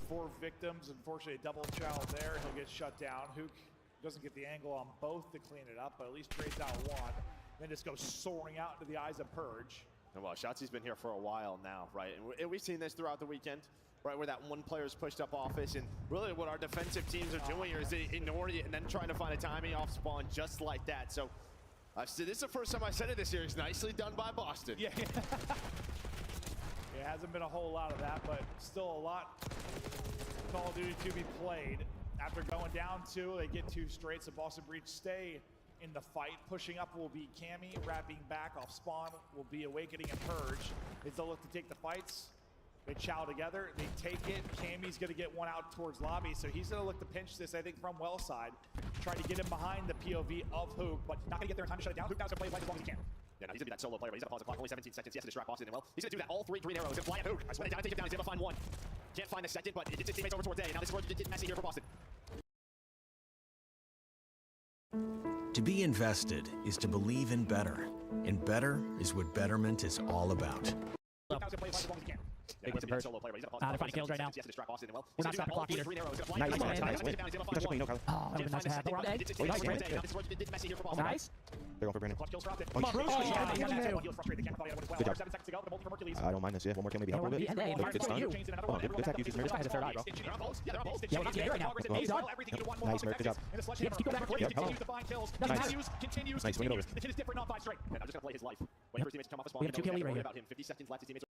4 victims. Unfortunately, a double chow there. He'll get shut down. Hook doesn't get the angle on both to clean it up, but at least trades out one. Then just goes soaring out into the eyes of Purge. And well, Shotzi's been here for a while now, right? And we've seen this throughout the weekend, right? Where that one player's pushed up office, and really what our defensive teams are doing here is they ignore it and then trying to find a timing off spawn just like that. So I've said this is the first time I said it this series. Nicely done by Boston. Yeah. It hasn't been a whole lot of that, but still a lot of Call of Duty to be played. After going down 2, they get 2 straight, so Boston Breach stay in the fight. Pushing up will be Cammy, wrapping back off spawn will be Awakening and Purge. They still look to take the fights. They chow together, they take it. Cammy's gonna get one out towards lobby, so he's gonna look to pinch this, I think, from well side. Try to get him behind the POV of Hook, but not gonna get there in time to shut it down. Hook now's gonna play as long as he can. Yeah, no, he's gonna be that solo player, but he's gonna pause the clock. Only 17 seconds. He has to distract Boston, and well, he's gonna do that. All 3 green arrows and fly at Hook. When they down, take him down. He's able to find one. Can't find the second, but it gets his teammates over towards A. Now this is where it gets messy here for Boston. To be invested is to believe in better, and better is what Betterment is all about. Big win for Purge. They're finding kills right now. We're not stopping clock either. Nice. Oh, that would nice to have. We're on A. Nice. They're going for Brandon. Come on, Bruce. Good job. I don't mind this, yeah. One more kill, maybe help a little bit. Good stun. Oh, good attack usage, Merc. Has a third eye, bro. Yeah, we're not A right now. He's on. Nice, Merc. Good job. Keep going back. Yeah, hello. Nice. Nice, win it over. I'm just gonna play his life. Wait for his teammates to come off the spawn. We have 2 kill lead right here. 50 seconds left. His teammates are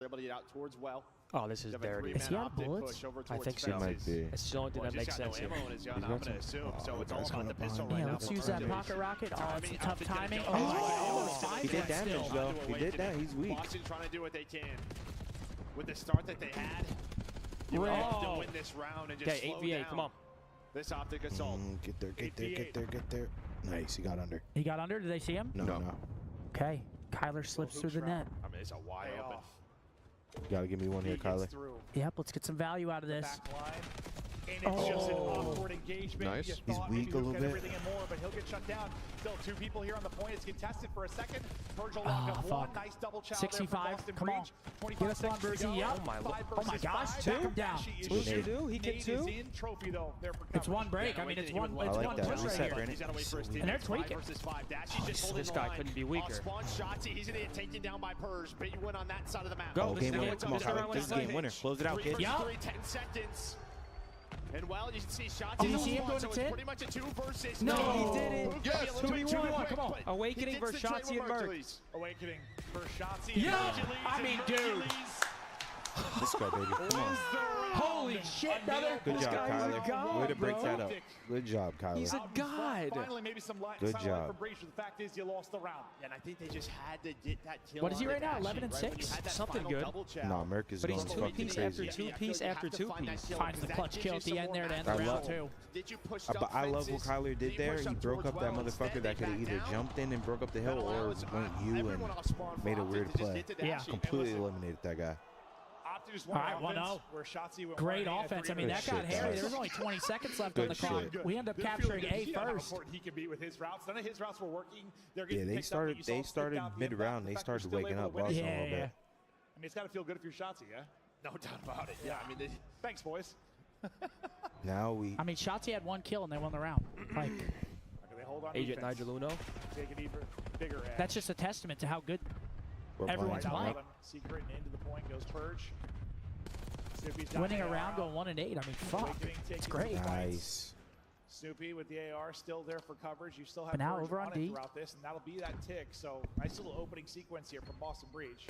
able to get out towards well. Oh, this is dirty. Is he out of bullets? I think so. It might be. It's the only thing that makes sense here. I'm gonna assume. So it's all about the pistol right Yeah, now. let's use that pocket rocket. Oh, it's some tough timing. Oh, He did damage, though. He did that. He's weak. Boston trying to do what they can. With the start that they had, you have to win this round and just slow 8v8, down come on. this optic assault. Get there, get there, get there, get there. Nice, he got under. He got under. Did they see him? No. Okay. Kyler slips through the net. I mean, it's a wide open. You gotta give me one here, Kyler. Yep, let's get some value out of this. And it's just an awkward engagement. Nice. You He's thought weak maybe a little Hook had bit. everything and more, but he'll get shut down. Still 2 people here on the point. It's contested for a second. Purge will lock up one. Nice double chow 65. there Come on. 25 Get us on, seconds to Brucey. go. Yep. Oh my gosh. 5 2 versus 5. down. What did he do? He Nate is in trophy though. There for It's one coverage. break. I mean, it's one. I It's like one that. push right Reset, here. Brandon. He's gotta wait for his And team. they're tweaking. 5 versus 5. Dashy's just holding This the guy line. couldn't be weaker. Spawn Shotzi. He's gonna get taken down by Purge. Big win on that side of the map. Go. Oh, game winner. Come on, Kyler. This is game winner. Close it out, 3 kid. versus Yup. 3, 10 seconds. And well, you can see Shotzi. Oh, you see him so going to it's 10? pretty much a 2 versus No, he didn't. Yes, 2v1. Come on. Awakening versus Shotzi and Merc. Awakening for Shotzi. Yeah. I mean, dude. Let's go, baby. Come on. Holy shit, brother. Good job, guy's a Kyler. god, Way to break bro. that up. Good job, Kyler. He's a god. Finally, maybe some light. Good job. For Breach. The fact is, you lost the round. And I think they just had to get that kill. What is he on right now, Dashy, 11 and right? When 6? you had that Something final good. double chow. Nah, Merc is But he's going 2 fucking piece after crazy. 2 piece after 2 piece. Finds the clutch kill at the end there to end the round 2. Did you push But I love what Kyler did there. He broke up that motherfucker that could have either jumped in and broke up the hill or went you and made a weird play. Yeah. Completely eliminated that guy. All right, 1-0. Great offense. I mean, that got shit, hairy. guys. There was only 20 seconds left Good on the clock. shit. We end up capturing A first. He can be with his routes. None of his routes were working. They're Yeah, getting they picked up, but you started. saw They it started stick out the mid-round. impact. They The fact started you're still waking able up to win. also a Yeah, little yeah. bit. I mean, it's got to feel good if you're Shotzi, yeah? No doubt about it. Yeah, I mean, Thanks, boys. Now we. I mean, Shotzi had 1 kill and they won the round. Like, Okay, they hold on Agent defense. Nigel Uno. Take an even bigger edge. that's just a testament to how good We're everyone's playing. playing. Secret and into the point goes Purge. Snoopy's down Winning a AR. round, going 1 and 8. I mean, fuck. Awakening taking It's great. some fights. Nice. Snoopy with the AR still there for coverage. You still have But now Purge over on it D. throughout this, and that'll be that tick. So nice little opening sequence here from Boston Breach.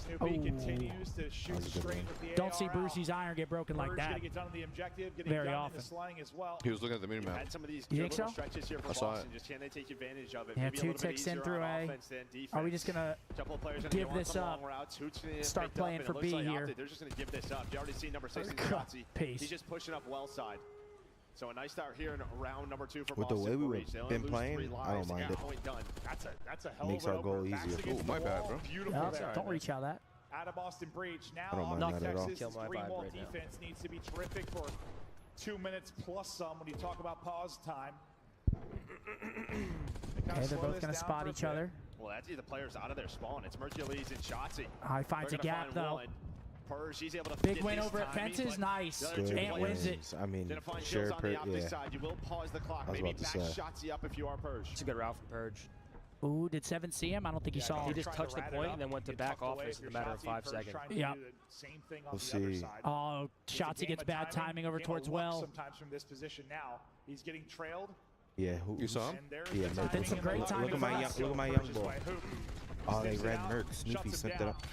Snoopy continues to shoot That was a good straight one. with the Don't see AR Brucey's iron get broken like Purge that. gonna get done on the objective, getting Very done often. in the sliding as well. He was looking at the mini map. had some of these You good think little so? stretches here for I saw Boston. it. Just can they take advantage of it? Yeah, Maybe a 2 little bit ticks in easier through on A. offense than defense. Are we just going to Couple of players give go on this some up? long routes. Hoots gonna get Start picked up, playing and for it looks B like here. Optic, they're just going to give this up. You already see number 6 in Shotzi. Peace. He's just pushing up well side. So a nice start here in round number 2 for With the Boston. way we Breach. They were only been lose playing, 3 I don't lives. mind Yeah, it. point done. That's a hell Makes of an our goal opener. Backs easier. against Ooh, the my bad, wall. bro. Beautiful Yeah, there. don't reach out that. Out of Boston Breach. Now I don't mind on that at all. Texas, Kill this my green vibe wall right now. defense needs to be terrific for 2 minutes plus some when you talk about pause time. Okay, they're both going to spot each other. Well, that's the players out of their spawn. It's Mercules and Shotzi. He finds a They're gonna gap, find though. one. Purge. He's able to Big get win his over at timing, Fences. but Nice. the other two Good Ant players wins it. wins. I mean, didn't find sure, kills on the optic yeah. side. You will pause the clock. I was Maybe about back to say. shots you up if you are Purge. It's a good route from Purge. Ooh, did 7 see him? I don't think he saw He him. just touched the point and then went to back offense in a matter of 5 seconds. Yeah. We'll see. Oh, Shotzi gets bad timing over towards Well. Sometimes from this position now, he's getting trailed. Yeah, who? You saw him? And there's Yeah, the Merc. timing Did some and the great luck. timing Look at my young, look at my young boy. Oh, they Sniffs it red out, Merc. Snoopy shuts him sent it down. up.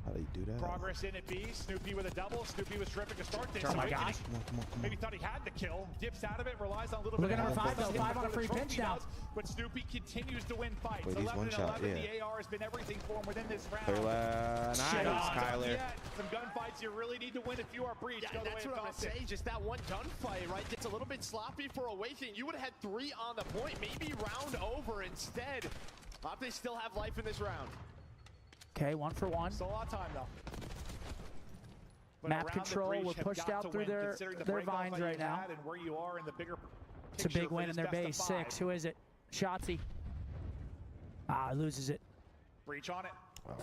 How do you do that? Progress in at B. Snoopy with a double. Snoopy was terrific to start this. Oh my Awakening gosh. Come on, come on, come Maybe on. thought he had the kill. Dips out of it. Relies on a little Look bit at of number 5 though. hit 5 on a before free the pinch trophy now. does, But Snoopy continues to win fights. Wait, he's 11 one and shot, 11. yeah. The AR has been everything for him within this round. Nice, Shit on. Kyler. Yeah, some gunfights you really need to win if you are breached. Yeah, Go the way that's it what I'm felt gonna it. say. Just that one gunfight, right? Gets a little bit sloppy for Awakening. You would have had 3 on the point, maybe round over instead. Optic still have life in this round. Okay, 1 for 1. Still a lot of time though. But Map around the control, breach we're have pushed got out to through win, their considering the vines break-off that right you've now. had and where you are in the bigger It's a picture big for win this in their best of base. 5. 6. Who is it? Shotzi. Ah, loses it. Breach on it.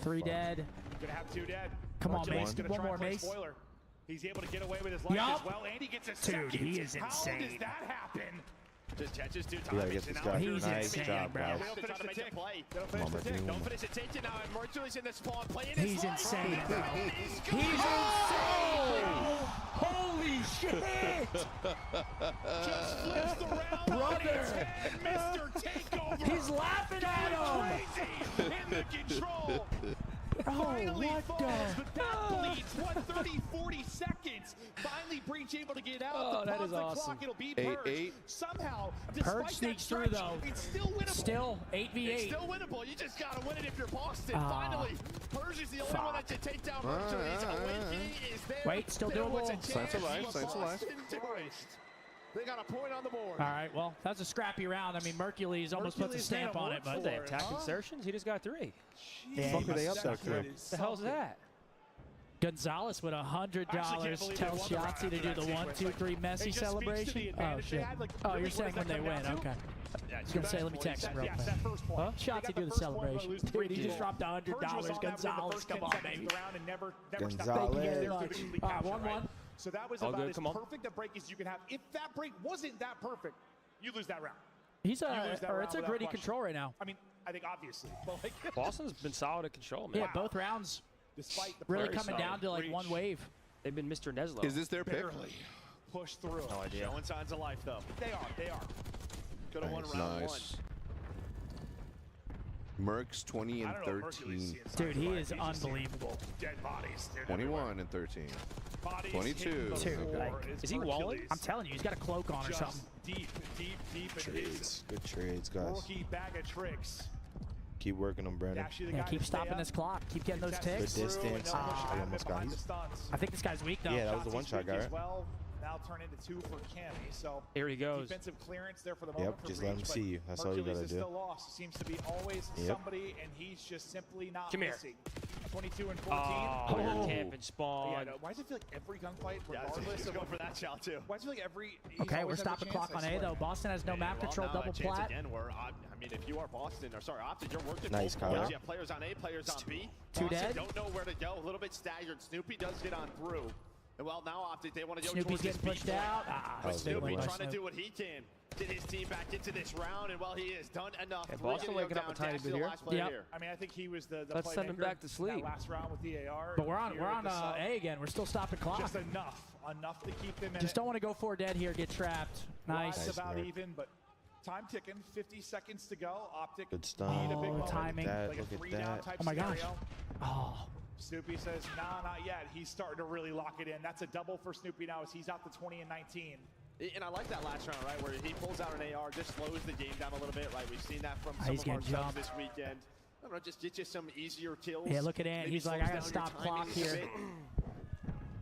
3 fuck. dead. Gonna have 2 dead. Come on, Merchant's Mace. gonna One try more, and play Mace. spoiler. He's able to get away with his life Yup. as well, and he gets a Dude, second. he is How insane. does that happen? Just catches 2 We times. gotta get this guy. He's Nice insane, job, bro. guys. They don't They're finish trying to the make a tick. play. They don't Come on, finish the tick. Martin. Don't finish it, take it now, and Mercury's in the spawn, playing He's his life. insane, bro. He's He's insane! Holy shit! just flips the round on Brother. its head. Mr. Takeover. He's laughing at him! Crazy in the control. Oh, Finally what falls, the? but that bleeds 130, 40 seconds. Finally, Breach able to get out. Oh, to that pause is the awesome. clock. It'll be 8-8. Purge. Somehow, Purge despite that sneaks through, stretch, though. it's still winnable. Still It's 8v8. still winnable. You just gotta win it if you're Boston. Ah. Finally, Purge is the only one that can take down Mercury's Awakening is there. Wait, still There was a doable. Science chance, alive, but science alive. Boston didn't. They got a point on the board. All right, well, that was a scrappy round. I mean, Mercules almost puts a Hercules stamp made him on it, work but They for it. attack insertions? He just got 3. Yeah, Fuck are they up there for? What the hell's that? Gonzalez with $100 tells Shotzi to do the 1, 2, 3 messy celebration. Oh shit! Oh, you're saying when they win? Okay. I was gonna say, let me text him real quick. Huh? Shotzi do the celebration. Dude, he just dropped $100. Gonzalez, come on, baby. Gonzalez. All right, 1-1. So that was All about good, as come on. perfect a break as you can have. If that break wasn't that perfect, you lose that round. He's You lose that or round it's a without gritty question. control right now. I mean, I think obviously, but like, Boston's been solid at control, man. Yeah, both rounds despite the really Very coming solid. down to like one wave. They've been Mr. Neslo. Is this their pick? barely push through. No idea. Showing signs of life, though. They are. Could have won Nice. round Nice. Mercs 20 I and don't know. Hercules 13. seeing signs Dude, of he life. is He's just seeing unbelievable. Dead bodies. Dude, 21 and 13. bodies 22. hitting the Dude, floor. like, It's is he walling? Hercules. I'm telling you, he's got a cloak on or Just something. deep in his Trades. Good trades, guys. rookie bag of tricks. Keep working them, Brandon. Actually, the Yeah, guy keep to stay stopping up. this clock. Keep getting those Contested ticks. Good through, and distance. they'll push Ah, him he almost got behind him. the stunts. I think this guy's weak though. Yeah, that was the Shotzi's one shot weak guy, as right? well. Now turn into 2 for Cammy. So Here he goes. defensive clearance there for the Yep, moment. for just let him Breach, see but you. That's all you Hercules gotta is do. still lost. Seems to be always Yep. somebody, and he's just simply not Come here. missing. 22 and 14. Oh, you're Oh. camping Yeah, spawn. no, why does it feel like every gunfight, Yeah, regardless he's of going for that shot, too. why does it feel like every he's Okay, we're always have a stopping chance, clock on I A swear. though. Boston has no map control, now double a chance plat. again where, I mean, if you are Boston, or sorry, Optic, you're working Nice, both Kyler. points. You have players on A, players on B. Two Boston dead. don't know where to go. A little bit staggered. Snoopy does get on through. And well, now Optic, they want to go Snoopy's towards this getting B pushed point. out. That was a good Snoopy one. trying to do what he can. Get his team back into this round, and well, he has done enough. Yeah, Three Boston to go waking up down, a tiny dash to bit the here. last player Yep. here. I mean, I think he was the Let's send him playmaker back to sleep. that last round with the AR. But we're on here with the sub. A again. We're still stopping clock. Just enough to keep them in Just it. don't want to go 4 dead here. Get trapped. Nice. Nice, about Merc. even, but time ticking. 50 seconds to go. Optic. Good need stun. a big Oh, moment, timing. Like Look a at 3-down that. type Oh my gosh. scenario. Oh, Snoopy says, nah, not yet. He's starting to really lock it in. That's a double for Snoopy now as he's out to 20 and 19. And I like that last round, right, where he pulls out an AR, just slows the game down a little bit, right? We've seen that from some He's of our getting subs jumped. this weekend. I don't know, just get you some easier kills. yeah. Look at Ant. Maybe He's like, slows I gotta down your stop timing clock a here. bit.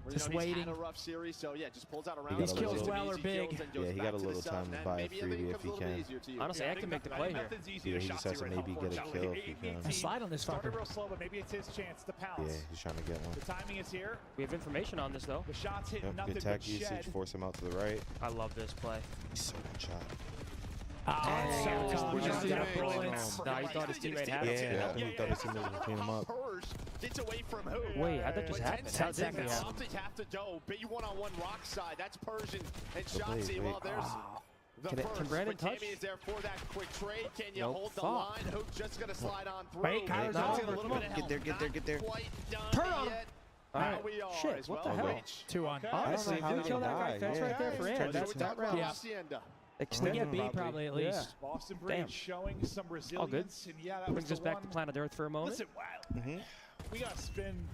Where, Just he's waiting. had a rough series, so yeah, just pulls out a round. These goes kills some well are easy big. kills and goes Yeah, he back got a to the little sub, time and to then buy a maybe everything freebie comes if he a little bit can. easier to you. Honestly, I can make the play here. Nothing's easy Yeah, as he just Shotzi has to right maybe now, get a unfortunately. kill if he 8-18. can. Slide on this Started fucker. real slow, but maybe it's his chance to Yeah, pounce. he's trying to get one. The timing is here. We have information on this, though. The shots hitting Yep, nothing good but tech usage. shed. Force him out to the right. I love this play. He's so one shot. Oh, so tough. Where's He's his got teammate? bullets. Nah, he thought his teammate had Yeah, it. I think he thought his teammate was cleaning him up. Purge Gets away from who? Wait, how'd that just But happen? 10 How did that seconds. happen? Optic have to go. Big one-on-one rock side. That's Persian and Wait, Shotzi. Well, there's the Can first. Brandon but touch? Tammy is there for that quick trade. Can you Nope. hold the Fuck. line? Hook just going to slide on through. Wait, Kyler's That's over. a little bit of Get there, help. get there, get there. Not quite done Turn on him. yet. Alright. Now we are Shit, as what well. the hell? Reach. 2-1. Okay. Honestly, I don't know if we how kill they that right died, fence yeah. right there for So Ed, we that's talk about Yeah. Hacienda. We extended get B probably. probably at Yeah. least. Boston Damn. Breach showing some All good. resilience, and yeah, that was Brings the us back one. to planet Earth for a moment. Listen, wow. We gotta spin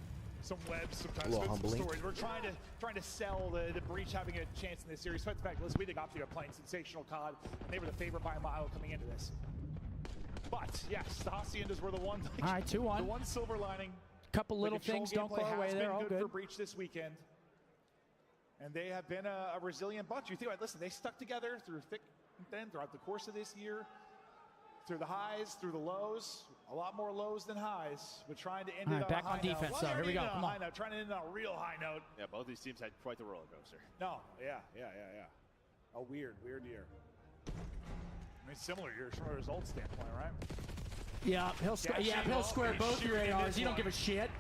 some webs sometimes. A little Spin some humbling. stories. We're trying to sell the Breach having a chance in this series. But in fact, listen, we think Optic are playing sensational COD, and they were the favorite by a mile coming into this. But yes, the Haciendas were the one. All right, 2-1. The one silver lining. Couple The little control things don't go gameplay our way has there. been All good good. for Breach this weekend. And they have been a resilient bunch. You think about it, listen, they stuck together through thick and thin throughout the course of this year, through the highs, through the lows, a lot more lows than highs, but trying to end All it right, on back a on high defense, note. though. Well, Here we go. ending on Come a on. high note, trying to end on a real high note. Yeah, both these teams had quite the roller coaster. No, yeah. A weird year. I mean, similar years from a results standpoint, right? Yeah, he'll square both your ARs. He don't give a shit.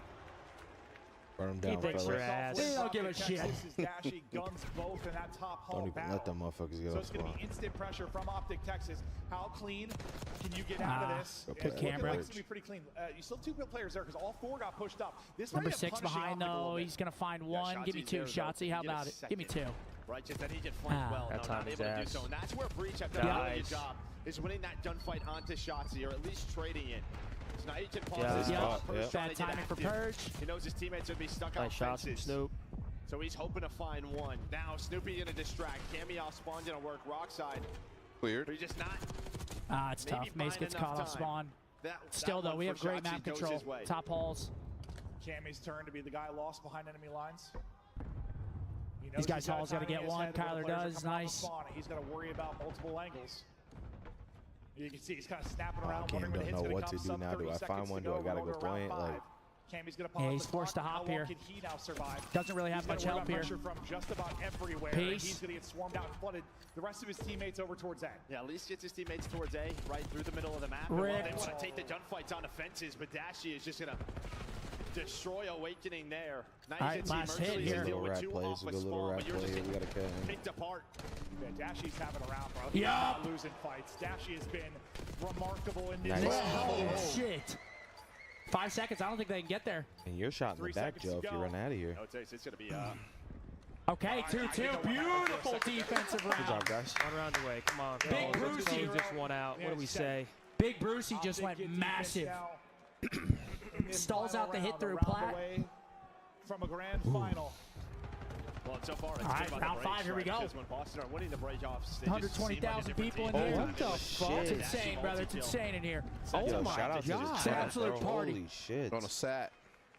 Burn them down, thinks fellas. your ass. They don't give a shit. Texas is Dashy guns both in that top hall Don't even battle. let them motherfuckers get So off it's going to spawn. be instant pressure from Optic Texas. How clean can you get out of this? Good It's looking camera. like it's going to be pretty clean. You still have 2 players there because all 4 got pushed up. This Number might be 6 punishing behind Optic a little though. bit. He's gonna find one. Give me Shotzi's 2, there, though. Shotzi. How Get a about it? Give me 2. second. Right, just that he did flank well. That No, time not his able to do ass. so. And that's where Breach have done a really good Nice. job, is winning that gunfight onto Shotzi, or at least trading it. So now he can pause Yeah. his Yeah. spot, Yeah. trying Bad to get timing for active. Purge. He knows his teammates would be stuck on Nice shots from fences. Snoop. So he's hoping to find one. Now Snoopy gonna distract. Cammy off spawn gonna work rock side. Weird. But he's just not. It's Maybe tough. Mace buying gets enough caught off time. spawn. That Still though, one we for have great Shotzi map goes control. his way. Top halls. Cammy's turn to be the guy lost behind enemy lines. He knows These guys' he's got halls gotta timing get in his one. head when the Kyler players are does. coming off the Nice. spawn, and he's got to worry about multiple angles. You can see he's kind of snapping around, Cam wondering when the don't hit's know gonna what come. to do Sub now. 30 Do I seconds find to one? Do I go. gotta We're go going to round point? Like, 5. Cammy's gonna pause Yeah, he's the forced clock. to hop How long here. can he now survive? Doesn't really have He's much gonna help worry here. about pressure from just about everywhere. Peace. He's gonna get swarmed out and flooded. The rest of his teammates over towards A. Yeah, at least gets his teammates towards A, right through the middle of the map. And while they Ripped. want to take the gunfights on the fences, but Dashy is just gonna destroy Awakening there. Now All you right, can see last hit Mercury's here. deal Little with rat 2 plays. off We a got a little spawn, rat but you're play just here. We gotta cut him. picked apart. Yeah, Dashy's having a round, bro. He's Yeah. not losing fights. Dashy has been remarkable in this. Nice. Oh shit. 5 seconds. I don't think they can get there. And you're shot in 3 the back, seconds to Joe, if you go. run out of here. No, it's gonna be Okay, 2-2. Beautiful defensive Good job, round. guys. 1 round away. Come on. Big fellas. Let's Brucey. close this one out. What do we say? Big Brucey just Optic went get defense massive. now in this Stalls final out the hit round, through a round Platt. away from a grand final. well, so far it's All been right, about the round breaks, 5, here we right? go. Because when Boston are winning the break-offs, they just 120,000 seem like a different people in team. here. Oh, What the what the fuck? shit? It's insane, brother. It's insane in here. Yo, Oh my shout out to God. this It's chat, an absolute bro. party. Holy shit. On a sat.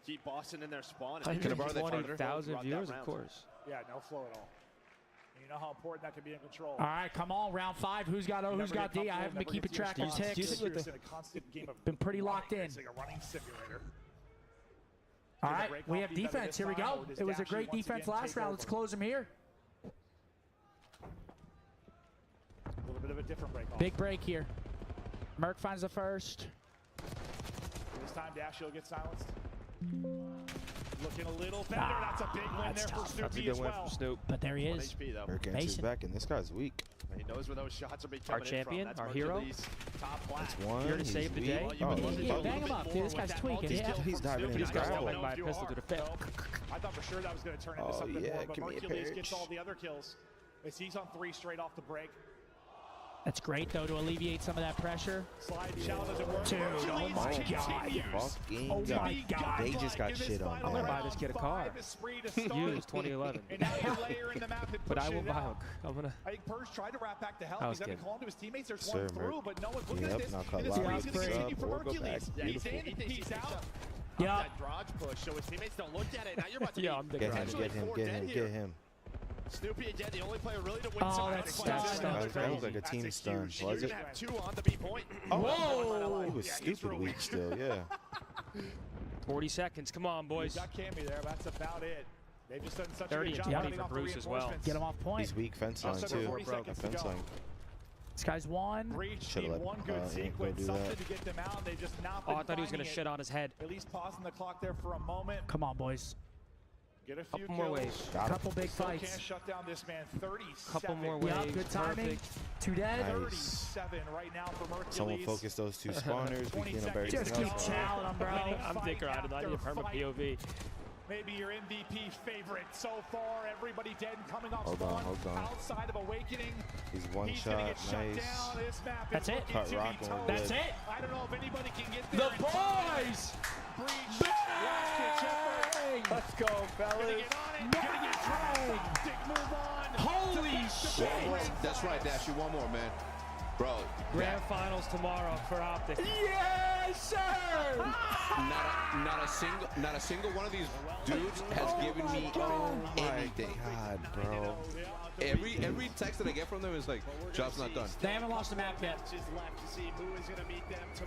Keep Boston in their spawn. I And think I borrow that charger? 20,000 throughout that viewers, of round. course. Yeah, no flow at all. And you know how important that can be in control. All right, come on. Round 5. Who's got O? Who's Never got get D? I comfortable, haven't been never keeping get to your track of spots. ticks. Do you think with You're the- just in a constant game of Been pretty locked running. in. It's like a running simulator. All Here's a right, break we off have defense defense. this Here we time, go. or does It was a Dashy great once defense again last take round. over? Let's close him here. A little bit of a different break off. Big break here. Merc finds the first. This time Dashy will get silenced. Looking a little better. That's a big win that's there tough. for That's a Snoopy good as win well. from Snoop. But there he 1 is. HP though. Merc answers Mason. back, and this guy's weak. He knows where those shots are being Our coming champion, in from. That's our hero. Mercury's top plat. That's one. Here to He's save the weak. day? Well, you Oh, would love he's to yeah, do a bang little him bit up, dude. more This with guy's that tweaking. multi-skill Yeah. He's from diving in Snoopy. his Just got gravel. stuck by You pistol are. to the face. I thought for sure that was going to turn into Oh, something yeah, more, but give me a Hercules pitch. gets all the other kills. As he's on 3 straight off the break. That's great, though, to alleviate some of that pressure. Slide shell doesn't work. Dude, oh Hercules my continues. Fucking Oh God. my God. They just got shit on, I'm gonna man. buy this kid a car. Used 2011. And now you're layering the map and But I pushing will it buy out. a. I'm gonna. I think Purge tried to wrap back to help. I He's was got to kidding. call him to his teammates. There's Sir, one through, Merc. but no one's looking Yep, at this. now cut And this lock. spree's going to Press continue up for or go Hercules. back. He's Beautiful. in, he's out. Yeah. That garage push, so his teammates don't look at it. Now you're about to Yeah, be I'm the Get him, potentially get him, 4 get dead him, here. get him. Snoopy again, the only player really to win Oh, some that's fights. stun. That was like a team That's stun, huge- was You're it? gonna have 2 on the B point. Whoa! He was Yeah, he's stupid real weak weak. still, yeah. 40 seconds. Come on, He's boys. got Cammy there, but that's about it. They've just done such a 30 good and job 20 cutting for off the Bruce as well. reinforcements. Get him off point. He's weak fence line, Just too. under 40 seconds to Fence go. line. This guy's one. Breach need one good sequence, something to get them out. They just not been Oh, I thought he was going to finding shit on his head. At least pausing the clock there for a moment. Come on, boys. Get a few Couple more waves. Couple big Still fights. can't shut down this man. 37. Couple more waves. Yeah, good timing. Perfect. 2 dead. 37 right now for Mercules. Someone focus those 2 spawners. We can't embarrass Just keep else. challenging them, bro. I'm thinking I need a perma POV. Maybe your MVP favorite so far. Everybody dead and coming off Hold spawn. on. Outside of Awakening. He's one He's shot. gonna get shut Nice. down. This map That's is it. looking Cut to rock be on toast. That's it. I don't know if anybody can get The there. in time. boys. Breach. Last ditch effort. Let's go, Gonna fellas. get on it. Gonna get dropped. Big move on. Holy shit. That's right, Dash. You one more, man. Bro, Grand finals tomorrow for Optic. Yes, sir. not a single one of these dudes has given me anything. God, bro. Every text that I get from them is like, job's not done. They haven't lost a map yet.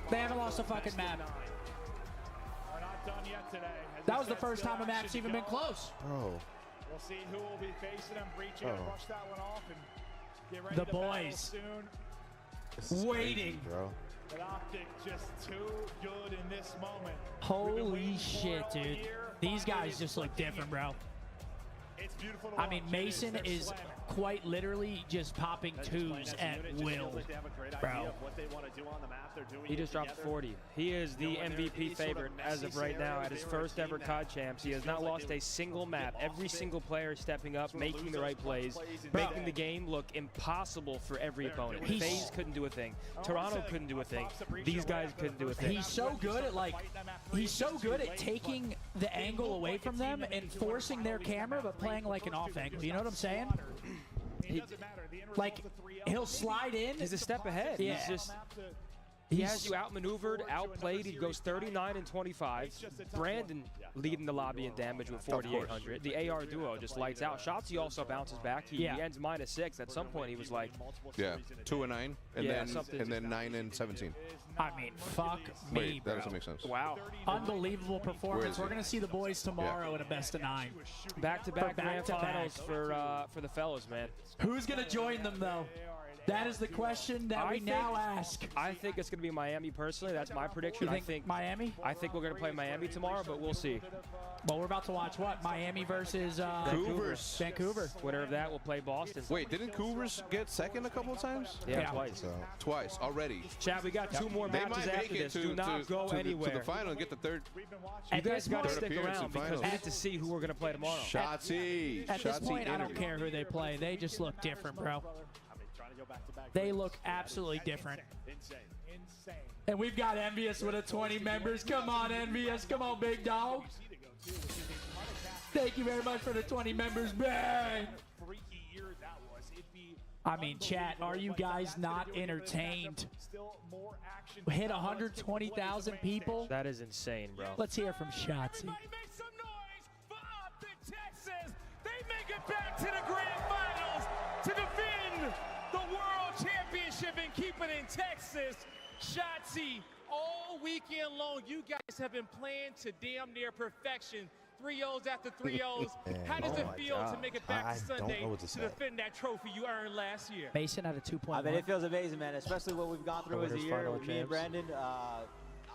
They haven't lost a fucking map. Are not done yet today. As That I was the said, first still time a map's action even to been go. close. Bro. We'll see who will be facing them. Breach, you gotta Oh. brush that one off and get ready The to battle boys. soon. This is Waiting. crazy, bro. But Optic just too good in this moment. We've been Holy waiting for it shit, all dude. year. These Finally, guys just look clicking. different, bro. It's beautiful to I mean, watch. Mason They're is slamming. quite literally just popping twos at will, bro. He just dropped 40. He is the MVP favorite as of right now at his first ever COD champs. He has not lost a single map. Every single player stepping up, making the right plays, making the game look impossible for every opponent. He's- FaZe couldn't do a thing. Toronto couldn't do a thing. These guys couldn't do a thing. He's so good at he's so good at taking the angle away from them and forcing their camera, but playing like an off angle. You know what I'm saying? Like he'll slide in. He's a step ahead. Yeah. He's just he has you outmaneuvered, outplayed. He goes 39 and 25. Brandon leading the lobby in damage with 4,800. The AR duo just lights out. Shotzzy also bounces back. He ends -6. At some point, he was like, Yeah, 2 and 9, and Yeah, then something. 9 and 17. I mean, fuck me, Wait, that bro. doesn't make sense. wow. Unbelievable Where performance. is We're he? gonna see the boys tomorrow in a best of 9. Back-to-back grand back-to-back. finals for the fellas, man. Who's gonna join them though? That is the question that we now ask. I think it's going to be Miami personally. That's my prediction. You think Miami? I think we're going to play Miami tomorrow, but we'll see. Well, we're about to watch what? Miami versus Cougars. Vancouver. Winner of that will play Boston. Wait, didn't Cougars get second a couple of times? Yeah, Yeah. twice. Twice already. Chad, we got 2 more They matches might after make it this. to, Do not go anywhere. to the final and get the third. You At guys this got to point, stick appearance around in because we finals. get to see who we're going to play tomorrow. Shotzzy. At this Shotzzy point, I don't interview. care who they play. They just look different, bro. They look absolutely different. Insane. And we've got Envious with a 20 members. Come on, Envious. Come on, big dog. Thank you very much for the 20 members. Bang! Freaky year that was. It'd be I mean, chat, are you guys not entertained? still more action. Hit 120,000 people. That is insane, bro. Let's hear from Shotzzy. Everybody make some noise for Optic Texas. They make it back to the grand finals to defend the world championship and keep it in Texas. Shotzzy, all weekend long, you guys have been playing to damn near perfection. 3-0s after 3-0s. How does it feel to make it back I to don't Sunday know what to say. defend that trophy you earned last year? Mason at a 2.1. I mean, it feels amazing, man, especially what we've gone through as a Winners year final with me and champs. Brandon.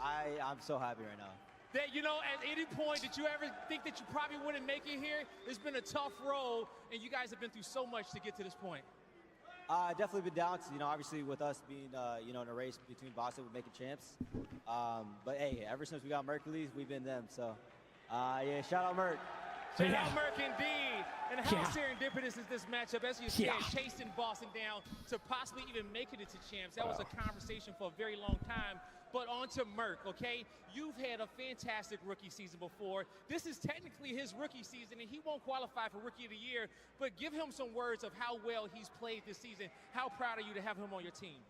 I'm so happy right now. That, you know, at any point, did you ever think that you probably wouldn't make it here? It's been a tough road, and you guys have been through so much to get to this point. Definitely been doubts, you know, obviously with us being, you know, in a race between Boston, we're making champs. But hey, ever since we got Mercules, we've been them. So, yeah, shout out Merc. Shout Yeah. out Merc indeed. And how Yeah. serendipitous is this matchup? As you said, Yeah. chasing Boston down to possibly even make it into champs. That was a conversation for a very long time. But on to Merc, okay? You've had a fantastic rookie season before. This is technically his rookie season, and he won't qualify for Rookie of the Year. But give him some words of how well he's played this season. How proud are you to have him on your team?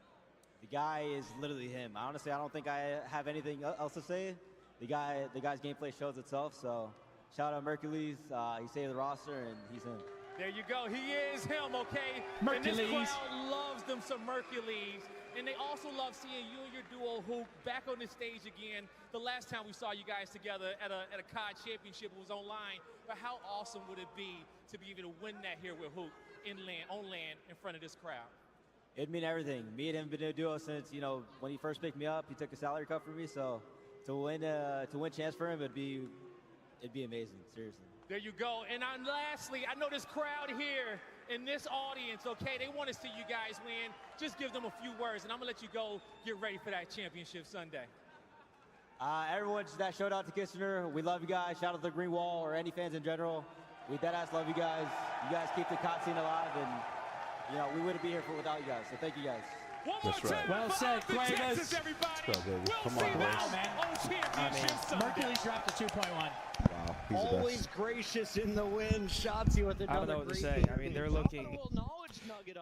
The guy is literally him. Honestly, I don't think I have anything else to say. The guy's gameplay shows itself. So, shout out Mercules. He saved the roster, and he's him. There you go. He is him, okay? And Mercules. this crowd loves them some Mercules. And they also love seeing you and your duo Hoop back on the stage again. The last time we saw you guys together at a COD championship was online. But how awesome would it be to be able to win that here with Hoop on land in front of this crowd? It'd mean everything. Me and him have been a duo since, you know, when he first picked me up. He took a salary cut for me, so to win champs for him, it'd be amazing. Seriously. There you go. And lastly, I know this crowd here in this audience, okay, they want to see you guys win. Just give them a few words, and I'm going to let you go get ready for that championship Sunday. Everyone that showed out to Kitchener, we love you guys. Shout out to the Green Wall or any fans in general. We deadass love you guys. You guys keep the COT scene alive, and you know we wouldn't be here without you guys. So thank you guys. That's right. Well said, Cuevas. Let's go, baby. Come on, boys. Wow, man. Mercury dropped a 2.1. Wow, he's the Always best. gracious in the win. Shotzi with another I don't know what to great say. game. I mean, they're looking.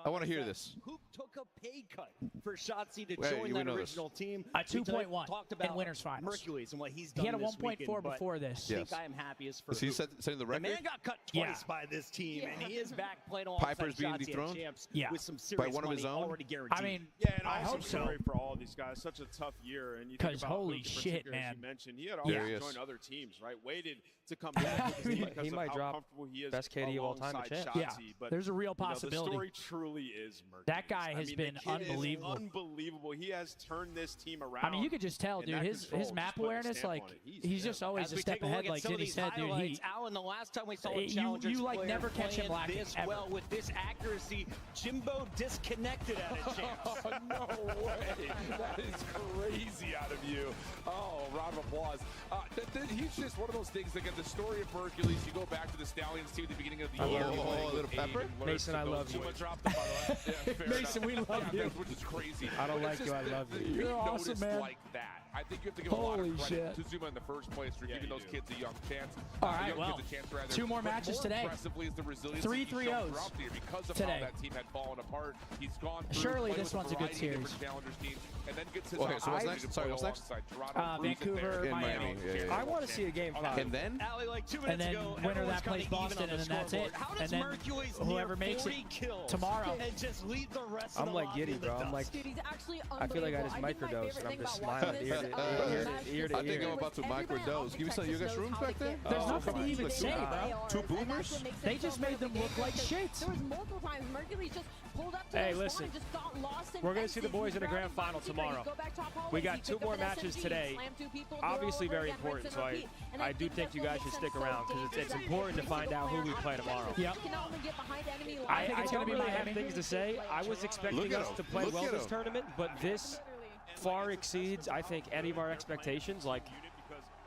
I want to hear this. Who took a pay cut for Shotzi to Wait, join you that know this. original team? A 2.1 talked in about winners finals. Hercules and what he's done. He had a this 1.4 weekend, but before this. I Yes. think I am happiest for Is he who- setting the The record? man got cut twice by this team, and he is back playing alongside Piper's being Shotzi dethroned? at champs Yeah. with some serious one of his money own? already guaranteed. I mean, Yeah, and I also hope so. sorry for all of these guys. Such a tough year, and you think 'Cause about holy Luke in shit, particular, as man. you mentioned, he had There he always is. joined other teams, right? Waited to come back with the team because He of might how drop comfortable he is best KD of all time at alongside champs. Yeah, Shotzi. But there's a real you know, possibility. the story truly is Mercury. That guy I has mean, been the kid is unbelievable. unbelievable. He has turned this team around. I mean, you could just tell, and dude. that His control, map just putting a awareness, stamp like on it. he's just always As a we step take a look ahead, at like some of Diddy these said, dude. highlights, Alan, the last time we saw a You Challengers like player never catch him playing lacking, this ever. well with this accuracy, Jimbo disconnected at a chance. No way. That is crazy out of you. Oh, round of applause. He's just one of those things. Again, the story of Hercules, you go back to the Stallions team at the beginning of the year. love you. playing Oh, little with pepper? Abe and Mason, I love you. Someone dropped him, by the way. Yeah, fair Mason, we enough. love you. Which is crazy. I don't But like it's you, just I love the you. big You're awesome, notice man. like that. I think you have to give a lot Holy of credit shit. to Zuma in the first place for giving those kids a young chance. All right, young well, kids a chance rather. 2 more But matches more today. impressively is the resilience 3 that he 3-0s showed throughout the year because of today. how that team had fallen apart. He's gone through, Surely played this with one's a good variety of series. different Challengers teams, and then gets his Okay, so what's opportunity next? to Sorry, play what's next? alongside Toronto, Bruce, and Vancouver, there. In Miami. Miami. Yeah. I want to see a game 5. And then? Allie, like 2 And minutes then ago, winner everyone's that plays kinda even Boston, on the and then that's scoreboard. it. How does And then Hercules whoever near makes it 40 kills tomorrow. and just lead the rest of I'm the like lobby giddy, in the bro. I'm dust? like, Dude, he's actually I feel like I just unbelievable. think my microdosed, favorite and I'm thing just about watching smiling this, ear to is ear to I think ear. I'm about to everybody microdose. Give me some. You got Texas shrooms knows back how there? to get There's Oh, nothing come to on. even Look, say, two- bro. Two And that's boomers? what makes it They so just made them perfect. look like shits. There was multiple times Mercury just pulled up to Hey, the listen. spawn and just got lost in We're gonna see the fences. boys in the He grand grabbed his final secret, tomorrow. he go back top hallways, We got he 2 picked more up an matches SMG, today. slammed 2 people, do it Obviously all over very again, important, rinse so and repeat. And I do think think that's you what guys makes should him stick so around because it's dangerous, that important to every find single out who we player play on tomorrow. defense Yep. can not only get behind enemy lines, I but don't also really have play things to say. Toronto. I was expecting Look at us him. to play Look well at this him. tournament, but this far exceeds, I think, any of our expectations. Like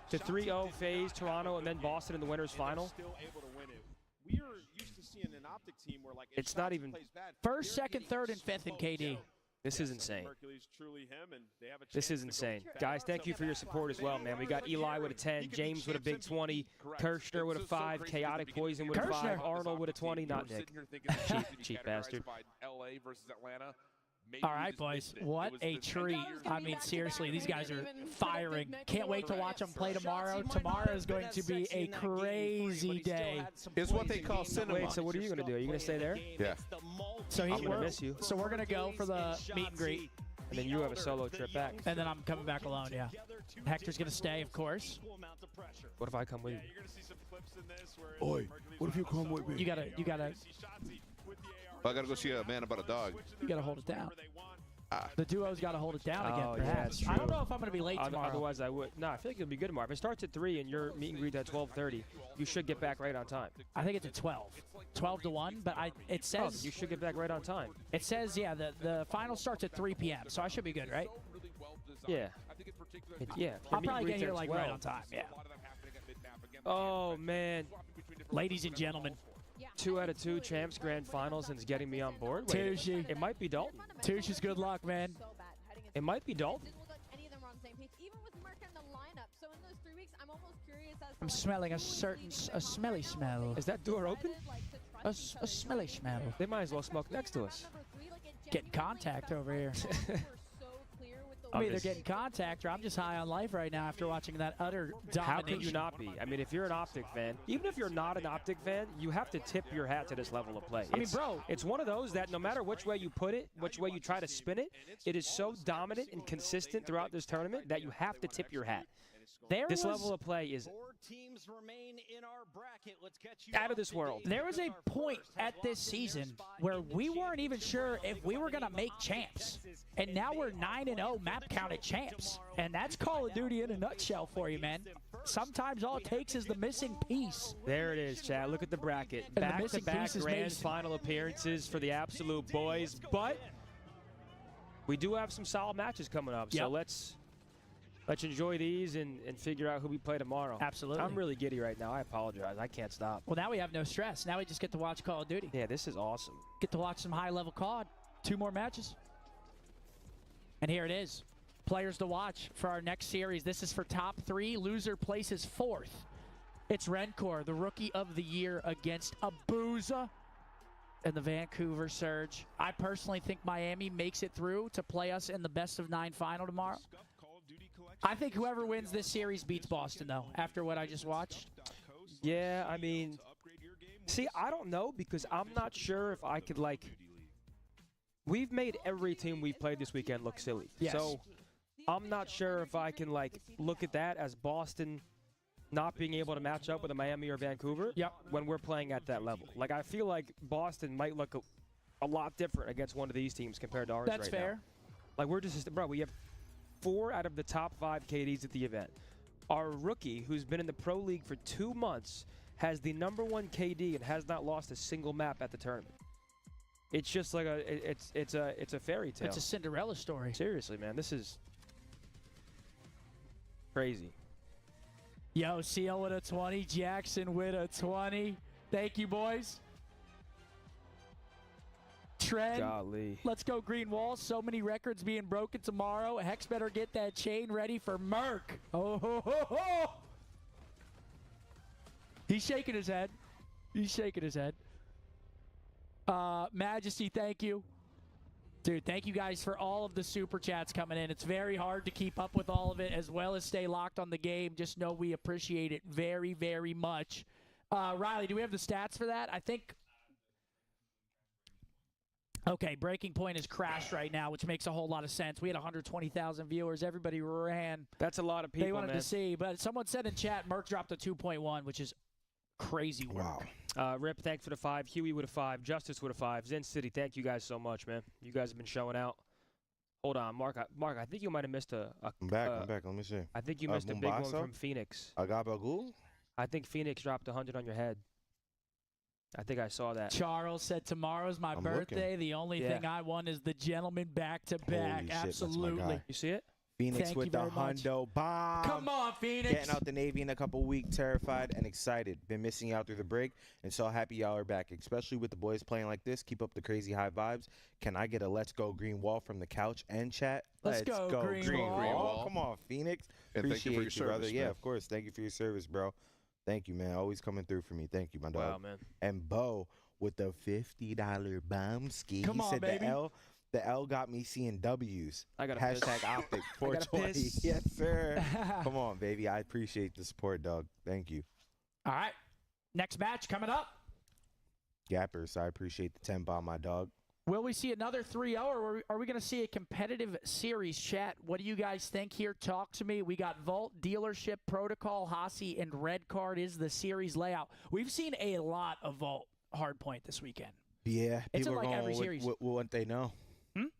the 3-0 phase, Toronto, and then Boston in the winners final. Still able to win it. We are used to seeing an optic team where, like, if It's not Shotzi even- plays bad, First, they're second, getting third, and fifth in KD. This is insane. Hercules truly him, and they have a This chance is to go insane. back. Guys, thank you for your support as well, man. We got Eli with a 10, James with a big 20, Kirshner with a 5, Chaotic Poison with a 5, Arnold with a 20, not Nick. Cheap bastard. LA versus Atlanta. All right, boys. What a treat. I mean, seriously, these guys are firing. Can't wait to watch them play tomorrow. Tomorrow is going to be a crazy day. It's what they call cinema. Wait, so what are you going to do? Are you going to stay there? Yeah. So I'm going to miss you. So we're going to go for the meet and greet, And then you have a solo trip back. and then I'm coming back alone, yeah. Hector's going to stay, of course. What if I come with you? You're going to see some clips in this where Oi, Hercules what if you went come outside with me? You gotta see Shotzi with the AR. I gotta go see a man about a dog. You gotta hold it down. Wherever they want. The duo's got to hold it down Oh, again, yeah, perhaps. that's I don't true. know if I'm going to be late tomorrow. Otherwise, I would. No, I feel like it'll be good tomorrow. If it starts at 3 and your meet and greet at 12:30, you should get back right on time. I think it's at 12. 12 to 1, but it Oh, says you should get back right on time. it says the final starts at 3 p.m. So I should be good, right? Yeah. Yeah. I'll probably get here like right on time. Yeah. Oh man, Ladies and gentlemen, 2 out of 2 champs grand finals and is getting me on board. Wait, Tucci. it might be Dalton. Tucci's good luck, man. So bad heading into It might be Dalton. Didn't look like any of them were on the same page, even with Merc in the lineup. So in those 3 weeks, I'm almost curious as to I'm smelling a smelly smell. Is that door open? A smelly smell. They might as well smoke next to us. Getting contact over here. I mean, they're getting contact, or I'm just high on life right now after watching that utter domination. How could you not be? I mean, if you're an Optic fan, even if you're not an Optic fan, you have to tip your hat to this level of play. I mean, bro. It's one of those that no matter which way you put it, which way you try to spin it, it is so dominant and consistent throughout this tournament that you have to tip your hat. This level of play is teams remain in our bracket. Let's get you Out of this world. There was a point at this season where we weren't even sure if we were going to make champs. And now we're 9-0 map counted champs. And that's Call of Duty in a nutshell for you, man. Sometimes all it takes is the missing piece. There it is, Chad. Look at the bracket. Back-to-back grand final appearances for the absolute boys. But we do have some solid matches coming up. So let's enjoy these and figure out who we play tomorrow. Absolutely. I'm really giddy right now. I apologize. I can't stop. Well, now we have no stress. Now we just get to watch Call of Duty. Yeah, this is awesome. Get to watch some high-level COD. 2 more matches. And here it is. Players to watch for our next series. This is for top 3. Loser places 4th. It's Rencor, the Rookie of the Year, against Abuza and the Vancouver Surge. I personally think Miami makes it through to play us in the best-of-9 final tomorrow. I think whoever wins this series beats Boston, though, after what I just watched. Yeah, I mean, see, I don't know because I'm not sure if I could, like, we've made every team we've played this weekend look silly. Yes. So I'm not sure if I can, like, look at that as Boston not being able to match up with a Miami or Vancouver when we're playing at that level. Like, I feel like Boston might look a lot different against one of these teams compared to ours right now. That's fair. Like, we're just, bro, we have 4 out of the top 5 KDs at the event. Our rookie, who's been in the Pro League for 2 months, has the #1 KD and has not lost a single map at the tournament. It's just like it's a fairy tale. It's a Cinderella story. Seriously, man, this is crazy. Yo, Seal with a 20, Jackson with a 20. Thank you, boys. Trend. Golly. Let's go Green Wall. So many records being broken tomorrow. Hex better get that chain ready for Merc. Oh, ho, ho, ho. He's shaking his head. He's shaking his head. Majesty, thank you. Dude, thank you guys for all of the super chats coming in. It's very hard to keep up with all of it as well as stay locked on the game. Just know we appreciate it very, very much. Riley, do we have the stats for that? I think... Okay, Breaking Point is crashed right now, which makes a whole lot of sense. We had 120,000 viewers. Everybody ran. That's a lot of people, they wanted man. to see. But someone said in chat, Merc dropped a 2.1, which is crazy work. Wow. Rip, thanks for the 5. Huey with a 5. Justice with a 5. Zen City, thank you guys so much, man. You guys have been showing out. Hold on, Mark. I think you might have missed I'm back. Let me see. I think you missed a big one from Phoenix. Agabagul? I think Phoenix dropped 100 on your head. I think I saw that. Charles said, tomorrow's my birthday. The only thing I want is the gentleman back-to-back. Absolutely. You see it? Phoenix Thank with you the very much. hundo bomb. Come on, Phoenix. Getting out the Navy in a couple weeks, terrified and excited. Been missing you out through the break, and so happy y'all are back, especially with the boys playing like this. Keep up the crazy high vibes. Can I get a let's go green wall from the couch and chat? Let's go green wall. Come on, Phoenix. And Appreciate thank you for your brother. service, Yeah, man. of course. Thank you for your service, bro. Thank you, man. Always coming through for me. Thank you, my dog. Wow, man. And Bo with the $50 bomb ski. Come He on, said baby. the L got me seeing W's. I got Hashtag optic 420. piss. Yes, sir. Come on, baby. I appreciate the support, dog. Thank you. All right. Next match coming up. Gappers, I appreciate the 10 bomb, my dog. Will we see another 3-0, or are we going to see a competitive series, chat? What do you guys think here? Talk to me. We got Vault, Dealership, Protocol, Hasi, and Red Card is the series layout. We've seen a lot of Vault Hardpoint this weekend. Yeah, It's people like are every going series. with what they know.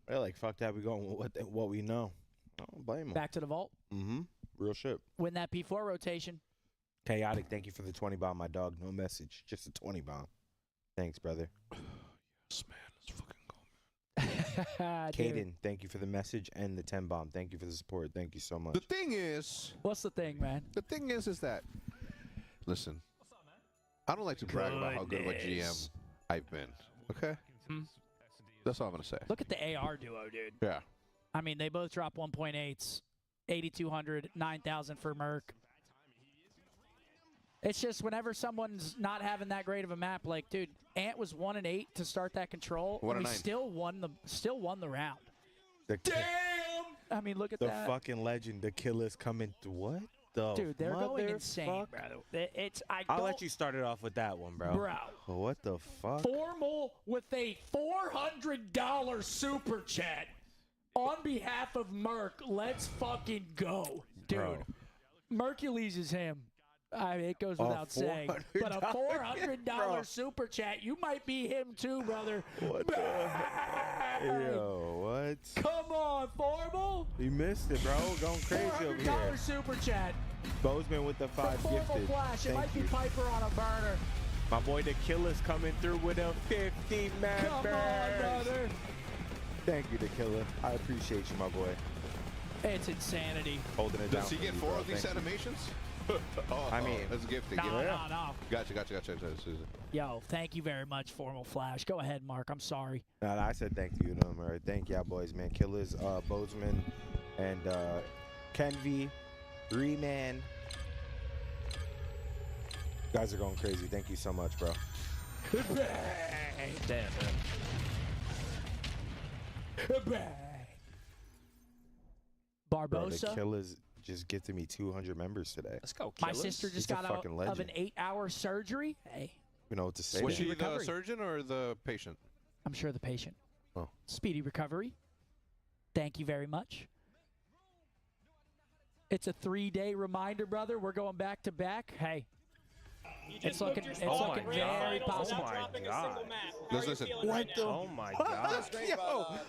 They're like, fuck that, we going with what we know. I don't blame them. Back to the Vault. Real shit. Win that P4 rotation. Chaotic, thank you for the 20 bomb, my dog. No message, just a 20 bomb. Thanks, brother. Yes, man. Let's fucking go, man. Caden, thank you for the message and the 10 bomb. Thank you for the support. Thank you so much. The thing is, What's the thing, man? the thing is that, listen, I don't like to brag about how good of a GM I've been. Okay? That's all I'm going to say. Look at the AR duo, dude. Yeah. I mean, they both drop 1.8s, 8,200, 9,000 for Merc. It's just whenever someone's not having that great of a map, like, dude, Ant was 1-8 to start that control. 1 and and we 9. still won the round. Damn! I mean, look at The that. fucking legend, the killer's coming through. What the Dude, they're going insane, motherfuck? bro. I'll let you start it off with that one, bro. Bro. What the fuck? Formal with a $400 super chat on behalf of Merc. Let's fucking go, dude. Bro. Mercules is him. I mean, it goes without saying. But a $400 super chat, you might be him too, brother. What the Yo, what? Come on, Formal. You missed it, bro. Going crazy over here. $400 super chat. Bozeman with the 5 gifted. Flash. It might be Piper on a burner. My boy The Killer's coming through with a 50 members. Come on, brother. Thank you, The Killer. I appreciate you, my boy. It's insanity. Holding it down. Does he get 4 of these animations? I mean, that's a gift. No. Gotcha. Yo, thank you very much, Formal Flash. Go ahead, Mark. I'm sorry. No, I said thank you to him. All right. Thank y'all, boys, man. Killers, Bozeman, and Kenvy, Reman. You guys are going crazy. Thank you so much, bro. Damn, man. Barbosa. Bro, the Killers just gifted me 200 members today. Let's go, My sister just got out of an 8-hour surgery. Hey. You know what to say. Was she the surgeon or the patient? I'm sure the patient. Oh. Speedy recovery. Thank you very much. It's a 3-day reminder, brother. We're going back to back. Hey. It's looking very possible. Oh my God. Listen. What the? Oh my God.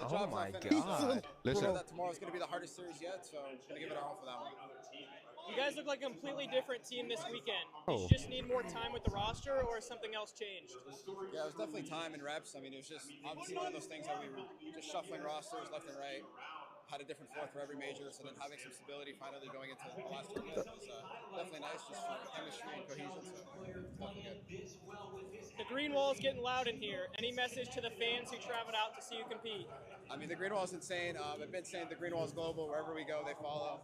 Oh my God. Listen. That tomorrow's going to be the hardest series yet, so I'm going to give it all for that one. You guys look like a completely different team this weekend. Did you just need more time with the roster, or has something else changed? Yeah, it was definitely time and reps. I mean, it was just obviously one of those things that we were just shuffling rosters left and right. Had a different floor for every major, so then having some stability finally going into the last tournament was definitely nice just for chemistry and cohesion, so it's definitely good. The green wall is getting loud in here. Any message to the fans who traveled out to see you compete? I mean, the green wall is insane. I've been saying the green wall is global. Wherever we go, they follow.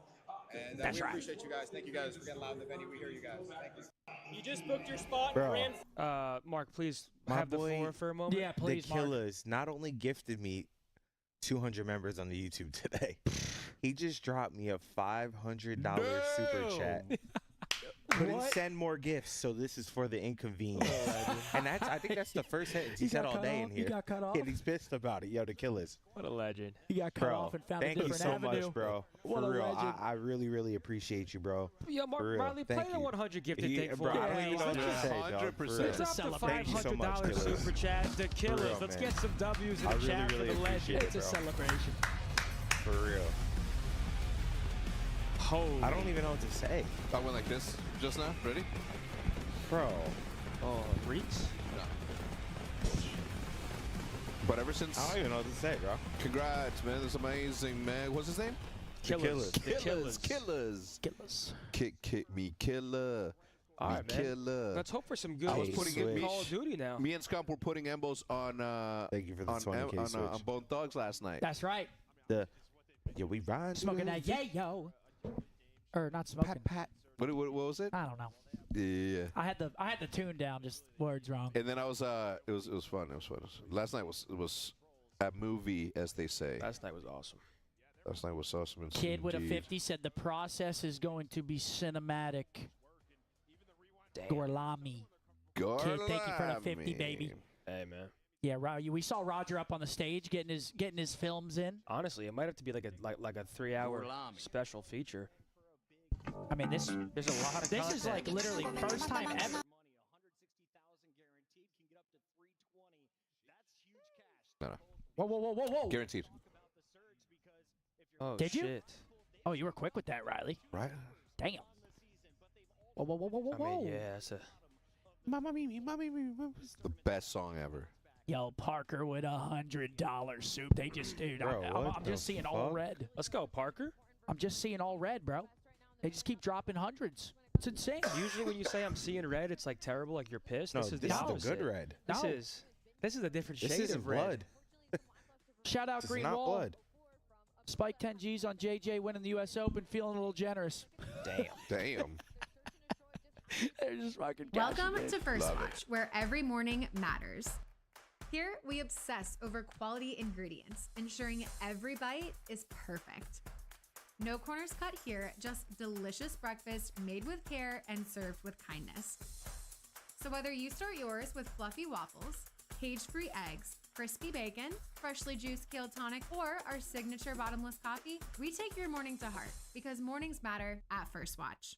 And we appreciate you guys. Thank you guys for getting loud in the venue. We hear you guys. Thank you. You just booked your spot Bro. in Grand. Mark, please My have the boy, floor for a moment. Yeah, please, The Killers not only gifted me 200 members on the YouTube today, he just dropped me a $500 super chat. Couldn't send more gifts, so this is for the inconvenience. And I think that's the first sentence he said all day in here. He got cut off. And he's pissed about it. Yo, The Killers. What a legend. He got cut off and found a thank you different so avenue. much, bro. What For a real, legend. I really, really appreciate you, bro. Yo, Mark, For real. Riley, play Thank the you. 100 gifted thing bro, for I don't even know what to say, dog. For real. Let's drop the Thank you so much, $500 Killers. super chat. The Killers. real, Let's man. get some W's in I the really, chat really for the appreciate legend. it, It's a bro. celebration. For real. Holy. I don't even know what to say. I went like this just now. Ready? Bro. Oh, Reeks? No. But ever since. I don't even know what to say, bro. Congrats, man. That's amazing, man. What's his name? Killers. The Killers. Kick me, killer. All right, man. Killer. Let's hope for some good I was putting in Call of Duty now. Me and Scump were putting embos on Thank you for the 20K switch. on Bone Thugs last night. That's right. Yo, we ride. Smoking that yayo. Or not smoking. Pat. What was it? I don't know. Yeah. I had the tune down, just words wrong. And then I was it was fun. It was fun. Last night was a movie, as they say. Last night was awesome. Last night was awesome. Kid with a indeed. 50 said the process is going to be cinematic. Damn. Gorlami. Kid, thank you for the 50, baby. Hey, man. Yeah, we saw Roger up on the stage getting his films in. Honestly, it might have to be like a 3-hour special feature. I mean, there's a lot of. This content. is like literally first time ever. No. Whoa. Guaranteed. Oh, Did you? shit. Oh, you were quick with that, Riley. Right? Damn. Whoa. I mean, yeah, it's a. It's the best song ever. Yo, Parker with $100 soup. They just, dude, Bro, I'm just seeing all red. Let's go, Parker. I'm just seeing all red, bro. They just keep dropping hundreds. It's insane. Usually when you say I'm seeing red, it's like terrible, like you're pissed. No, this is this the is opposite. the good red. This is a different shade This isn't of red. blood. Shout out This is Green not Wall. blood. Spike 10 G's on JJ winning the U.S. Open. Feeling a little generous. Damn. They're just fucking Welcome cashing in. to First Love Watch, where every morning matters. Here, we obsess over quality ingredients, ensuring every bite is perfect. No corners cut here, just delicious breakfast made with care and served with kindness. So whether you start yours with fluffy waffles, cage-free eggs, crispy bacon, freshly juiced kale tonic, or our signature bottomless coffee, we take your morning to heart because mornings matter at First Watch.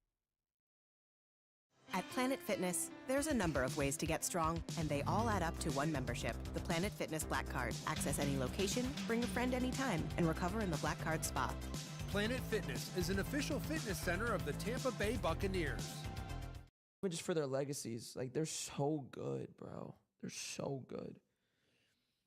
At Planet Fitness, there's a number of ways to get strong, and they all add up to one membership, the Planet Fitness Black Card. Access any location, bring a friend anytime, and recover in the Black Card Spa. Planet Fitness is an official fitness center of the Tampa Bay Buccaneers. Even just for their legacies, like, they're so good, bro. They're so good.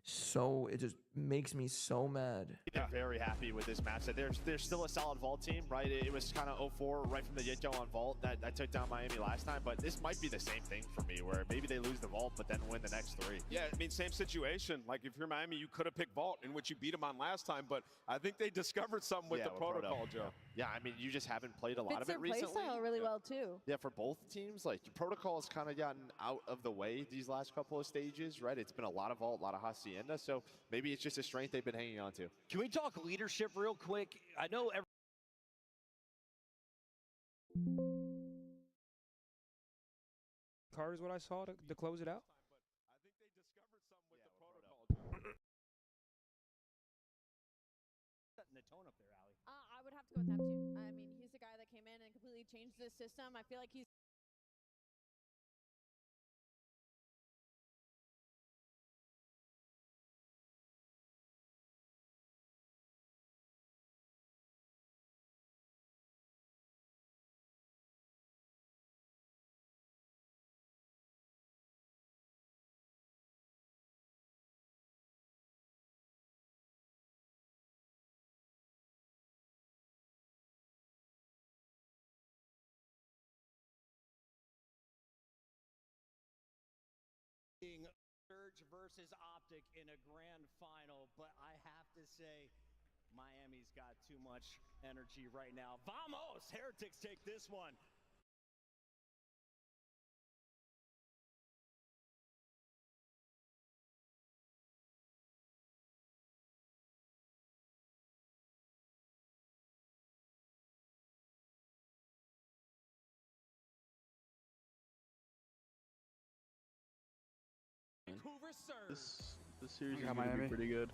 So it just makes me so mad. They're very happy with this match. They're still a solid Vault team, right? It was kind of 0-4 right from the get-go on Vault. That took down Miami last time, but this might be the same thing for me, where maybe they lose the Vault, but then win the next 3. Yeah, I mean, same situation. Like, if you're Miami, you could have picked Vault, in which you beat them on last time, but I think they discovered something with the protocol, Joe. Yeah, I mean, you just haven't played a lot of Fits it their recently. playstyle really well, too. Yeah, for both teams, like, protocol has kind of gotten out of the way these last couple of stages, right? It's been a lot of Vault, a lot of hacienda, so maybe it's just a strength they've been hanging on to. Can we talk leadership real quick? I know Card is what I saw to close it out. Setting the tone up there, Ali. I would have to go with Neptune. I mean, he's the guy that came in and completely changed this system. I feel like he's Surge versus Optic in a grand final, but I have to say Miami's got too much energy right now. Vamos! Heretics take this one. This series is going to be pretty good.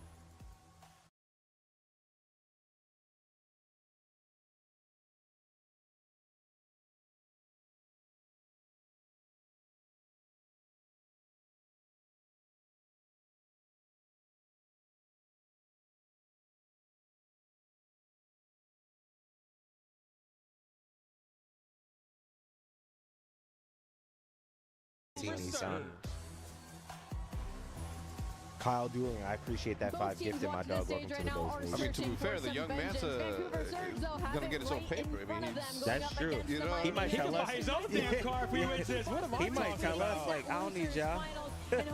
Kyle Dueling, I appreciate that 5 gifted my dog. Welcome to the Ghost. I mean, to be fair, the young man's gonna get his own paper. I mean, that's true. You know, he might tell us. His own damn car if we win this. What am I He might tell us like, I don't need y'all.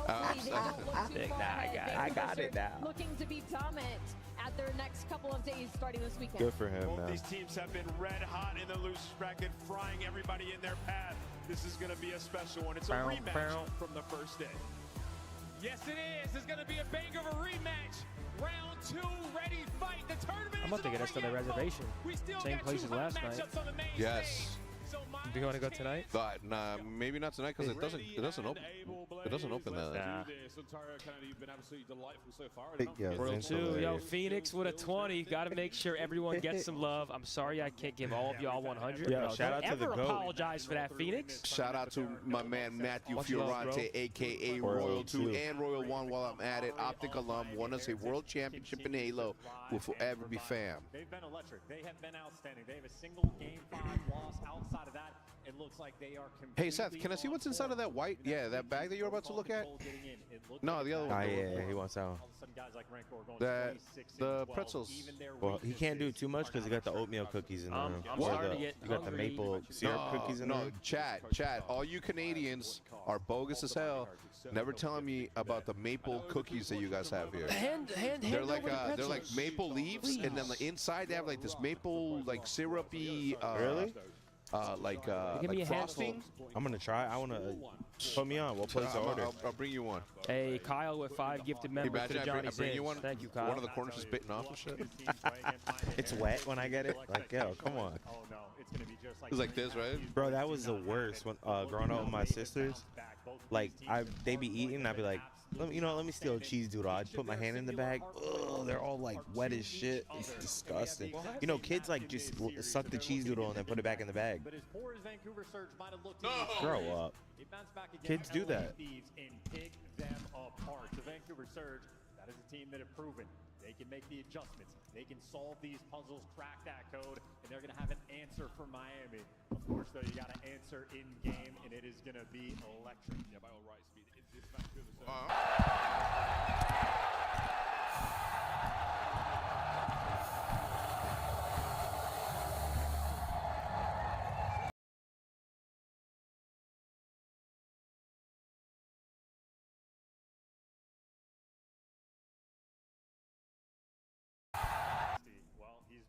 I got it now. Looking to be dominant at their next couple of days starting this weekend. Good for him, Both man. these teams have been red hot in the loose bracket, frying everybody in their path. This is going to be a special one. It's a rematch from the first day. Yes, it is. It's going to be a banger of a rematch. Round 2, ready, fight. The tournament I'm about to get us to the reservation. Same place as last night. yes. Do you want to go tonight? Nah, maybe not tonight because it doesn't open. It doesn't open that. World 2, yo, Phoenix with a 20. Got to make sure everyone gets some love. I'm sorry I can't give all of y'all 100. Yo, shout out to the GOAT. Apologize for that, Phoenix. Shout out to my man Matthew Fiorante, a.k.a. Royal 2 and Royal 1 while I'm at it. Optic alum, won us a world championship in Halo. Will forever be fam. They've been electric. They have been outstanding. They have a single Game 5 loss. Outside of that, it looks like they are completely. Hey, Seth, can I see what's inside of that white? Yeah, that bag that you're about to look at? No, the other one. Yeah, he wants out. The pretzels. Well, he can't do too much because he got the oatmeal cookies in there. I'm starting to get you got the maple syrup cookies in there. No, Chad, all you Canadians are bogus as hell. Never telling me about the maple cookies that you guys have here. They're like maple leaves, and then the inside they have like this maple like syrupy. Really? Like frosting. I'm gonna try. I wanna put me on. We'll place the order. I'll bring you one. Hey, Kyle with 5 gifted members for the Johnny I bring you Sins. one. Thank you, Kyle. One of the corners is bitten off and shit. It's wet when I get it. Like, yo, come on. Oh no, it's going to be just like. It's like this, right? Bro, that was the worst when growing up with my sisters. like they be eating, I'd be like, let me steal a cheese doodle. I'd put my hand in the bag. Ugh, they're all like wet as shit. It's disgusting. You know, kids like just suck the cheese doodle and then put it back in the bag. Grow up. Kids do that. And pick them apart. The Vancouver Surge, that is a team that have proven they can make the adjustments. They can solve these puzzles, crack that code, and they're going to have an answer for Miami. Of course, though, you got to answer in game, and it is going to be electric. Yeah, by all right, speed. It's Vancouver Surge.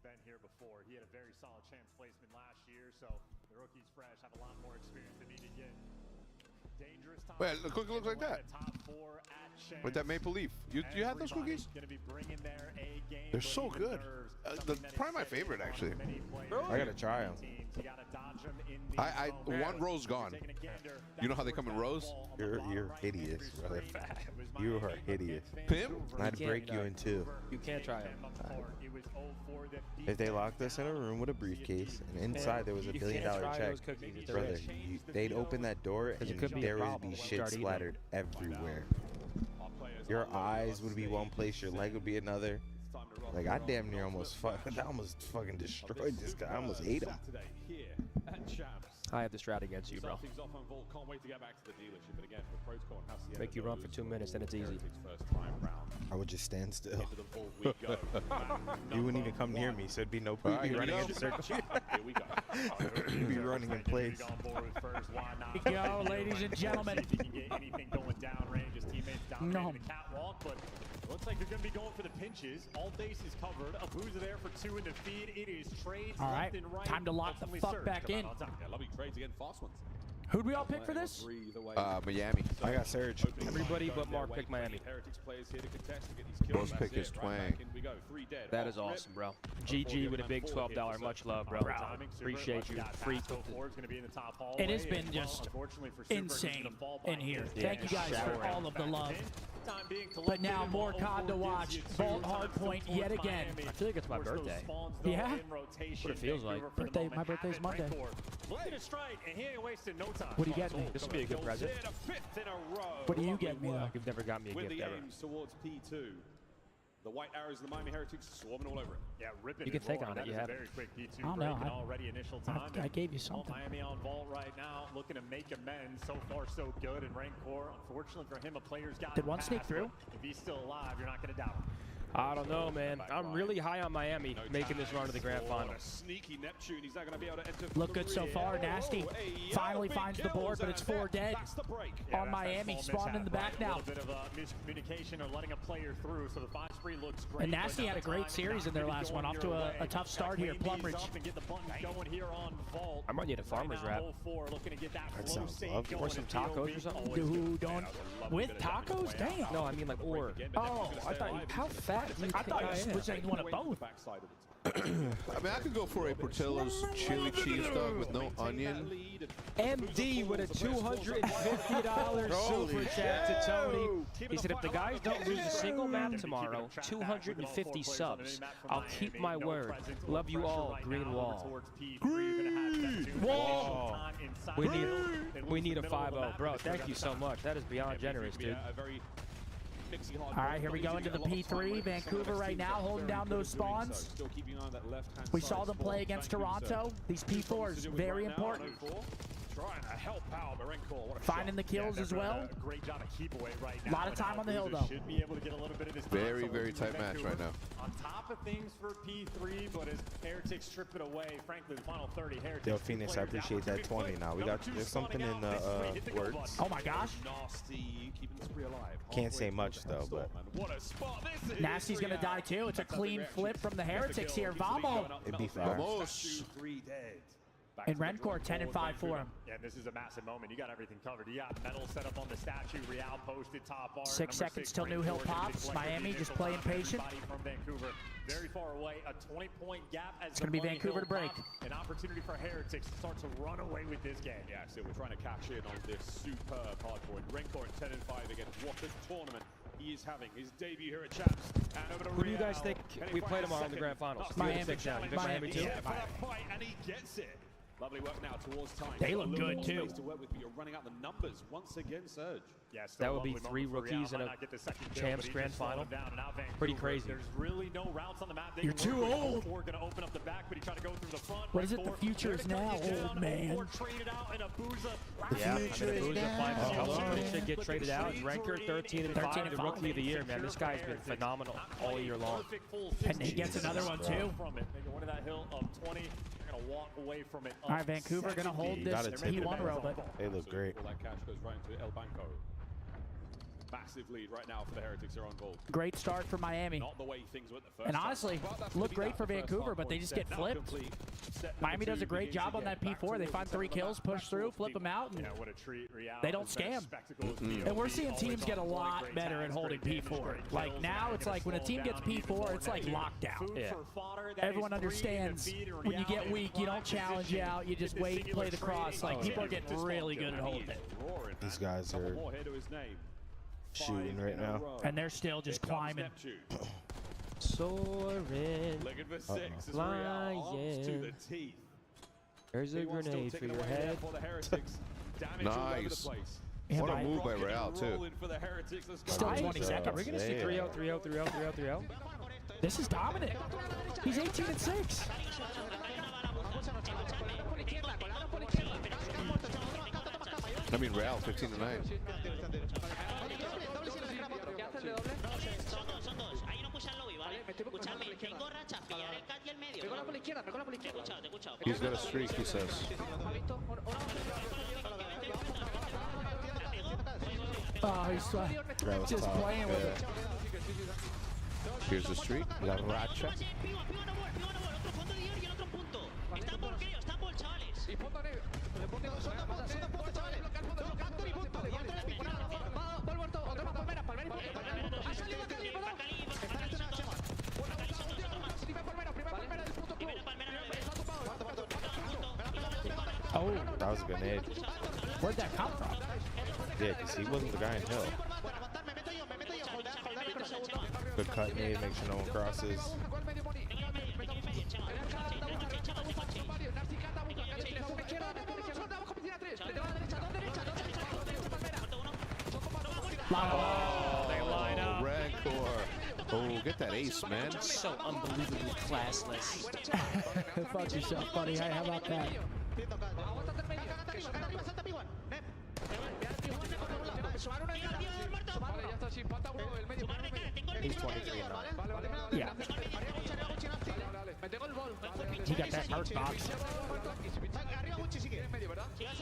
Been here before. He had a very solid champs placement last year, so the rookies fresh have a lot more experience than need to get. Dangerous time. Wait, look like that. With that maple leaf. You had those cookies? They're so good. Probably my favorite, actually. I gotta try them. One row's gone. You know how they come in rows? You're hideous, brother. You are hideous. Pim? I'd break you in two. You can't try them. If they locked us in a room with a briefcase and inside there was $1 billion check, brother, they'd open that door and there would be shit splattered everywhere. Your eyes would be one place, your leg would be another. Like, I damn near almost fucking destroyed this guy. I almost ate him. I have the strat against you, bro. Make you run for 2 minutes, then it's easy. I would just stand still. You wouldn't even come near me, so it'd be no point. You'd be running in circles. You'd be running in place. Go, ladies and gentlemen. No. Looks like they're going to be going for the pinches. All bases covered. A boozer there for 2 in the feed. It is trades left and right. Time to lock the fuck back in. Lovely trades again, fast ones. Who'd we all pick for this? Miami. I got Surge. Everybody but Mark picked Miami. Both pick his twang. That is awesome, bro. GG with a big $12. Much love, bro. Appreciate you. Freak. It has been just insane in here. Thank you guys for all of the love. But now more COD to watch. Bolt Hardpoint yet again. I feel like it's my birthday. Yeah? What it feels like. My birthday's Monday. What do you get me? This will be a good present. What do you get me, though? You've never got me a gift ever. Towards P2. The White Arrows, the Miami Heretics, swarming all over it. Yeah, ripping. You can think on it. You have very quick P2 I don't know. already initial time. I gave you something. Miami on vault right now, looking to make amends. So far, so good. And Rancor, unfortunately for him, a player's got. Did one sneak through? If he's still alive, you're not going to doubt him. I don't know, man. I'm really high on Miami making this run to the grand final. Sneaky Neptune. He's not going to be able to enter. Look good so far. Nasty finally finds the board, but it's 4 dead on Miami. Spawned in the back now. A little bit of miscommunication or letting a player through, so the 5 spree looks great. And Nasty had a great series in their last one. Off to a tough start here. Plumridge. I might need a farmer's wrap. That sounds lovely. Or some tacos or something. Dude, don't. With tacos? Damn. No, I mean like or. Oh, I thought you. How fat? I thought you was saying one of both. I mean, I could go for a Portillo's chili cheese dog with no onion. MD with a $250 super chat to Tony. He said, if the guys don't lose a single map tomorrow, 250 subs. I'll keep my word. Love you all, Green Wall. Green Wall. We need a 5-0. Bro, thank you so much. That is beyond generous, dude. All right, here we go into the P3. Vancouver right now holding down those spawns. We saw them play against Toronto. These P4s, very important. Trying to help out Marenko. Finding the kills as well. Great job of keep away right now. A lot of time on the hill, though. Should be able to get a little bit of this. Very, very tight match right now. On top of things for P3, but as Heretics strip it away, frankly, the final 30 Heretics. Yo, Phoenix, I appreciate that 20 now. We got there's something in the words. Oh my gosh. Nasty, keeping the spree alive. Can't say much though, but what a spot this is. Nasty's gonna die too. It's a clean flip from the Heretics here. Vamo. It'd be fine. Vamos. 3 dead. And Rencor 10-5 for him. Yeah, this is a massive moment. You got everything covered. You got metal set up on the statue. Real posted top bar. 6 seconds till New Hill pops. Miami just playing patient. From Vancouver, very far away. A 20-point gap as it's going to be Vancouver to break. An opportunity for Heretics to start to run away with this game. Yeah, so we're trying to cash in on this superb hardpoint. Rencor at 10-5 again. What a tournament he is having. His debut here at Champs. And over to Who do you guys think we play tomorrow in the grand finals? Miami. You think Miami too? Yeah, and he gets it. Lovely work now towards time. They look good too. To work with, but you're running out the numbers once again, Surge. Yes, that would be 3 rookies in a Champs grand final. Pretty crazy. There's really no routes on the map. You're too old. We're going to open up the back, but he tried to go through the front. What is it? The future is now, old man. Yeah, I mean, Abuza finds color, but he should get traded out. Renker 13-5, the rookie of the year, man. This guy's been phenomenal all year long. And he gets another one too. One of that hill of 20. Walk away from it. All right, Vancouver gonna hold this P1 robot. They look great. All that cash goes right into El Banco. Massive lead right now for the Heretics. They're on goal. Great start for Miami. Not the way things went the first and honestly, look great for Vancouver, but they just get flipped. Miami does a great job on that P4. They find 3 kills, push through, flip them out, and they don't scam. And we're seeing teams get a lot better at holding P4. Like now, it's like when a team gets P4, it's like lockdown. Yeah. Everyone understands when you get weak, you don't challenge you out, you just wait, play the cross. Like people are getting really good at holding it. These guys are shooting right now. And they're still just climbing. Soaring. Flying. There's a grenade for your head. Nice. What a move by Real, too. Still 20 seconds. We're going to see 3-0, 3-0, 3-0, 3-0, 3-0. This is dominant. He's 18-6. I mean, Real, 15-9. He's got a streak, he says. Oh, he's just playing with it. Here's the streak, La Racha. Oh, that was a grenade. Where'd that come from? Yeah, because he wasn't the guy in Hill. Good cut nade, make sure no one crosses. Oh, they line up. Rancor. Oh, get that ace, man. So unbelievably classless. Fuck yourself, buddy. Hey, how about that? He's 23-9. Yeah. He got that hurt box.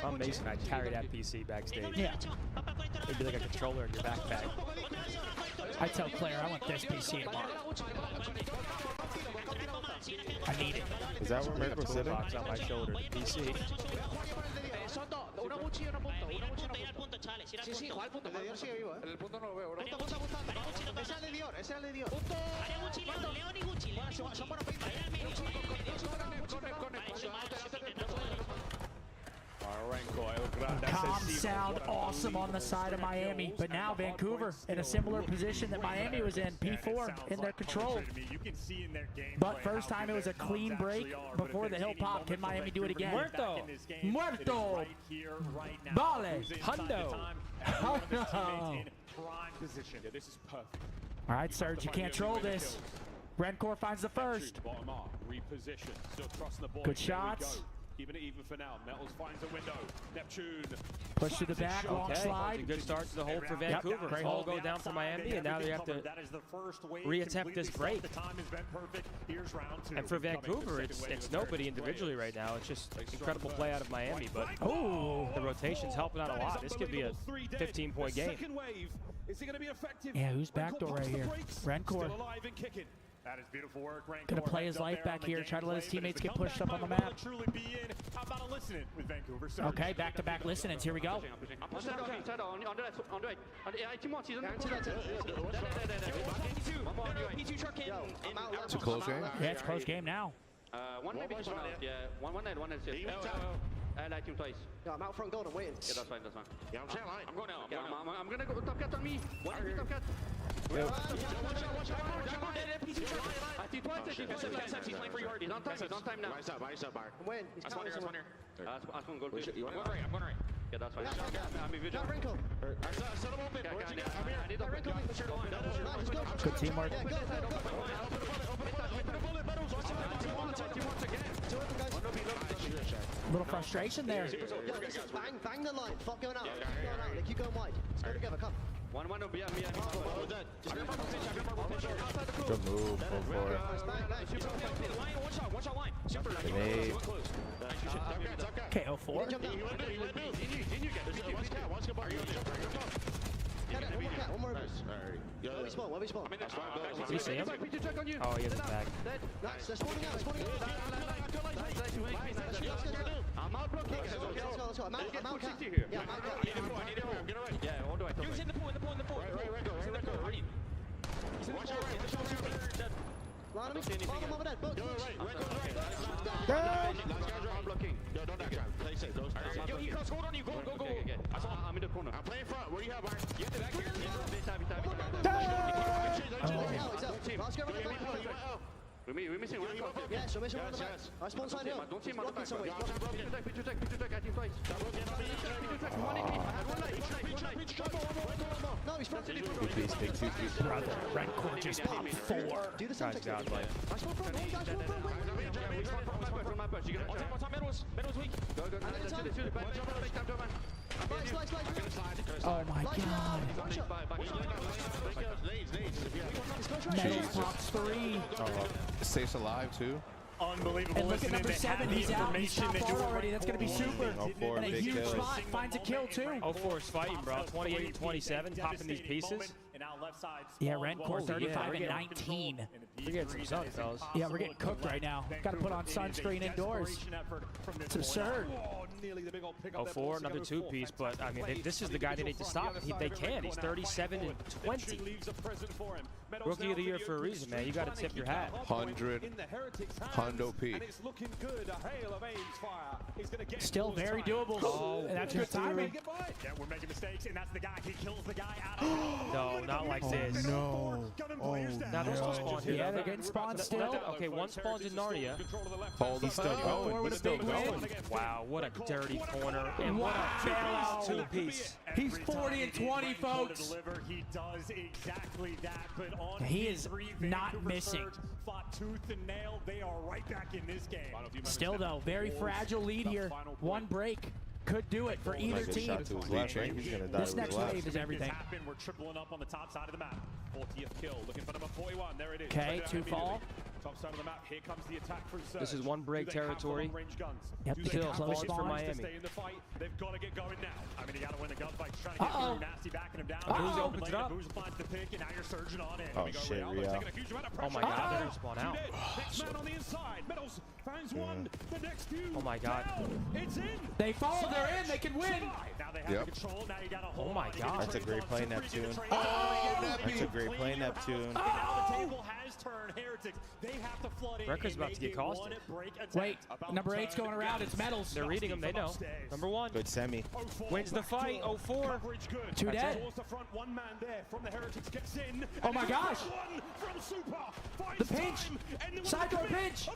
I'm Mason. I'd carry that PC backstage. Yeah. It'd be like a controller in your backpack. I tell Claire I want this PC tomorrow. I need it. Is that where Merkel sitting? Box on my shoulder. PC. Calm sound awesome on the side of Miami, but now Vancouver in a similar position that Miami was in, P4 in their control. But first time it was a clean break before the hill pop. Can Miami do it again? Muerto! Muerto! Vale! Hundo! All right, Serge, you can't troll this. Rencor finds the first. Good shots. Keeping it even for now. Metals finds a window. Neptune. Push to the back, long slide. A good start to the hold for Vancouver. Yep. All go down for Miami, and now they have to reattempt this break. And for Vancouver, it's nobody individually right now. It's just incredible play out of Miami, but the rotation's helping out a lot. This could be a 15-point game. Is he going to be effective? Yeah, who's backdoor right here? Rencor. That is beautiful work. Gonna play his life back here, try to let his teammates get pushed up on the map. Truly be in. How about a listening with Vancouver Surge? Okay, back-to-back listenings. Here we go. It's a close game? Yeah, it's a close game now. One maybe just one out. Yeah, one net, I like him twice. Yeah, I'm out front goal and waiting. Yeah, that's fine, that's fine. Yeah, I'm saying line. I'm going now. I'm gonna go top cat on me. One top cat. Watch out. I see twice. He's playing for you hard. He's on time now. Rise up, Bar. I'm waiting. He's That's one here. That's one goal. You I'm going right. Yeah, that's fine. I'm vigilant. Wrinkle. Set him open. I need to Good teamwork. Yeah, go. A little frustration there. Yo, listen, bang the line. Fuck going out. They keep going wide. Let's go together, come. One be on me. Good move, go for it. One shot line. Super. Okay, 04. One more. Where we spawn? Did you see him? Oh, he has his back. Nice, they're spawning out. I'm out blocking. Let's go. I'm out cat. Yeah, I'm out cat. Yeah, what do I do? Use in the pool. Right. Watch out, right. Line on me. Bottom over there. Book. I'm blocking. Yo, don't knock it out. Play safe. Yo, he cross. Hold on, you go. I'm in the corner. I'm playing front. Where you have, Mark? You have the back here. We're missing one. Yeah, so missing one on the back. I spawn side hill. Don't see him on the back. Somewhere. Picture check. I think twice. No, he's front. Brother, Redcore just popped 4. Do the same thing. I spawn front. Meadows weak. Go. Oh my god. Metal pops 3. Stays alive too. Unbelievable. And look at number 7, he's out, he's top far already, that's going to be super. And a huge spot, finds a kill too. 04 is fighting, bro. 28-27, popping these pieces. Yeah, Rencore 35 and 19. We're getting some sun, fellas. Yeah, we're getting cooked right now. Got to put on sunscreen indoors. It's absurd. 04, another 2-piece, but I mean, this is the guy they need to stop. They can. He's 37 and 20. Rookie of the year for a reason, man. You got to tip your hat. 100. Hundo P. Still very doable. Oh, and that's good timing. Yeah, we're making mistakes, and that's the guy. He kills the guy out of No, not like this. No. Now they're still spawned here. Yeah, they're getting spawned still. Okay, one spawned in Narnia. He's still going. He's still going. Wow, what a dirty corner. And what a bailout 2-piece. He's 40 and 20, folks. He does exactly that, but on He is not missing. Fought tooth and nail. They are right back in this game. Still though, very fragile lead here. One break could do it for either team. This next wave is everything. We're tripling up on the top side of the map. 40th kill, looking for number 41. There it is. Okay, 2 fall. Top side of the map. Here comes the attack from Surge. This is one break territory. Yep, Still close for spawn. Miami. Stay in the fight. They've got to get going now. I mean, you got to win the gunfight. Trying to get through. Nasty backing him down. Booze opens it up. Booze finds the pick, and now you're surging on in. Oh shit, Rio. Oh my god, they're gonna spawn out. Next man on the inside. Meadows finds one. The next few. Oh my god. It's in. They fall, they're in, they can win. Now they have control. Now you got a hold. Oh my god. That's a great play, Neptune. That's a great play, Neptune. Now the table has turned. Heretics. They have to flood in. Record's about to get costed. Wait, number 8's going around. It's Metals. They're reading them. They know. Number 1 Good semi. wins the fight. 04. 2 dead. One man there from the Heretics gets in. Oh my gosh. From Super. The pinch. Side door pinch.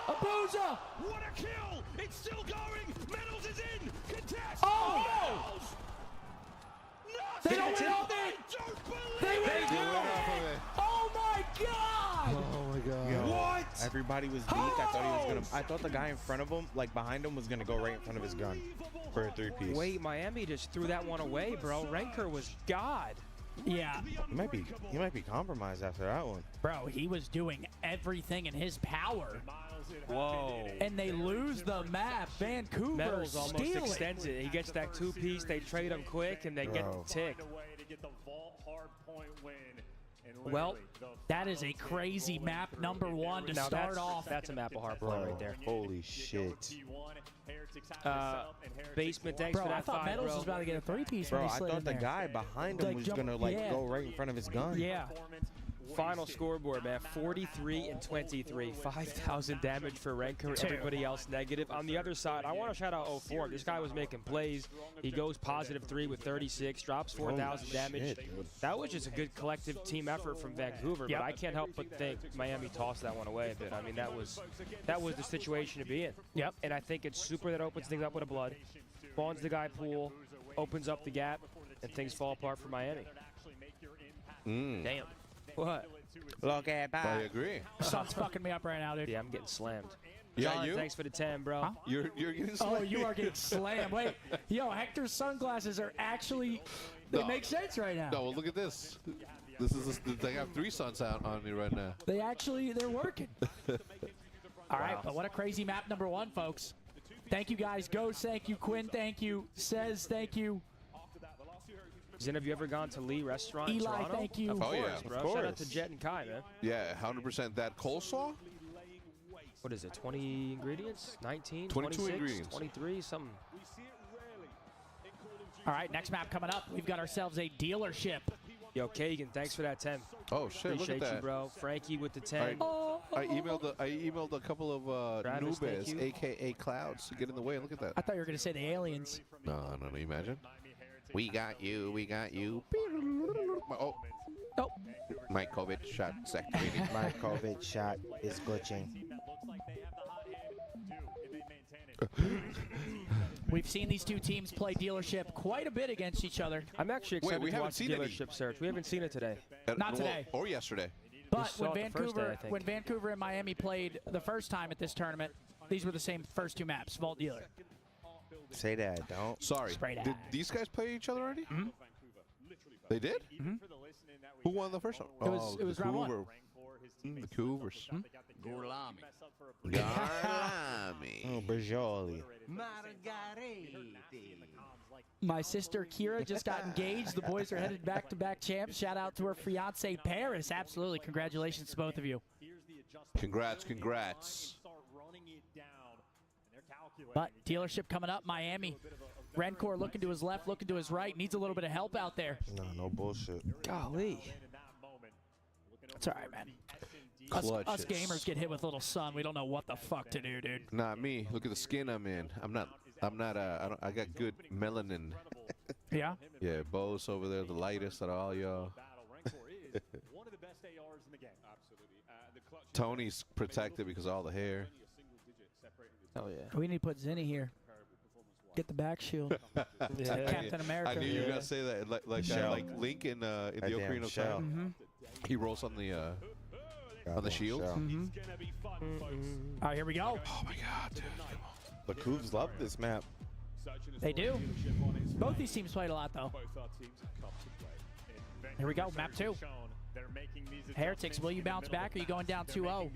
Abuza. What a kill. It's still going. Metals is in. Contest. Oh. They don't win off it. They win off of it. Oh my god. Oh my god. Yo, what? Everybody was beat. I thought the guy in front of him, like behind him, was gonna go right in front of his gun for a 3-piece. Wait, Miami just threw that one away, bro. Renker was God. Yeah. He might be compromised after that one. Bro, he was doing everything in his power. Whoa. And they lose the map. Vancouver Metals almost steal extends it. He gets that 2-piece. They trade him quick, and they get the tick. Well, that is a crazy map number 1 to start off. That's a map of heartbreak right there. Holy shit. Basement, thanks bro, for that I thought Metals was about to get a 3-piece. Bro, I thought the guy behind him was gonna go right in front of his gun. Yeah. Final scoreboard, man, 43 and 23, 5,000 damage for Renko. Everybody else negative. On the other side, I want to shout out 04. This guy was making plays. He goes +3 with 36, drops 4,000 damage. That was just a good collective team effort from Vancouver. But I can't help but think Miami tossed that one away a bit. I mean, that was the situation to be in. Yep. And I think it's super that opens things up with a blood, spawns the guy pool, opens up the gap, and things fall apart for Miami. Damn. What? Look at that. I agree. Sun's fucking me up right now, dude. Yeah, I'm getting slammed. Yeah, John, you? thanks for the 10, bro. Huh? You're getting slammed. Oh, you are getting slammed. Wait, yo, Hector's sunglasses are actually, they make sense right now. No, well, look at this. They have 3 suns out on me right now. They're working. All right, but what a crazy map number 1, folks. Thank you guys. Ghost, thank you. Quinn, thank you. Says, thank you. Zen, have you ever gone to Lee Restaurant in Eli, Toronto? thank you. Of course, yeah, bro. of course. Shout out to Jet and Kai, man. Yeah, 100%. That coleslaw? What is it, 20 ingredients? 19, 22 26, ingredients. 23, something. All right, next map coming up. We've got ourselves a dealership. Yo, Kagan, thanks for that 10. Oh, shit, Appreciate look at that. you, bro. Frankie with the 10. I emailed a couple of Travis, thank noobs, you. a.k.a. clouds, to get in the way. Look at that. I thought you were going to say the aliens. No, imagine. We got you. Oh. My COVID shot is activated. My COVID shot is glitching. We've seen these two teams play dealership quite a bit against each other. I'm actually excited we to haven't watch the seen any. dealership search. We haven't seen it today. Not today. Or yesterday. But saw when it the first day, I think. when Vancouver and Miami played the first time at this tournament, these were the same first 2 maps, Vault Dealer. Say that, don't. Sorry. Spray that. Did these guys play each other already? Mhm. They did? Who won the first one? It was round 1. The Cougars. Gorlami. Oh, Berjoli. My sister Kira just got engaged. The boys are headed back-to-back champs. Shout out to her fiance Paris. Absolutely. Congratulations to both of you. Congrats. But dealership coming up, Miami. Rencor looking to his left, looking to his right. Needs a little bit of help out there. No bullshit. Golly. It's all right, man. Us gamers get hit with a little sun. We don't know what the fuck to do, dude. Not me. Look at the skin I'm in. I got good melanin. Yeah? Yeah, Bo's over there, the lightest out of all y'all. Tony's protected because of all the hair. Oh, yeah. We need to put Zinni here. Get the back shield. Captain America. I knew you were going to say that. Like Link in the Ocarina of Time. He rolls on the shield. All right, here we go. Oh, my God, dude. The Cougs love this map. They do. Both these teams played a lot, though. Here we go, map 2. Heretics, will you bounce back, or are you going down 2-0?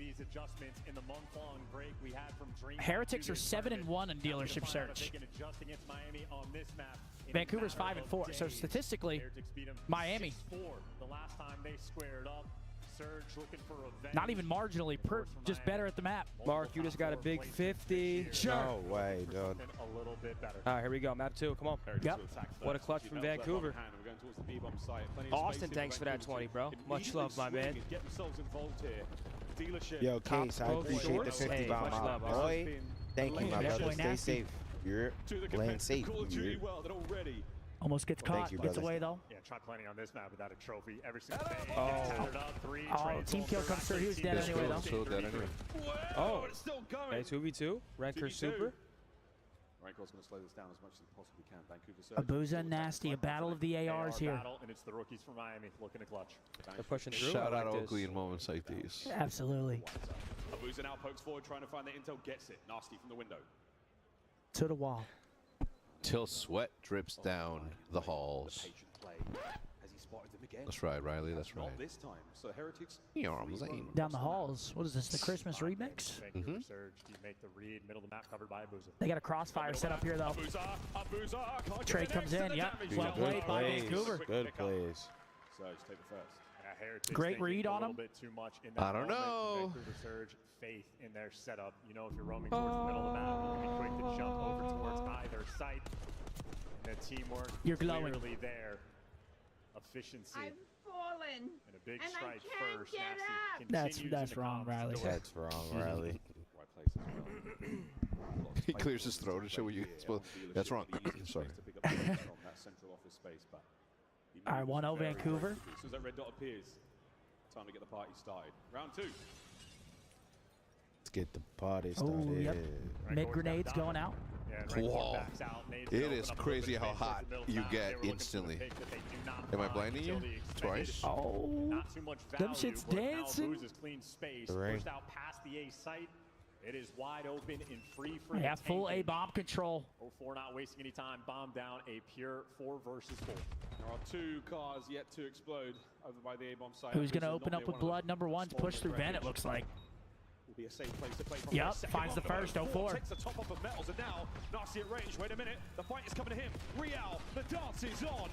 Heretics are 7-1 in dealership search. Vancouver's 5-4, so statistically, Miami. Not even marginally, just better at the map. Mark, you just got a big 50. Sure. No way, dude. All right, here we go. Map 2. Come on. Yep. What a clutch from Vancouver. Austin, thanks for that 20, bro. Much love, my man. Yo, Case, I appreciate the 50 by my boy. Thank you, my brother. Stay safe. You're playing safe. Almost gets caught. you, Gets brother. away, though. Yeah, try playing on this map without a trophy every single day. Team kill comes through. He was dead anyway, though. Still dead anyway. Oh. Okay, 2v2. Ranker super. Rancor's going to slow this down as much as he possibly can. Vancouver Abuza and Nasty, a battle of the ARs here. And it's the rookies from Miami looking to clutch. They're pushing through. Shout out like Oakley in moments like these. Absolutely. Abuza now pokes forward, trying to find the intel, gets it. Nasty from the window. To the wall. Till sweat drips down the halls. Patient play as he spotted them again. That's right, Riley. That's right. Not this time. So Heretics. You know what I'm saying. Down the halls. What is this, the Christmas remix? Vancouver surge. You make the read. Middle of the map covered by Abuza. They got a crossfire set up here, though. Abuza. Trade comes in. Yep. Well played by Vancouver. Good plays. Surge take the first. Great read on him. I don't know. Surge faith in their setup. You know, if you're roaming towards the middle of the map, you can be quick to jump over towards either site. And the teamwork You're glowing. clearly there. Efficiency. I've fallen. And a big and strike I can't first. Get up. That's wrong, Riley. That's wrong, Riley. He clears his throat and show you. That's wrong. Sorry. All right, 1-0 Vancouver. As soon as that red dot appears, time to get the party started. Round 2. Let's get the party started. Oh, yep. Mid grenades going out. Whoa. It is crazy how hot you get instantly. Am I blinding you? Twice? Oh. Them shit's dancing. Pushed out past the A site. It is wide open and free for Yeah, full A bomb control. 04 not wasting any time. Bomb down, a pure 4 versus 4. There are 2 cars yet to explode over by the A-bomb site. Who's going to open up with blood? Number 1's push through vent, it looks like. Will be a safe place to play from. Yep, finds the first, 04. Takes the top off of Metals, and now Nasty at range. Wait a minute, the fight is coming to him. Real, the dance is on.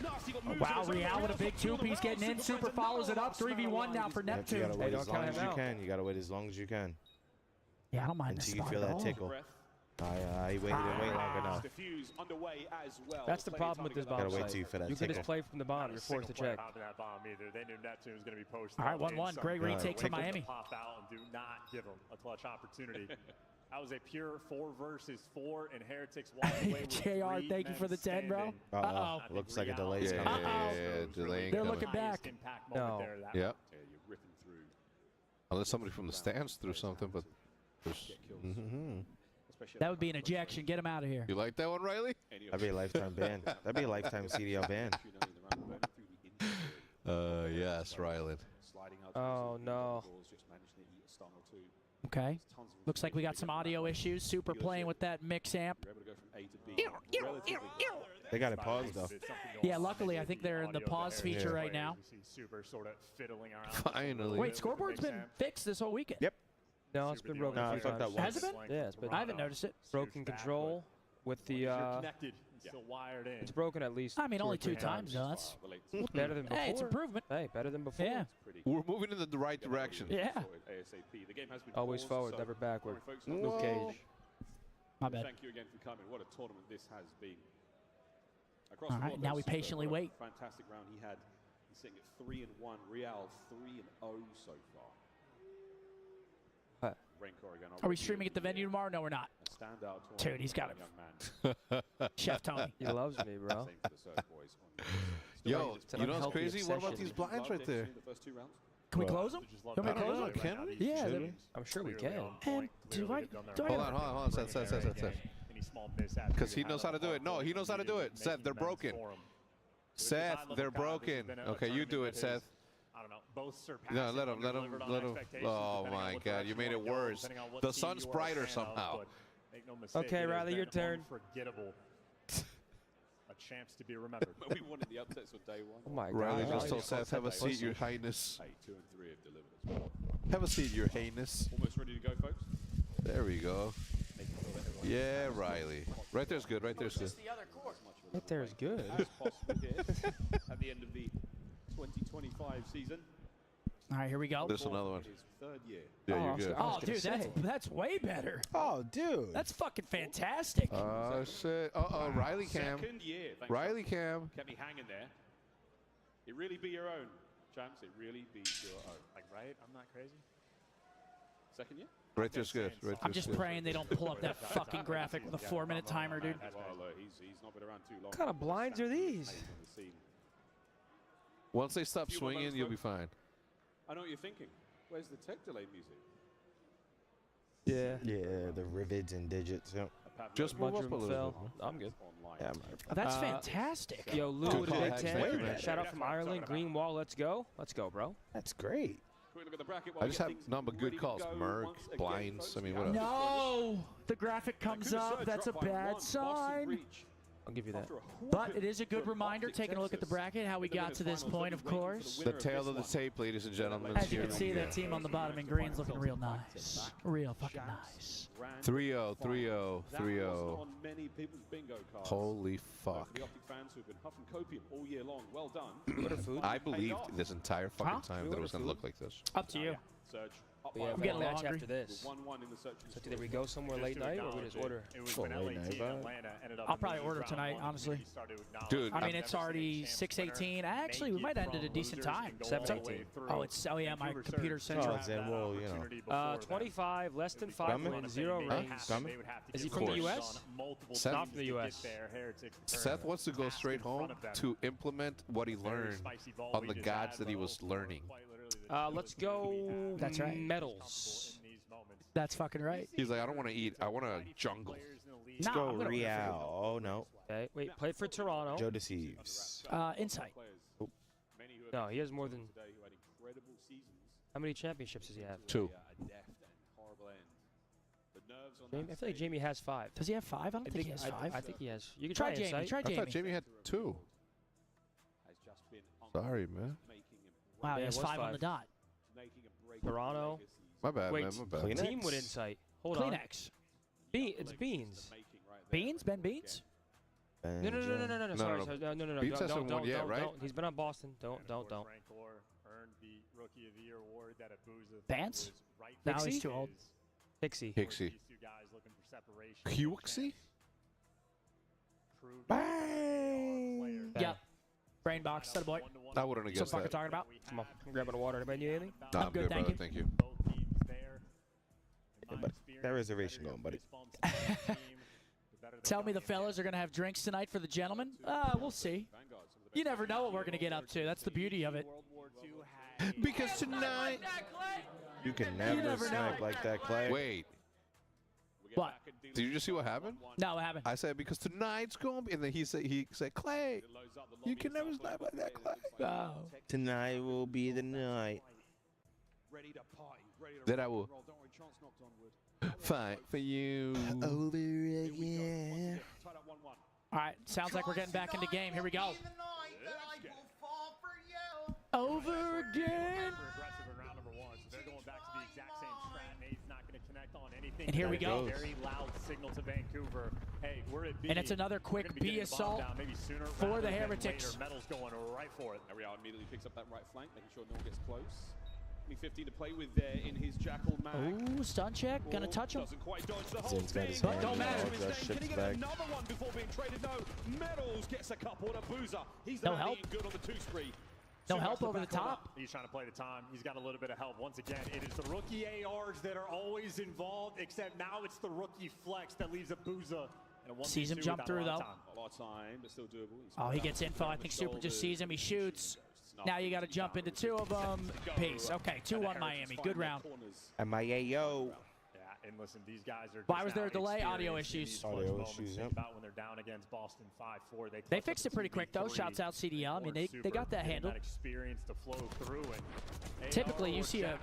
Nasty got moves. Wow, Real with a big 2-piece getting in. Super follows it up. 3v1 now for Neptune. You gotta wait as long as you can. You gotta wait as long as you can. Yeah, I don't mind until this you feel that tickle. He waited way long enough. That's the problem with this bomb Gotta wait site. till you feel that You can tickle. just play from the bomb. You're forced to check. That bomb either. They knew Neptune was going to be posted. All right, 1-1. Great retake for Miami. Pop out and do not give them a clutch opportunity. That was a pure 4 versus 4, and Heretics walked away with JR, thank you for the 10, bro. Uh-oh. Looks like a delay is coming. Delaying. They're looking back. No. Yep. You're ripping through. Unless somebody from the stands threw something, but there's. That would be an ejection. Get him out of here. You like that one, Riley? That'd be a lifetime ban. That'd be a lifetime CDL ban. Yes, Riley. Oh, no. Okay. Looks like we got some audio issues. Super playing with that mix amp. They got it paused, though. Yeah, luckily, I think they're in the pause feature right now. Super sort of fiddling around. Finally. Wait, scoreboard's been fixed this whole weekend. Yep. No, it's been broken a few times. Has it been? Yeah, it's been. I haven't noticed it. Broken control with the. Still wired in. It's broken at least. I mean, 2 or only 2 3 times, though. That's better than before. Hey, it's improvement. Hey, better than before. Yeah. We're moving in the right direction. Yeah. Always forward, never backward. Luke Cage. My bad. Thank you again for coming. What a tournament this has been. All right, now we patiently wait. Fantastic round he had. He's sitting at 3-1. Real 3-0 so far. Are we streaming at the venue tomorrow? No, we're not. Dude, he's got it. Chef Tony. He loves me, bro. Yo, you know what's crazy? What about these blinds right there? Can we close them? Can we close them? Can we? Yeah. I'm sure we can. And do I Hold on. Seth. Because he knows how to do it. No, he knows how to do it. Seth, they're broken. Seth, they're broken. Okay, you do it, Seth. I don't know. Both surpassing. No, let him. Oh my God, you made it worse. The sun's brighter somehow. Make no mistake, Okay, Riley, your turn. Unforgettable. A chance to be remembered. We wanted the upsets on day 1. Oh my Riley God. just told Seth, have a seat, your highness. 2 and 3 have delivered as well. Have a seat, your highness. Almost ready to go, folks. There we go. Yeah, Riley. Right there's good. Right there's good. Right there's good. As possible here at the end of the 2025 season. All right, here we go. There's another one. His 3rd year. Yeah, you're good. Oh, dude, that's way better. Oh, dude. That's fucking fantastic. Oh, shit. Uh-oh, Riley Cam. 2nd year. Thanks, Riley Cam. Kept me hanging there. It really be your own, champs. It really be your own. Like, right? I'm not crazy. 2nd year? Right there's good. Right I'm there's just good. praying they don't pull up that fucking graphic with a 4-minute timer, dude. Well, he's not been around too long. What kind of blinds are these? Once they stop swinging, you'll be fine. I know what you're thinking. Where's the tech delay music? Yeah. Yeah, the rivets and digits. Yep. Just move up a little bit. I'm good. Yeah, That's fantastic. Yo, Lou Good with a call. big Thank you, 10. man. Shout out from Ireland. Green Wall, let's go. Let's go, bro. That's great. Quick look at the bracket. I just have nothing but good calls. Merc, blinds. I mean, what else? No, the graphic comes up. That's a bad sign. I'll give you that. But it is a good reminder, taking a look at the bracket, how we got to this point, of course. The tail of the tape, ladies and gentlemen. As you can see, that team on the bottom in green's looking real nice. Real fucking nice. 3-0, 3-0, 3-0. Holy fuck. I believed this entire fucking time that it was going to look like this. Up to you. Yeah, I'm getting match hungry. after this. So either we go somewhere late night or we just order. I'll probably order tonight, honestly. Dude, I mean, it's already 6:18. Actually, we might end at a decent time. 7:18. Oh yeah, my computer's central. Well, you know. 25, less than 5 wins, 0 rings. Is he from the U.S.? Seth, Not from the U.S. Seth wants to go straight home to implement what he learned on the gods that he was learning. Let's go. That's right. Medals. That's fucking right. He's like, I don't want to eat. I want to jungle. Let's go Real. Oh, no. Okay, wait. Play for Toronto. Joe deceives. Insight. Oh. No, he has more than. How many championships does he have? 2. Jamie, I feel like Jamie has 5. Does he have 5? I don't think he has 5. I think he has. You can try try Jamie. Try I Jamie. thought Jamie had 2. Sorry, man. Wow, he has 5 on the dot. Toronto. My bad, Wait, man. My bad. team with insight. Hold Kleenex. on. It's Beans. Beans? Ben Beans? No. Sorry. No. Beans hasn't won yet, right? He's been on Boston. Don't. Vance? Now he's too old. Hixie. Huxley? Bang! Yep. Brain box, set a boy. I wouldn't have guessed What the fuck that. are talking about? Come on. I'm grabbing the water. Anybody need anything? Nah, I'm good, brother. thank you. Yeah, buddy. That reservation going, buddy. Tell me the fellas are going to have drinks tonight for the gentlemen? We'll see. You never know what we're going to get up to. That's the beauty of it. Because tonight... You can never snipe like that, Clay. Wait. What? Did you just see what happened? No, what happened? I said, because tonight's going to be... And then he said, Clay, you can never snipe like that, Clay. Oh. Tonight will be the night. Then I will fight for you. Over again. All right, sounds like we're getting back into game. Here we go. Over again. And here we go. Very loud signal to Vancouver. Hey, we're at B. And it's another quick B assault for the Heretics. Metal's going right for it. Real immediately picks up that right flank, making sure no one gets close. Only 15 to play with there in his Jackal mag. Ooh, stun check. Gonna touch him. Doesn't quite dodge the whole Zin's got his thing. hand Don't matter. in that Can he ship's get bag. another one before being traded? No. Medals gets a couple and a boozer. He's No not help. eating good on the 2 spree. No help over the top. He's trying to play the time. He's got a little bit of help. Once again, it is the rookie ARs that are always involved, except now it's the rookie flex that leaves a boozer. Sees him jump through, though. A lot of time, but still doable. Oh, he gets info. I think Super just sees him. He shoots. Now you got to jump into 2 of them. Peace. Okay, 2-1 Miami. Good round. MIAO. And listen, these guys are. Why was there a delay? Audio issues. Audio issues, yep. About when they're down against Boston 5-4, They fixed it pretty quick, though. Shouts out CDL. I mean, they got that handled. Experience to flow through. And typically, you see a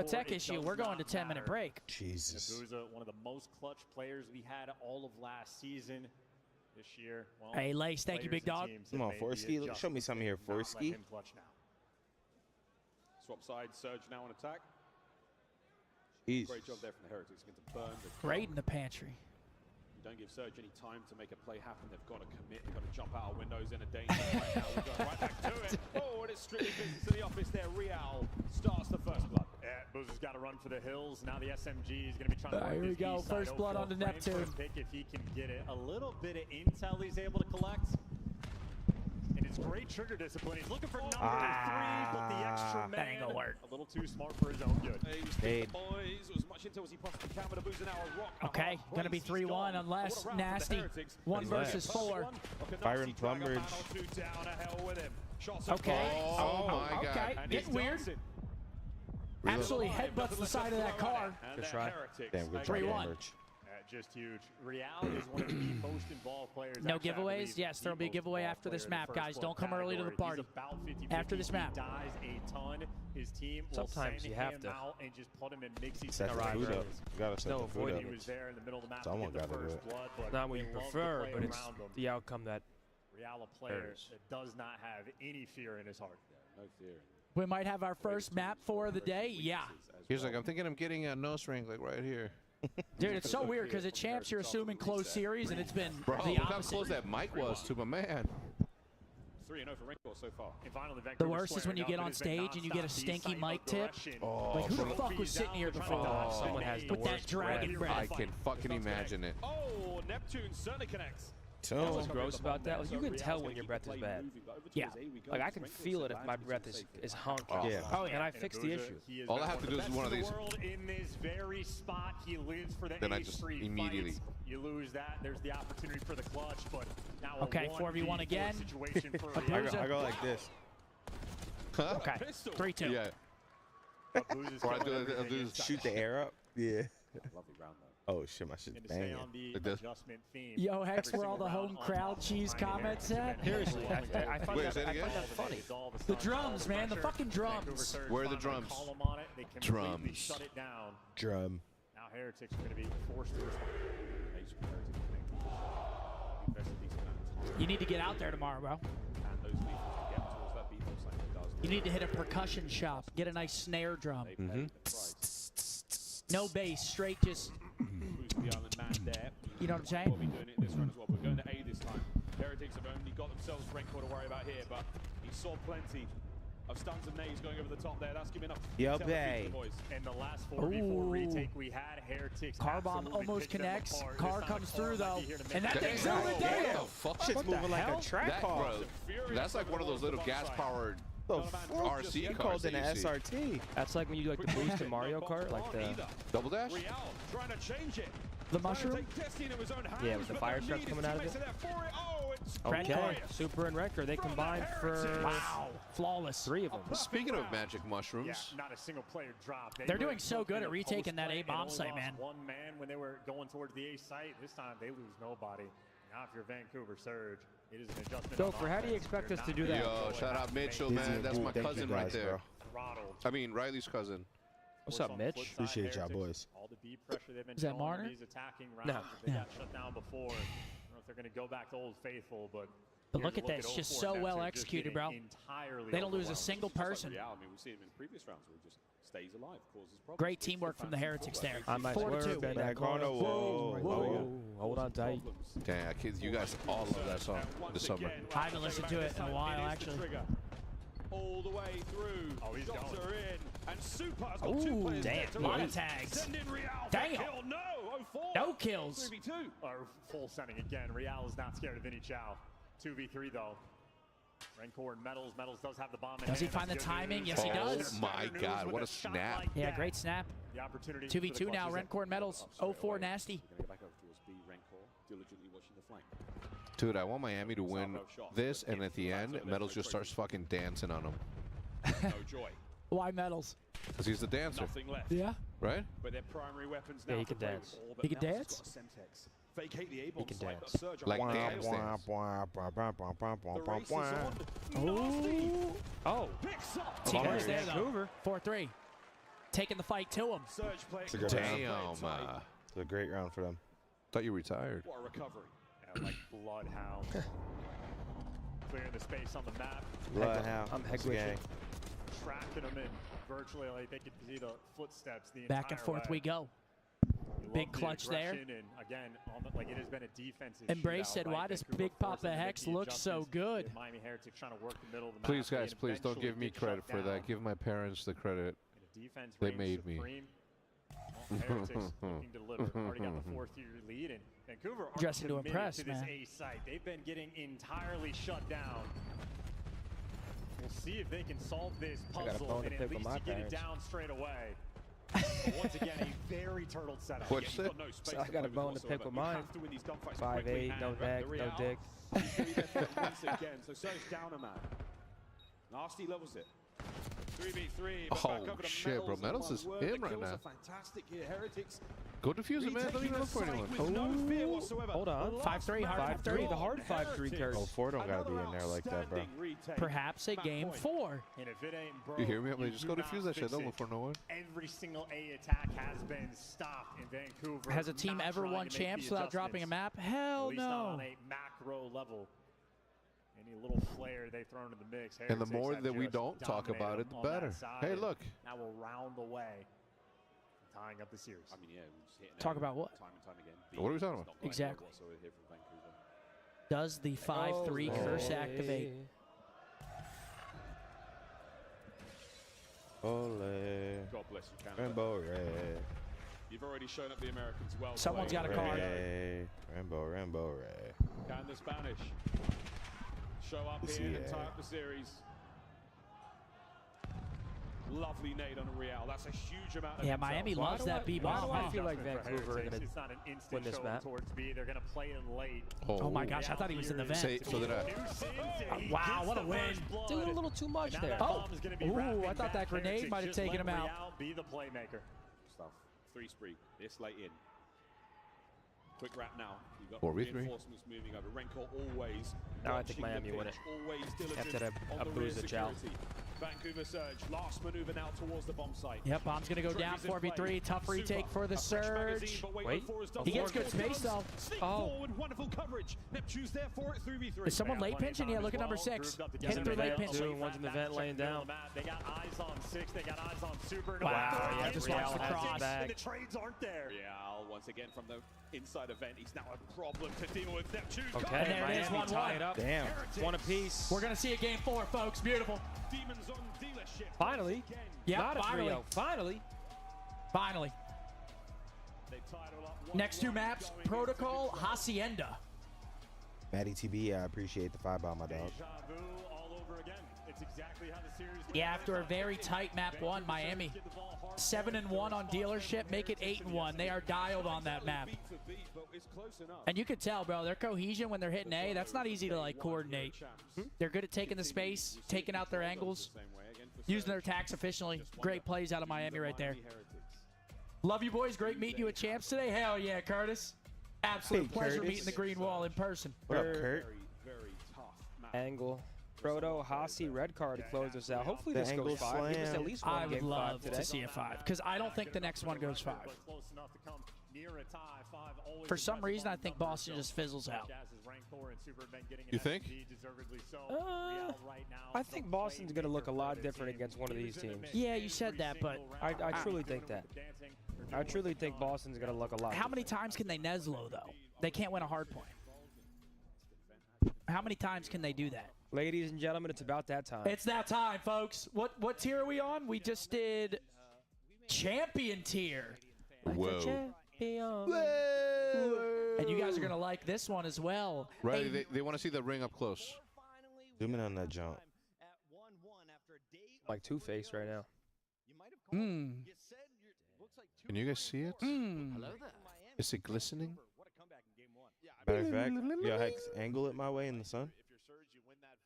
tech issue. We're going to 10-minute break. Jesus. Nabuza, one of the most clutch players we had all of last season. This year. Well, hey, Lace, thank you, big dog. Come on, Forsky. Show me something here, Forsky. Swap side, Surge now on attack. Jeez. Great job there from the Heretics. Going to burn the Great in the pantry. You don't give Surge any time to make a play happen. They've got to commit. They've got to jump out of windows in a danger. Right now, we're going right back to it. Oh, and it's strictly business in the office there. Real starts the first blood. Yeah, Boozer's got to run for the hills. Now the SMG is going to be trying to work here we go. First blood on the Neptune. Pick if he can get it. A little bit of intel he's able to collect. And it's great trigger discipline. He's looking for number 3, but the extra man. That ain't gonna work. A little too smart for his own good. He was thinking, boys, as much intel as he possibly can, but Boozer now a rock. Okay, gonna be 3-1 unless nasty. 1 versus 4. Byron Plumbridge. Okay. Oh my God. Okay, getting weird. Actually headbutts the side of that car. Good try. Damn, good try, 3-1. Plumbridge. just huge. Real is one of the most involved players. No Actually, giveaways? Yes, there'll be a giveaway after this map, guys. Don't come early to the party. After this map. He dies a ton. His team will Sometimes send you have him to. out and just put him in mixy Set the situations. food up. You gotta set the food up. He was there in the middle of the map. Someone to get the gotta do first it. blood, but Not what you they love to prefer, play but it's around him. the outcome that Real, a player that does not have any fear in his heart. No fear. We might have our first map for the day. Yeah. He's like, I'm thinking I'm getting a nose ring like right here. Dude, it's so weird because at Champs you're assuming close series, and it's been Bro, the look how opposite. close that mic was to my man. 3-0 for Rencor so far. The worst is when you get on stage and you get a stinky mic tip. Like, who the fuck was sitting here before? someone has the with that worst dragon breath. I can fucking imagine it. Oh, Neptune certainly connects. What's gross about that? Like, you can tell when your breath is bad. Yeah. Like, I can feel it if my breath is honking. Yeah. Oh, yeah. And I fixed the issue. All I have to do is one of these. In this very spot, he lives for the Then I just A3 immediately. fights. You lose that, there's the opportunity for the clutch, but now Okay, 4v1 again. Situation for I go like this. Okay, 3-2. Yeah. Or I do Shoot the air up. Yeah. Lovely round though. Oh shit, my shit's banging. It does. Yo, Hex, where all the home crowd cheese comments at? Seriously, I find Wait, say it that again? funny. The drums, man. The fucking drums. Where are the drums? Drums. Shut it down. Drum. Now Heretics are going to be forced to respond. You need to get out there tomorrow, bro. You need to hit a percussion shop. Get a nice snare drum. No bass, straight just... You know what I'm saying? We'll be doing it this run as well. We're going to A this time. Heretics have only got themselves Rencor to worry about here, but he saw plenty of stuns and nades going over the top there. That's giving up. Yo, bae. In the last 4v4 retake, we had Heretics. Car bomb almost connects. Car comes through though, and that thing's over What there. the fuck? Shit's moving like a track That, car. bro, that's like one of those little gas-powered RC You cars called that in you an see. SRT. That's like when you do like the boost in Mario Kart, like the Double dash? Real trying to change it. The mushroom? yeah, with the fire struts coming out of it. Okay, Super and Wrecker, they combined for Flawless. 3 of them. Speaking of magic mushrooms, Not a single player dropped. They're doing so good at retaking that A bomb site, man. One man when they were going towards the A site. This time they lose nobody. Now if you're Vancouver Surge, it is an adjustment. Gopher, how do you expect us to do that? yo, shout out Mitchell, man. That's my cousin right there. I mean, Riley's cousin. What's up, Mitch? Appreciate y'all, boys. All the B pressure they've been Is that showing Marner? in these attacking rounds. No. They got shut down before. I don't know if they're going to go back to Old Faithful, but Look at that. It's just so well executed, bro. They don't lose a single person. Real, I mean, we've seen him in previous rounds where he just stays alive, causes problems. Great teamwork from the Heretics there. I might 4-2. swear, Ben, that corner. Whoa. Hold on tight. Damn, kids, you guys all love that song this summer. I haven't listened to it in a while, actually. All the way through. Oh, he's Shots going. are in. And Super's got 2 Ooh, players damn. dead to A lot right. of tags. Send in Real. Damn. Kill. No. 0-4. No kills. 3v2. Or full sending again. Real is not scared of Vinny Chow. 2v3 though. Rencor and Metals. Metals does have the bomb in Does he hand. find the That's good timing? news. Yes, he does. Oh my God, what a snap. Yeah, great snap. The opportunity 2v2 now. Rencor and Metals. 0-4 nasty. We're going to go back over towards B. Rencor diligently watching the flank. Dude, I want Miami to win this, and at the end, Metals just starts fucking dancing on him. No joy. Why Metals? Because he's the dancer, Nothing left. Yeah. right? But their primary weapons Yeah, now he to can play dance. with all, but He can now he's dance? got a Semtex. Vacate the A-bomb can site, dance. but Surge Like are dance, dance. The race is on. Oh. Oh. Picks up. Teamwork's there, though. Vancouver. 4-3. Taking the fight to him. Surge plays. It's a good round. Damn. It's a great round for them. Thought you retired. What a recovery. Yeah, like Bloodhound. Clearing the space on the map. Bloodhound. I'm heck It's with gang. Tracking them in. Virtually like they could see the footsteps the Back and entire forth way. we go. You Big love the clutch there. aggression, And again, like it has been a defensive Embrace shootout, said, right? why does Vancouver Big forcing Papa them to make Hex the look so adjustments. good? With Miami Heretics trying to work the middle of the map. Please, They guys, please don't eventually give me get credit shut for that. down. Give my parents the credit. And the defense They reigns made me. supreme. Well, Heretics looking to deliver. Already got the 4-3 lead, and Vancouver are Dressing to committed impress, to this man. A site. They've been getting entirely shut down. We'll see if they can solve this I got a puzzle bone to and at pick with least my to get it parents. down straight away. But once again, a very turtled setup. What's You've it? got no space So I to got a play bone to whatsoever. pick with You mine. have to win these gunfights quickly, 5'8", no and neck, the no Real dick. is gonna be there once again. So Surge down a man. Nasty levels it. 3v3. Oh, shit, bro. Metals is him right now. Go defuse it, man. Don't even look for anyone. Hold on. 5-3, hard 5-3. The hard 5-3 carries. Oh, 4 don't gotta be in there like that, bro. Perhaps a game 4. And if it ain't You hear me? I'm like, just go defuse that shit. Don't look for no one. Every single A attack has been stopped in Vancouver. Has a team ever won champs without dropping a map? Hell At least not no. on a macro level. Any little flair they throw into the mix. And the Heretics more have that we just don't talk dominated about it, the on that better. side. Hey, look. Now we'll round the way, tying up the series. I mean, yeah, we're just hitting Talk it about what? time and time again. What are we talking about? Not going Exactly. whatsoever here from Vancouver. Does the 5-3 curse activate? Ole. God bless you, Canada. Rainbow Red. You've already shown up the Americans well. Someone's got a card. Red. Rainbow Red. Can the Spanish show up Vissy, here and tie up the series? Lovely nade on a Real. That's a huge amount of Yeah, intel. Miami loves that B Why do bomb. I feel like Vancouver are going It's not an to instant win this show map? towards B. They're going to play in late. Oh my gosh, I thought he was in the vent. So did I. Wow, what a win. Doing a little too much there. Oh, ooh, I thought that grenade might have taken him out. Be the playmaker. Stuff. 3 spree. This late in. Quick wrap now. You've got 4v3. reinforcements moving over. Renko always. Now I think watching Miami the win pitch, it. Always diligent After that on the rear booze the chow. security. Vancouver Surge. Last maneuver now towards the bomb site. Yep, bomb's going to go down 4v3. Tough retake for the Surge. Wait. He gets good space, though. Oh. Forward, wonderful coverage. Neptune's there for it. 3v3. Is someone late pinching? Yeah, look at number 6. Hit through late pinch. One's in the vent laying down. They got eyes on 6. They got eyes on Super. Wow, yeah, just Real watch the has his cross. back. And the trades aren't there. Real once again from the inside event. He's now a problem to deal with. Neptune. Okay, And there it is, Miami 1-1. tie it up. Damn. One apiece. We're going to see a game 4, folks. Beautiful. Demons on dealership. Finally. Yeah, Not a finally. 3-0. Finally. Finally. They tied it up. Next 2 maps, Protocol, Hacienda. Matty TB, I appreciate the 5 by my dog. Deja vu all over again. It's exactly how the series Yeah, after a very tight map 1, Miami. 7-1 on dealership, make it 8-1. They are dialed on that map. And you could tell, bro, their cohesion when they're hitting A, that's not easy to like coordinate. They're good at taking the space, taking out their angles, using their attacks efficiently. Great plays out of Miami right there. Love you, boys. Great meeting you at Champs today. Hell yeah, Curtis. Absolute Hey, pleasure Curtis. meeting the green wall in person. What up, Kurt? Angle. Proto, Hasi, red card to close us out. Hopefully The this angle goes 5. Give us slam. at least I one would game 5 love today. to see a 5 because I don't think the next one goes 5. Close enough to come near a tie. 5 always For some impressive reason, I on think numbers, Boston so just fizzles out. Jazz's rank 4 and Super have been getting You an think? MVP, deservedly so. Real right now, I the think Boston's going to look a playmaker lot for different this against one of these teams. Yeah, you said that, but I truly think that. I truly think Boston's going to look a lot how many different. times can they Neslo, though? They can't win a hard point. How many times can they do that? Ladies and gentlemen, it's about that time. It's that time, folks. What tier are we on? We just did champion tier. Whoa. Champion. And you guys are going to like this one as well. Right, Hey, they want to see the ring up close. Zoom in on that jump. Like Two-Face right now. mm, Can you guys see it? mm. Is it glistening? Matter of fact, yo, Hex, angle it my way in the sun.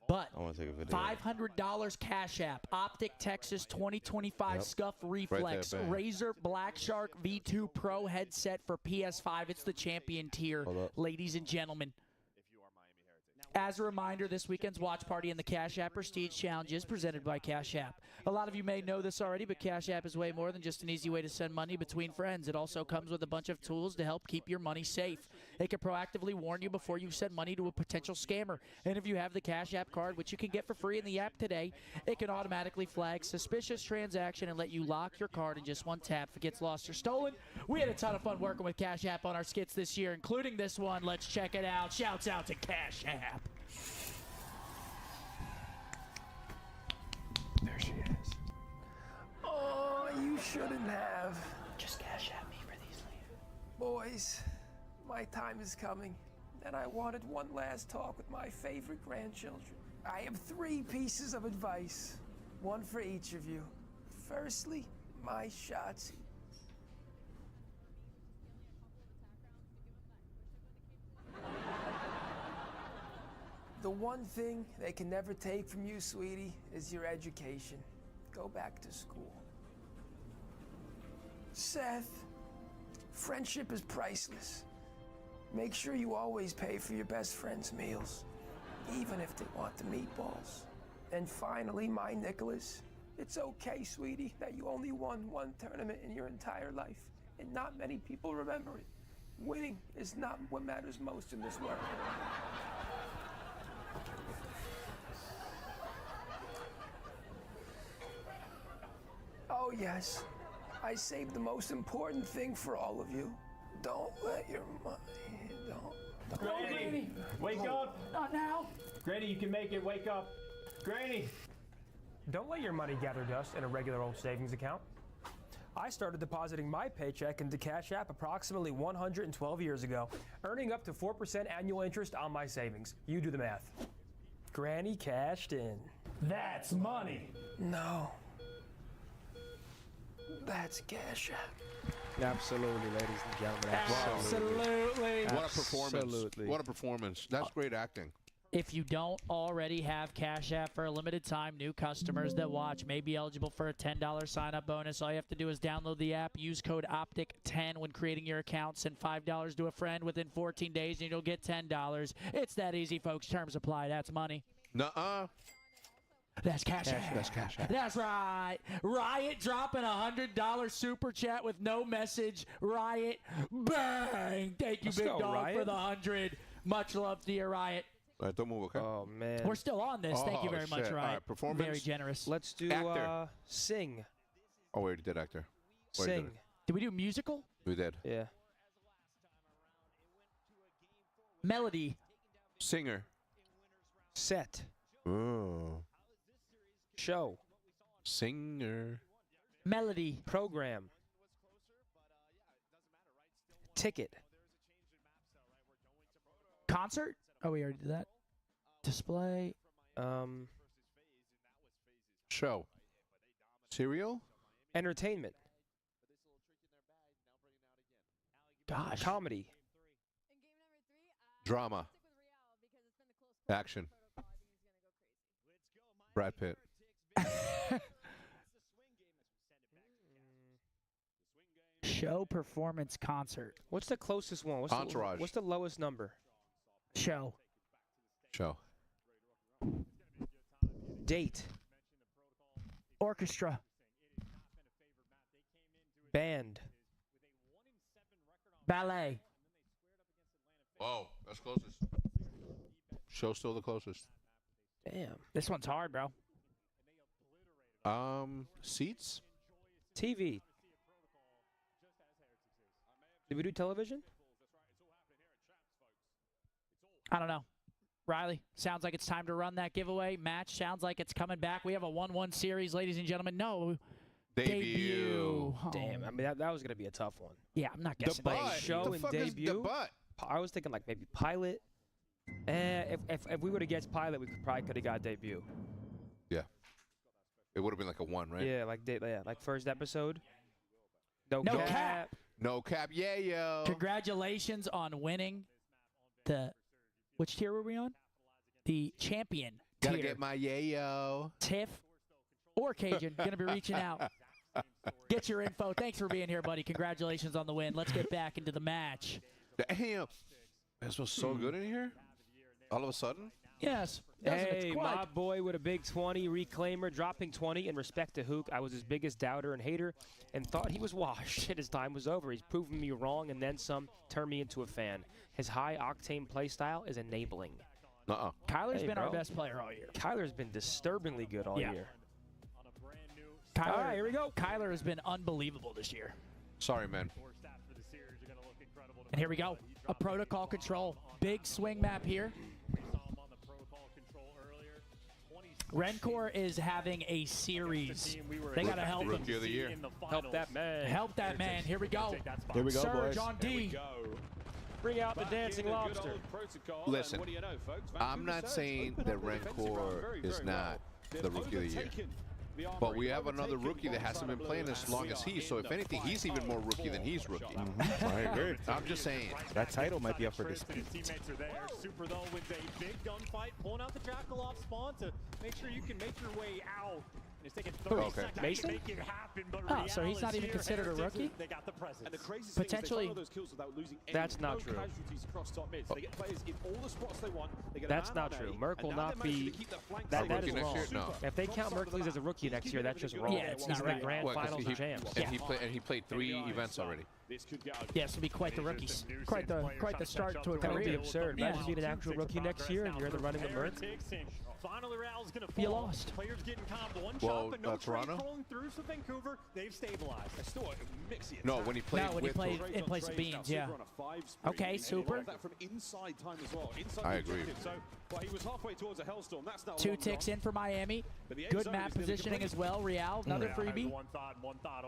But I want to take a video. $500 Cash App, Optic Texas 2025 Yep. Scuff Reflex, bang. Razer Black Shark V2 Pro headset for PS5. It's the champion tier, Hold up. ladies and gentlemen. As a reminder, this weekend's watch party and the Cash App Prestige Challenge is presented by Cash App. A lot of you may know this already, but Cash App is way more than just an easy way to send money between friends. It also comes with a bunch of tools to help keep your money safe. It can proactively warn you before you send money to a potential scammer. And if you have the Cash App card, which you can get for free in the app today, it can automatically flag suspicious transaction and let you lock your card in just one tap if it gets lost or stolen. We had a ton of fun working with Cash App on our skits this year, including this one. Let's check it out. Shouts out to Cash App. There she is. Oh, you shouldn't have. Just Cash App me for these later. Boys, my time is coming, and I wanted one last talk with my favorite grandchildren. I have 3 pieces of advice, one for each of you. Firstly, my Shotzi. The one thing they can never take from you, sweetie, is your education. go back to school. Seth, friendship is priceless. Make sure you always pay for your best friend's meals, even if they want the meatballs. And finally, my Nicholas, it's okay, sweetie, that you only won one tournament in your entire life, and not many people remember it. Winning is not what matters most in this world. Oh yes, I saved the most important thing for all of you. Don't let your money, don't. Granny, wake up. Not now. Granny, you can make it. Wake up. Granny. Don't let your money gather dust in a regular old savings account. I started depositing my paycheck into Cash App approximately 112 years ago, earning up to 4% annual interest on my savings. You do the math. Granny cashed in. That's money. No. That's Cash App. Absolutely, ladies and gentlemen. Absolutely. What a performance. Absolutely. What a performance. That's great acting. If you don't already have Cash App for a limited time, new customers that watch may be eligible for a $10 sign-up bonus. All you have to do is download the app, use code OPTIC10 when creating your account, send $5 to a friend within 14 days, and you'll get $10. It's that easy, folks. Terms apply. That's money. Nuh-uh. That's Cash App. That's Cash App. That's right. Riot dropping a $100 super chat with no message. Riot, bang! Thank you, Let's Big go, Dog, Riot. for the 100. Much love to you, Riot. All right, don't move, okay? Oh, man. We're still on this. Thank you very much, shit. Riot. All right, performance. Very generous. Let's do Actor. sing. Oh, we already did actor. We already Sing. did it. Did we do musical? We did. Yeah. Melody. Singer. Set. Oh. Show. Singer. Melody. Program. Ticket. Concert? Oh, we already did that. Display. Show. Serial. Entertainment. Gosh. Comedy. Drama. Action. Brad Pitt. Show, performance, concert. What's the closest one? What's Entourage. What's the lowest number? Show. Show. Date. Orchestra. Band. Ballet. Oh, that's closest. Show still the closest. Damn. This one's hard, bro. Seats. TV. Did we do television? I don't know. Riley, sounds like it's time to run that giveaway. Match sounds like it's coming back. We have a 1-1 series, ladies and gentlemen. No. Debut. Oh. Damn. I mean, that was going to be a tough one. Yeah, I'm not guessing. Butt. Show the and fuck debut. Is the butt? I was thinking like maybe pilot. If we would have guessed pilot, we probably could have got debut. Yeah. It would have been like a 1, right? Yeah, like first episode. No cap. No cap. Yeah, yo. Congratulations on winning the. Which tier were we on? The champion Gotta tier. get my yayo. Tiff or Cajun going to be reaching out. Get your info. Thanks for being here, buddy. Congratulations on the win. Let's get back into the match. Damn. That smells so good in here. All of a sudden? Yes. Hey, my boy with a big 20, Reclaimer, dropping 20. In respect to Hook, I was his biggest doubter and hater and thought he was washed and his time was over. He's proven me wrong and then some, turned me into a fan. His high-octane play style is enabling. Kyler's been our best player all year. Kyler's been disturbingly good all year. Kyler, all right, here we go. Kyler has been unbelievable this year. Sorry, man. And here we go. A protocol control. Big swing map here. Rencor is having a series. They got to help him. Rookie of the year. Help that man. Help that man. Here we go. Here we go, Surge boys. on D. Bring out the dancing lobster. Listen, I'm not saying that Rencor is not the rookie of the year. But we have another rookie that hasn't been playing as long as he, so if anything, he's even more rookie than he's rookie. I agree. I'm just saying. That title might be up for dispute. Teammates are there. Super though wins a big gunfight, pulling out the Jackal off spawn to make sure you can make your way out It's taking 30 seconds Mason? to make it happen, but Oh, so he's Real not is even here. considered a rookie? They got the presence. And the craziest Potentially. thing is they follow those kills without losing any. That's not no true. casualties across top mid. So they get players in all the spots they want. They get That's a not man true. on A, Merc will and now not they're managing be. to keep the flank That side is open. wrong. next year? No. If they count Merkley's as a rookie next year, that's just wrong. Yeah, it's not He's in right. the grand What, 'cause finals he- of champs. And he played 3 events already. This could get ugly. Yeah, this would be quite the rookies. Quite the start to a That would be career. absurd. Yeah. Imagine being an actual rookie next year and you're the running the Merc. Finally, Real's going to You fall. lost. Players getting comped one Well, shot, but no trade Toronto? rolling through for Vancouver. They've stabilized. They still mix the No, attack. when he played No, when he with played Toronto. in place of Beans, yeah. Okay, super. That from inside time as well. Inside I the agree. objective. So, well, he was halfway towards a hellstorm. That's now 2 long ticks gone. in for Miami. But the end Good zone map is nearly positioning complete. as well. Real, another freebie. One thought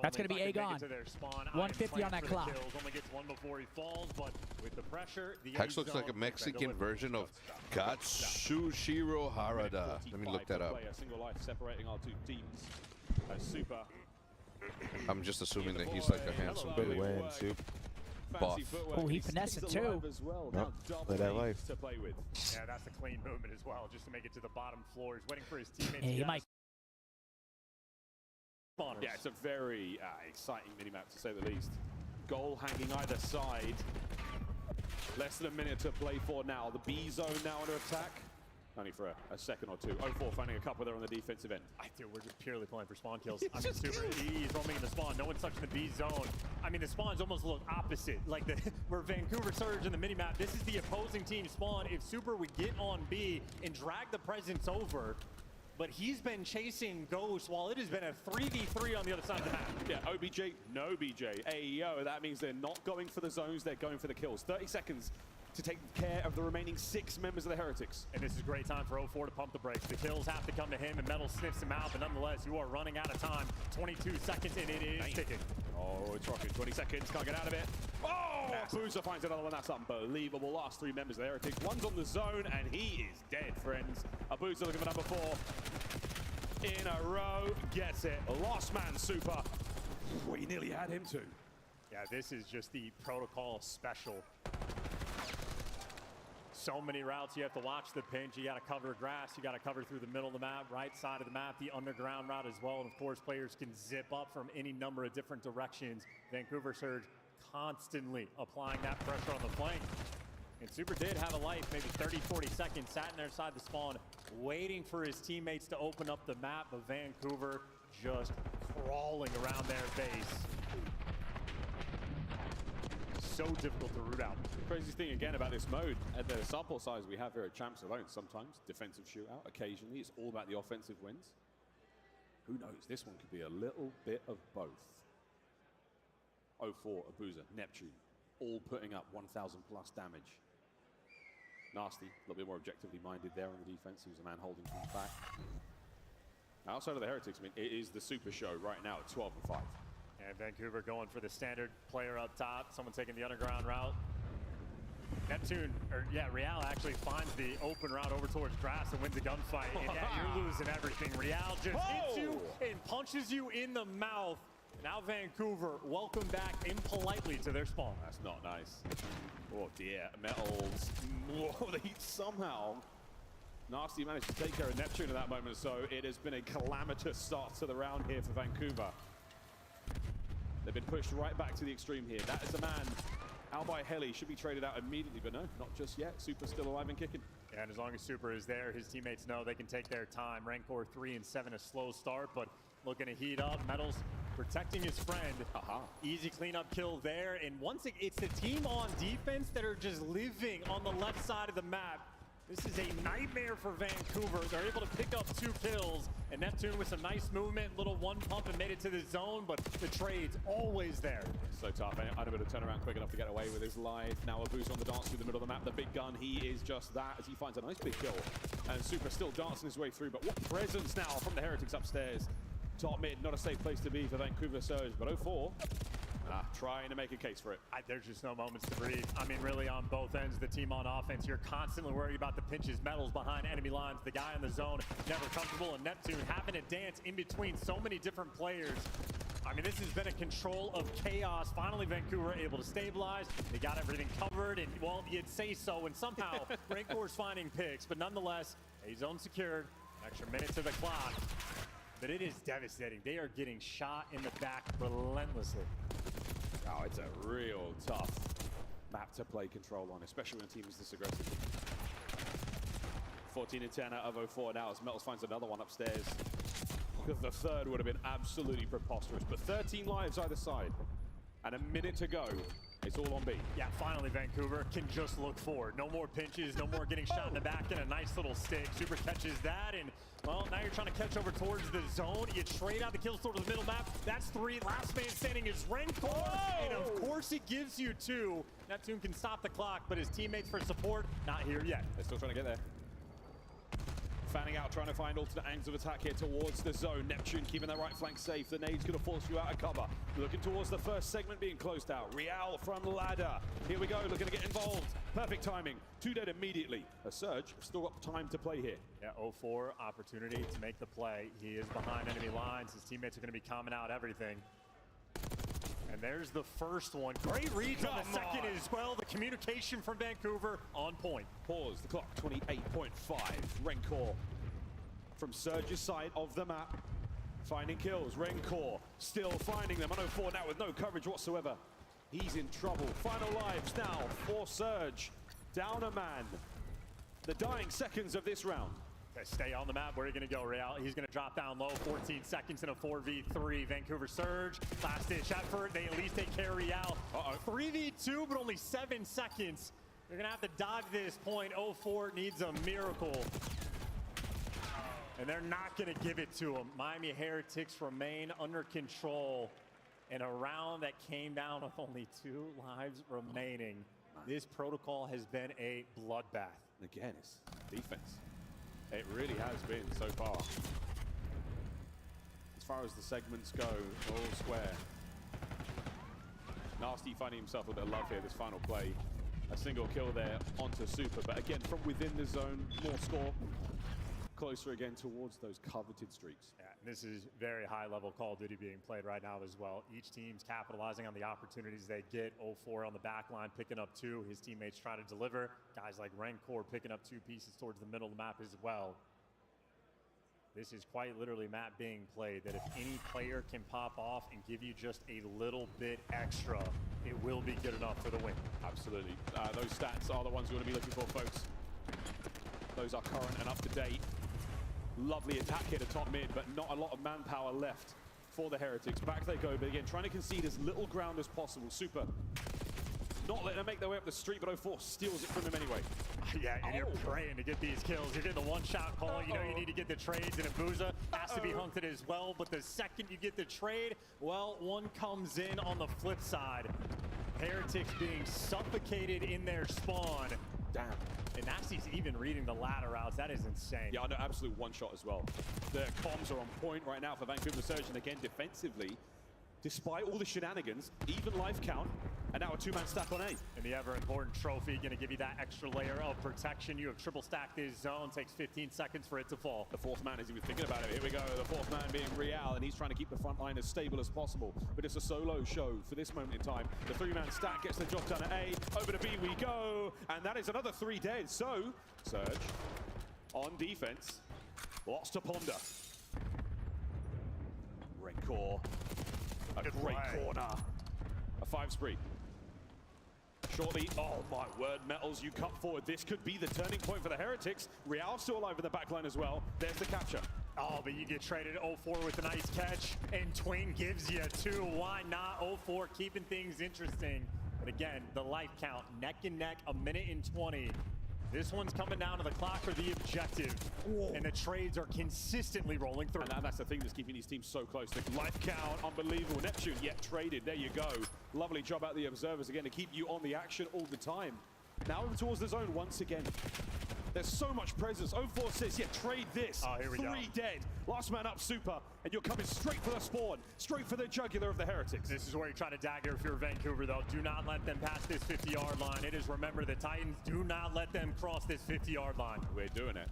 That's only. gonna be If I can make Aegon. it to their spawn, I am 150 on playing that for the clock. kills. Only gets one before he falls, but with the pressure, the Hex end looks like a zone, Mexican version of Katsushiro Harada. Let me look that up. A single life separating our two teams. Super. I'm just assuming that he's like a handsome Good dude. win, Soup. Buff. Oh, he finessed it too. Nope. Play that life. To play with. Yeah, that's a clean movement as well, just to make it to the bottom floor. He's waiting for his teammates. Yeah, he to might. spawners. Yeah, it's a very exciting minimap to say the least. Goal hanging either side. Less than a minute to play for now. The B zone now under attack. Only for a second or two. 0-4 finding a couple there on the defensive end. Dude, we're just purely playing for spawn kills. I mean, super. He's roaming in the spawn. No one's touching the B zone. I mean, the spawns almost look opposite. Like where Vancouver Surge in the minimap. This is the opposing team spawn. If Super would get on B and drag the presence over, but he's been chasing Ghost while it has been a 3v3 on the other side of the map. Yeah, OBJ, no BJ. AEO, that means they're not going for the zones, they're going for the kills. 30 seconds to take care of the remaining 6 members of the Heretics. And this is a great time for 0-4 to pump the brakes. The kills have to come to him, and Metal sniffs him out, but nonetheless, you are running out of time. 22 seconds, and it is ticking. Oh, it's rocking. 20 seconds, can't get out of it. Oh! Boozer finds another one. That's unbelievable. Last 3 members of the Heretics. One's on the zone, and he is dead, friends. Boozer looking for number 4. In a row, gets it. Lost man, Super. We nearly had him too. Yeah, this is just the protocol special. So many routes you have to watch the pinch. You got to cover grass. You got to cover through the middle of the map, right side of the map, the underground route as well. And of course, players can zip up from any number of different directions. Vancouver Surge constantly applying that pressure on the flank. And Super did have a life, maybe 30, 40 seconds, sat in their side the spawn, waiting for his teammates to open up the map, but Vancouver just crawling around their base. So difficult to root out. The craziest thing again about this mode, at the sample size we have here at Champs alone, sometimes defensive shootout, occasionally it's all about the offensive wins. Who knows, this one could be a little bit of both. 0-4, Abuza, Neptune, all putting up 1,000 plus damage. Nasty, a little bit more objectively minded there on the defense. He was a man holding things back. Outside of the Heretics, I mean, it is the Super Show right now at 12-5. And Vancouver going for the standard player up top. Someone taking the underground route. Neptune, or yeah, Real actually finds the open route over towards grass and wins a gunfight. And yeah, you're losing everything. Real just hits you and punches you in the mouth. Now Vancouver, welcome back impolitely to their spawn. That's not nice. Oh dear, Metals. Whoa, they somehow Nasty managed to take care of Neptune at that moment, so it has been a calamitous start to the round here for Vancouver. They've been pushed right back to the extreme here. That is a man out by Heli, should be traded out immediately, but no, not just yet. Super's still alive and kicking. Yeah, and as long as Super is there, his teammates know they can take their time. Rancor 3 and 7, a slow start, but looking to heat up. Metals protecting his friend. Easy cleanup kill there. And once it's the team on defense that are just living on the left side of the map. This is a nightmare for Vancouver. They're able to pick up 2 kills. And Neptune with some nice movement, little one pump and made it to the zone, but the trade's always there. So tough, unable to turn around quick enough to get away with his life. Now a boost on the dance through the middle of the map. The big gun, he is just that as he finds a nice big kill. And Super still dancing his way through, but what presence now from the Heretics upstairs. Top mid, not a safe place to be for Vancouver Surge, but 0-4. Trying to make a case for it. There's just no moments to breathe. I mean, really on both ends, the team on offense, you're constantly worried about the pinches, Metals behind enemy lines, the guy in the zone, never comfortable, and Neptune having to dance in between so many different players. I mean, this has been a control of chaos. Finally, Vancouver able to stabilize. They got everything covered, and well, you'd say so, and somehow Rancor's finding picks, but nonetheless, a zone secured, an extra minute to the clock. but it is devastating. They are getting shot in the back relentlessly. Oh, it's a real tough map to play control on, especially when a team is this aggressive. 14-10 out of 04 now as Metals finds another one upstairs. Because the third would have been absolutely preposterous. But 13 lives either side. And a minute to go. It's all on B. Yeah, finally Vancouver can just look forward. No more pinches, no more getting shot in the back, and a nice little stick. Super catches that, and well, now you're trying to catch over towards the zone. You trade out the kills towards the middle map. That's 3. Last man standing is Rencor, and of course it gives you 2. Neptune can stop the clock, but his teammates for support, not here yet. They're still trying to get there. Fanning out, trying to find alternate angles of attack here towards the zone. Neptune keeping that right flank safe. The nade's going to force you out of cover. Looking towards the first segment being closed out. Real from ladder. Here we go, looking to get involved. Perfect timing. 2 dead immediately. A surge, still got time to play here. Yeah, 04, opportunity to make the play. He is behind enemy lines. His teammates are going to be calming out everything. And there's the first one. Great reads on the second as well. The communication from Vancouver on point. Pause the clock, 28.5. Rencor from Surge's side of the map. Finding kills. Rencor still finding them. 104 now with no coverage whatsoever. He's in trouble. Final lives now for Surge. Down a man. The dying seconds of this round. Stay on the map. Where are you going to go, Real? He's going to drop down low. 14 seconds in a 4v3. Vancouver Surge. Last-ditch effort. They at least take care of Real. 3v2, but only 7 seconds. They're going to have to dodge this point. 04 needs a miracle. And they're not going to give it to him. Miami Heretics remain under control in a round that came down with only 2 lives remaining. This protocol has been a bloodbath. Again, it's defense. It really has been so far. As far as the segments go, all square. Nasty finding himself a bit of love here, this final play. A single kill there onto Super, but again, from within the zone, more score. Closer again towards those coveted streaks. Yeah, this is very high-level Call of Duty being played right now as well. Each team's capitalizing on the opportunities they get. 04 on the back line, picking up 2. His teammates try to deliver. Guys like Rencor picking up 2 pieces towards the middle of the map as well. This is quite literally map being played, that if any player can pop off and give you just a little bit extra, it will be good enough for the win. Absolutely. Those stats are the ones you want to be looking for, folks. Those are current and up to date. Lovely attack here to top mid, but not a lot of manpower left for the Heretics. Back they go, but again, trying to concede as little ground as possible. Super not letting them make their way up the street, but 04 steals it from him anyway. Yeah, and you're praying to get these kills. You're getting the one-shot call. You know you need to get the trades, and Abuza has to be hunted as well. But the second you get the trade, well, one comes in on the flip side. Heretics being suffocated in their spawn. Damn. And Nasty's even reading the ladder routes. That is insane. Yeah, I know, absolute one-shot as well. The comms are on point right now for Vancouver Surge, and again, defensively, despite all the shenanigans, even life count, and now a 2-man stack on A. And the ever-important trophy, going to give you that extra layer of protection. You have triple stacked this zone. Takes 15 seconds for it to fall. The 4th man isn't even thinking about it. Here we go. The 4th man being Real, and he's trying to keep the front line as stable as possible. But it's a solo show for this moment in time. The 3-man stack gets the job done at A. Over to B we go. And that is another 3 dead. So, Surge on defense. Lots to ponder. Rencor. A great corner. A 5 spree. Shortly, oh my word, Metals, you cut forward. This could be the turning point for the Heretics. Real still alive in the backline as well. There's the capture. Oh, but you get traded 04 with a nice catch, and Twin gives you 2. Why not? 04 keeping things interesting. But again, the life count, neck and neck, 1:20. This one's coming down to the clock for the objective. Whoa. And the trades are consistently rolling through. And that's the thing that's keeping these teams so close. The life count, unbelievable. Neptune yet traded. There you go. Lovely job out the observers again to keep you on the action all the time. Now over towards the zone once again. There's so much presence. 04 says, yeah, trade this. Oh, here we go. 3 dead. Last man up, Super. And you're coming straight for the spawn. Straight for the jugular of the Heretics. This is where you try to dagger if you're Vancouver, though. Do not let them pass this 50-yard line. It is, remember, the Titans. Do not let them cross this 50-yard line. We're doing it.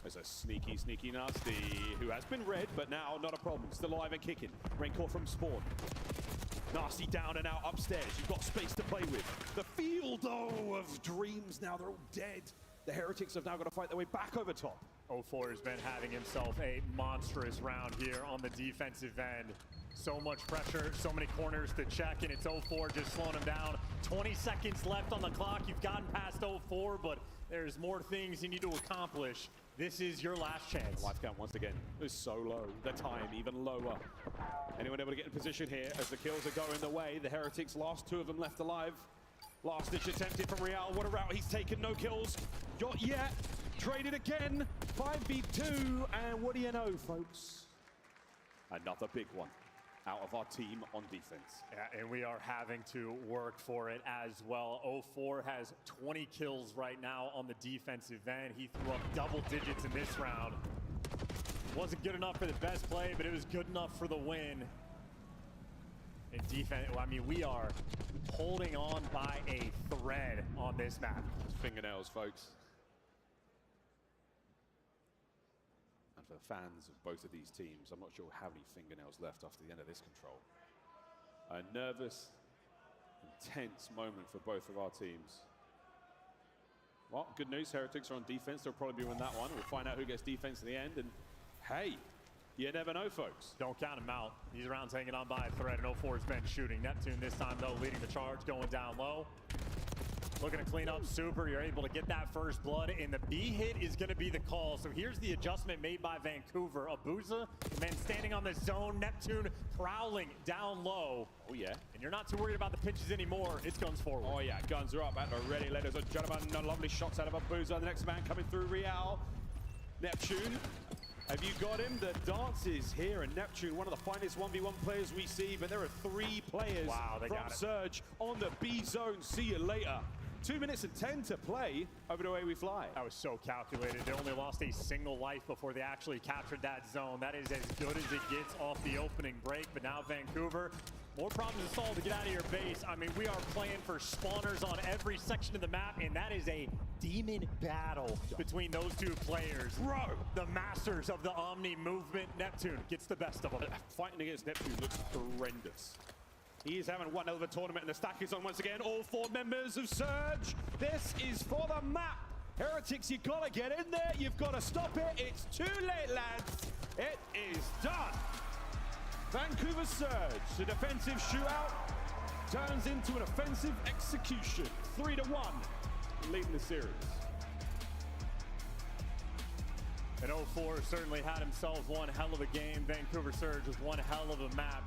There's a sneaky, sneaky Nasty who has been red, but now not a problem. Still alive and kicking. Rencor from spawn. Nasty down and out upstairs. You've got space to play with. The field, though, of dreams now. They're all dead. The Heretics have now got to fight their way back over top. 04 has been having himself a monstrous round here on the defensive end. So much pressure, so many corners to check, and it's 04 just slowing him down. 20 seconds left on the clock. You've gotten past 04, but there's more things you need to accomplish. This is your last chance. Life count once again is so low. The time even lower. Anyone able to get in position here as the kills are going the way? The Heretics, last 2 of them left alive. Last ditch attempted from Real. What a route he's taken. No kills. Not yet. Traded again. 5v2. And what do you know, folks? Another big one out of our team on defense. Yeah, and we are having to work for it as well. 04 has 20 kills right now on the defensive end. He threw up double digits in this round. Wasn't good enough for the best play, but it was good enough for the win. In defense, I mean, we are holding on by a thread on this map. Fingernails, folks. And for the fans of both of these teams, I'm not sure how many fingernails left after the end of this control. A nervous, intense moment for both of our teams. Well, good news, Heretics are on defense. They'll probably win that one. We'll find out who gets defense in the end. And hey, you never know, folks. Don't count him out. These rounds hanging on by a thread, and 04's been shooting. Neptune this time, though, leading the charge, going down low. Looking to clean up super. You're able to get that first blood, and the B hit is going to be the call. So here's the adjustment made by Vancouver. Abuza, the man standing on the zone. Neptune prowling down low. Oh, yeah. And you're not too worried about the pitches anymore. It's guns forward. Oh, yeah. Guns are up at the ready, ladies and gentlemen. Lovely shots out of Abuza. The next man coming through, Real. Neptune. Have you got him? The dance is here, and Neptune, one of the finest 1v1 players we see, but there are 3 players from Surge on the B zone. See you later. 2 minutes and 10 to play. Over the way we fly. That was so calculated. They only lost a single life before they actually captured that zone. That is as good as it gets off the opening break, but now Vancouver, more problems to solve to get out of your base. I mean, we are playing for spawners on every section of the map, and that is a demon battle between those 2 players. Bro! The masters of the Omni movement. Neptune gets the best of them. Fighting against Neptune looks horrendous. He is having one hell of a tournament, and the stack is on once again. All 4 members of Surge. This is for the map. Heretics, you gotta get in there. You've got to stop it. It's too late, lads. It is done. Vancouver Surge, the defensive shootout turns into an offensive execution. 3-1, leading the series. And 04 certainly had himself one hell of a game. Vancouver Surge was one hell of a map.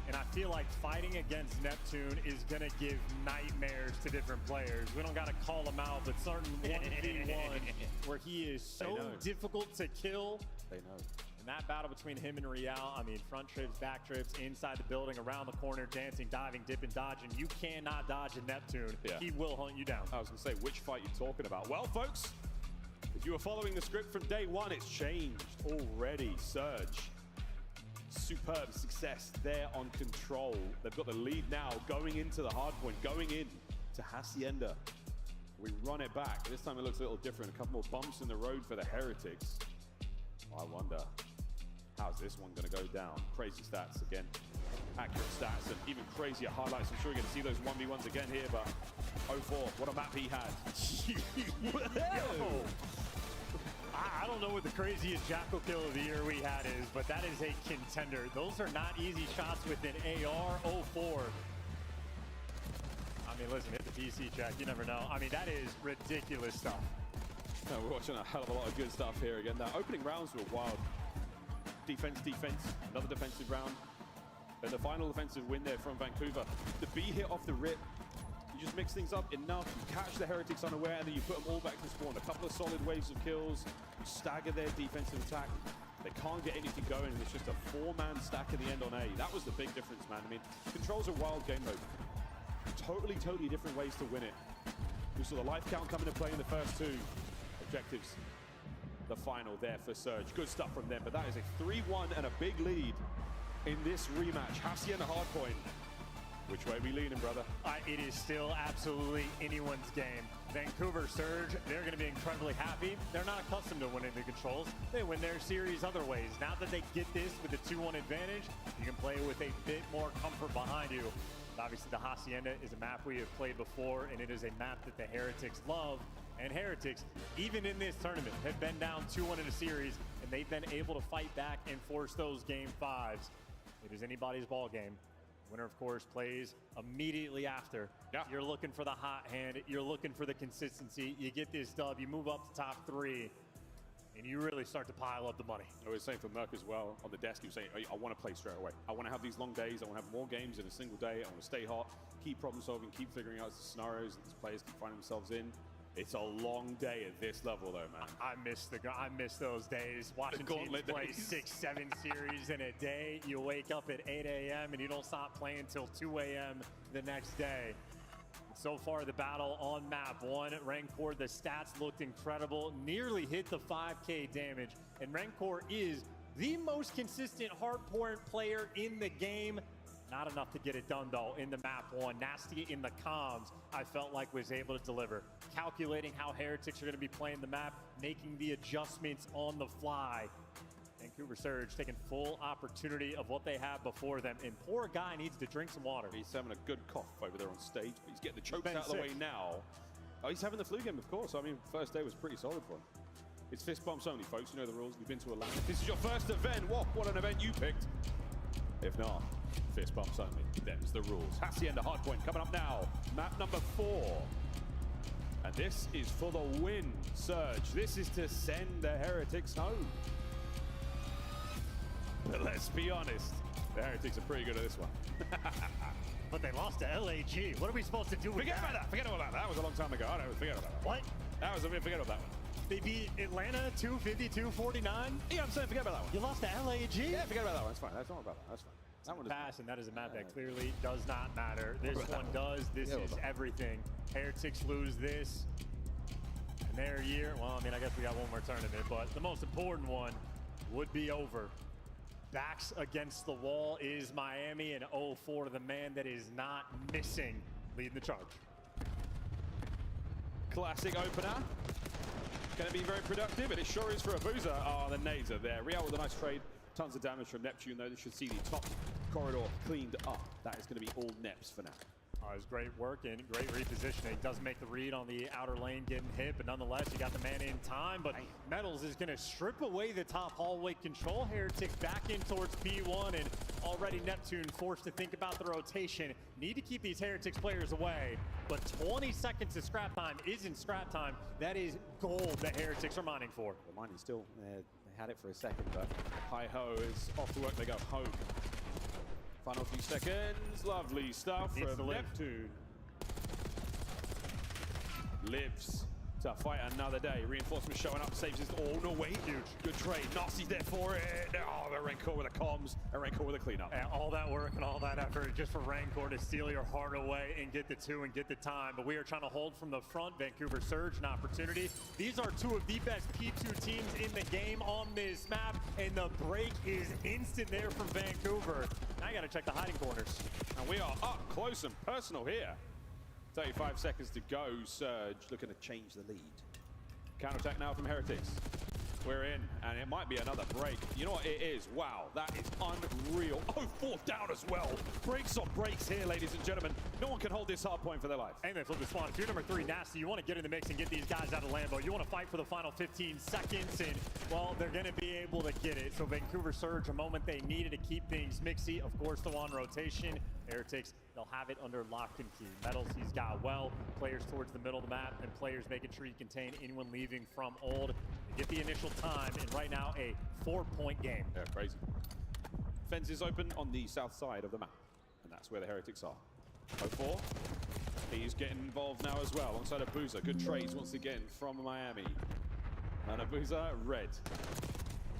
And I feel like fighting against Neptune is going to give nightmares to different players. We don't got to call him out, but certain 1v1 where he is so difficult to kill. They know. And that battle between him and Real, I mean, front trips, back trips, inside the building, around the corner, dancing, diving, dipping, dodging. You cannot dodge a Neptune. Yeah. He will hunt you down. I was going to say, which fight you're talking about? Well, folks, if you were following the script from day one, it's changed already. Surge. Superb success there on control. They've got the lead now going into the hard point, going in to Hacienda. We run it back. This time it looks a little different. A couple more bumps in the road for the Heretics. I wonder, how's this one going to go down? Crazy stats again. Accurate stats and even crazier highlights. I'm sure you're going to see those 1v1s again here, but 04, what a map he had. I don't know what the craziest Jackal kill of the year we had is, but that is a contender. Those are not easy shots with an AR-04. I mean, listen, hit the PC check. You never know. I mean, that is ridiculous stuff. No, we're watching a hell of a lot of good stuff here again. Now, opening rounds were wild. Defense, another defensive round. And the final defensive win there from Vancouver. The B hit off the rip. You just mix things up enough, you catch the Heretics unaware, and then you put them all back to spawn. A couple of solid waves of kills, you stagger their defensive attack. They can't get anything going, and it's just a 4-man stack at the end on A. That was the big difference, man. I mean, Control's a wild game mode. Totally different ways to win it. We saw the life count come into play in the first 2 objectives. The final there for Surge. Good stuff from them, but that is a 3-1 and a big lead in this rematch. Hacienda Hardpoint. Which way we leaning, brother? It is still absolutely anyone's game. Vancouver Surge, they're going to be incredibly happy. They're not accustomed to winning the controls. They win their series other ways. Now that they get this with a 2-1 advantage, you can play with a bit more comfort behind you. Obviously, the Hacienda is a map we have played before, and it is a map that the Heretics love. And Heretics, even in this tournament, have been down 2-1 in a series, and they've been able to fight back and force those game 5s. It is anybody's ball game. Winner, of course, plays immediately after. Yeah. You're looking for the hot hand. You're looking for the consistency. You get this dub. You move up to top 3, and you really start to pile up the money. I was saying for Merc as well, on the desk, he was saying, I want to play straight away. I want to have these long days. I want to have more games in a single day. I want to stay hot, keep problem solving, keep figuring out the scenarios that these players can find themselves in. It's a long day at this level, though, man. I miss those days. Watching teams play 6-7 series in a day. You wake up at 8 a.m. and you don't stop playing until 2 a.m. the next day. So far, the battle on map 1, Rancor, the stats looked incredible. Nearly hit the 5K damage. And Rancor is the most consistent hardpoint player in the game. Not enough to get it done, though, in the map 1. Nasty in the comms, I felt like was able to deliver. Calculating how Heretics are going to be playing the map, making the adjustments on the fly. Vancouver Surge taking full opportunity of what they have before them. And poor guy needs to drink some water. He's having a good cough over there on stage, but he's getting the chokes out of the way now. Oh, he's having the flu game, of course. I mean, first day was pretty solid for him. It's fist bumps only, folks. You know the rules. We've been to a land. This is your first event. What an event you picked. If not, fist bumps only. Them's the rules. Hacienda hardpoint coming up now. Map number 4. And this is for the win, Surge. This is to send the Heretics home. But let's be honest, the Heretics are pretty good at this one. But they lost to LAG. What are we supposed to do with Forget about that. Forget about that. That was a long time ago. I don't forget about that. What? That was a bit. Forget about that one. They beat Atlanta 252-49. Yeah, I'm saying forget about that one. You lost to LAG? Yeah, forget about that one. That's fine. That's not about that. That's fine. That one pass, and that is a map that clearly does not matter. This one does. This is everything. Heretics lose this. And their year, well, I mean, I guess we got one more tournament, but the most important one would be over. Backs against the wall is Miami, and 0-4 to the man that is not missing, leading the charge. Classic opener. Going to be very productive, and it sure is for Abuza. Oh, the nades are there. Real with a nice trade. Tons of damage from Neptune, though. They should see the top corridor cleaned up. That is going to be all Neps for now. It was great work and great repositioning. Doesn't make the read on the outer lane getting hit, but nonetheless, you got the man in time. But Metals is going to strip away the top hallway control. Heretics back in towards P1, and already Neptune forced to think about the rotation. Need to keep these Heretics players away, but 20 seconds of scrap time isn't scrap time. That is gold that Heretics are mining for. The mining still, they had it for a second, but hi-ho is off to work. They go home. Final few seconds. Lovely stuff from Neptune. Lives to fight another day. Reinforcements showing up. Saves his... Oh, no, wait. Huge. Good trade. Nasty's there for it. Oh, the Rancor with the comms. A Rancor with a cleanup. And all that work and all that effort just for Rancor to steal your heart away and get the 2 and get the time. But we are trying to hold from the front. Vancouver Surge, an opportunity. These are 2 of the best P2 teams in the game on this map. And the break is instant there from Vancouver. Now you got to check the hiding corners. And we are up close and personal here. 35 seconds to go. Surge looking to change the lead. Counterattack now from Heretics. We're in, and it might be another break. You know what it is? Wow, that is unreal. Oh, 4th down as well. Breaks on breaks here, ladies and gentlemen. No one can hold this hard point for their life. And they flip the spawn. If you're number 3, Nasty, you want to get in the mix and get these guys out of Lambo. You want to fight for the final 15 seconds, and, well, they're going to be able to get it. So Vancouver Surge, a moment they needed to keep things mixy. Of course, the on rotation. Heretics, they'll have it under lock and key. Metals, he's got well. Players towards the middle of the map, and players making sure you contain anyone leaving from old. They get the initial time, and right now, a 4-point game. Yeah, crazy. Fence is open on the south side of the map, and that's where the Heretics are. 0-4. He's getting involved now as well, alongside Abuza. Good trades once again from Miami. And Abuza, red.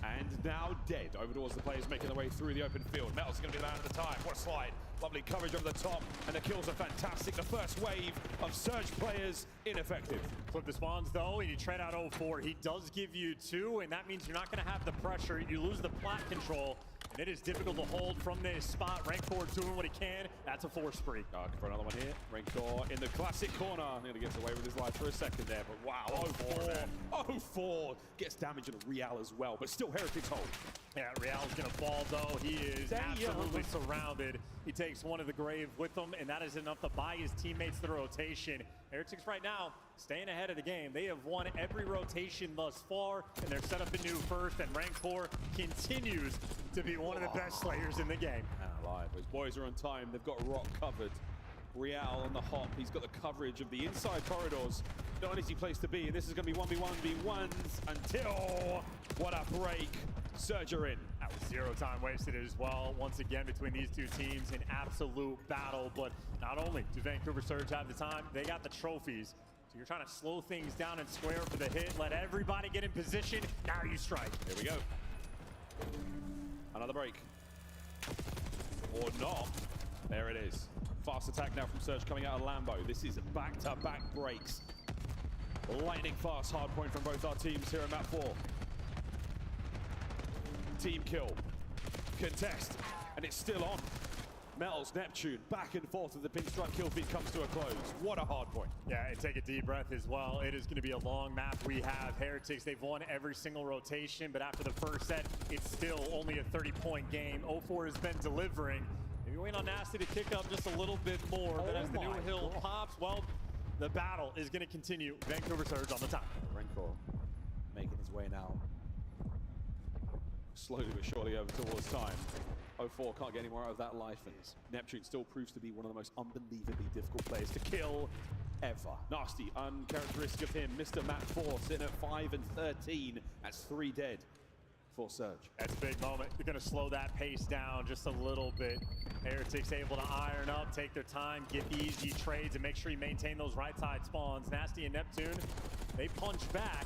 And now dead. Over towards the players making their way through the open field. Metal's going to be down at the time. What a slide. Lovely coverage over the top. And the kills are fantastic. The first wave of Surge players ineffective. Flip the spawns, though, and you trade out 0-4. He does give you 2, and that means you're not going to have the pressure. You lose the plat control, and it is difficult to hold from this spot. Rancor doing what he can. That's a 4 spree. For another one here. Rancor in the classic corner. Nearly gets away with his life for a second there, but wow, 0-4. 0-4 gets damage in a Real as well, but still Heretics hold. Yeah, Real's gonna fall though. He is absolutely surrounded. He takes one of the grave with him, and that is enough to buy his teammates the rotation. Heretics right now staying ahead of the game. They have won every rotation thus far, and they're set up a new first, and Rancor continues to be one of the best slayers in the game. Alive. Those boys are on time. They've got Rock covered. Real on the hop. He's got the coverage of the inside corridors. Not an easy place to be, and this is going to be 1v1v1s until... What a break. Surge are in. That was 0 time wasted as well. Once again, between these two teams, an absolute battle. But not only do Vancouver Surge have the time, they got the trophies. So you're trying to slow things down and square for the hit. Let everybody get in position. Now you strike. Here we go. Another break. Or not. There it is. Fast attack now from Surge coming out of Lambo. This is back-to-back breaks. Lightning fast hard point from both our teams here at map 4. Team kill. Contest. And it's still on. Metals, Neptune, back and forth as the pinstripe kill feed comes to a close. What a hard point. Yeah, and take a deep breath as well. It is going to be a long map. We have Heretics. They've won every single rotation, but after the first set, it's still only a 30-point game. 0-4 has been delivering. Maybe waiting on Nasty to kick up just a little bit more, but as the new hill pops, well, the battle is going to continue. Vancouver Surge on the top. Rancor making his way now. Slowly but surely over towards time. 0-4 can't get any more out of that life, and Neptune still proves to be one of the most unbelievably difficult players to kill ever. Nasty, uncharacteristic of him. Mr. Map 4 sitting at 5 and 13. That's 3 dead for Surge. That's a big moment. They're going to slow that pace down just a little bit. Heretics able to iron up, take their time, get the easy trades, and make sure you maintain those right side spawns. Nasty and Neptune, they punch back.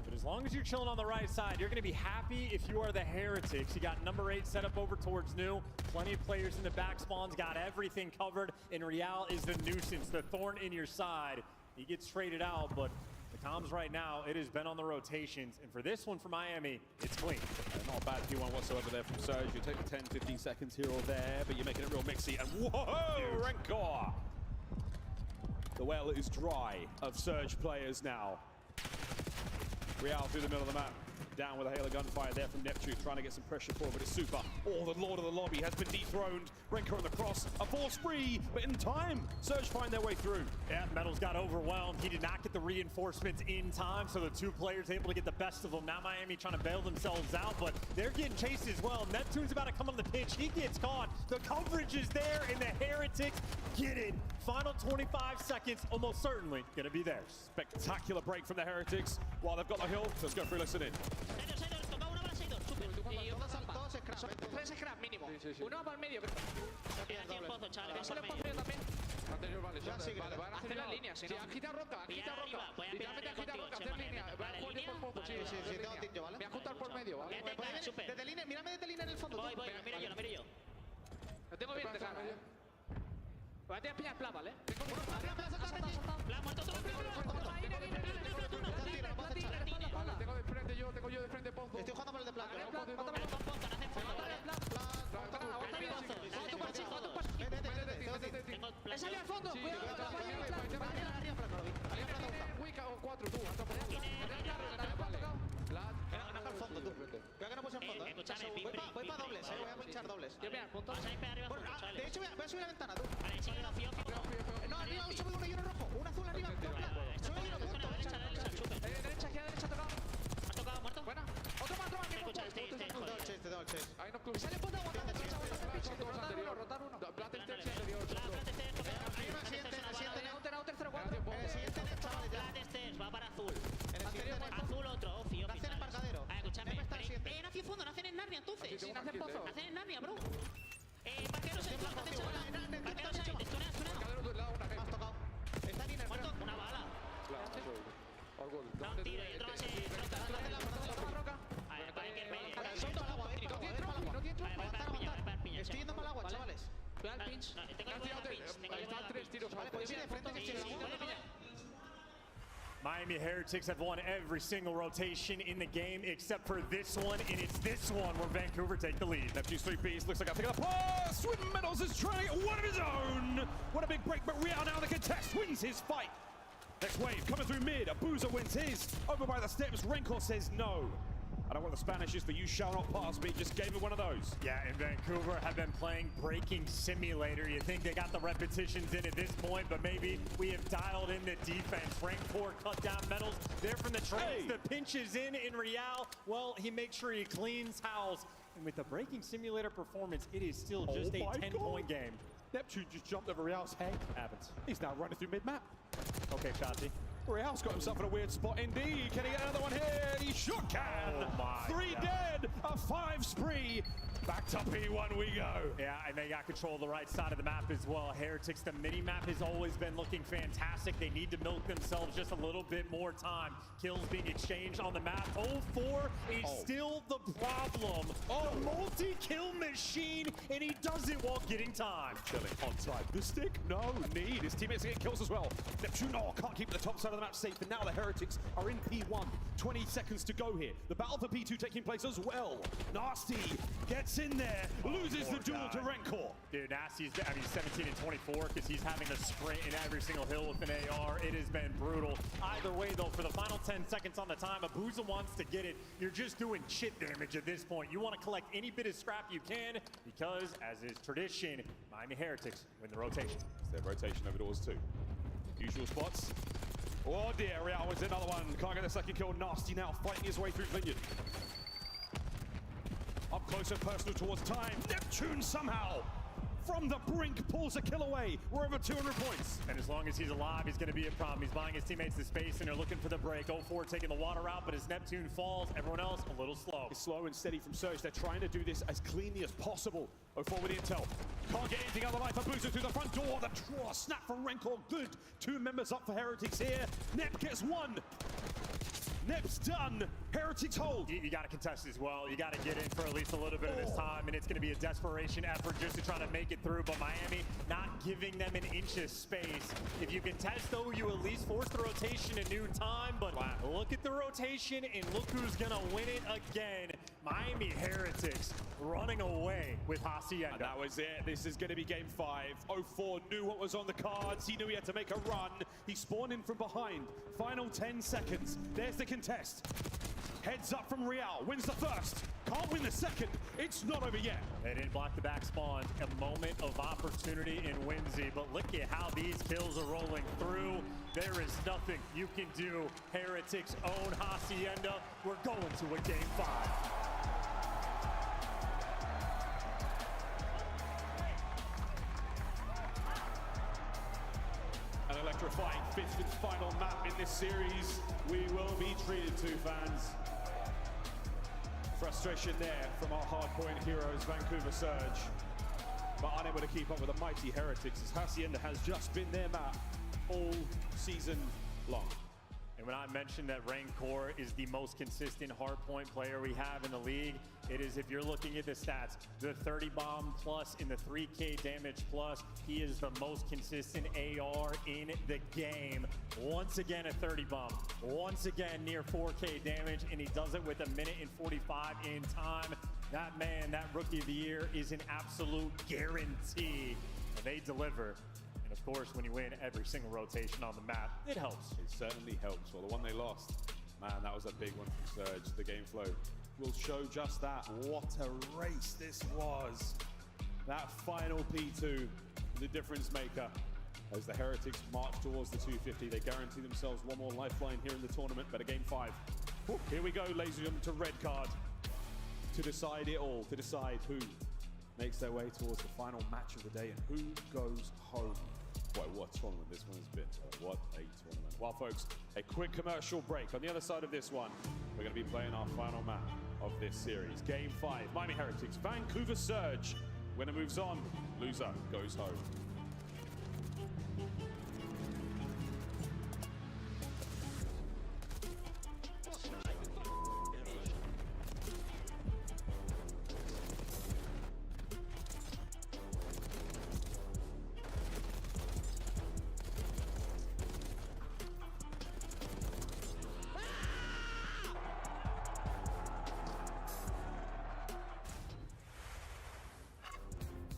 But as long as you're chilling on the right side, you're going to be happy if you are the Heretics. You got number 8 set up over towards new. Plenty of players in the back spawns, got everything covered. And Real is the nuisance, the thorn in your side. He gets traded out, but the comms right now, it has been on the rotations. And for this one for Miami, it's clean. Not a bad P1 whatsoever there from Surge. You take the 10, 15 seconds here or there, but you're making it real mixy. And whoa, Rancor! The well is dry of Surge players now. Real through the middle of the map. Down with a hail of gunfire there from Neptune, trying to get some pressure forward, but it's super. Oh, the Lord of the Lobby has been dethroned. Rancor on the cross, a force spree, but in time, Surge find their way through. Yeah, Metals got overwhelmed. He did not get the reinforcements in time, so the 2 players able to get the best of them. Now Miami trying to bail themselves out, but they're getting chased as well. Neptune's about to come on the pitch. He gets caught. The coverage is there, and the Heretics get it. Final 25 seconds, almost certainly gonna be theirs. Spectacular break from the Heretics. While they've got the hill, let's go through, listen in. Tres scrap mínimo. Uno para el medio. Pásale por medio también. Hacer las líneas, si no. Agita roca, agita roca. Literalmente agita roca, hacer línea. Voy a jugar yo por poco. Sí, tengo tinto, ¿vale? Voy a juntar por medio, ¿vale? Desde línea, mírame desde línea en el fondo. Voy, lo miro yo. Lo tengo bien de cara, Voy a tirar piñas plas, ¿vale? Plas, muerto otro. Tengo yo de frente Ponzo. Estoy jugando por el de Plata. He salido al fondo. Wicca o 4, tú. Al fondo, tú. Creo que no puse en fondo, Voy para dobles, voy a pinchar dobles. Yo voy a punto. De hecho, voy a subir la ventana, tú. No, arriba, un sube uno y uno rojo. Un azul arriba. Sube uno, punto. Derecha, tocado. ¿Has tocado, muerto? Buena. Otro más, tengo el chase. Ahí no clubes. Sale puta, aguanta. Rotar uno. Plata el tercio anterior. Ahí va, siguiente, tercero, 4. El siguiente, chavales, ya. Va para azul. Azul otro, Ofi. Nacen en embarcadero. Escúchame. Nacen en fondo, nacen en Narnia entonces. Sí, nacen pozo. Nacen en Narnia, bro. Vaqueros en flanco, vaqueros ahí, destuneas. Me has tocado. Está bien el muerto. Una bala. No, tiro y otro base. Roca. A ver, cualquier medio. Son todos al agua, no tiene tronco. Aguantar. Estoy yendo mal agua, chavales. Voy al pinch. Tengo Están 3 tiros. Vale, pues de frente que estoy en agua. Miami Heretics have won every single rotation in the game except for this one, and it's this one where Vancouver take the lead. Neptune's 3-piece looks like a pick of the pass. Swin Metals is trying to get one of his own. What a big break, but Real now the contest wins his fight. Next wave coming through mid. Abuza wins his. Over by the steps, Rancor says no. I don't know what the Spanish is, but you shall not pass me. Just gave me one of those. Yeah, and Vancouver have been playing Breaking Simulator. You think they got the repetitions in at this point, but maybe we have dialed in the defense. Rank 4 cut down medals. There from the trains. The pinch is in Real. Well, he makes sure he cleans house. And with the Breaking Simulator performance, it is still just a 10-point game. Neptune just jumped over Real's head. Happens. He's now running through mid-map. Okay, Shotzi. Real's got himself in a weird spot indeed. Can he get another one here? He sure can. Oh my 3 God. dead, a 5 spree. Back to P1 we go. Yeah, and they got control of the right side of the map as well. Heretics, the mini-map has always been looking fantastic. They need to milk themselves just a little bit more time. Kills being exchanged on the map. 0-4 is still the problem. The multi-kill machine, and he does it while getting time. Chilling on side. The stick, no need. His teammates are getting kills as well. Neptune can't keep the top side of the map safe, and now the Heretics are in P1. 20 seconds to go here. The battle for P2 taking place as well. Nasty gets in there, loses the duel to Rencor. Dude, Nasty's, 17 and 24 because he's having to sprint in every single hill with an AR. It has been brutal. Either way, though, for the final 10 seconds on the time, Abuza wants to get it. You're just doing shit damage at this point. You want to collect any bit of scrap you can because, as is tradition, Miami Heretics win the rotation. It's their rotation over doors too. Usual spots. Oh dear, Real was another one. Can't get the second kill. Nasty now fighting his way through Vineyard. Up close and personal towards time. Neptune somehow, from the brink, pulls a kill away. We're over 200 points. And as long as he's alive, he's going to be a problem. He's buying his teammates the space, and they're looking for the break. 0-4 taking the water out, but as Neptune falls, everyone else a little slow. It's slow and steady from Surge. They're trying to do this as cleanly as possible. 0-4 with the intel. Can't get anything out of the life of Boozer through the front door. The snap from Rencor. Good. 2 members up for Heretics here. Nep gets 1. Nep's done. Heretics hold. You got to contest as well. You got to get in for at least a little bit of this time, and it's going to be a desperation effort just to try to make it through. But Miami not giving them an inch of space. If you contest, though, you at least force the rotation a new time. But look at the rotation, and look who's going to win it again. Miami Heretics running away with hcim. And that was it. This is going to be game 5. 0-4 knew what was on the cards. He knew he had to make a run. He spawned in from behind. Final 10 seconds. There's the contest. Heads up from Real. Wins the first. Can't win the second. It's not over yet. They didn't block the back spawn. A moment of opportunity in Whimsy. But look at how these kills are rolling through. There is nothing you can do. Heretics own Hacienda. We're going to a game 5. An electrifying 5th and final map in this series. We will be treated to, fans. Frustration there from our hardpoint heroes, Vancouver Surge, but unable to keep up with the mighty Heretics as Hacienda has just been their map all season long. And when I mentioned that Rancor is the most consistent hardpoint player we have in the league, it is, if you're looking at the stats, the 30 bomb plus and the 3K damage plus, he is the most consistent AR in the game. Once again, a 30 bomb. Once again, near 4K damage, and he does it with 1:45 in time. That man, that rookie of the year, is an absolute guarantee. And they deliver. And of course, when you win every single rotation on the map, it helps. It certainly helps. Well, the one they lost, man, that was a big one from Surge. The game flow will show just that. What a race this was. That final P2, the difference maker. As the Heretics march towards the 250, they guarantee themselves one more lifeline here in the tournament. But a game 5. Ooh, here we go, ladies and gentlemen, to red card. To decide it all, to decide who makes their way towards the final match of the day and who goes home. Boy, what a tournament this one has been. What a tournament. Well, folks, a quick commercial break. On the other side of this one, we're going to be playing our final map of this series. Game 5, Miami Heretics, Vancouver Surge. Winner moves on, loser goes home.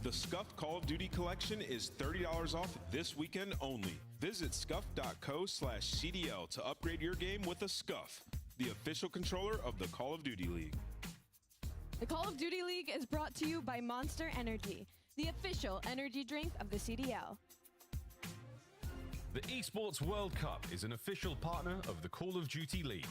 The Scuffed Call of Duty collection is $30 off this weekend only. Visit scuff.co/CDL to upgrade your game with a Scuff. the official controller of the Call of Duty League. The Call of Duty League is brought to you by Monster Energy, the official energy drink of the CDL. The Esports World Cup is an official partner of the Call of Duty League.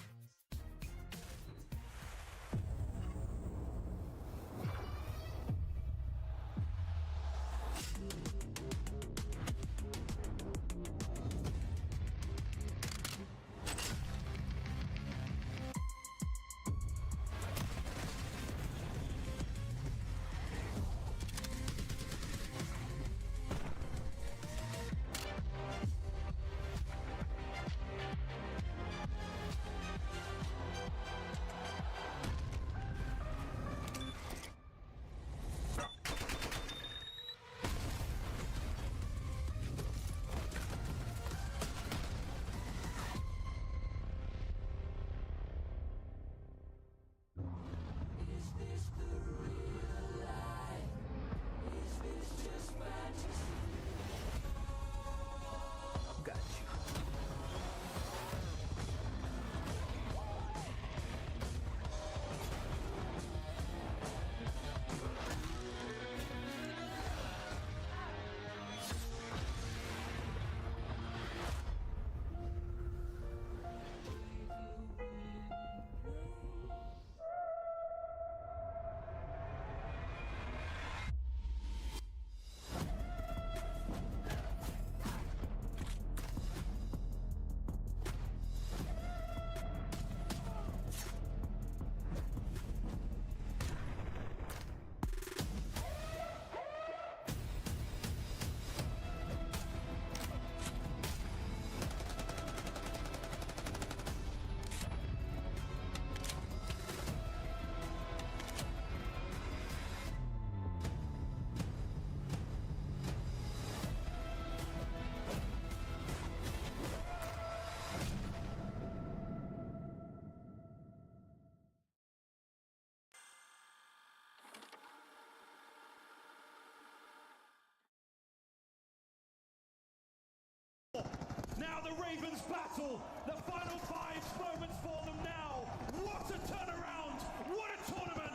Now the Ravens battle, the final 5 moments for them now. What a turnaround, what a tournament.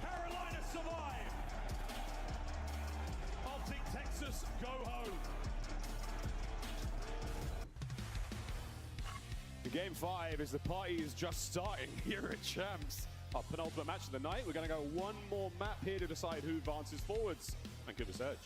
Carolina survive. Optic Texas go home. The game 5 is the party is just starting here at Champs. Our penultimate match of the night. We're going to go one more map here to decide who advances forwards. Vancouver Surge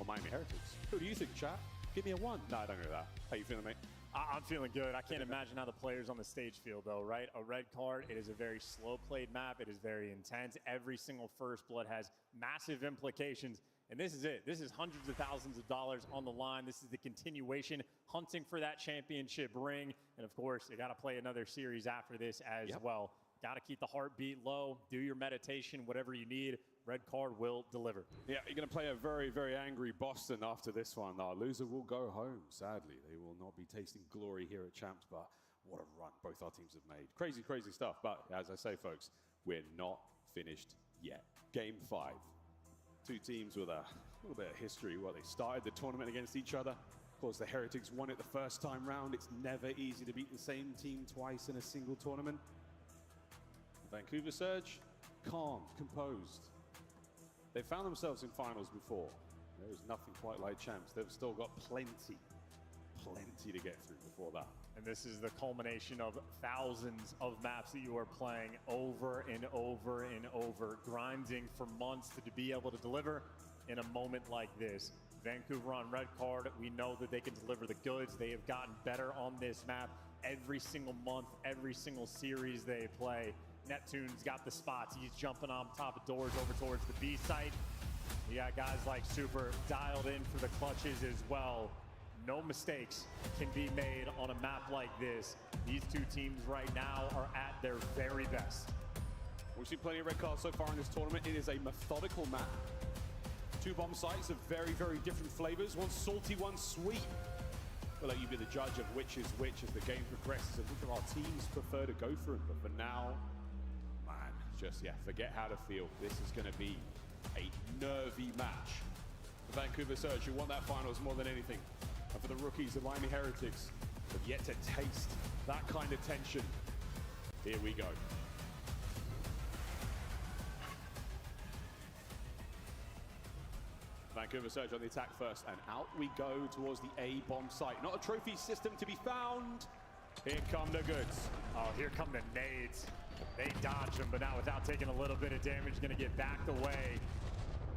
or Miami Heretics. Who do you think, chat? Give me a 1. No, I don't know that. How you feeling, mate? I'm feeling good. I can't imagine how the players on the stage feel, though, right? A red card, it is a very slow-played map. It is very intense. Every single first blood has massive implications. And this is it. This is hundreds of thousands of dollars on the line. This is the continuation, hunting for that championship ring. And, of course, you got to play another series after this as well. Got to keep the heartbeat low. Do your meditation, whatever you need. Red card will deliver. Yeah, you're going to play a very, very angry Boston after this one. Our loser will go home, sadly. They will not be tasting glory here at Champs, but what a run both our teams have made. Crazy, crazy stuff. But as I say, folks, we're not finished yet. Game 5. 2 teams with a little bit of history. Well, they started the tournament against each other. Of course, the Heretics won it the first time round. It's never easy to beat the same team twice in a single tournament. Vancouver Surge, calm, composed. They found themselves in finals before. There is nothing quite like Champs. They've still got plenty to get through before that. And this is the culmination of thousands of maps that you are playing over and over and over, grinding for months to be able to deliver in a moment like this. Vancouver on red card, we know that they can deliver the goods. They have gotten better on this map every single month, every single series they play. Neptune's got the spots. He's jumping on top of doors over towards the B site. You got guys like Super dialed in for the clutches as well. No mistakes can be made on a map like this. These 2 teams right now are at their very best. We've seen plenty of red cards so far in this tournament. It is a methodical map. 2 bomb sites of very, very different flavors. One salty, one sweet. We'll let you be the judge of which is which as the game progresses and which of our teams prefer to go for it. But for now, just, forget how to feel. This is going to be a nervy match. The Vancouver Surge, who won that finals more than anything. And for the rookies, the Miami Heretics, have yet to taste That kind of tension. Here we go. Vancouver Surge on the attack first, and out we go towards the A bomb site. Not a trophy system to be found. Here come the goods. Oh, here come the nades. They dodge them, but now without taking a little bit of damage, going to get backed away.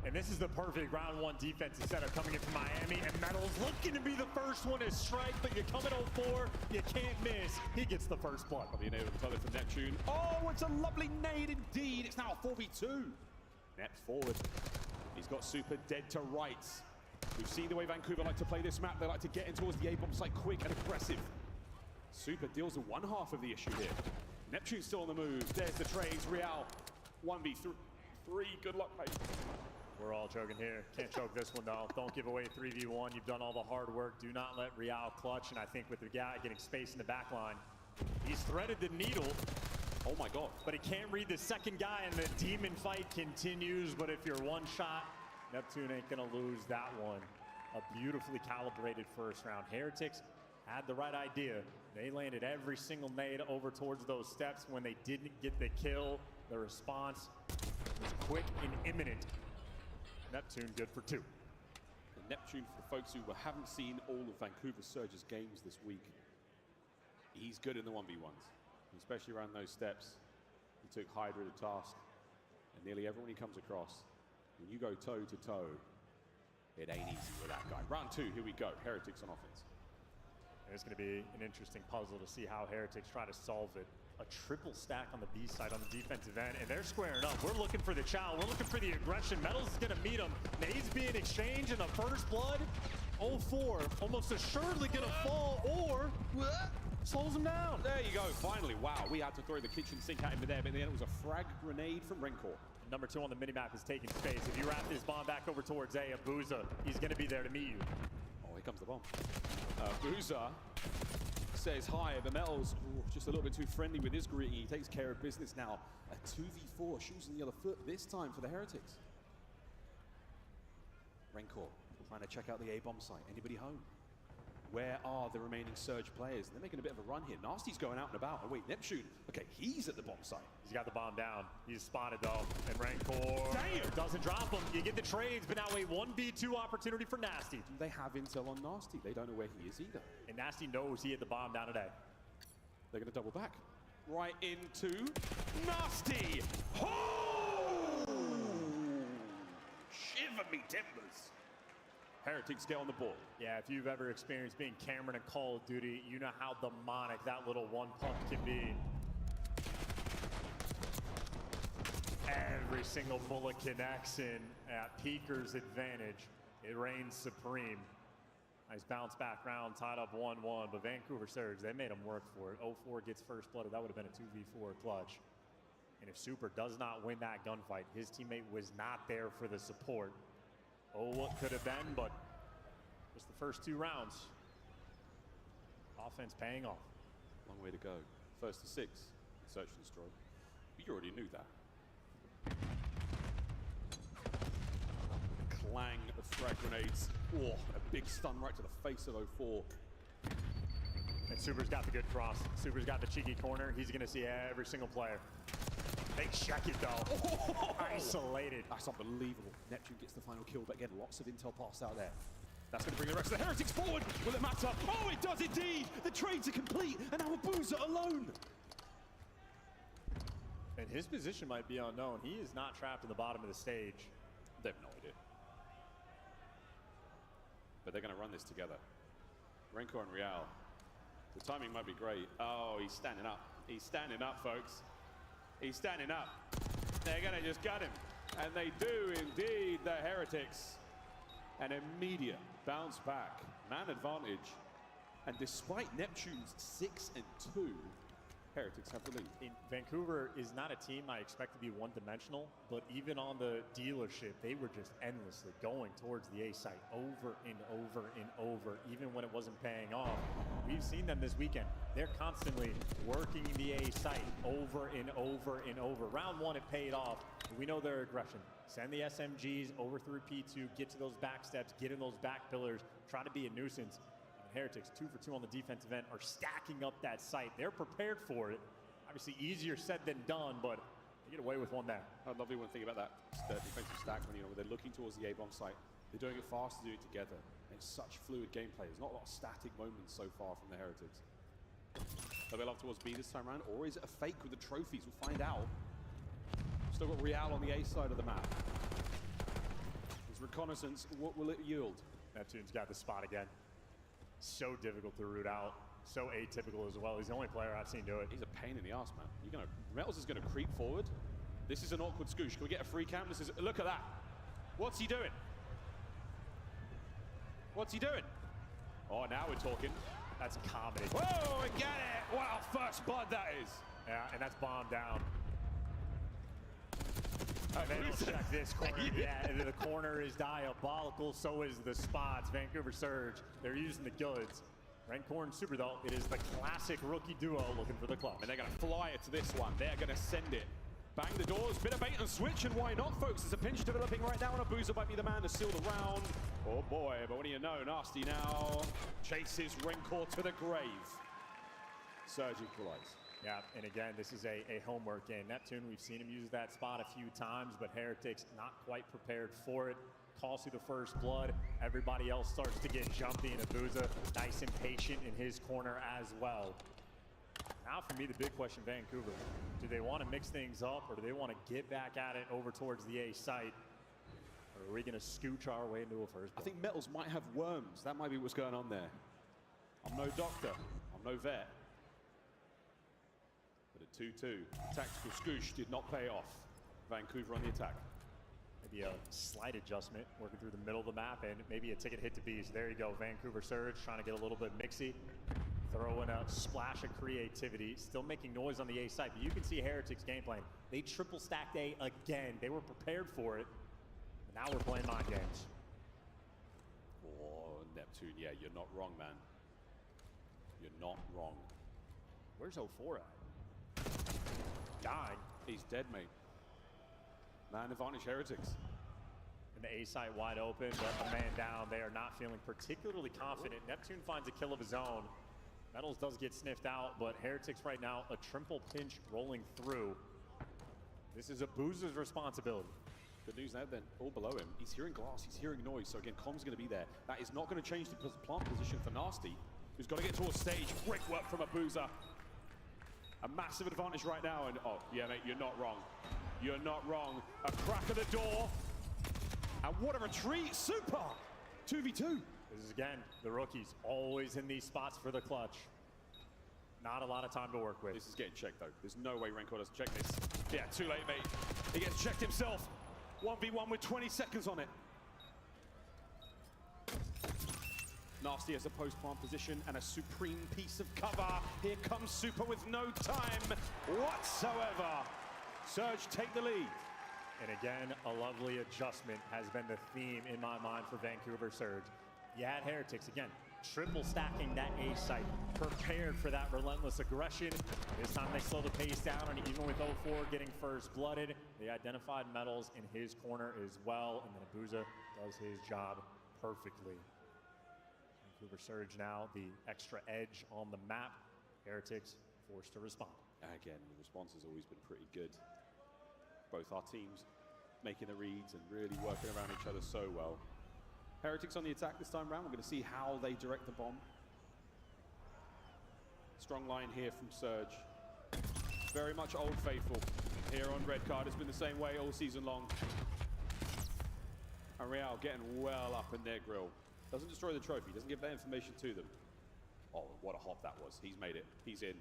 And this is the perfect round one defensive setup coming in from Miami, and Metals looking to be the first one to strike, but you come at 0-4, you can't miss. He gets the first blood. Probably enabled the color from Neptune. Oh, it's a lovely nade indeed. It's now a 4v2. Neps forward. He's got Super dead to rights. We've seen the way Vancouver like to play this map. They like to get in towards the A-bomb site quick and aggressive. Super deals with one half of the issue here. Neptune's still on the move. There's the trades. Real 1v3. Good luck, mate. We're all joking here. Can't choke this one, though. Don't give away 3v1. You've done all the hard work. Do not let Real clutch. And I think with the guy getting space in the back line, he's threaded the needle. Oh, my God. But he can't read the second guy, and the demon fight continues. But if you're one shot, Neptune ain't going to lose that one. A beautifully calibrated first round. Heretics had the right idea. They landed every single nade over towards those steps. When they didn't get the kill, the response was quick and imminent. Neptune good for 2. And Neptune, for the folks who haven't seen all of Vancouver Surge's games this week, he's good in the 1v1s, especially around those steps. He took Hydra to task, and nearly everyone he comes across, when you go toe to toe, it ain't easy with that guy. Round 2, here we go. Heretics on offense. It's going to be an interesting puzzle to see how Heretics try to solve it. A triple stack on the B side on the defensive end, and they're squaring up. We're looking for the chow. We're looking for the aggression. Metals is going to meet them. Nades being exchanged in the first blood. 0-4, almost assuredly going to fall, or slows him down. There you go. Finally, wow. We had to throw the kitchen sink at him there, but then it was a frag grenade from Rencor. Number 2 on the minimap is taking space. If you wrap this bomb back over towards A, Abuza, he's going to be there to meet you. Oh, here comes the bomb. Abuza says hi, but Metals just a little bit too friendly with his greeting. He takes care of business now. A 2v4, shoots in the other foot this time for the Heretics. Rencor trying to check out the A-bomb site. Anybody home? Where are the remaining Surge players? They're making a bit of a run here. Nasty's going out and about. Oh, wait, Neptune. Okay, he's at the bomb site. He's got the bomb down. He's spotted, though. And Rancor doesn't drop him. You get the trades, but now a 1v2 opportunity for Nasty. Do they have intel on Nasty? They don't know where he is either. And Nasty knows he hit the bomb down today. They're going to double back. Right into Nasty. Oh! Shiver me timbers. Heretics get on the board. Yeah, if you've ever experienced being Cameron in Call of Duty, you know how demonic that little one pump can be. Every single bullet connects in at Peaker's advantage. It reigns supreme. Nice bounce back round, tied up 1-1, but Vancouver Surge, they made him work for it. 0-4 gets first blood. That would have been a 2v4 clutch. And if Super does not win that gunfight, his teammate was not there for the support. Oh, what could have been, but just the first 2 rounds. Offense paying off. Long way to go. First to 6, search and destroy. You already knew that. Clang of frag grenades. Oh, a big stun right to the face of 0-4. And Super's got the good cross. Super's got the cheeky corner. He's going to see every single player. They check it, though. Oh! Isolated. That's unbelievable. Neptune gets the final kill, but again, lots of intel passed out there. That's going to bring the rest of the Heretics forward. Will it matter? Oh, it does indeed. The trades are complete, and now Abuza alone. And his position might be unknown. He is not trapped in the bottom of the stage. They have no idea. But they're going to run this together. Rencor and Real. The timing might be great. Oh, he's standing up. He's standing up, folks. He's standing up. They're going to just gut him. And they do indeed, the Heretics. An immediate bounce back. Man advantage. And despite Neptune's 6-2, Heretics have the lead. Vancouver is not a team I expect to be one-dimensional, but even on the dealership, they were just endlessly going towards the A site over and over and over, even when it wasn't paying off. We've seen them this weekend. They're constantly working the A site over and over and over. Round 1, it paid off. We know their aggression. Send the SMGs over through P2, get to those back steps, get in those back pillars, try to be a nuisance. Heretics, 2 for 2 on the defensive end, are stacking up that site. They're prepared for it. Obviously easier said than done, but they get away with one there. I love the one thing about that defensive stack when they're looking towards the A-bomb site. They're doing it fast to do it together. It's such fluid gameplay. There's not a lot of static moments so far from the Heretics. Are they off towards B this time around, or is it a fake with the trophies? We'll find out. Still got Real on the A side of the map. His reconnaissance, what will it yield? Neptune's got the spot again. So difficult to root out. So atypical as well. He's the only player I've seen do it. He's a pain in the ass, man. Metals is gonna creep forward. This is an awkward scoosh. Can we get a free cam? Look at that. What's he doing? What's he doing? Oh, now we're talking. That's comedy. Whoa, we get it! Wow, first blood that is. Yeah, and that's bombed down. And then we'll check this corner. Yeah, the corner is diabolical. So is the spots. Vancouver Surge, they're using the goods. Rencorn Super, though, it is the classic rookie duo looking for the clutch. And they're going to fly it to this one. They're going to send it. Bang the doors, bit of bait and switch, and why not, folks? There's a pinch developing right now, and Abuza might be the man to seal the round. Oh boy, but what do you know? Nasty now chases Rencor to the grave. Surge equalize. Yeah, and again, this is a homework game. Neptune, we've seen him use that spot a few times, but Heretics not quite prepared for it. Calls through the first blood. Everybody else starts to get jumpy, and Abuza nice and patient in his corner as well. Now for me, the big question, Vancouver, do they want to mix things up, or do they want to get back at it over towards the A site? Or are we going to scooch our way into a first blood? I think Metals might have worms. That might be what's going on there. I'm no doctor. I'm no vet. But a 2-2. Tactical scoosh did not pay off. Vancouver on the attack. Maybe a slight adjustment, working through the middle of the map, and maybe a ticket hit to B. So there you go, Vancouver Surge trying to get a little bit mixy. Throw in a splash of creativity, still making noise on the A side, but you can see Heretics game plan. They triple stacked A again. They were prepared for it. Now we're playing mind games. Oh, Neptune, yeah, you're not wrong, man. You're not wrong. Where's 04 at? Dying. He's dead, mate. Man advantage Heretics. And the A site wide open, but a man down. They are not feeling particularly confident. Neptune finds a kill of his own. Metals does get sniffed out, but Heretics right now, a triple pinch rolling through. This is Abuza's responsibility. Good news now then, all below him. He's hearing glass, he's hearing noise, so again, Com's going to be there. That is not going to change the plant position for Nasty, who's got to get towards stage. Great work from Abuza. A massive advantage right now, and oh, yeah, mate, you're not wrong. You're not wrong. A crack of the door, and what a retreat, super! 2v2. This is, again, the rookies always in these spots for the clutch. Not a lot of time to work with. This is getting checked, though. There's no way Rencor doesn't check this. Yeah, too late, mate. He gets checked himself. 1v1 with 20 seconds on it. Nasty has a post-plant position and a supreme piece of cover. Here comes Super with no time whatsoever. Surge take the lead. And again, a lovely adjustment has been the theme in my mind for Vancouver Surge. You had Heretics, again, triple stacking that A site, prepared for that relentless aggression. This time they slow the pace down, and even with 04 getting first blooded, they identified Metals in his corner as well, and then Abuza does his job perfectly. Vancouver Surge now, the extra edge on the map. Heretics forced to respond. Again, the response has always been pretty good. Both our teams making the reads and really working around each other so well. Heretics on the attack this time around. We're going to see how they direct the bomb. Strong line here from Surge. Very much Old Faithful here on Red Card. It's been the same way all season long. And Real getting well up in their grill. Doesn't destroy the trophy, doesn't give that information to them. Oh, what a hop that was. He's made it. He's in.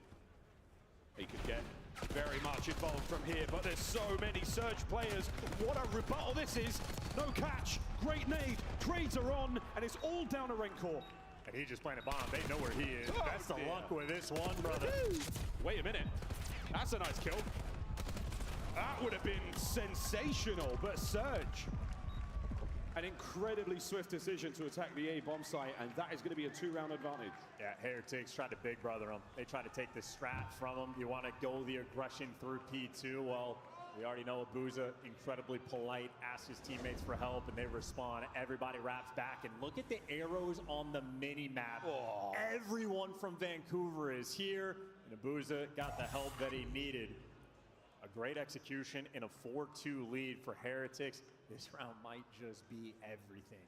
He could get very much involved from here, but there's so many Surge players. What a rebuttal this is. No catch, great nade, trades are on, and it's all down to Rencor. And he just playing a bomb. They know where he is. Oh, Best of luck with this one, brother. Wait a minute. That's a nice kill. That would have been sensational, but Surge. An incredibly swift decision to attack the A bomb site, and that is going to be a 2-round advantage. Yeah, Heretics tried to big brother them. They tried to take the strat from them. You want to go the aggression through P2. Well, We already know Abuza, incredibly polite, asks his teammates for help, and they respond. Everybody raps back, and look at the arrows on the mini-map. Oh. Everyone from Vancouver is here, and Abuza got the help that he needed. A great execution and a 4-2 lead for Heretics. This round might just be everything.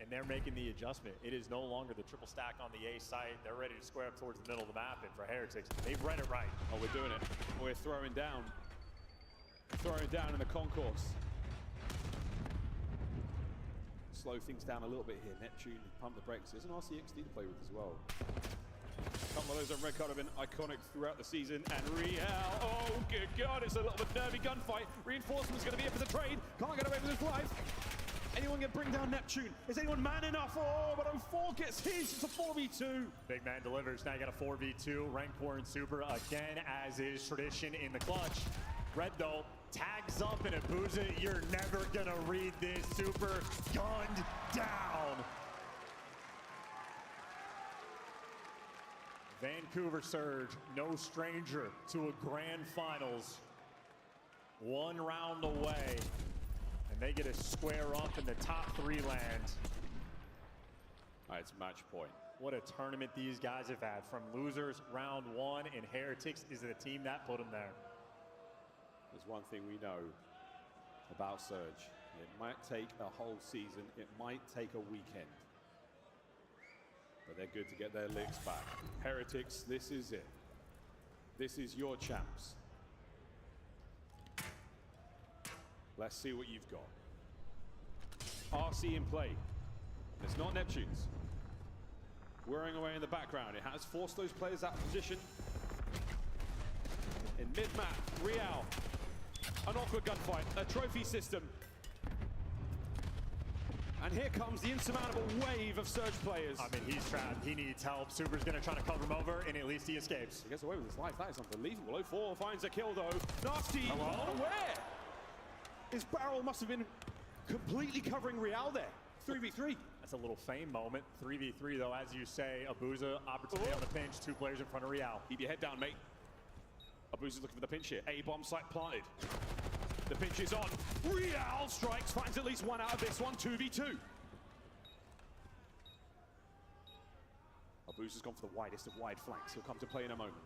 And they're making the adjustment. It is no longer the triple stack on the A site. They're ready to square up towards the middle of the map, and for Heretics, they've read it right. Oh, we're doing it. We're throwing down. Throwing down in the concourse. Slow things down a little bit here. Neptune, pump the brakes. There's an RCXD to play with as well. A couple of those on red card have been iconic throughout the season. And Real, oh good God, it's a little bit nervy gunfight. Reinforcement's going to be here for the trade. Can't get away with his life. Anyone can bring down Neptune? Is anyone man enough? Oh, but 04 gets his. It's a 4v2. Big man delivers. Now you got a 4v2. Rancor and Super again, as is tradition in the clutch. Red though tags up, and Abuza, you're never gonna read this. Super gunned down. Vancouver Surge, no stranger to a grand finals. One round away. They get to square up in the top 3 land. All right, it's match point. What a tournament these guys have had. From losers round 1, and Heretics is the team that put them there. There's one thing we know about Surge. It might take a whole season. It might take a weekend. But they're good to get their licks back. Heretics, this is it. This is your champs. Let's see what you've got. RC in play. It's not Neptune's. Whirring away in the background. It has forced those players out of position. In mid-map, Real. An awkward gunfight. A trophy system. And here comes the insurmountable wave of Surge players. I mean, he's trapped. He needs help. Super's going to try to cover him over, and at least he escapes. He gets away with his life. That is unbelievable. 04 finds a kill, though. Nasty. Hello? Unaware. His barrel must have been completely covering Real there. 3v3. That's a little fame moment. 3v3 though, as you say. Abuza, opportunity on the pinch. 2 players in front of Real. Keep your head down, mate. Abuza's looking for the pinch here. A-bomb site planted. The pinch is on. Real strikes, finds at least one out of this one. 2v2. Abuza's gone for the widest of wide flanks. He'll come to play in a moment.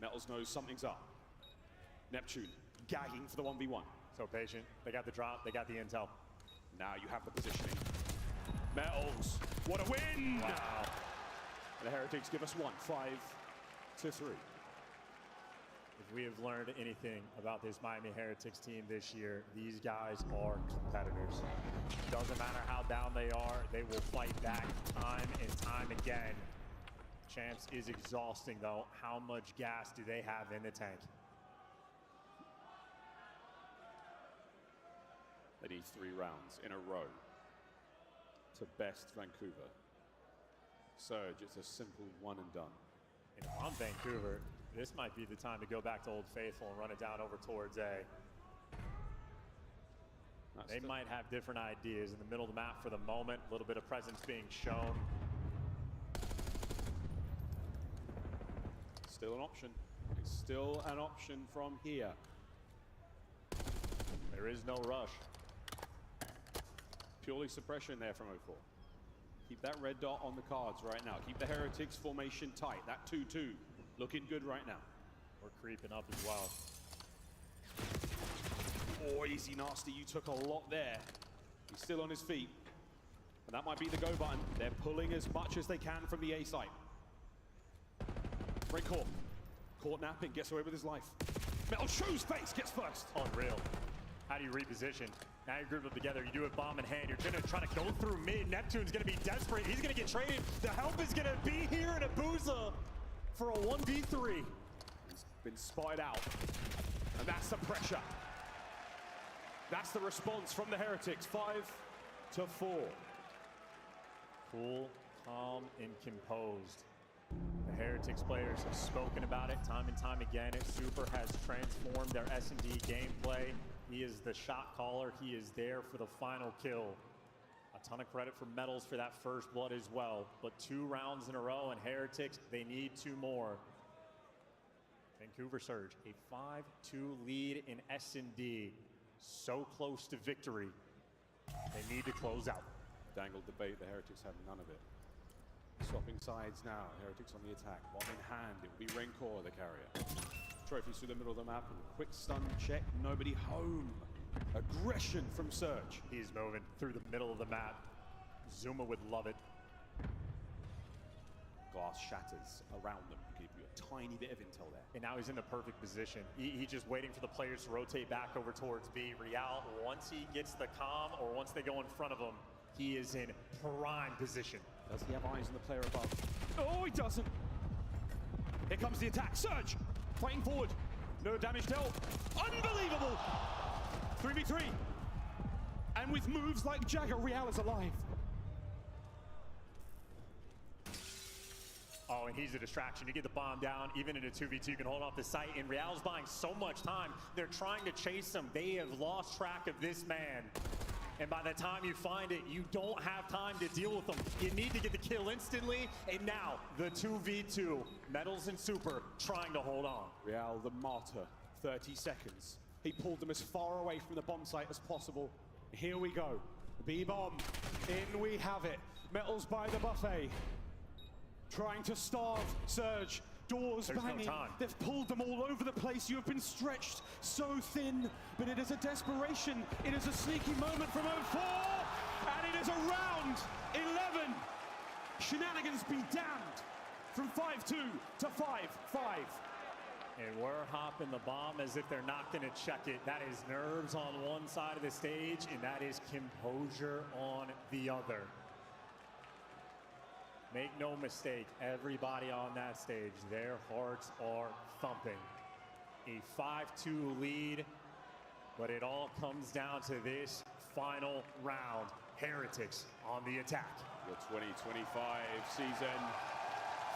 Metals knows something's up. Neptune gagging for the 1v1. So patient. They got the drop. They got the intel. Now you have the positioning. Metals. What a win! Wow. And the Heretics give us 5-3. If we have learned anything about this Miami Heretics team this year, these guys are competitors. Doesn't matter how down they are, they will fight back time and time again. Champs is exhausting though. How much gas do they have in the tank? They need 3 rounds in a row to best Vancouver. Surge, it's a simple one and done. And if I'm Vancouver, this might be the time to go back to Old Faithful and run it down over towards A. They might have different ideas in the middle of the map for the moment. A little bit of presence being shown. Still an option. It's still an option from here. There is no rush. Purely suppression there from 04. Keep that red dot on the cards right now. Keep the Heretics formation tight. That 2-2 looking good right now. We're creeping up as well. Oh, easy nasty. You took a lot there. He's still on his feet. And that might be the go button. They're pulling as much as they can from the A site. Rancor. Caught napping. Gets away with his life. Metal shows face. Gets first. Unreal. How do you reposition? Now you're grouped up together. You do it bomb in hand. You're going to try to go through mid. Neptune's going to be desperate. He's going to get traded. The help is going to be here in Abuza for a 1v3. He's been spotted out. And that's the pressure. That's the response from the Heretics. 5-4. Cool, calm, and composed. The Heretics players have spoken about it time and time again. Super has transformed their S&D gameplay. He is the shot caller. He is there for the final kill. A ton of credit for Metals for that first blood as well. But 2 rounds in a row, and Heretics, they need 2 more. Vancouver Surge, a 5-2 lead in S&D. So close to victory. They need to close out. Dangled debate, the Heretics have none of it. Swapping sides now, Heretics on the attack. Bomb in hand, it will be Rancor, the carrier. Trophies through the middle of the map, and a quick stun check, nobody home. Aggression from Surge. He's moving through the middle of the map. Zuma would love it. Glass shatters around them, give you a tiny bit of intel there. And now he's in the perfect position. He's just waiting for the players to rotate back over towards B. Real, once he gets the comm or once they go in front of him, he is in prime position. Does he have eyes on the player above? Oh, he doesn't. Here comes the attack. Surge, fighting forward. No damage dealt. Unbelievable. 3v3. And with moves like Jagger, Real is alive. Oh, and he's a distraction. You get the bomb down, even in a 2v2, you can hold off the site. And Real's buying so much time. They're trying to chase him. They have lost track of this man. And by the time you find it, you don't have time to deal with them. You need to get the kill instantly. And now, the 2v2, Metals and Super trying to hold on. Real, the martyr, 30 seconds. He pulled them as far away from the bomb site as possible. Here we go. B-bomb. In we have it. Metals by the buffet. Trying to starve Surge. Doors There's banging. No time. They've pulled them all over the place. You have been stretched so thin, but it is a desperation. It is a sneaky moment from 04, and it is a round 11. Shenanigans be damned. From 5-2 to 5-5. And we're hopping the bomb as if they're not going to check it. That is nerves on one side of the stage, and that is composure on the other. Make no mistake, everybody on that stage, their hearts are thumping. A 5-2 lead, but it all comes down to this final round. Heretics on the attack. The 2025 season.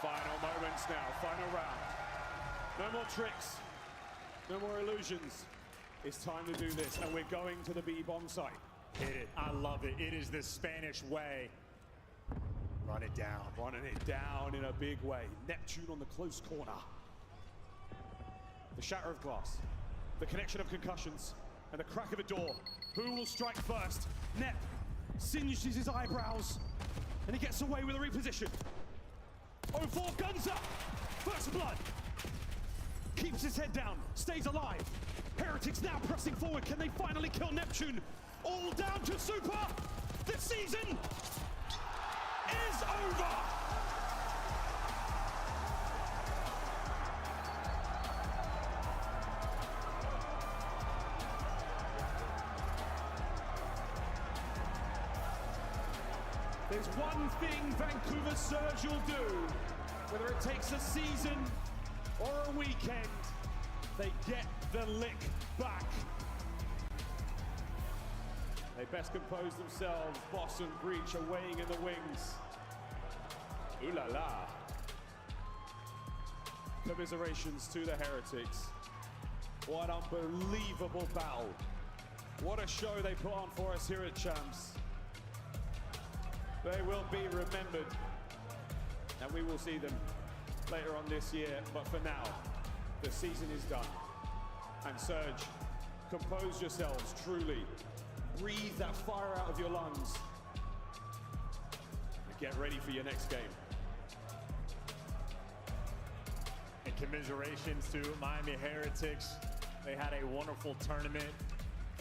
Final moments now, final round. No more tricks, no more illusions. It's time to do this, and we're going to the B-bomb site. Hit it, I love it. It is the Spanish way. Run it down. Running it down in a big way. Neptune on the close corner. The shatter of glass. The connection of concussions. And the crack of a door. Who will strike first? Nep singes his eyebrows. And he gets away with a reposition. 04 guns up. First blood. Keeps his head down. Stays alive. Heretics now pressing forward. Can they finally kill Neptune? All down to Super. The season is over! There's one thing Vancouver Surge will do. Whether it takes a season or a weekend, they get the lick back. They best compose themselves. Boss and Breach are waiting in the wings. Ooh la la. Commiserations to the Heretics. What unbelievable battle. What a show they put on for us here at Champs. They will be remembered. And we will see them later on this year. But for now, the season is done. And Surge, compose yourselves, truly. Breathe that fire out of your lungs. And get ready for your next game. And commiserations to Miami Heretics. They had a wonderful tournament.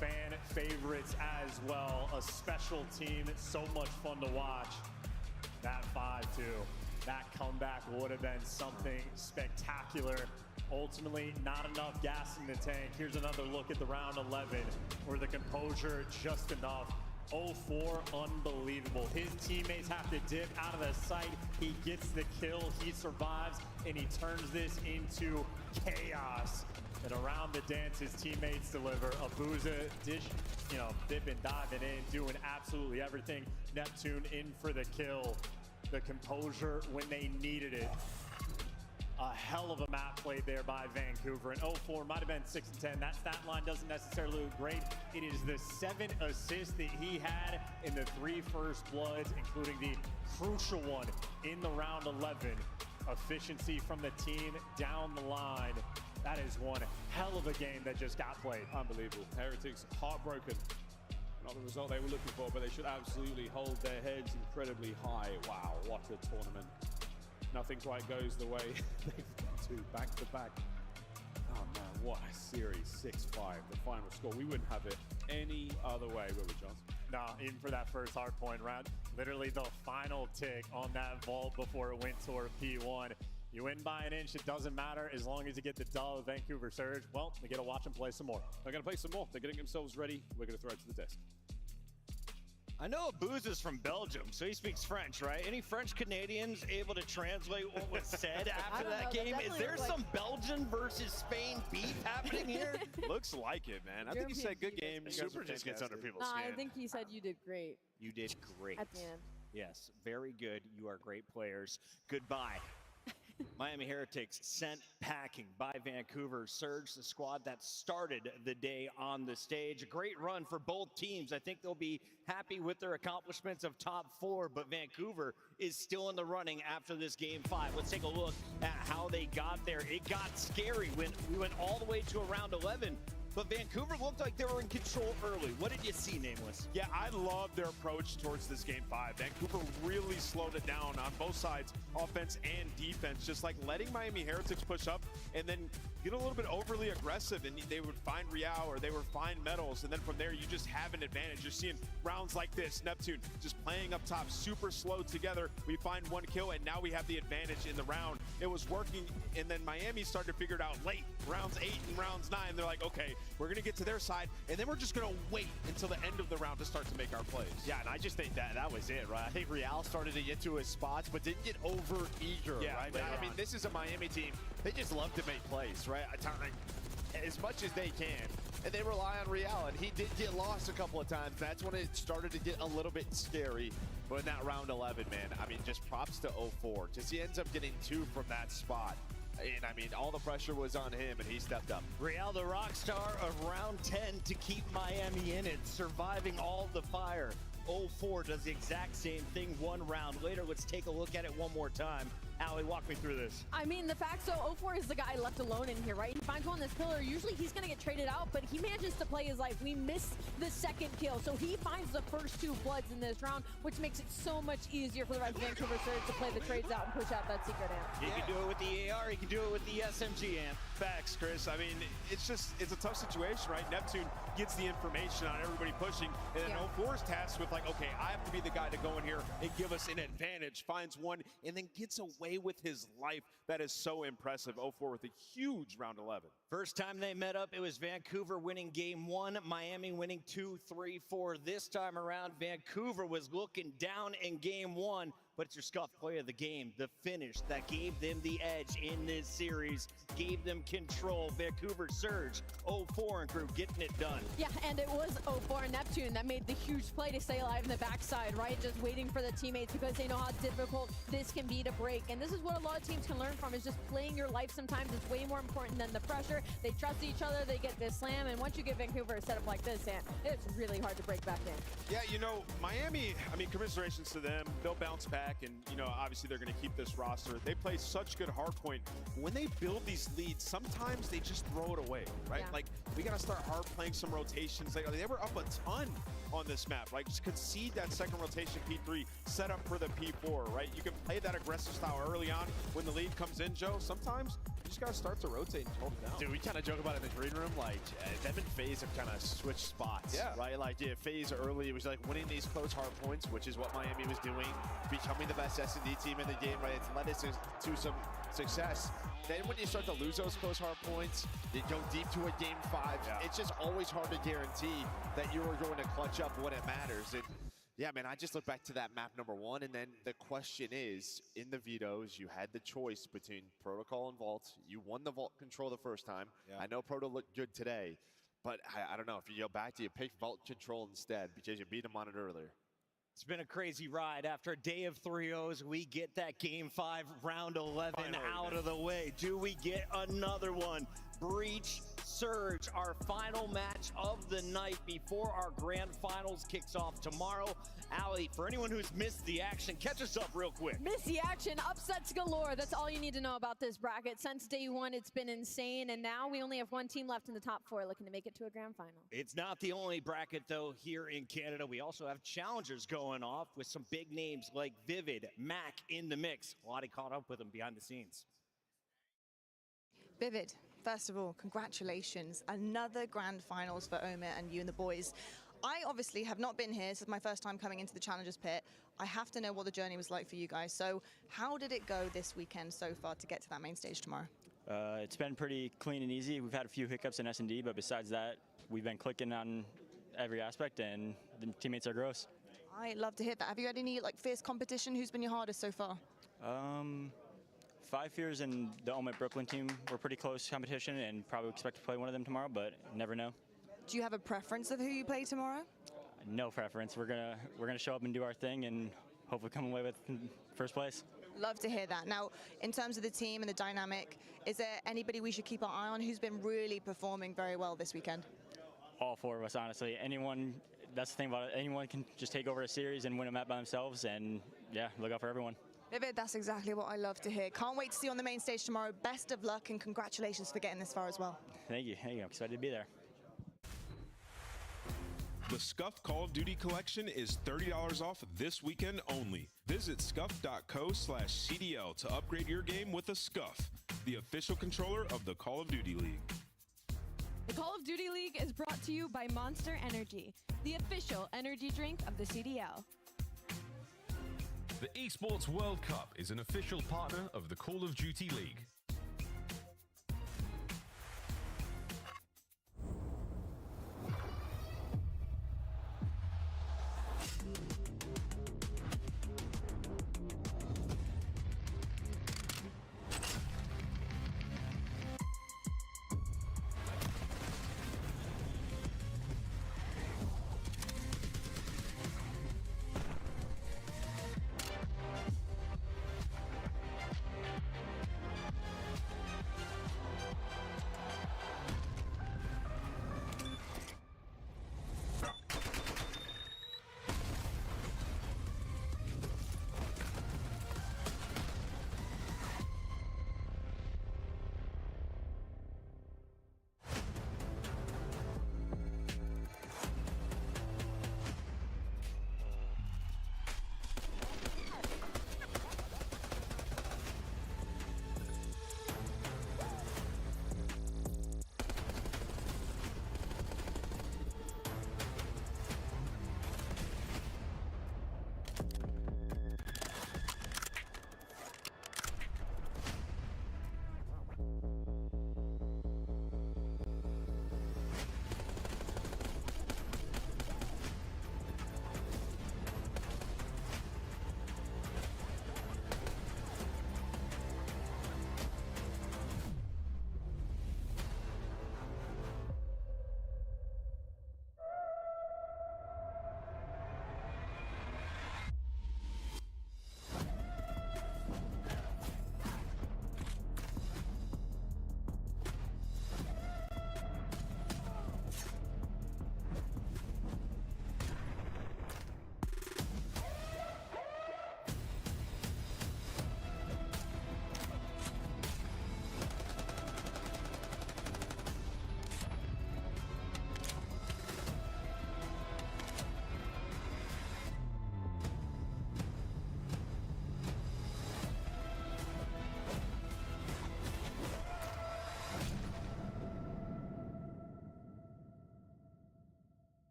Fan favorites as well. A special team. So much fun to watch. That 5-2. That comeback would have been something spectacular. Ultimately, not enough gas in the tank. Here's another look at the round 11, where the composure just enough. 04, unbelievable. His teammates have to dip out of the sight. He gets the kill, he survives, and he turns this into chaos. And around the dance, his teammates deliver. Abuza dipping, diving in, doing absolutely everything. Neptune in for the kill. The composure when they needed it. A hell of a map played there by Vancouver. And 04 might have been 6-10. That stat line doesn't necessarily look great. It is the 7 assists that he had in the 3 first bloods, including the crucial one in the round 11. efficiency from the team down the line. That is one hell of a game that just got played. Unbelievable. Heretics heartbroken. Not the result they were looking for, but they should absolutely hold their heads incredibly high. Wow, what a tournament. Nothing quite goes the way they've got to back to back. Oh man, what a series, 6-5, the final score. We wouldn't have it any other way, would we, John? Nah, even for that first hardpoint round, literally the final tick on that vault before it went toward P1. You win by an inch, it doesn't matter as long as you get the dub. Vancouver Surge, well, we get to watch them play some more. They're going to play some more. They're getting themselves ready. We're going to throw it to the desk. I know Booz is from Belgium, so he speaks French, right? Any French Canadians able to translate what was said after that game? Is there some Belgian versus Spain beef happening here? Looks like it, man. I think he said good game. Super just gets under people's skin. I think he said you did great. You did great. At the end. Yes, very good. You are great players. Goodbye. Miami Heretics sent packing by Vancouver Surge, the squad that started the day on the stage. A great run for both teams. I think they'll be happy with their accomplishments of top 4, but Vancouver is still in the running after this game 5. Let's take a look at how they got there. It got scary when we went all the way to around 11. But Vancouver looked like they were in control early. What did you see, Nameless? Yeah, I love their approach towards this game 5. Vancouver really slowed it down on both sides, offense and defense, just like letting Miami Heretics push up and then get a little bit overly aggressive, and they would find Real or they would find Metals, and then from there you just have an advantage. You're seeing rounds like this, Neptune just playing up top, super slow together. We find 1 kill, and now we have the advantage in the round. It was working, and then Miami started to figure it out late, rounds 8 and rounds 9. They're like, okay, we're going to get to their side, and then we're just going to wait until the end of the round to start to make our plays. Yeah, and I just think that was it, right? I think Real started to get to his spots, but didn't get over eager, right? I mean, this is a Miami team. They just love to make plays, right? As much as they can. And they rely on Real, and he did get lost a couple of times. That's when it started to get a little bit scary. But in that round 11, man, I mean, just props to 0-4. Just he ends up getting 2 from that spot. And I mean, all the pressure was on him, and he stepped up. Real, the rock star of round 10 to keep Miami in it, surviving all the fire. 0-4 does the exact same thing 1 round later. Let's take a look at it one more time. Allie, walk me through this. I mean, the fact, so 0-4 is the guy left alone in here, right? He finds one in this pillar. Usually he's going to get traded out, but he manages to play his life. We missed the 2nd kill, so he finds the first 2 bloods in this round, which makes it so much easier for the rest of Vancouver Surge to play the trades out and push out that secret amp. He can do it with the AR, he can do it with the SMG amp. Facts, Chris. I mean, it's a tough situation, right? Neptune gets the information on everybody pushing, and then 0-4 is tasked with like, okay, I have to be the guy to go in here and give us an advantage, finds one, and then gets away with his life. That is so impressive. 0-4 with a huge round 11. First time they met up, it was Vancouver winning game 1, Miami winning 2, 3, 4. This time around, Vancouver was looking down in game 1, but it's your scuff play of the game, the finish that gave them the edge in this series, gave them control. Vancouver Surge, 0-4 and crew getting it done. Yeah, and it was 0-4 Neptune that made the huge play to stay alive in the backside, right? Just waiting for the teammates because they know how difficult this can be to break. And this is what a lot of teams can learn from, is just playing your life sometimes is way more important than the pressure. They trust each other, they get this slam, and once you get Vancouver a setup like this, it's really hard to break back in. Yeah, you know, Miami, I mean, commiserations to them. They'll bounce back, and, you know, obviously they're going to keep this roster. They play such good hardpoint. When they build these leads, sometimes they just throw it away, right? Yeah. Like, we got to start hard playing some rotations. Like, they were up a ton on this map. Like, just concede that second rotation P3, set up for the P4, right? You can play that aggressive style early on when the lead comes in, Joe. Sometimes you just got to start to rotate and hold it down. Dude, we kind of joke about it in the green room, like, them and FaZe have kind of switched spots, right? Like, yeah, FaZe early, it was like winning these close hard points, which is what Miami was doing, becoming the best S&D team in the game, right? It's led us to some success. Then when you start to lose those close hard points, you go deep to a game 5. It's just always hard to guarantee that you are going to clutch up when it matters. And yeah, man, I just look back to that map number 1, and then the question is, in the vetoes, you had the choice between Protocol and Vault. You won the Vault control the first time. I know Proto looked good today, but I don't know. If you go back, do you pick Vault control instead because you beat them on it earlier? It's been a crazy ride. After a day of 3-0s, we get that game 5, round 11 out of the way. Do we get another one? Breach Surge, our final match of the night before our grand finals kicks off tomorrow. Allie, for anyone who's missed the action, catch us up real quick. Miss the action, upsets galore. That's all you need to know about this bracket. Since day one, it's been insane, and now we only have one team left in the top 4 looking to make it to a grand final. It's not the only bracket, though, here in Canada. We also have challengers going off with some big names like Vivid, Mac in the mix. Lottie caught up with them behind the scenes. Vivid, first of all, congratulations. Another grand finals for Omar and you and the boys. I obviously have not been here. This is my first time coming into the Challengers Pit. I have to know what the journey was like for you guys. So how did it go this weekend so far to get to that main stage tomorrow? It's been pretty clean and easy. We've had a few hiccups in S&D, but besides that, we've been clicking on every aspect, and the teammates are gross. I love to hear that. Have you had any fierce competition? Who's been your hardest so far? 5 Fears and the Omit Brooklyn team were pretty close competition, and probably expect to play one of them tomorrow, but never know. Do you have a preference of who you play tomorrow? No preference. We're gonna show up and do our thing, and hopefully come away with first place. Love to hear that. Now, in terms of the team and the dynamic, is there anybody we should keep our eye on who's been really performing very well this weekend? All 4 of us, honestly. Anyone, that's the thing about it, anyone can just take over a series and win a map by themselves, and yeah, look out for everyone. Vivid, that's exactly what I love to hear. Can't wait to see you on the main stage tomorrow. Best of luck, and congratulations for getting this far as well. Thank you. I'm excited to be there. The Scuff Call of Duty collection is $30 off this weekend only. Visit scuff.co/CDL to upgrade your game with a Scuff, the official controller of the Call of Duty League. The Call of Duty League is brought to you by Monster Energy, the official energy drink of the CDL. The Esports World Cup is an official partner of the Call of Duty League.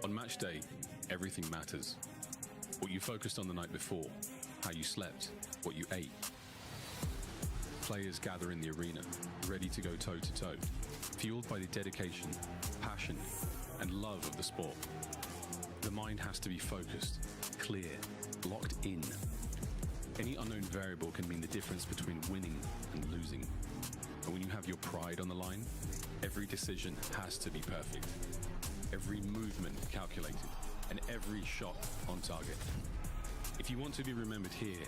On match day, everything matters. What you focused on the night before, how you slept, what you ate. Players gather in the arena, ready to go toe-to-toe, fueled by the dedication, passion, and love of the sport. The mind has to be focused, clear, locked in. Any unknown variable can mean the difference between winning and losing. And when you have your pride on the line, every decision has to be perfect. Every movement calculated, and every shot on target. If you want to be remembered here,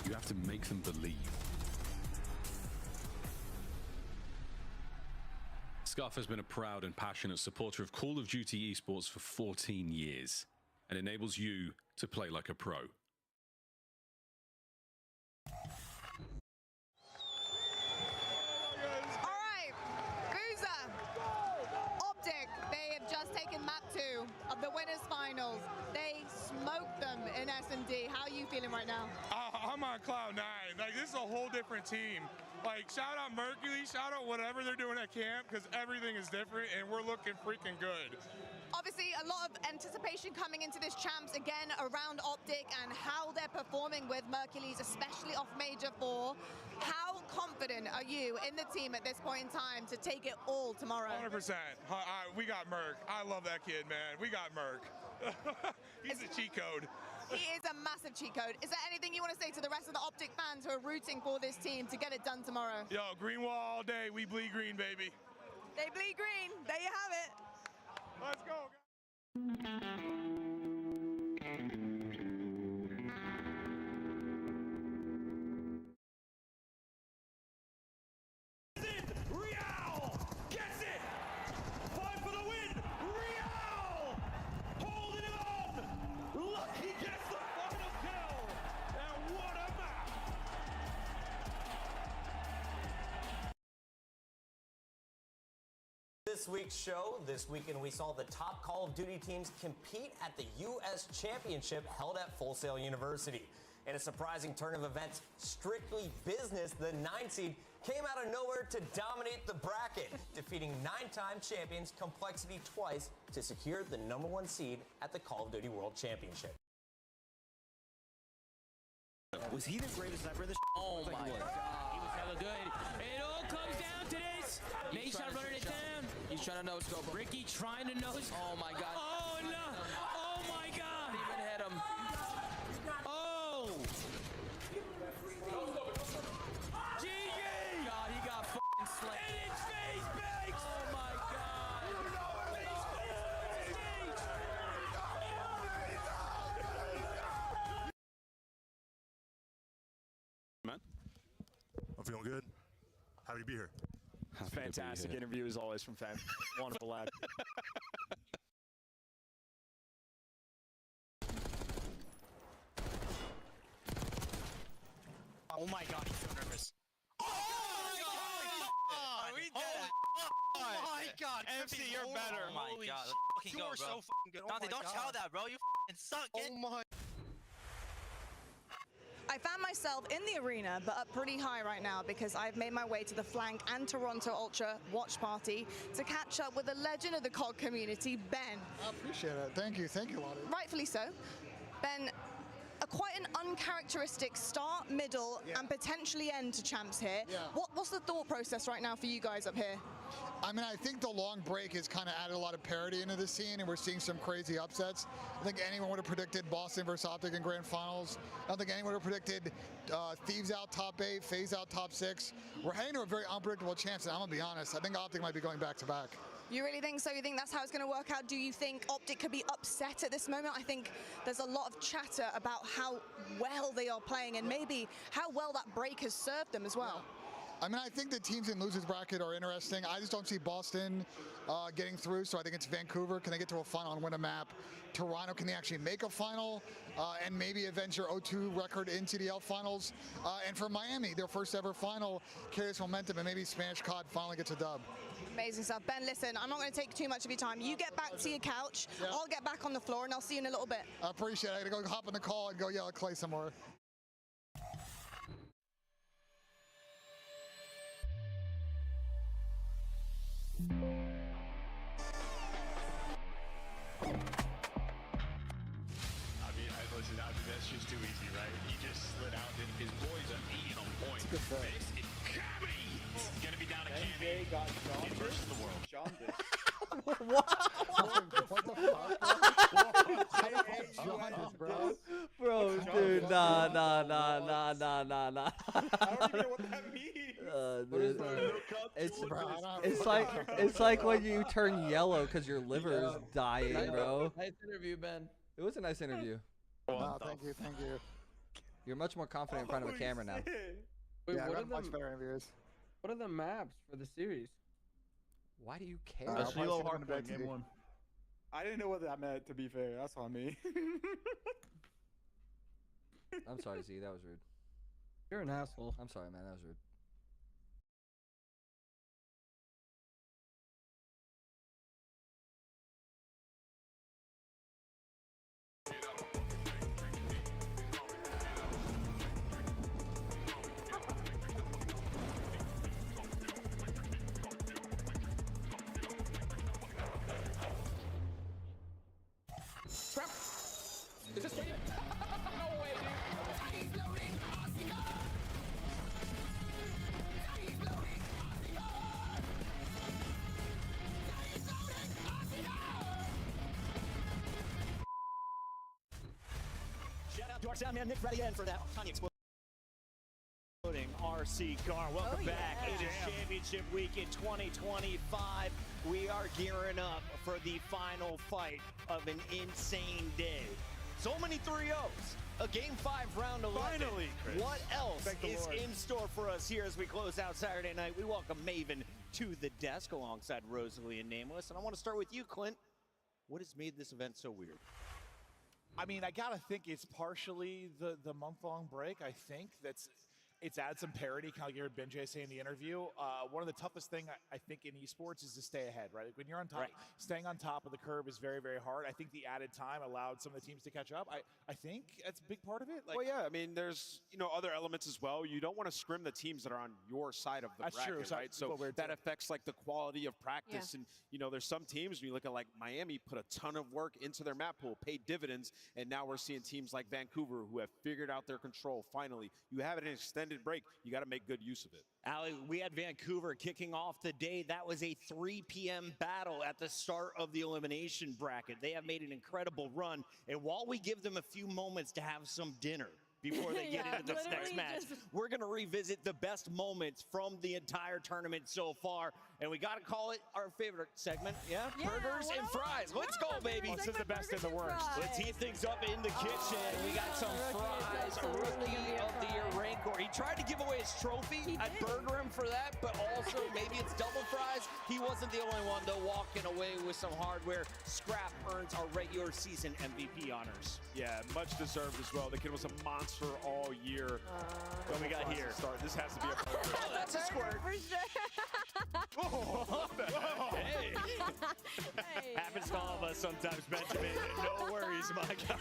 you have to make them believe. Scuff has been a proud and passionate supporter of Call of Duty esports for 14 years and enables you to play like a pro. They have just taken map 2 of the winners finals. They smoked them in S&D. How are you feeling right now? I'm on cloud 9. Like, this is a whole different team. Like, shout out Mercury, shout out whatever they're doing at camp, because everything is different and we're looking freaking good. Obviously, a lot of anticipation coming into this champs again around Optic and how they're performing with Mercules, especially off Major 4. How confident are you in the team at this point in time to take it all tomorrow? 100%. We got Merc. I love that kid, man. We got Merc. He's a cheat code. He is a massive cheat code. Is there anything you want to say to the rest of the Optic fans who are rooting for this team to get it done tomorrow? Yo, green wall all day. We bleed green, baby. They bleed green. There you have it. Let's go. Real gets it. Fight for the win. Real holding it on. Lucky gets the final kill. And what a map. This week's show, this weekend we saw the top Call of Duty teams compete at the U.S. Championship held at Full Sail University. In a surprising turn of events, Strictly Business, the 9 seed, came out of nowhere to dominate the bracket, defeating 9-time champions Complexity twice to secure the #1 seed at the Call of Duty World Championship. Was he the greatest ever in this? Oh my God. He was hella good. It all comes down to this. Nate's trying to run it down. He's trying to no-scope. Ricky trying to no-scope. Oh my God. Oh no. Oh my God. Didn't even hit him. Oh. GG. God, he got f***ing slammed. And it's face bakes. Oh my God. Man, I'm feeling good. Happy to be here. Fantastic interview as always from Fan. Wonderful lad. Oh my God, he's so nervous. Oh my God, MC, you're better. Oh my God, let's fucking go, bro. You are so fucking good. Dante, don't tell that, bro. You fucking suck. Oh my. I found myself in the arena, but up pretty high right now because I've made my way to the Flank and Toronto Ultra watch party to catch up with a legend of the COD community, Ben. I appreciate it. Thank you, Lottie. Rightfully so. Ben, quite an uncharacteristic start, middle, and potentially end to champs here. Yeah. What's the thought process right now for you guys up here? I mean, I think the long break has kind of added a lot of parity into the scene, and we're seeing some crazy upsets. I think anyone would have predicted Boston versus Optic in grand finals. I don't think anyone would have predicted Thieves out top 8, FaZe out top 6. We're heading to a very unpredictable chance, and I'm going to be honest, I think Optic might be going back-to-back. You really think so? You think that's how it's going to work out? Do you think Optic could be upset at this moment? I think there's a lot of chatter about how well they are playing and maybe how well that break has served them as well. I mean, I think the teams in losers bracket are interesting. I just don't see Boston getting through, so I think it's Vancouver. Can they get to a final and win a map? Toronto, can they actually make a final and maybe avenge their 0-2 record in CDL finals? And for Miami, their first ever final carries momentum, and maybe Spanish COD finally gets a dub. Amazing stuff. Ben, listen, I'm not going to take too much of your time. You get back to your couch. Yeah. I'll get back on the floor, and I'll see you in a little bit. I appreciate it. I got to go hop on the call and go yell at Clay some more. Listen, that's just too easy, right? He just slid out, and his boys are 8 on point. That's a good throw. This is Cammy. Gonna be down to Cammy. Got versus the world. Bro, dude, nah. I don't even know what that means. It's like when you turn yellow because your liver is dying, bro. Nice interview, Ben. It was a nice interview. Oh, thank you. You're much more confident in front of a camera now. Wait, Yeah, what I are got much better interviews. What are the maps for the series? Why do you care? That's probably Halo should've gone to Hardpoint bed game today. 1. I didn't know what that meant, to be fair. That's on me. I'm sorry, Z. That was rude. You're an asshole. I'm sorry, man. That was rude. Scrap. Is this waiting? No way, dude. Shout out to our sound man, Nick Redian, for that tiny exploding RC car. Welcome back. It is championship week in 2025. We are gearing up for the final fight of an insane day. So many 3-0s. A Game 5 round 11. Finally, Chris. What else Thank the is Lord. in store for us here as we close out Saturday night? We welcome Maven to the desk alongside Rosalie and Nameless. And I want to start with you, Clint. What has made this event so weird? I mean, I gotta think it's partially the month-long break. I think it's added some parity, kind of like you heard Benjay say in the interview. One of the toughest thing I think in esports is to stay ahead, right? Like when you're on top, staying on top of the curve is very, very hard. I think the added time allowed some of the teams to catch up. I think that's a big part of it. Like, Well, yeah, I mean, there's other elements as well. You don't want to scrim the teams that are on your side of the That's bracket, true. So right? So that affects like the quality of practice. And there's some teams when you look at like Miami put a ton of work into their map pool, paid dividends, and now we're seeing teams like Vancouver who have figured out their control. Finally, you have an extended break. You got to make good use of it. Ali, we had Vancouver kicking off the day. That was a 3 p.m. battle at the start of the elimination bracket. They have made an incredible run. And while we give them a few moments to have some dinner before they get into this next match, we're going to revisit the best moments from the entire tournament so far. And we got to call it our favorite segment. Yeah, burgers and fries. Let's go, baby. This is the best and the worst. Let's heat things up in the kitchen. We got some fries. Rookie of the Year Rancor. He tried to give away his trophy. I'd burger him for that, but also maybe it's double fries. He wasn't the only one, though, walking away with some hardware. Scrap earns our regular season MVP honors. Yeah, much deserved as well. The kid was a monster all year. What we got here? This has to be a burger. Oh, that's a squirt. For sure. Hey. Happens to all of us sometimes, Benjamin. No worries, my guy.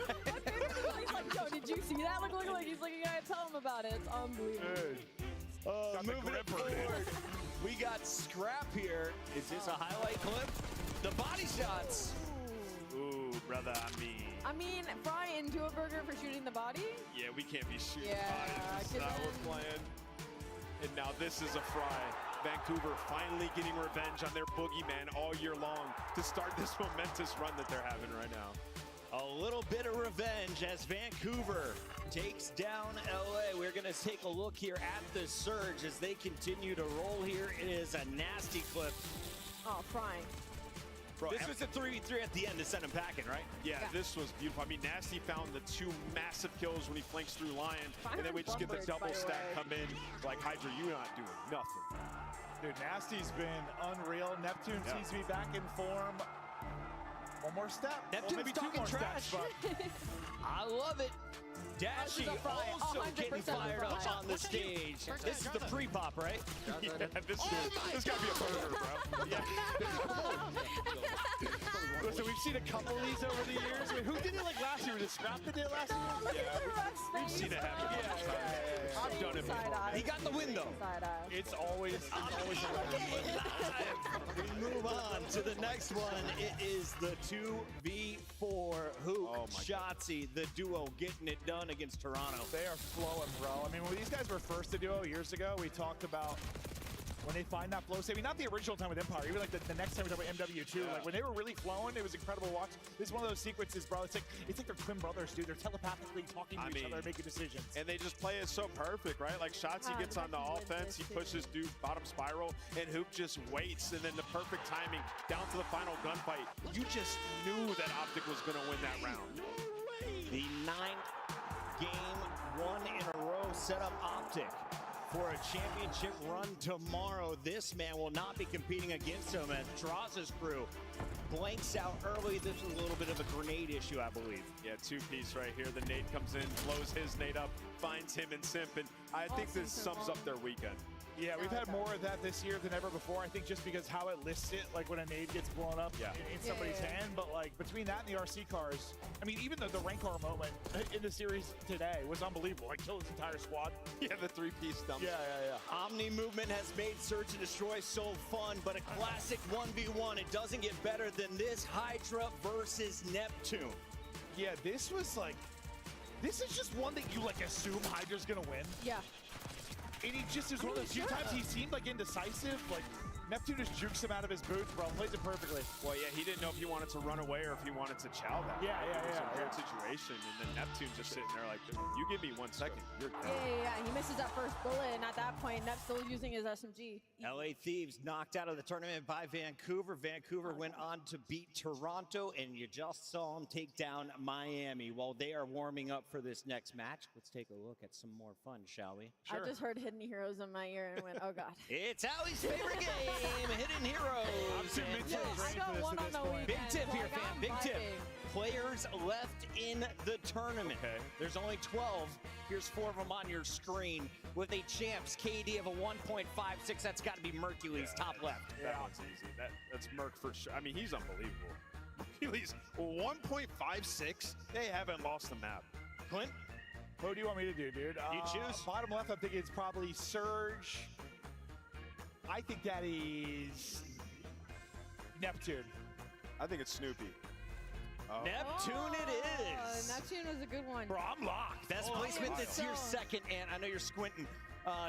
He's like, yo, did you see that? Look, he's like, you gotta tell him about it. It's unbelievable. Moving it forward, we got Scrap here. Is this a highlight clip? The body shots. Ooh, brother, I mean, fry into a burger for shooting the body? yeah, we can't be shooting Yeah, bodies. That's not what we're playing. And now this is a fry. Vancouver finally getting revenge on their boogeyman all year long to start this momentous run that they're having right now. A little bit of revenge as Vancouver takes down LA. We're going to take a look here at the Surge as they continue to roll here. It is a nasty clip. Oh, frying. Bro, This was a 3v3 at the end to send him packing, right? Yeah, this was beautiful. I mean, Nasty found the 2 massive kills when he flanks through Lion, and then we just get the double stack come in. Like, Hydra, you're not doing nothing. Dude, Nasty's been unreal. Neptune seems to be back in form. One more step. Neptune's maybe 2 talking more trash. steps, but I love it. Dashy also getting fired up on the stage. This is the pre-pop, right? Yeah, this got to be a burger, bro. Yeah. Listen, we've seen a couple of these over the years. Wait, who did it like last year? Was it Scrap that did it last year? Yeah, we've seen it happen. Yeah. I've done it before. He got the win, though. It's always We move on to the next one. It is the 2v4 Hook Shotzi, the duo getting it done against Toronto. They are flowing, bro. I mean, when these guys were first a duo years ago, we talked about when they find that flow state. I mean, not the original time with Empire, even like the next time we talked about MW2. Like when they were really flowing, it was incredible to watch. This is one of those sequences, bro. It's like they're twin brothers, dude. They're telepathically talking to each other and making decisions. And they just play it so perfect, right? Like Shotzi gets on the offense, he pushes dude bottom spiral, and Hook just waits, and then the perfect timing down to the final gunfight. You just knew that Optic was going to win that round. The 9th game, 1 in a row, set up Optic for a championship run tomorrow. This man will not be competing against him as Draza's crew blanks out early. This was a little bit of a grenade issue, I believe. Yeah, two-piece right here. The nade comes in, blows his nade up, finds him and Simp, and I think this sums up their weekend. Yeah, we've had more of that this year than ever before. I think just because how it lists it, like when a nade gets blown up in somebody's hand. But like between that and the RC cars, I mean, even the rank car moment in the series today was unbelievable. Like killed his entire squad. Yeah, the three-piece dump. Yeah. Omni movement has made Search and Destroy so fun, but a classic 1v1. It doesn't get better than this Hydra versus Neptune. Yeah, this was like, this is just one that you like assume Hydra's gonna win. Yeah. And he just is one of those few times he seemed like indecisive. Like Neptune just jukes him out of his boots, bro. Plays it perfectly. Well, yeah, he didn't know if he wanted to run away or if he wanted to chow that. Yeah. It was a weird situation, and then Neptune just sitting there like, you give me 1 second, you're done. Yeah. He misses that first bullet, and at that point, Nep's still using his SMG. LA Thieves knocked out of the tournament by Vancouver. Vancouver went on to beat Toronto, and you just saw them take down Miami. While they are warming up for this next match, let's take a look at some more fun, shall we? Sure. I just heard Hidden Heroes in my ear and went, oh God. It's Allie's favorite game, Hidden Heroes. I got one on the weekend. Big tip here, Like, fam. Big tip. Players left in the tournament. Okay. There's only 12. Here's 4 of them on your screen with a champs KD of a 1.56. That's got to be Mercules, top left. That one's easy. That's Merc for sure. I mean, he's unbelievable. Mercules, 1.56. They haven't lost the map. Clint? What do you want me to do, dude? You choose. Bottom left, I'm thinking it's probably Surge. I think that is Neptune. I think it's Snoopy. Oh. Neptune it is. Neptune was a good one. Bro, I'm locked. Best placement this year, second, and I know you're squinting.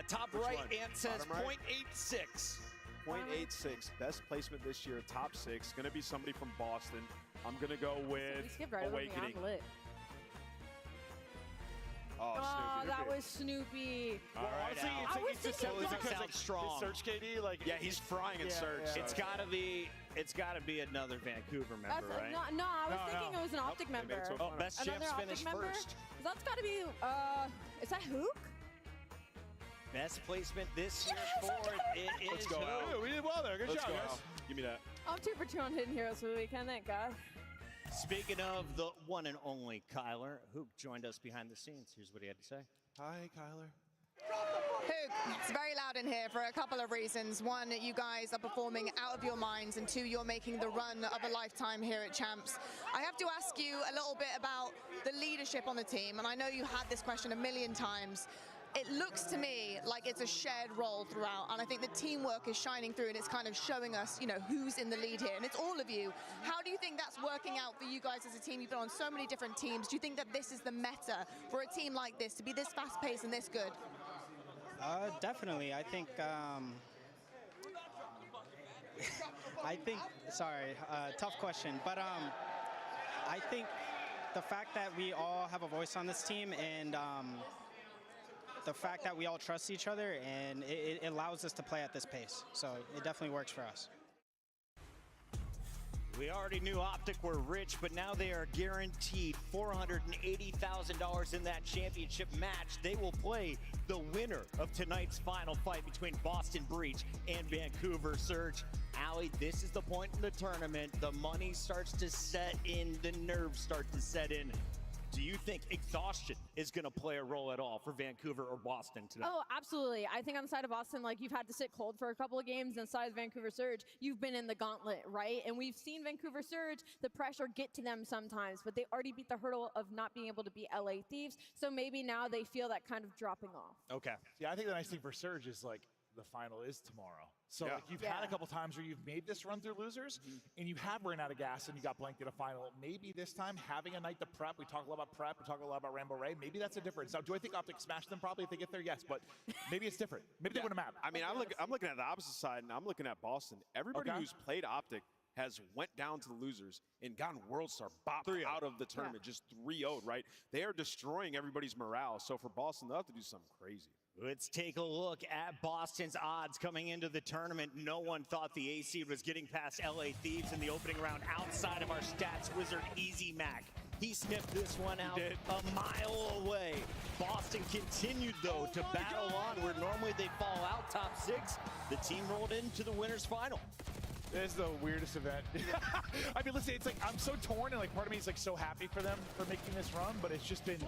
Top right, Ant says right? 0.86. 0.86. Best placement this year, top 6. Going to be somebody from Boston. I'm going to go with Awakening. Oh, Snoopy. That was Snoopy. All right, honestly, Al. it's because like strong. Search KD, like yeah, he's frying in Search. Yeah. It's gotta be another Vancouver member, right? No, I was thinking it was an Optic member. Best champs finished first. That's gotta be, is that Hook? Best placement this year for it is Let's go, Hook. Al. We did well there. Good job, guys. Give me that. I'm 2 for 2 on Hidden Heroes for the weekend, thank God. Speaking of the one and only Kyler, Hook joined us behind the scenes. Here's what he had to say. Hi, Kyler. Hook, it's very loud in here for a couple of reasons. One, you guys are performing out of your minds, and 2, you're making the run of a lifetime here at Champs. I have to ask you a little bit about the leadership on the team, and I know you had this question a million times. It looks to me like it's a shared role throughout, and I think the teamwork is shining through, and it's kind of showing us, you know, who's in the lead here, and it's all of you. How do you think that's working out for you guys as a team? You've been on so many different teams. Do you think that this is the meta for a team like this, to be this fast-paced and this good? Definitely. I think, sorry, tough question, but I think the fact that we all have a voice on this team, and the fact that we all trust each other, and it allows us to play at this pace. So it definitely works for us. We already knew Optic were rich, but now they are guaranteed $480,000 in that championship match. They will play the winner of tonight's final fight between Boston Breach and Vancouver Surge. Allie, this is the point in the tournament. The money starts to set in, the nerves start to set in. Do you think exhaustion is going to play a role at all for Vancouver or Boston today? Oh, absolutely. I think on the side of Boston, like, you've had to sit cold for a couple of games. On the side of Vancouver Surge, you've been in the gauntlet, right? And we've seen Vancouver Surge, the pressure get to them sometimes, but they already beat the hurdle of not being able to beat LA Thieves. So maybe now they feel that kind of dropping off. Okay. Yeah, I think the nice thing for Surge is, like, the final is tomorrow. So like, you've had a couple times where you've made this run through losers, and you have run out of gas and you got blanked at a final. Maybe this time, having a night to prep, we talk a lot about prep, we talk a lot about Rambo Ray, maybe that's a difference. Now, do I think Optic smash them? Probably if they get there, yes, but maybe it's different. Maybe they win a map. I mean, I'm looking at the opposite side, and I'm looking at Boston. Everybody who's played Optic has went down to the losers and gotten World Star bopped out of the tournament, just 3-0'd, right? They are destroying everybody's morale. So for Boston, they'll have to do something crazy. Let's take a look at Boston's odds coming into the tournament. No one thought the A seed was getting past LA Thieves in the opening round outside of our stats wizard Easy Mac. He sniffed this one out a mile away. Boston continued, though, to battle on where normally they fall out top 6. The team rolled into the winner's final. This is the weirdest event. I mean, listen, it's like I'm so torn, and like part of me is like so happy for them for making this run, but it's been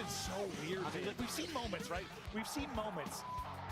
so weird. I mean, like, we've seen moments, right? We've seen moments,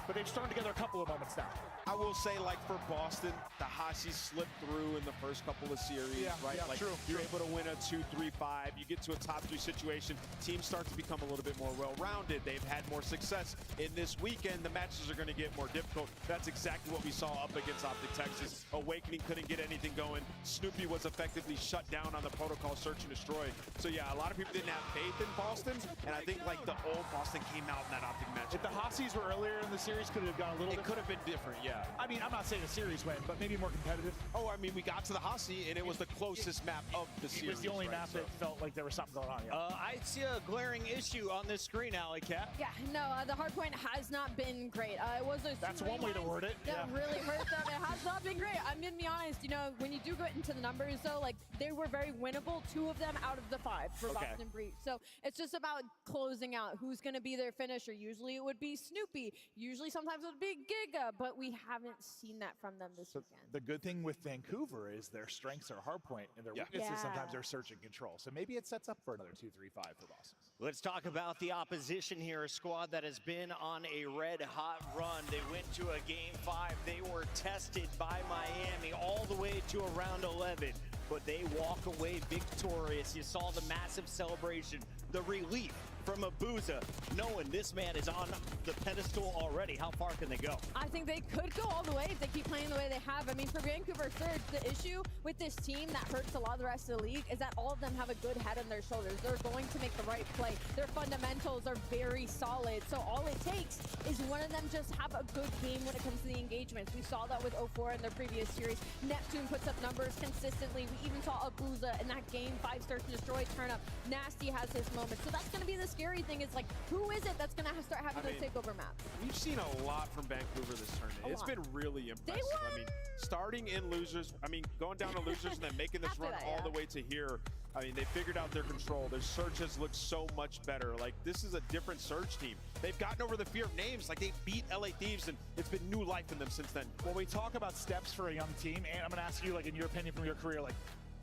but they've strung together a couple of moments now. I will say, like, for Boston, the hcim slipped through in the first couple of series, right? Yeah, like, true. You're able to win a 2-3-5. You get to a top 3 situation. Teams start to become a little bit more well-rounded. They've had more success. In this weekend, the matches are going to get more difficult. That's exactly what we saw up against Optic Texas. Awakening couldn't get anything going. Snoopy was effectively shut down on the protocol search and destroy. So, yeah, a lot of people didn't have faith in Boston, and I think, like, the old Boston came out in that Optic match. If the hcms were earlier in the series, could it have gone a little It could have been different, yeah. I mean, I'm not saying a series win, but maybe more competitive. Oh, I mean, we got to the hcim, and it was the closest map of the series. It was the only map that felt like there was something going on. Yeah. I see a glaring issue on this screen, Alley Cat. Yeah, no, the hardpoint has not been great. It was a That's one way to word it. That really hurt them. It has not been great. I'm going to be honest, you know, when you do go into the numbers, though, like, they were very winnable, 2 of them out of the 5 for Boston Breach. So it's just about closing out who's going to be their finisher. Usually it would be Snoopy. Usually sometimes it would be Giga, but we haven't seen that from them this weekend. The good thing with Vancouver is their strengths are hardpoint, and their weaknesses sometimes are search and control. So maybe it sets up for another 2-3-5 for Boston. Let's talk about the opposition here, a squad that has been on a red-hot run. They went to a Game 5. They were tested by Miami all the way to a round 11, but they walk away victorious. You saw the massive celebration, the relief from Abuza, knowing this man is on the pedestal already. How far can they go? I think they could go all the way if they keep playing the way they have. I mean, for Vancouver Surge, the issue with this team that hurts a lot of the rest of the league is that all of them have a good head on their shoulders. They're going to make the right play. Their fundamentals are very solid. So all it takes is one of them just have a good game when it comes to the engagements. We saw that with 04 in their previous series. Neptune puts up numbers consistently. We even saw Abuza in that Game 5 Search and Destroy turn up. Nasty has his moment. So that's going to be the scary thing is, like, who is it that's going to start having those takeover maps? We've seen a lot from Vancouver this tournament. It's been really impressive. I mean, starting in losers, going down to losers and then making this run all the way to here. I mean, they figured out their control. Their Surge has looked so much better. Like, this is a different Surge team. They've gotten over the fear of names. Like, they beat LA Thieves, and it's been new life in them since then. Well, we talk about steps for a young team, and I'm going to ask you, like, in your opinion from your career, like,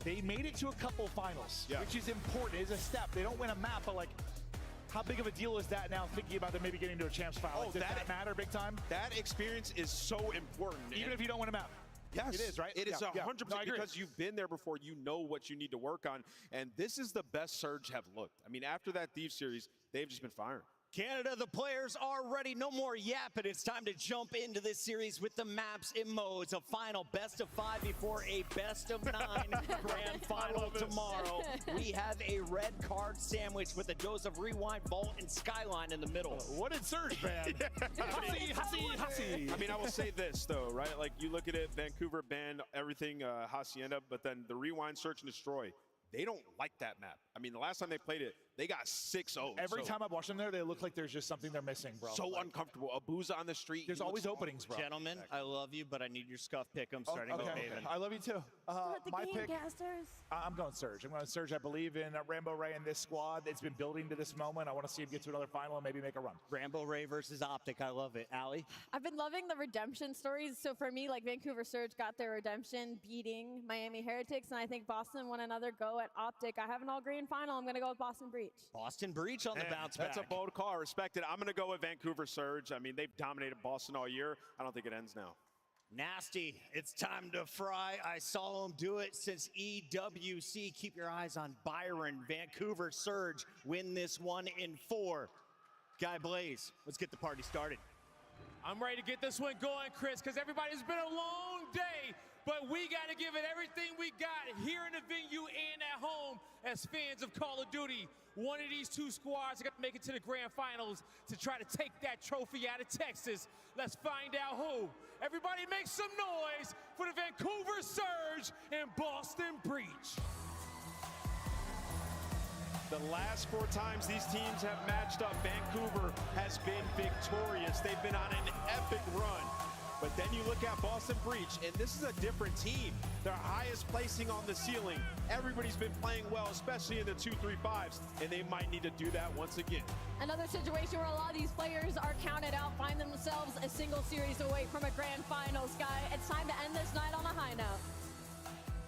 they made it to a couple finals, which is important. It's a step. They don't win a map, but, like, how big of a deal is that now, thinking about them maybe getting to a champs final? Like, does that matter big time? That experience is so important. Even if you don't win a map. Yes. It is, right? It is 100% No, because you've been there before. You know what you need to work on. And this is the best Surge have looked. I mean, after that Thieves series, they've just been firing. Canada, the players are ready. No more yapping. It's time to jump into this series with the maps and modes. A final best of 5 before a best of 9 grand final tomorrow. We have a red card sandwich with a dose of Rewind, Vault, and Skyline in the middle. What did Surge ban? Hussy. I mean, I will say this, though, right? Like, you look at it, Vancouver banned everything Hacienda, but then the Rewind, Search, and Destroy, they don't like that map. I mean, the last time they played it, they got 6-0. Every time I've watched them there, they look like there's just something they're missing, bro. So uncomfortable. Abuza on the street. There's always openings, bro. Gentlemen, I love you, but I need your scuff pick. I'm starting with Maven. I love you too. My pick, casters. I'm going Surge. I'm going Surge. I believe in Rambo Ray and this squad. It's been building to this moment. I want to see him get to another final and maybe make a run. Rambo Ray versus Optic. I love it. Allie? I've been loving the redemption stories. So for me, like, Vancouver Surge got their redemption beating Miami Heretics, and I think Boston won another go at Optic. I have an all-green final. I'm going to go with Boston Breach. Boston Breach on the bounce back. That's a bold call. I respect it. I'm going to go with Vancouver Surge. I mean, they've dominated Boston all year. I don't think it ends now. Nasty. It's time to fry. I saw him do it since EWC. Keep your eyes on Byron. Vancouver Surge win this one in 4. Guy Blaze, let's get the party started. I'm ready to get this one going, Chris, because everybody's been a long day, but we got to give it everything we got here in the venue and at home as fans of Call of Duty. One of these two squads are going to make it to the grand finals to try to take that trophy out of Texas. Let's find out who. Everybody make some noise for the Vancouver Surge and Boston Breach. The last 4 times these teams have matched up, Vancouver has been victorious. They've been on an epic run. But then you look at Boston Breach, and this is a different team. Their highest placing on the ceiling. Everybody's been playing well, especially in the 2-3-5s, and they might need to do that once again. Another situation where a lot of these players are counted out, find themselves a single series away from a grand finals, guy. It's time to end this night on a high note.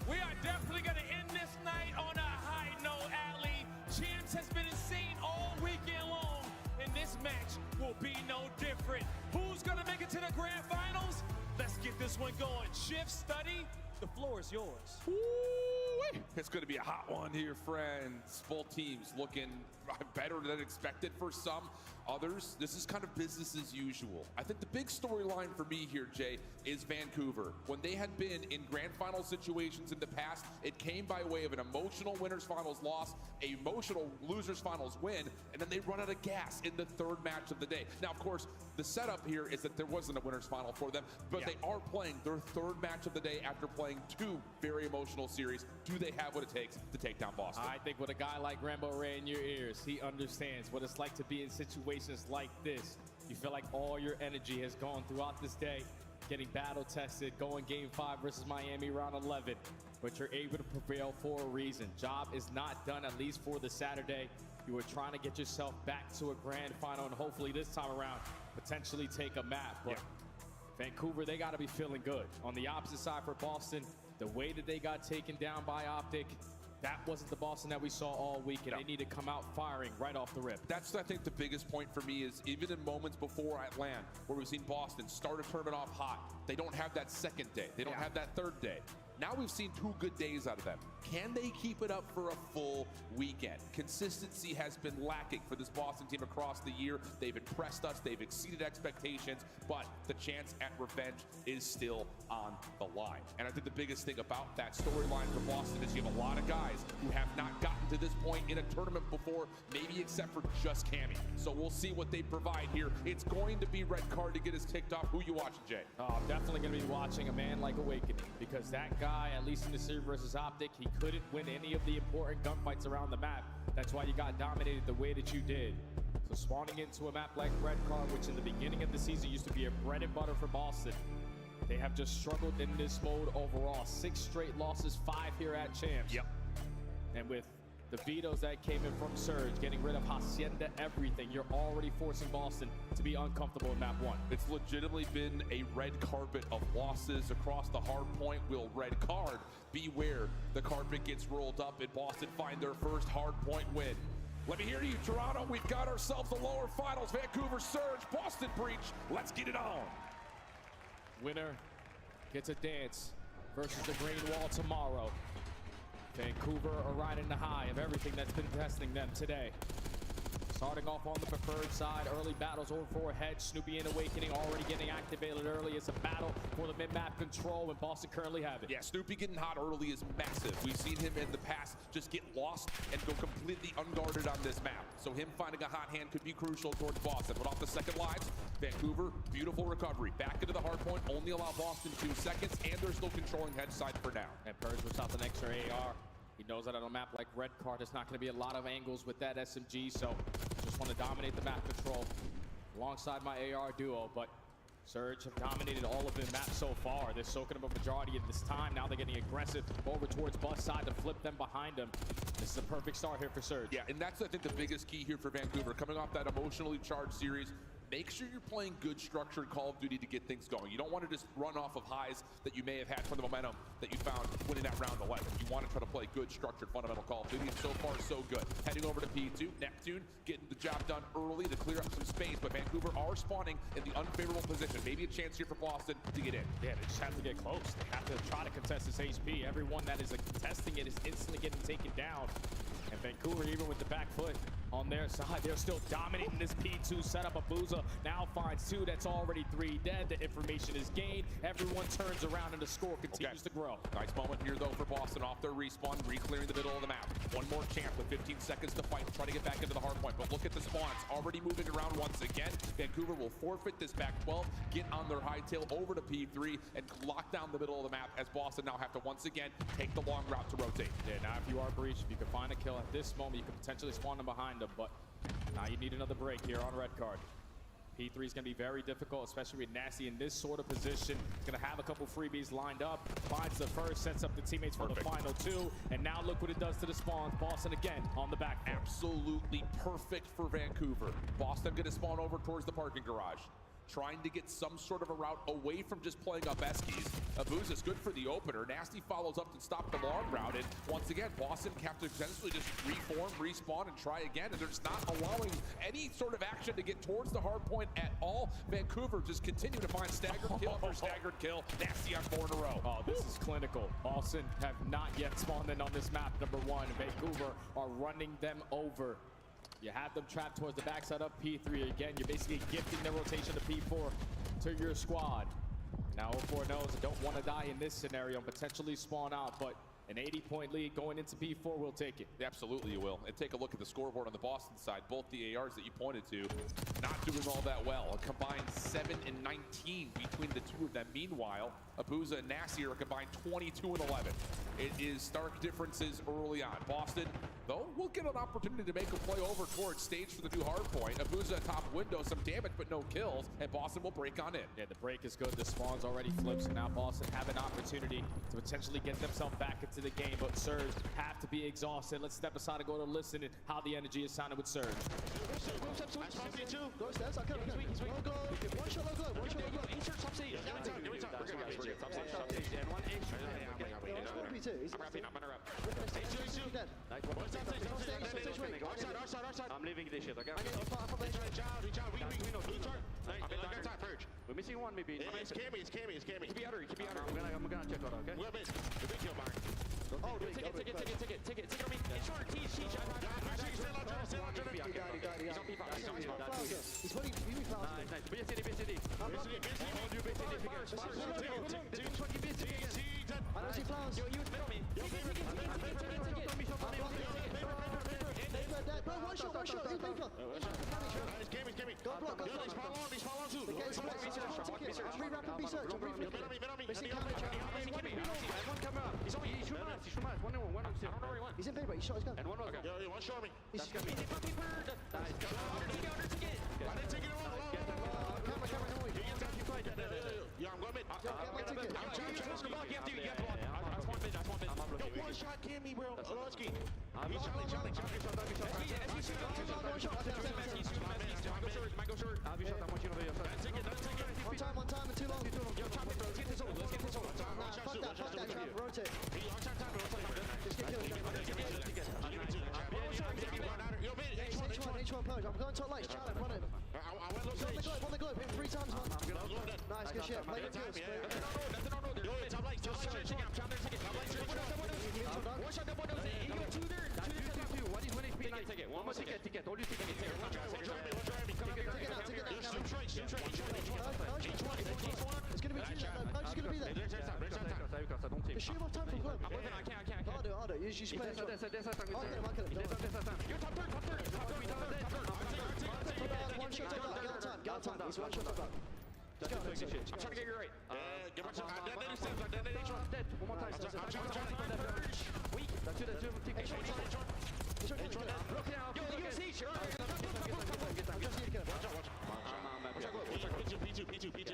We are definitely going to end this night on a high note, Ali. Champs has been insane all weekend long, and this match will be no different. Who's going to make it to the grand finals? Let's get this one going. Shift, Study, the floor is yours. Ooh, it's going to be a hot one here, friends. Both teams looking better than expected for some. Others, this is kind of business as usual. I think the big storyline for me here, Jay, is Vancouver. When they had been in grand final situations in the past, it came by way of an emotional winners finals loss, an emotional losers finals win, and then they run out of gas in the third match of the day. Now, of course, the setup here is that there wasn't a winners final for them, but they are playing their third match of the day after playing two very emotional series. Do they have what it takes to take down Boston? I think with a guy like Rambo Ray in your ears, he understands what it's like to be in situations like this. You feel like all your energy has gone throughout this day, getting battle tested, going game 5 versus Miami round 11, but you're able to prevail for a reason. Job is not done, at least for the Saturday. You were trying to get yourself back to a grand final, and hopefully this time around potentially take a map. But Vancouver, they got to be feeling good. On the opposite side for Boston, the way that they got taken down by Optic, that wasn't the Boston that we saw all week, and they need to come out firing right off the rip. That's, I think, the biggest point for me is even in moments before Atlanta, where we've seen Boston start a tournament off hot, they don't have that second day. They don't have that third day. Now we've seen 2 good days out of them. Can they keep it up for a full weekend? Consistency has been lacking for this Boston team across the year. They've impressed us. They've exceeded expectations, but the chance at revenge is still on the line. And I think the biggest thing about that storyline for Boston is you have a lot of guys who have not gotten to this point in a tournament before, maybe except for just Cammy. So we'll see what they provide here. It's going to be red card to get us kicked off. Who you watching, Jay? Oh, I'm definitely going to be watching a man like Awakening, because that guy, at least in the series versus Optic, he couldn't win any of the important gunfights around the map. That's why you got dominated the way that you did. So spawning into a map like Red Card, which in the beginning of the season used to be a bread and butter for Boston, they have just struggled in this mode overall. 6 straight losses, 5 here at Champs. And with the vetoes that came in from Surge, getting rid of Hacienda, everything, you're already forcing Boston to be uncomfortable in map 1. It's legitimately been a red carpet of losses across the hard point. Will red card be where the carpet gets rolled up and Boston find their first hard point win? Let me hear you, Toronto. We've got ourselves the lower finals. Vancouver Surge, Boston Breach. Let's get it on. Winner gets a dance versus the Green Wall tomorrow. Vancouver are riding the high of everything that's been testing them today. Starting off on the preferred side, early battles over 4 heads. Snoopy and Awakening already getting activated early. It's a battle for the mid-map control, and Boston currently have it. Yeah, Snoopy getting hot early is massive. We've seen him in the past just get lost and go completely unguarded on this map. So him finding a hot hand could be crucial towards Boston. But off the second lives, Vancouver, beautiful recovery. Back into the hard point, only allow Boston 2 seconds, and they're still controlling head side for now. And Purge whips out the next AR. He knows that on a map like Red Card, there's not going to be a lot of angles with that SMG, so just want to dominate the map control alongside my AR duo. But Surge have dominated all of the maps so far. They're soaking up a majority of this time. Now they're getting aggressive over towards bus side to flip them behind them. This is a perfect start here for Surge. Yeah, and that's, I think, the biggest key here for Vancouver. Coming off that emotionally charged series, make sure you're playing good structured Call of Duty to get things going. You don't want to just run off of highs that you may have had from the momentum that you found winning that round 11. You want to try to play good structured fundamental Call of Duty, and so far so good. Heading over to P2, Neptune getting the job done early to clear up some space, but Vancouver are spawning in the unfavorable position. Maybe a chance here for Boston to get in. Yeah, they just have to get close. They have to try to contest this HP. Everyone that is contesting it is instantly getting taken down. And Vancouver, even with the back foot on their side, they're still dominating this P2 setup. Abuza now finds 2. That's already 3 dead. The information is gained. Everyone turns around and the score continues to grow. Nice moment here, though, for Boston off their respawn, re-clearing the middle of the map. One more chance with 15 seconds to fight, try to get back into the hard point. But look at the spawns, already moving around once again. Vancouver will forfeit this back 12, get on their hightail over to P3, and lock down the middle of the map as Boston now have to once again take the long route to rotate. Yeah, now if you are Breach, if you can find a kill at this moment, you can potentially spawn them behind them, but now you need another break here on Red Card. P3 is going to be very difficult, especially with Nasty in this sort of position. Going to have a couple freebies lined up. Finds the first, sets up the teammates for the final two. And now look what it does to the spawns. Boston again on the back foot. Absolutely perfect for Vancouver. Boston going to spawn over towards the parking garage, trying to get some sort of a route away from just playing up Eskies. Abuza's good for the opener. Nasty follows up to stop the long route. And once again, Boston have to essentially just reform, respawn, and try again. And they're just not allowing any sort of action to get towards the hard point at all. Vancouver just continue to find staggered kill after staggered kill. Nasty on 4 in a row. Oh, this is clinical. Boston have not yet spawned in on this map, number 1. Vancouver are running them over. You have them trapped towards the backside of P3 again. You're basically gifting the rotation to P4 to your squad. Now 04 knows they don't want to die in this scenario and potentially spawn out, but an 80-point lead going into P4 will take it. Absolutely you will. And take a look at the scoreboard on the Boston side. Both the ARs that you pointed to not doing all that well. A combined 7 and 19 between the two of them. Meanwhile, Abuza and Nasty are combined 22 and 11. It is stark differences early on. Boston, though, will get an opportunity to make a play over towards stage for the new hard point. Abuza top window, some damage but no kills, and Boston will break on in. Yeah, the break is good. The spawns already flips, and now Boston have an opportunity to potentially get themselves back into the game, but Surge have to be exhausted. Let's step aside and go to listen and how the energy is sounding with Surge. I'm leaving this shit, okay? We're missing one, maybe. It's Cammy. Keep me under. I'm gonna check out, okay? Oh, take it on me. It's short, T, shot. He's on P5. He's fully nice. BCD. Hold you, BCD. I don't see flowers. You middle me. Take it. Bro, one shot. He's paper. It's Cammy. Go block. He's fall on too. I'm re-wrapping B-search. I'm re-flicking. One camera. He's shooting us. One on one. I don't know where he went. He's in paper. He shot his gun. And one was gone. Yo, one shot me. He's got me. Nice. I didn't take it all. Camera, no way. Yeah, I'm going mid. Get my ticket. You have one. I want mid. Yo, one shot Cammy, bro. Alonsky. He's Charlie. Might go short. I'll be shot. I want you to be your side. Take it. One time, and too long. Yo, chop it, bro. Let's get this over. Fuck that, trap. Rotate. Just get killed. Yo, mid. H1 purge. I'm going top lights. Charlie, run it. On the globe. Hit 3 times, man. Nice, good shit. Play your kills. Yo, top lights. I'm trying to take it. One shot, that one knows it. You got 2 there. 2. What is 1 HP? Take it. One more ticket. All you ticket. One drive me. Take it now. It's gonna be 2 there. Purge is gonna be there. Just shoot him off time from globe. I'm moving. I can't. I'll do it. You just play it. I'll kill him. You're top third. One shot top back. Get on time. He's one shot top back. I'm trying to get you right. Get my shot. I'm dead. Dead. One more time. Weak. That's it. Look now. Yo, you see, sure. I'm just here to kill him. P2.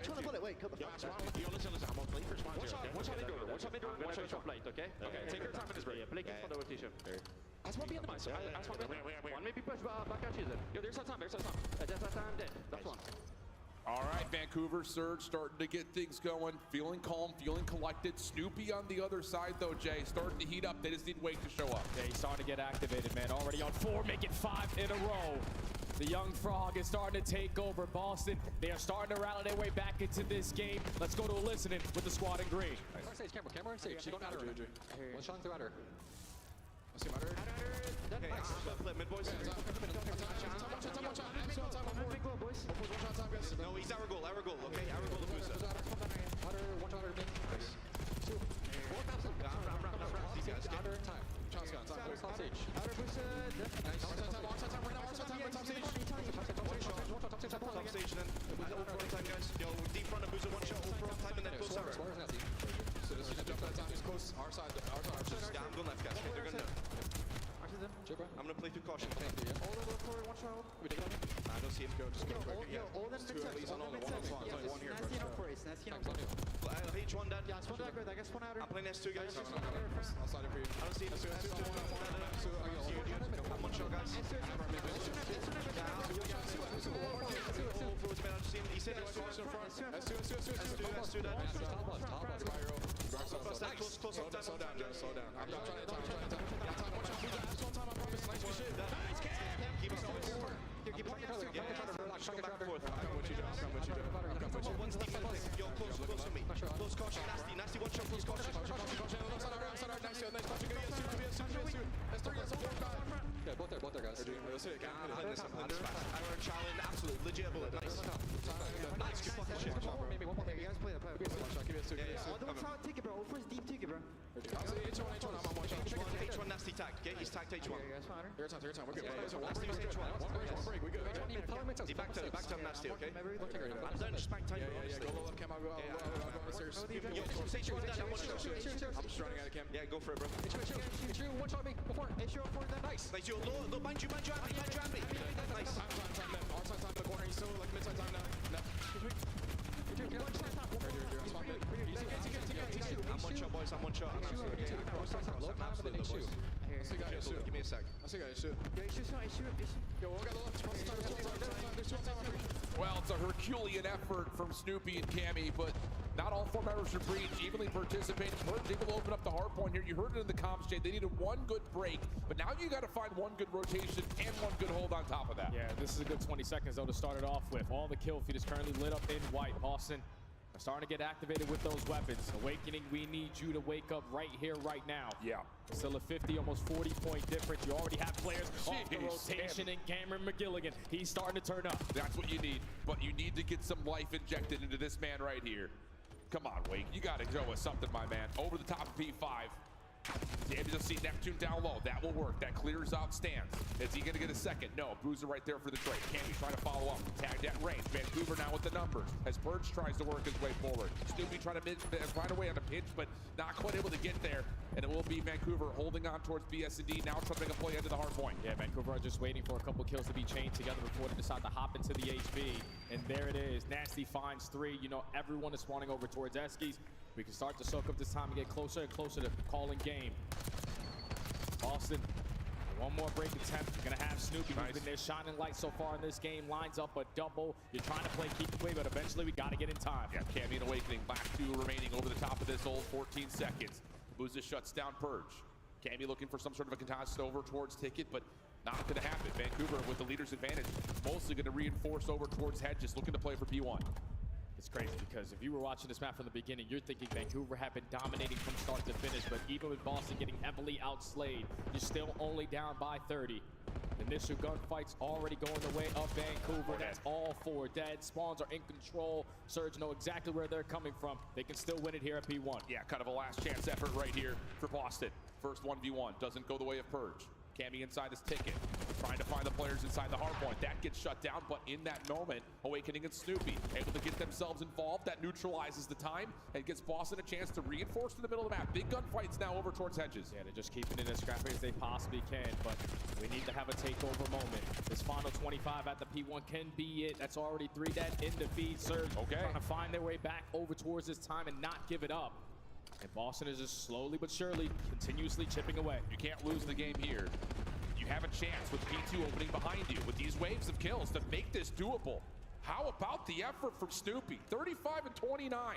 Trying to bullet. Wait, cut the fuck. Yo, listen. I'm on play for spawns here. One shot mid-door. One shot top light, okay? Okay, take your time in this break. Blake for the rotation. That's one behind the mice. One maybe push back at you then. Yo, there's some time. There's some time dead. That's one. All right, Vancouver Surge starting to get things going, feeling calm, feeling collected. Snoopy on the other side, though, Jay, starting to heat up. They just need Wake to show up. Yeah, he's starting to get activated, man. Already on 4, making 5 in a row. The young frog is starting to take over Boston. They are starting to rally their way back into this game. Let's go to a listening with the squad in green. Camera, stage. She's going at her. One shot through at her. Let's see about her. Nice. Flip mid, boys. No, he's our goal, okay? Our goal to boost us. One shot mid. Nice. 2. These guys, get her time. Chance gun, time. Top stage. Outer boosted. Nice. Long time right now. Top stage. Top stage, then. One time, guys. Yo, deep front of booster, one shot. Full time, and then close tower. So this is jump that time. It's close. Our side. Yeah, I'm going left, guys. They're going to. I'm gonna play through caution. Hold on, one shot. We take it. see him go. Just go quick. Yeah. It's too early. He's on all the one. It's only one here. H1 dead. Yeah, spawn dagger. I guess one out. I'm playing S2, guys. I'll slide it for you. I don't see him. S2, one shot, guys. He's in S2 in front. S2 dead. Close up. Slow down, Joe. Slow down. I'm trying to time. Watch out. Just one time, I promise. Nice shit. Nice cam. Keep us on the floor. Keep playing S2. Yeah, just go back and forth. I'm coming with you, Joe. One's deep in the place. Yo, close with me. Close caution. Nasty. One shot. Close caution. Nice. S3. Yeah, both there, guys. I'm in this. I want to challenge. Absolutely. Legit bullet. Nice. Nice. Good fucking shit. Maybe one more there. You guys play the play. Give me S2. Don't try to take it, bro. First deep ticket, bro. H1. I'm on one shot. H1 nasty tagged. Okay, he's tagged H1. Your time. We're good. Nasty was H1. One break. We good. Back to nasty, okay? I'm done. Just back time. Yeah. Go low left cam. I'll go upstairs. Yo, H1 dead. I'm one shot. I'm just running out of cam. Yeah, go for it, bro. H2, one shot me before. H2 4 dead. Nice. Nice. Yo, low. Mind you, Andy. Nice. Time. Our time in the corner. He's still like mid-side time now. I'm one shot, boys. I'm one shot. I'm absolutely the boys. Give me a sec. I see guys shoot. Yo, we got Well, it's a Herculean effort from Snoopy and Cammy, but not all four members are breach, evenly participating. Purge able to open up the hard point here. You heard it in the comms, Jay. They needed one good break, but now you got to find one good rotation and one good hold on top of that. Yeah, this is a good 20 seconds, though, to start it off with. All the kill feed is currently lit up in white. Boston are starting to get activated with those weapons. Awakening, we need you to wake up right here, right now. Yeah. Still a 50, almost 40-point difference. You already have players off the rotation, and Cameron McGilligan, he's starting to turn up. That's what you need, but you need to get some life injected into this man right here. Come on, Wake. You got to go with something, my man. Over the top of P5. Able to see Neptune down low. That will work. That clears out Stans. Is he going to get a second? No. Bruiser right there for the trade. Cammy trying to follow up. Tagged at range. Vancouver now with the numbers as Purge tries to work his way forward. Snoopy trying to find a way on the pinch, but not quite able to get there. And it will be Vancouver holding on towards BS&D. Now trying to make a play into the hard point. Yeah, Vancouver are just waiting for a couple kills to be chained together before they decide to hop into the HB. And there it is. Nasty finds 3. You know, everyone is spawning over towards Eskies. We can start to soak up this time and get closer and closer to calling game. Boston, one more break attempt. You're gonna have Snoopy, who's been their shining light so far in this game. Lines up a double. You're trying to play keep away, but eventually we gotta get in time. Yeah, Cammy and Awakening back to remaining over the top of this old 14 seconds. Booza shuts down Purge. Cammy looking for some sort of a contest over towards Ticket, but not gonna happen. Vancouver with the leader's advantage, mostly gonna reinforce over towards Hedges, looking to play for P1. It's crazy because if you were watching this map from the beginning, you're thinking Vancouver have been dominating from start to finish, but even with Boston getting heavily outslayed, you're still only down by 30. Initial gunfights already going the way of Vancouver. That's all 4 dead. Spawns are in control. Surge know exactly where they're coming from. They can still win it here at P1. Yeah, kind of a last chance effort right here for Boston. First 1v1 doesn't go the way of Purge. Cammy inside his Ticket, trying to find the players inside the hard point. That gets shut down, but in that moment, Awakening and Snoopy able to get themselves involved. That neutralizes the time and gives Boston a chance to reinforce in the middle of the map. Big gunfights now over towards Hedges. Yeah, they're just keeping it as scrappy as they possibly can, but we need to have a takeover moment. This final 25 at the P1 can be it. That's already 3 dead in the feed. Surge trying to find their way back over towards this time and not give it up. And Boston is just slowly but surely continuously chipping away. You can't lose the game here. You have a chance with P2 opening behind you with these waves of kills to make this doable. How about the effort from Snoopy? 35 and 29.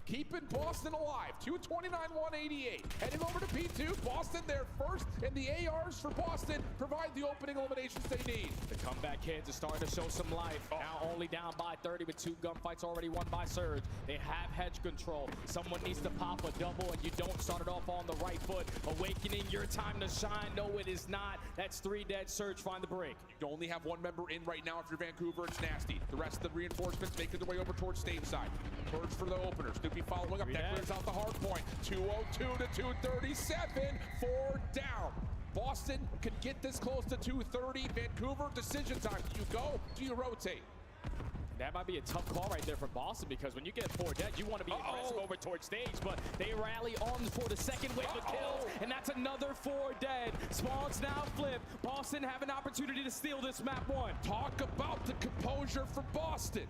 Keeping Boston alive. 229, 188. Heading over to P2. Boston there first, and the ARs for Boston provide the opening eliminations they need. The comeback kids are starting to show some life. Now only down by 30 with 2 gunfights already won by Surge. They have hedge control. Someone needs to pop a double, and you don't start it off on the right foot. Awakening, your time to shine. No, it is not. That's 3 dead. Surge, find the break. You only have 1 member in right now. If you're Vancouver, it's nasty. The rest of the reinforcements making their way over towards stage side. Purge for the openers. Snoopy following up. That clears out the hard point. 202 to 237. 4 down. Boston can get this close to 230. Vancouver, decision time. Do you go? Do you rotate? that might be a tough call right there for Boston, because when you get 4 dead, you want to be aggressive over towards stage, but they rally on for the second wave of kills, and that's another 4 dead. Spawns now flip. Boston have an opportunity to steal this map 1. Talk about the composure for Boston.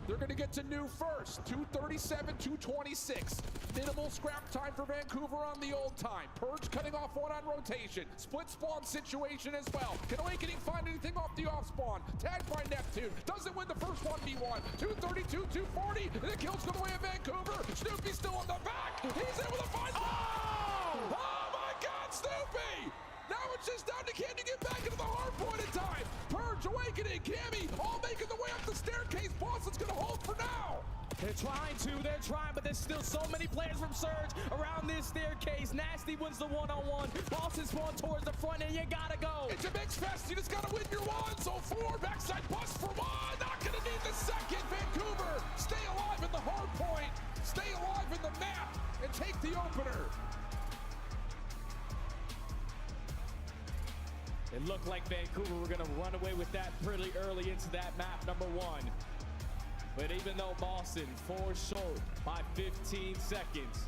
They're going to get to new first. 237, 226. Minimal scrap time for Vancouver on the old time. Purge cutting off one on rotation. Split spawn situation as well. Can Awakening find anything off the off spawn? Tagged by Neptune. Doesn't win the first 1v1. 232, 240. And the kills go the way of Vancouver. Snoopy's still on the back. He's able to find... Oh! Oh my God, Snoopy! Now it's just down to can you get back into the hard point in time. Purge, Awakening, Cammy, all making the way up the staircase. Boston's gonna hold for now. They're trying, but there's still so many players from Surge around this staircase. Nasty wins the one-on-one. Boston spawn towards the front, and you gotta go. It's a mix fest. You just gotta win your one. So 4, backside bust for 1. Not gonna need the second. Vancouver, stay alive in the hard point. Stay alive in the map and take the opener. It looked like Vancouver were going to run away with that pretty early into that map number 1. But even though Boston falls short by 15 seconds,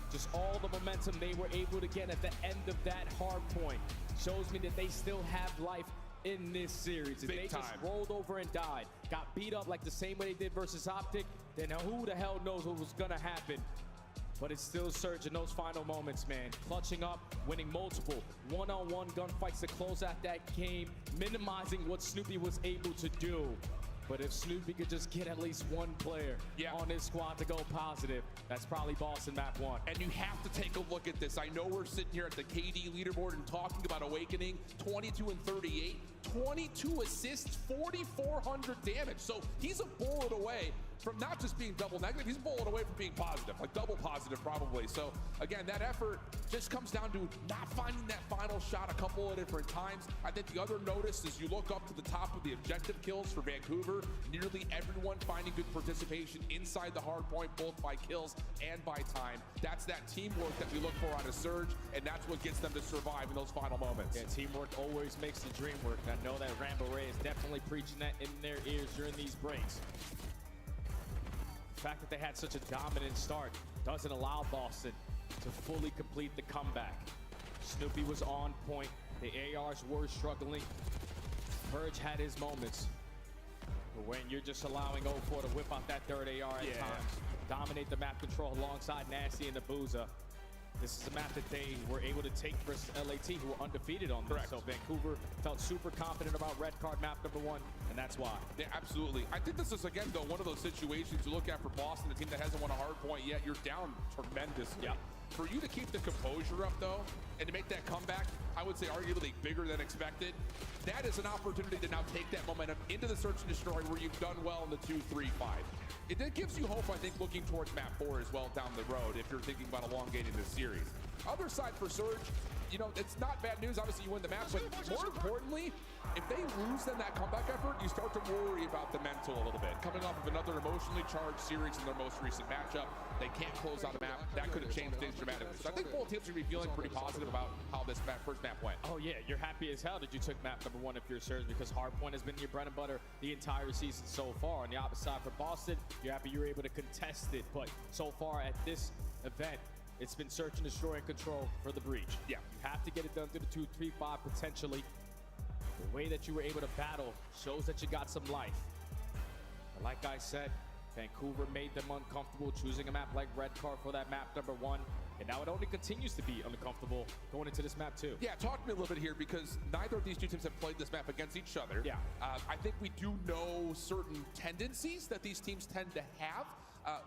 just all the momentum they were able to get at the end of that hard point shows me that they still have life in this series. If they just rolled over and died, got beat up like the same way they did versus Optic, then who the hell knows what was going to happen. But it's still Surge in those final moments, man. Clutching up, winning multiple one-on-one gunfights to close out that game, minimizing what Snoopy was able to do. But if Snoopy could just get at least one player on his squad to go positive, that's probably Boston map 1. And you have to take a look at this. I know we're sitting here at the KD leaderboard and talking about Awakening, 22 and 38, 22 assists, 4,400 damage. So he's a bullet away from not just being double negative, he's a bullet away from being positive, like double positive probably. So again, that effort just comes down to not finding that final shot a couple of different times. I think the other notice is you look up to the top of the objective kills for Vancouver, nearly everyone finding good participation inside the hard point, both by kills and by time. That's that teamwork that we look for on a Surge, and that's what gets them to survive in those final moments. Yeah, teamwork always makes the dream work. I know that Rambo Ray is definitely preaching that in their ears during these breaks. The fact that they had such a dominant start doesn't allow Boston to fully complete the comeback. Snoopy was on point. The ARs were struggling. Purge had his moments. But when you're just allowing 04 to whip out that third AR at times, dominate the map control alongside Nasty and the Booza, this is a map that they were able to take versus LAT, who were undefeated on this. So Vancouver felt super confident about red card map number 1, and that's why. Yeah, absolutely. I think this is, again, though, one of those situations you look at for Boston, a team that hasn't won a hard point yet. You're down tremendously. Yeah. For you to keep the composure up, though, and to make that comeback, I would say arguably bigger than expected, that is an opportunity to now take that momentum into the search and destroy where you've done well in the 2-3-5. It gives you hope, I think, looking towards map 4 as well down the road if you're thinking about elongating this series. Other side for Surge, you know, it's not bad news. Obviously, you win the match, but more importantly, if they lose then that comeback effort, you start to worry about the mental a little bit. Coming off of another emotionally charged series in their most recent matchup, they can't close out a map. That could have changed things dramatically. So I think both teams are going to be feeling pretty positive about how this first map went. Oh yeah, you're happy as hell that you took map number 1 if you're Surge, because hardpoint has been your bread and butter the entire season so far. On the opposite side for Boston, you're happy you're able to contest it, but so far at this event, it's been search and destroy and control for the breach. Yeah, you have to get it done through the 2-3-5 potentially. The way that you were able to battle shows that you got some life. But like I said, Vancouver made them uncomfortable choosing a map like red card for that map number 1. And now it only continues to be uncomfortable going into this map 2. Yeah, talk to me a little bit here, because neither of these two teams have played this map against each other. Yeah. I think we do know certain tendencies that these teams tend to have.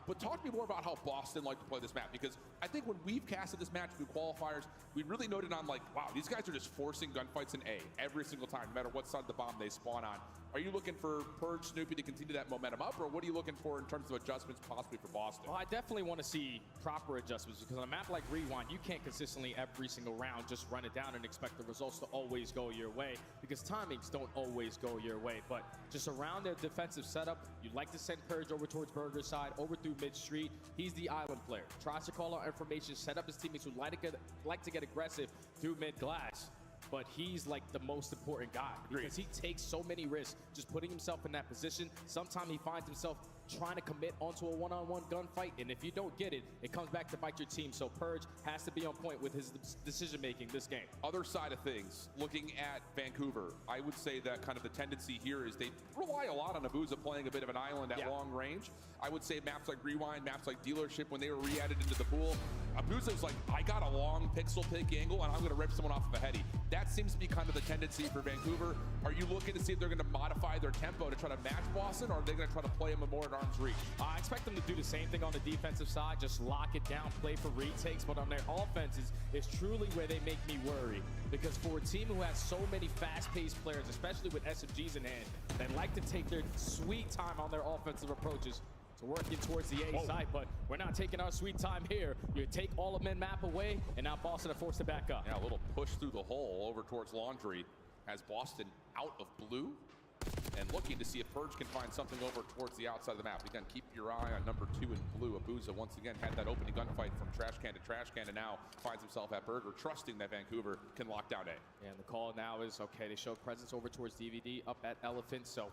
But talk to me more about how Boston like to play this map, because I think when we've casted this match through qualifiers, we really noted on like, wow, these guys are just forcing gunfights in A every single time, no matter what side of the bomb they spawn on. Are you looking for Purge, Snoopy to continue that momentum up, or what are you looking for in terms of adjustments possibly for Boston? Well, I definitely want to see proper adjustments, because on a map like Rewind, you can't consistently every single round just run it down and expect the results to always go your way, because timings don't always go your way. But just around their defensive setup, you'd like to send Purge over towards Burger's side, over through mid-street. He's the island player. Tries to call out information, set up his teammates who like to get aggressive through mid-glass. but he's like the most important guy because he takes so many risks just putting himself in that position. Sometimes he finds himself trying to commit onto a one-on-one gunfight, and if you don't get it, it comes back to bite your team. So Purge has to be on point with his decision-making this game. Other side of things, looking at Vancouver, I would say that kind of the tendency here is they rely a lot on Abuza playing a bit of an island at long range. I would say maps like Rewind, maps like Dealership, when they were re-added into the pool, Abuza's like, I got a long pixel pick angle and I'm going to rip someone off of a heady. That seems to be kind of the tendency for Vancouver. Are you looking to see if they're going to modify their tempo to try to match Boston, or are they going to try to play him more at arm's reach? I expect them to do the same thing on the defensive side, just lock it down, play for retakes, but on their offenses is truly where they make me worry. Because for a team who has so many fast-paced players, especially with SMGs in hand, they like to take their sweet time on their offensive approaches to working towards the A side, but we're not taking our sweet time here. You take all of mid-map away, and now Boston are forced to back up. Yeah, a little push through the hole over towards Laundry has Boston out of blue and looking to see if Purge can find something over towards the outside of the map. Again, keep your eye on number 2 in blue. Abuza once again had that opening gunfight from trash can to trash can, and now finds himself at Burger, trusting that Vancouver can lock down A. And the call now is, okay, they show presence over towards DVD, up at Elephant, so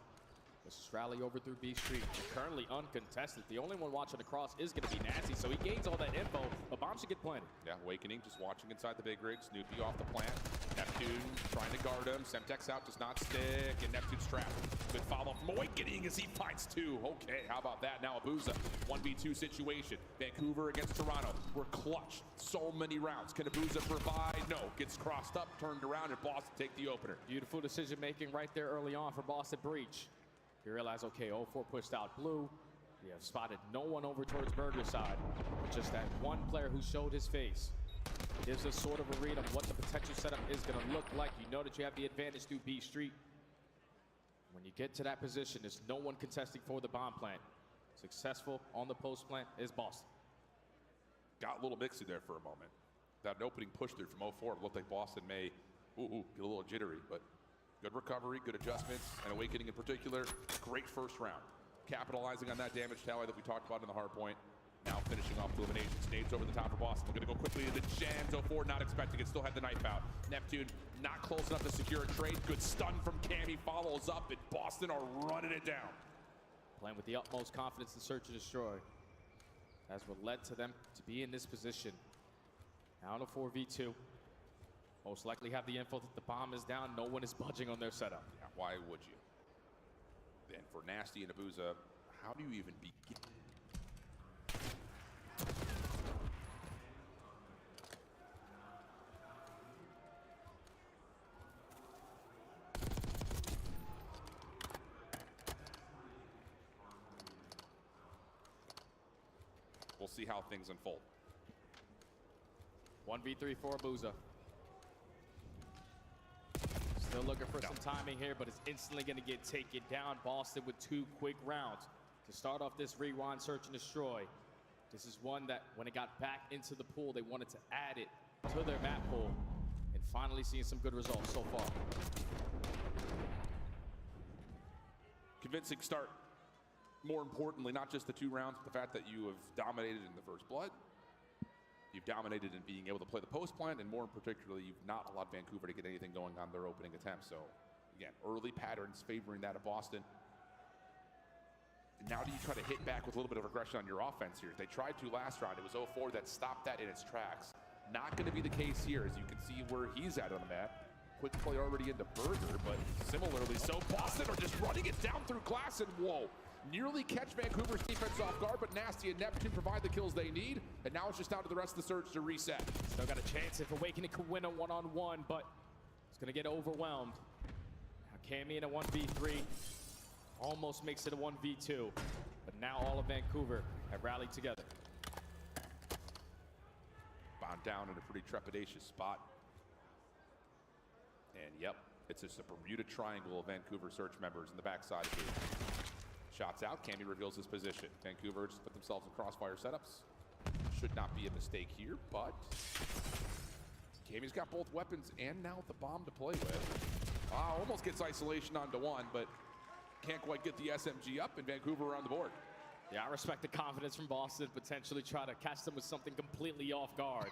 let's just rally over through B Street. They're currently uncontested. The only one watching across is going to be Nasty, so he gains all that info. A bomb should get planted. Yeah, Awakening just watching inside the big rig. Snoopy off the plant. Neptune trying to guard him. Semtex out, does not stick, and Neptune's trapped. Good follow from Awakening as he finds 2. Okay, how about that? Now Abuza, 1v2 situation. Vancouver against Toronto. We're clutch. So many rounds. Can Abuza provide? No. Gets crossed up, turned around, and Boston take the opener. Beautiful decision making right there early on for Boston Breach. You realize, okay, 0-4 pushed out blue. We have spotted no one over towards Burger's side. Just that one player who showed his face. Gives us sort of a read on what the potential setup is going to look like. You know that you have the advantage through B Street. When you get to that position, there's no one contesting for the bomb plant. Successful on the post plant is Boston. Got a little mixy there for a moment. That opening push through from 0-4 looked like Boston may get a little jittery, but good recovery, good adjustments, and Awakening in particular. Great first round. Capitalizing on that damage tally that we talked about in the hard point. Now finishing off the elimination. Nades over the top for Boston. We're going to go quickly into Jans. 0-4, not expecting it. Still had the knife out. Neptune not close enough to secure a trade. Good stun from Cammy. Follows up, and Boston are running it down. Playing with the utmost confidence to search and destroy. That's what led to them to be in this position. Now in a 4v2. Most likely have the info that the bomb is down. No one is budging on their setup. Yeah, why would you? Then for Nasty and Abuza, how do you even begin? We'll see how things unfold. 1v3 for Abuza. Still looking for some timing here, but it's instantly going to get taken down. Boston with 2 quick rounds to start off this rewind, search and destroy. This is one that when it got back into the pool, they wanted to add it to their map pool, and finally seeing some good results so far. Convincing start. More importantly, not just the 2 rounds, but the fact that you have dominated in the first blood. You've dominated in being able to play the post plant, and more particularly, you've not allowed Vancouver to get anything going on their opening attempt. So, again, early patterns favoring that of Boston. And now do you try to hit back with a little bit of aggression on your offense here? They tried to last round. It was 0-4 that stopped that in its tracks. Not going to be the case here, as you can see where he's at on the map. Quick play already into Burger, but similarly so. Boston are just running it down through glass, and whoa. Nearly catch Vancouver's defense off guard, but Nasty and Neptune provide the kills they need, and now it's just down to the rest of the surge to reset. Still got a chance if Awakening could win a one-on-one, but it's going to get overwhelmed. Now Cammy in a 1v3 almost makes it a 1v2, but now all of Vancouver have rallied together. Bound down in a pretty trepidatious spot. And yep, it's just a Bermuda Triangle of Vancouver Search members in the backside of it. Shots out, Cammy reveals his position. Vancouver just put themselves in crossfire setups. Should not be a mistake here, but Cammy's got both weapons and now the bomb to play with. Almost gets isolation onto one, but can't quite get the SMG up, and Vancouver on the board. Yeah, I respect the confidence from Boston, potentially try to catch them with something completely off guard.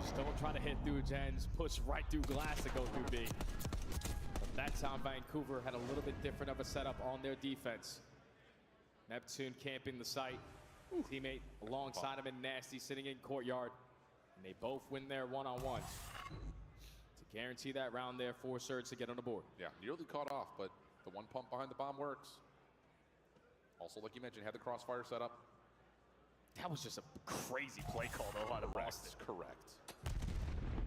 Just don't try to hit through gens. Push right through glass to go through B. But that time, Vancouver had a little bit different of a setup on their defense. Neptune camping the site. Teammate alongside him and Nasty sitting in courtyard. And they both win their one-on-ones. To guarantee that round there for Surge to get on the board. Yeah, nearly caught off, but the one pump behind the bomb works. Also, like you mentioned, had the crossfire set up. That was just a crazy play call, though, out of Boston. Correct.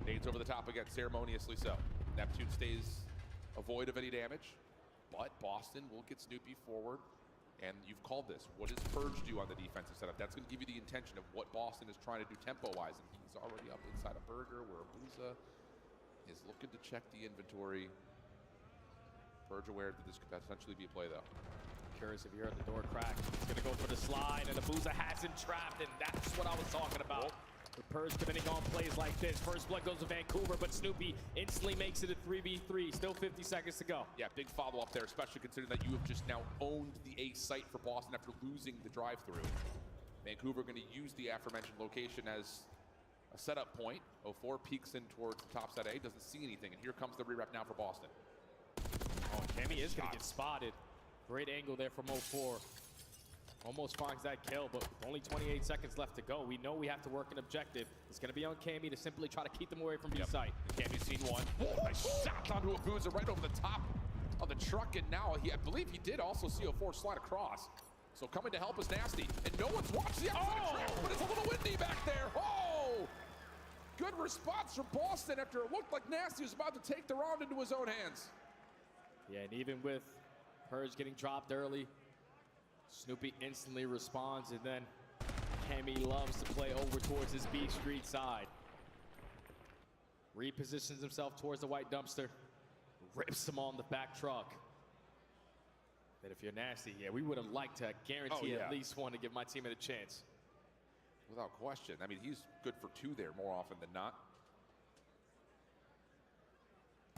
Nades over the top again, ceremoniously so. Neptune stays avoid of any damage, but Boston will get Snoopy forward. And you've called this. What does Purge do on the defensive setup? That's going to give you the intention of what Boston is trying to do tempo-wise. And he's already up inside a burger where Abuza is looking to check the inventory. Purge aware that this could potentially be a play, though. Curious if you heard the door crack. He's going to go for the slide, and Abuza has him trapped, and that's what I was talking about. The Purge committing on plays like this. First blood goes to Vancouver, but Snoopy instantly makes it a 3v3. Still 50 seconds to go. Yeah, big follow-up there, especially considering that you have just now owned the A site for Boston after losing the drive-through. Vancouver going to use the aforementioned location as a setup point. 04 peeks in towards the top side A, doesn't see anything, and here comes the re-rep now for Boston. Oh, Cammy is going to get spotted. Great angle there from 04. Almost finds that kill, but with only 28 seconds left to go, we know we have to work an objective. It's going to be on Cammy to simply try to keep them away from B site. Cammy's seen one. Whoa, nice shot onto Abuza right over the top of the truck, and now I believe he did also see 04 slide across. So coming to help is Nasty, and no one's watched the outside of trap, but it's a little windy back there. Oh! Good response from Boston after it looked like Nasty was about to take the round into his own hands. Yeah, and even with Purge getting dropped early, Snoopy instantly responds, and then Cammy loves to play over towards his B Street side. Repositions himself towards the white dumpster, rips him on the back truck. But if you're Nasty, yeah, we would have liked to guarantee at least one to give my teammate a chance. Without question. I mean, he's good for 2 there more often than not.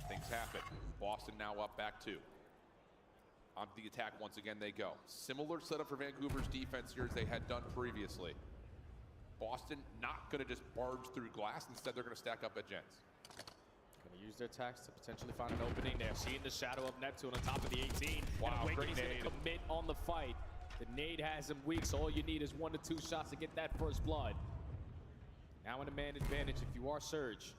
Things happen. Boston now up back 2. On the attack once again they go. Similar setup for Vancouver's defense here as they had done previously. Boston not going to just barge through glass. Instead, they're going to stack up at gens. Going to use their attacks to potentially find an opening there. Seeing the shadow of Neptune on top of the 18. Wow, and great he's going to commit on the fight. The nade has him weak, so all you need is 1 to 2 shots to get that first blood. Now in a man advantage if you are Surge.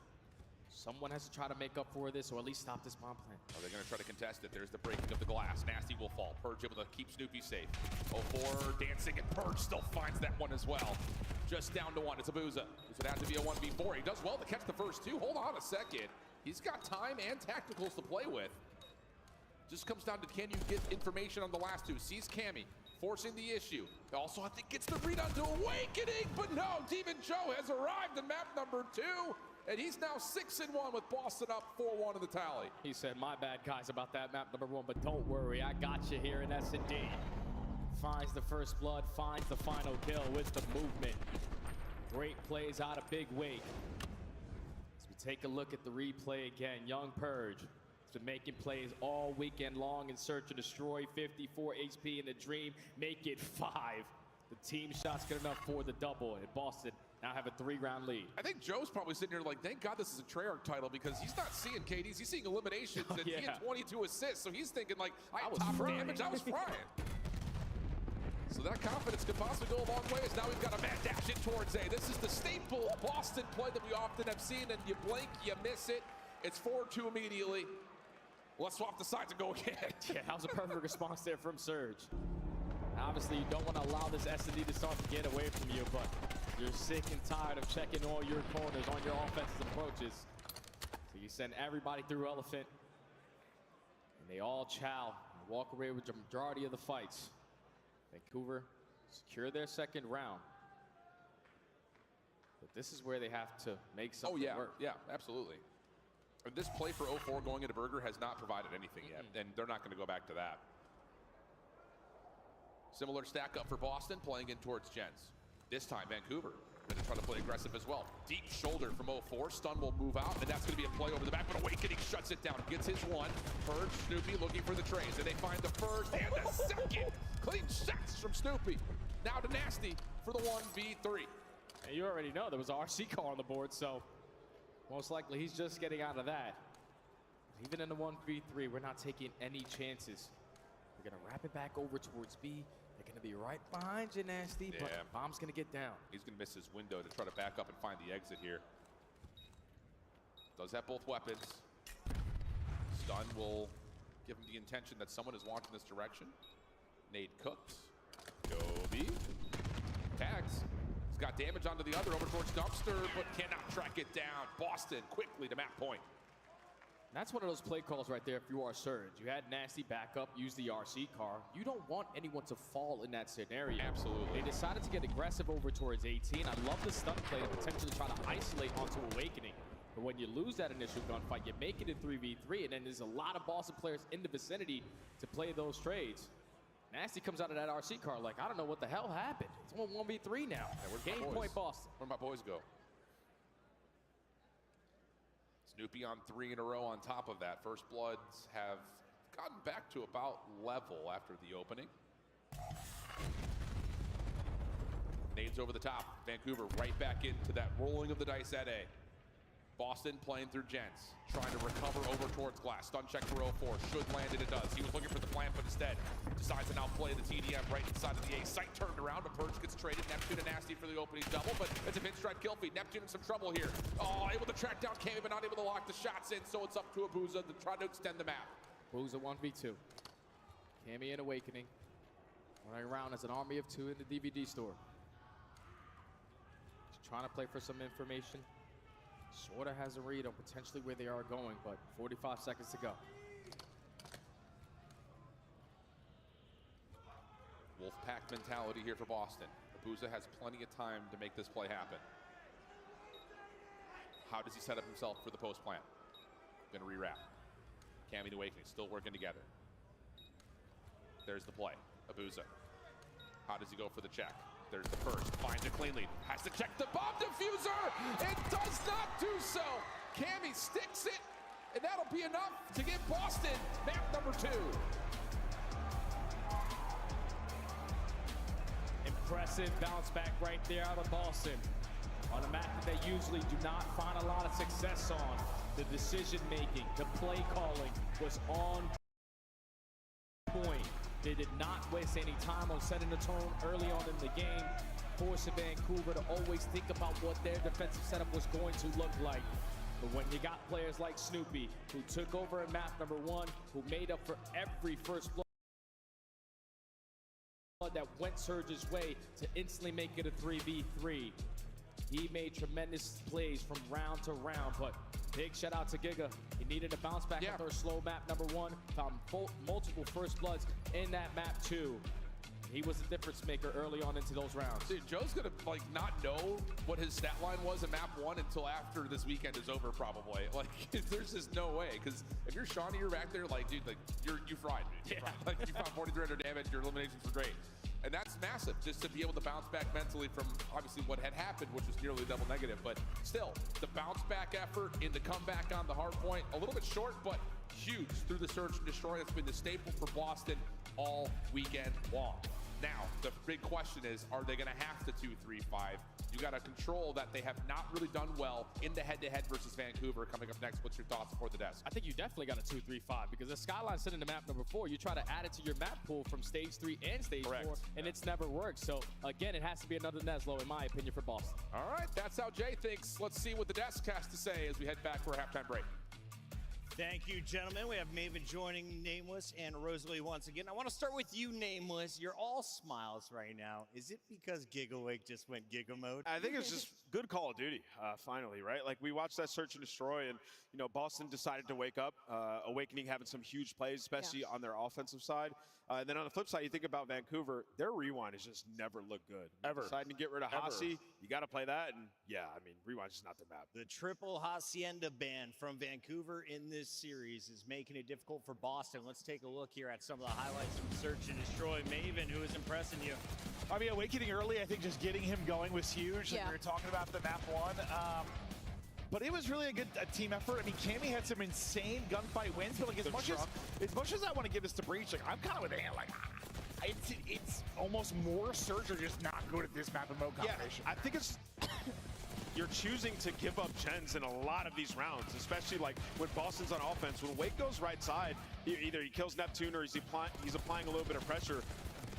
Someone has to try to make up for this, or at least stop this bomb plan. Are they going to try to contest it? There's the breaking of the glass. Nasty will fall. Purge able to keep Snoopy safe. 04 dancing, and Purge still finds that one as well. Just down to 1. It's Abuza. This would have to be a 1v4. He does well to catch the first 2. Hold on a second. He's got time and tacticals to play with. Just comes down to can you get information on the last 2. Sees Cammy forcing the issue. Also, I think gets the read onto Awakening, but no, Demon Joe has arrived in map number 2. And he's now 6-1 with Boston up 4-1 in the tally. He said, my bad, guys, about that map number 1, but don't worry, I got you here in S&D. Finds the first blood, finds the final kill with the movement. Great plays out of Big Wake. As we take a look at the replay again, Young Purge has been making plays all weekend long in search to destroy 54 HP in the Dream, make it 5. The team shot's good enough for the double, and Boston now have a 3-round lead. I think Joe's probably sitting here like, thank God this is a Treyarch title because he's not seeing KDs, he's seeing eliminations, and he had 22 assists, so he's thinking like, I was top damage, I was frying. So that confidence could possibly go a long way as now we've got a mad dash in towards A. This is the staple Boston play that we often have seen, and you blink, you miss it. It's 4-2 immediately. Let's swap the sides and go again. Yeah, that was a perfect response there from Surge. Obviously, you don't want to allow this S&D to start to get away from you, but you're sick and tired of checking all your corners on your offensive approaches. So you send everybody through Elephant, and they all chow and walk away with the majority of the fights. Vancouver secure their 2nd round. But this is where they have to make something work. Yeah, absolutely. This play for 04 going into Burger has not provided anything yet, and they're not going to go back to that. Similar stack up for Boston, playing in towards gens. This time, Vancouver going to try to play aggressive as well. Deep shoulder from 04. Stun will move out, and that's going to be a play over the back, but Awakening shuts it down. Gets his 1. Purge, Snoopy looking for the trays, and they find the first and the second. Clean shots from Snoopy. Now to Nasty for the 1v3. And you already know there was an RC car on the board, so Most likely, he's just getting out of that. Even in the 1v3, we're not taking any chances. We're going to wrap it back over towards B. They're going to be right behind you, Nasty, but Bomb's going to get down. He's going to miss his window to try to back up and find the exit here. Does have both weapons. Stun will give him the intention that someone is watching this direction. Nade cooks. Gobi. Tags. He's got damage onto the other over towards Dumpster, but cannot track it down. Boston quickly to map point. That's one of those play calls right there if you are Surge. You had Nasty back up, use the RC car. You don't want anyone to fall in that scenario. Absolutely. They decided to get aggressive over towards 18. I love the stun play to potentially try to isolate onto Awakening. But when you lose that initial gunfight, you make it in 3v3, and then there's a lot of Boston players in the vicinity to play those trades. Nasty comes out of that RC car like, I don't know what the hell happened. It's 1v3 now. Yeah, Game point Boston. Where my boys go? Snoopy on 3 in a row on top of that. First Bloods have gotten back to about level after the opening. Nades over the top. Vancouver right back into that rolling of the dice at A. Boston playing through Gents, trying to recover over towards Glass. Stun check for 04, should land it, it does. He was looking for the plant, but instead decides to now play the TDM right inside of the A. Sight turned around, but Purge gets traded. Neptune and Nasty for the opening double, but it's a pinstripe kill feed. Neptune in some trouble here. Oh, able to track down Cammy, but not able to lock the shots in, so it's up to Abuza to try to extend the map. Abuza 1v2. Cammy and Awakening running around as an army of 2 in the DVD store. Just trying to play for some information. Sort of has a read on potentially where they are going, but 45 seconds to go. Wolfpack mentality here for Boston. Abuza has plenty of time to make this play happen. How does he set up himself for the post plant? Gonna rewrap. Cammy and Awakening still working together. There's the play. Abuza. How does he go for the check? There's the first, finds it cleanly, has to check the bomb diffuser. It does not do so. Cammy sticks it, and that'll be enough to give Boston map number 2. Impressive bounce back right there out of Boston. On a map that they usually do not find a lot of success on. The decision making, the play calling was on point. They did not waste any time on setting the tone early on in the game, forcing Vancouver to always think about what their defensive setup was going to look like. But when you got players like Snoopy, who took over in map number 1, who made up for every first blood that went Surge's way to instantly make it a 3v3. He made tremendous plays from round to round, but big shout out to Giga. He needed a bounce back after a slow map number 1. Found multiple first bloods in that map 2. He was the difference maker early on into those rounds. Dude, Joe's gonna like not know what his stat line was in map 1 until after this weekend is over, probably. Like, there's just no way. Because if you're Shawnee, you're back there, like, dude, like you fried, dude. You fried. Like, you found 4,300 damage. Your eliminations were great. And that's massive, just to be able to bounce back mentally from obviously what had happened, which was nearly double negative. But still, the bounce back effort in the comeback on the hard point, a little bit short, but huge through the search and destroy. That's been the staple for Boston all weekend long. Now, the big question is, are they gonna have to 2-3-5? You got to control that they have not really done well in the head-to-head versus Vancouver. Coming up next, what's your thoughts for the desk? I think you definitely got a 2-3-5 because the Skyline's sitting in the map number 4. You try to add it to your map pool from stage 3 and stage 4, and it's never worked. So, again, it has to be another Neslo, in my opinion, for Boston. All right, that's how Jay thinks. Let's see what the desk has to say as we head back for a halftime break. Thank you, gentlemen. We have Maven joining Nameless and Rosalie once again. I want to start with you, Nameless. You're all smiles right now. Is it because Gigawake just went Giga mode? I think it's just good Call of Duty, finally, right? Like, we watched that search and destroy, and, you know, Boston decided to wake up. Awakening having some huge plays, especially on their offensive side. And then on the flip side, you think about Vancouver, their rewind has just never looked good. Ever. Deciding to get rid of Hasi, you got to play that, and yeah, I mean, rewind's just not the map. The triple Hacienda ban from Vancouver in this series is making it difficult for Boston. Let's take a look here at some of the highlights from Search and Destroy. Maven, who is impressing you? I mean, Awakening early, I think just getting him going was huge. Like we were talking about the map 1. But it was really a good team effort. I mean, Cammy had some insane gunfight wins, but like as much as I want to give this to Breach, like I'm kind of with Ant, like it's almost more Surge are just not good at this map and mode combination. Yeah, I think it's you're choosing to give up gens in a lot of these rounds, especially like when Boston's on offense. When Wake goes right side, either he kills Neptune or he's applying a little bit of pressure.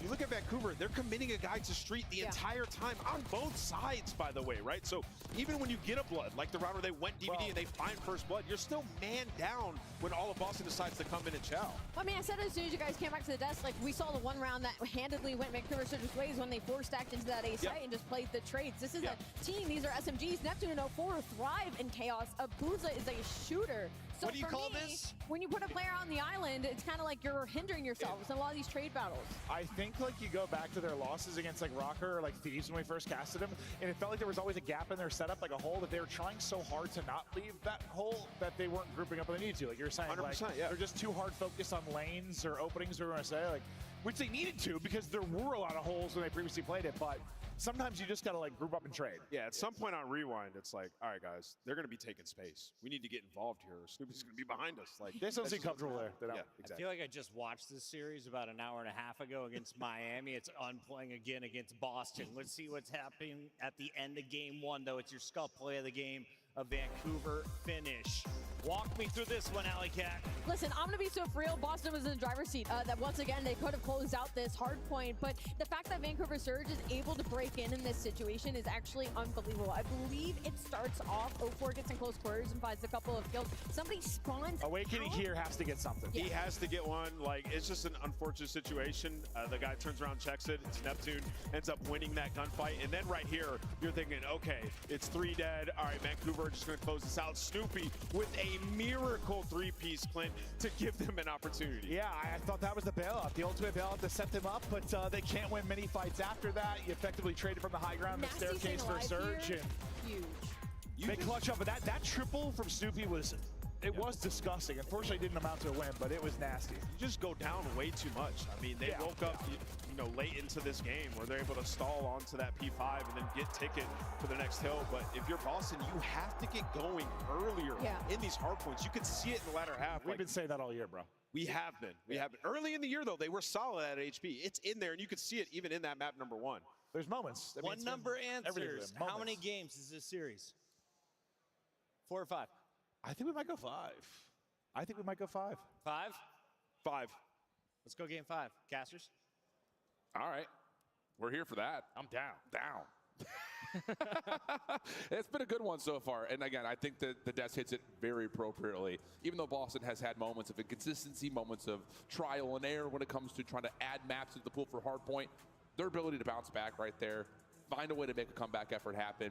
You look at Vancouver, they're committing a guy to street the entire time on both sides, by the way, right? So even when you get a blood, like the round where they went DVD and they find first blood, you're still man down when all of Boston decides to come in and chow. I mean, I said as soon as you guys came back to the desk, like we saw the one round that handedly went Vancouver Surge's ways when they stacked into that A site and just played the trades. This is a team, these are SMGs. Neptune and 04 thrive in chaos. Abuza is a shooter. So what do you call this? When you put a player on the island, it's kind of like you're hindering yourselves in a lot of these trade battles. I think like you go back to their losses against like Rocker or like Thieves when we first casted them, and it felt like there was always a gap in their setup, like a hole that they were trying so hard to not leave that hole that they weren't grouping up when they needed to. Like you're saying, 100%, like, they're just too hard focused on lanes or openings, we're going to say, like, which they needed to because there were a lot of holes when they previously played it, but sometimes you just got to like group up and trade. Yeah, at some point on Rewind, it's like, all right, guys, they're going to be taking space. We need to get involved here. Snoopy's going to be behind us. Like, they don't seem comfortable there. They don't. Yeah, I exactly. feel like I just watched this series about an hour and a half ago against Miami. It's playing again against Boston. Let's see what's happening at the end of game one, though. It's your scalp play of the game, a Vancouver finish. Walk me through this one, Alley Cat. Listen, I'm going to be so for real. Boston was in the driver's seat. That once again, they could have closed out this hard point, but the fact that Vancouver Surge is able to break in this situation is actually unbelievable. I believe it starts off, 04 gets in close quarters and finds a couple of kills. Somebody spawns Awakening out. here has to get something. He has to get one. Like, it's just an unfortunate situation. The guy turns around, checks it. It's Neptune, ends up winning that gunfight. And then right here, you're thinking, okay, it's 3 dead. All right, Vancouver just going to close this out. Snoopy with a miracle 3-piece Clint to give them an opportunity. Yeah, I thought that was the bailout, the ultimate bailout to set them up, but they can't win many fights after that. You effectively traded from the high ground, the staircase for Surge. And huge. They clutch up, but that triple from Snoopy was, it was disgusting. Unfortunately, it didn't amount to a win, but it was nasty. You just go down way too much. I mean, they woke up, you know, late into this game where they're able to stall onto that P5 and then get ticket for the next hill. But if you're Boston, you have to get going earlier in these hard points. You can see it in the latter half. We've been saying that all year, bro. We have been. We have been. Early in the year, though, they were solid at HP. It's in there, and you could see it even in that map number 1. There's moments. One number answers. How many games is this series? 4 or 5? I think we might go 5. I think we might go 5. 5? 5. Let's go game 5. Casters? All right. We're here for that. I'm down. It's been a good one so far. And again, I think that the Des hits it very appropriately. Even though Boston has had moments of inconsistency, moments of trial and error when it comes to trying to add maps to the pool for hardpoint, their ability to bounce back right there, find a way to make a comeback effort happen,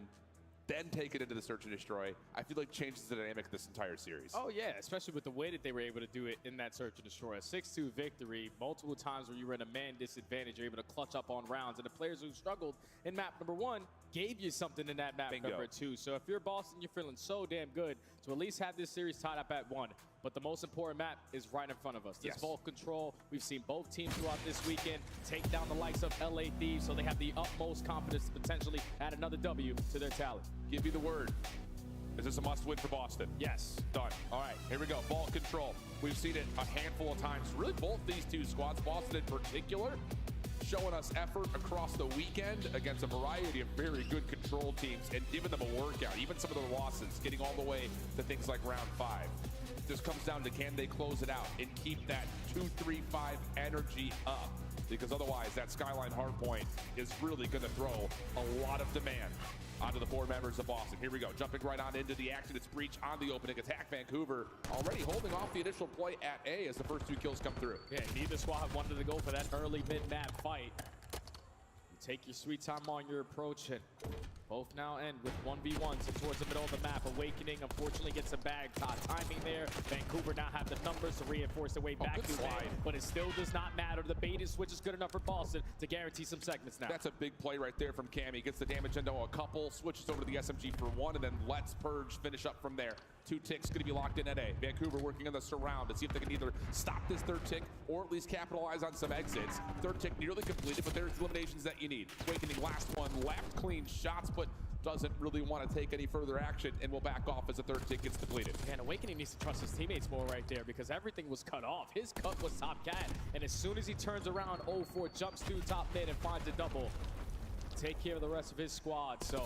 then take it into the search and destroy, I feel like changes the dynamic of this entire series. Oh, yeah, especially with the way that they were able to do it in that search and destroy. A 6-2 victory, multiple times where you were in a man disadvantage, you're able to clutch up on rounds. And the players who struggled in map number 1 gave you something in that map number 2. So if you're Boston, you're feeling so damn good to at least have this series tied up at 1. But the most important map is right in front of us. This Vault control, we've seen both teams throughout this weekend take down the likes of LA Thieves, so they have the utmost confidence to potentially add another W to their tally. Give you the word. Is this a must-win for Boston? Yes. Done. All right, here we go. Ball control. We've seen it a handful of times. Really, both these two squads, Boston in particular, showing us effort across the weekend against a variety of very good control teams and giving them a workout. Even some of the losses, getting all the way to things like round 5. This comes down to can they close it out and keep that 2-3-5 energy up, because otherwise that Skyline hardpoint is really going to throw a lot of demand onto the 4 members of Boston. Here we go, jumping right on into the action. It's Breach on the opening attack. Vancouver already holding off the initial play at A as the first 2 kills come through. Yeah, neither squad wanted to go for that early mid-map fight. You take your sweet time on your approach, and both now end with 1v1s towards the middle of the map. Awakening unfortunately gets a bag timing there. Vancouver now have the numbers to reinforce their way back to slide, but it still does not matter. The bait and switch is good enough for Boston to guarantee some segments now. That's a big play right there from Cammy. Gets the damage into a couple, switches over to the SMG for 1, and then lets Purge finish up from there. 2 ticks going to be locked in at A. Vancouver working on the surround to see if they can either stop this 3rd tick or at least capitalize on some exits. 3rd tick nearly completed, but there's eliminations that you need. Awakening last one left, clean shots, but doesn't really want to take any further action and will back off as the 3rd tick gets depleted. And Awakening needs to trust his teammates more right there, because everything was cut off. His cut was top cat, and as soon as he turns around, 04 jumps through top mid and finds a double. take care of the rest of his squad. So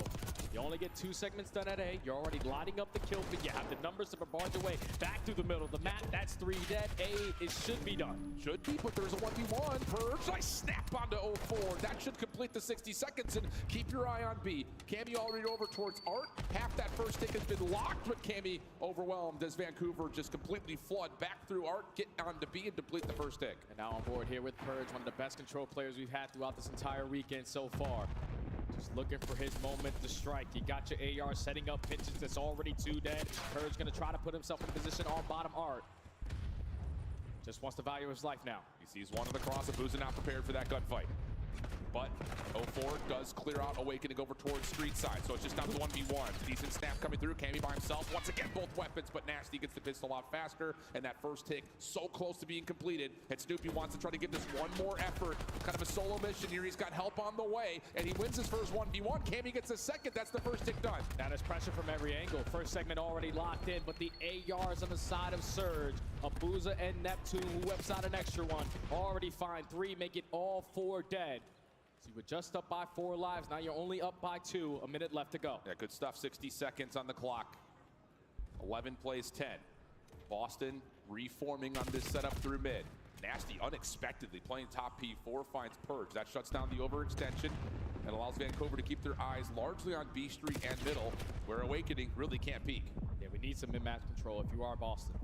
you only get 2 segments done at A. You're already lining up the kill feed. You have the numbers to barrage your way back through the middle of the map. That's 3 dead. A, it should be done. Should be, but there's a 1v1. Purge, nice snap onto 04. That should complete the 60 seconds, and keep your eye on B. Cammy already over towards Art. Half that first tick has been locked, but Cammy overwhelmed as Vancouver just completely flood back through Art, get onto B, and deplete the first tick. And now on board here with Purge, one of the best control players we've had throughout this entire weekend so far. Just looking for his moment to strike. You got your AR setting up pinches that's already 2 dead. Purge gonna try to put himself in position on bottom Art. Just wants to value his life now. He sees one of the cross, and Booza not prepared for that gunfight. But 04 does clear out Awakening over towards street side, so it's just down to 1v1. Decent snap coming through. Cammy by himself. Once again, both weapons, but Nasty gets the pistol out faster, and that first tick so close to being completed. And Snoopy wants to try to give this one more effort. Kind of a solo mission here. He's got help on the way, and he wins his first 1v1. Cammy gets a second. That's the first tick done. Now there's pressure from every angle. First segment already locked in, but the ARs on the side of Surge. Abuza and Neptune, who whips out an extra one, already find 3, make it all 4 dead. So you were just up by 4 lives. Now you're only up by 2. A minute left to go. Yeah, good stuff. 60 seconds on the clock. 11 plays 10. Boston reforming on this setup through mid. Nasty unexpectedly playing top P4, finds Purge. That shuts down the overextension and allows Vancouver to keep their eyes largely on B Street and middle, where Awakening really can't peek. Yeah, we need some mid-map control if you are Boston.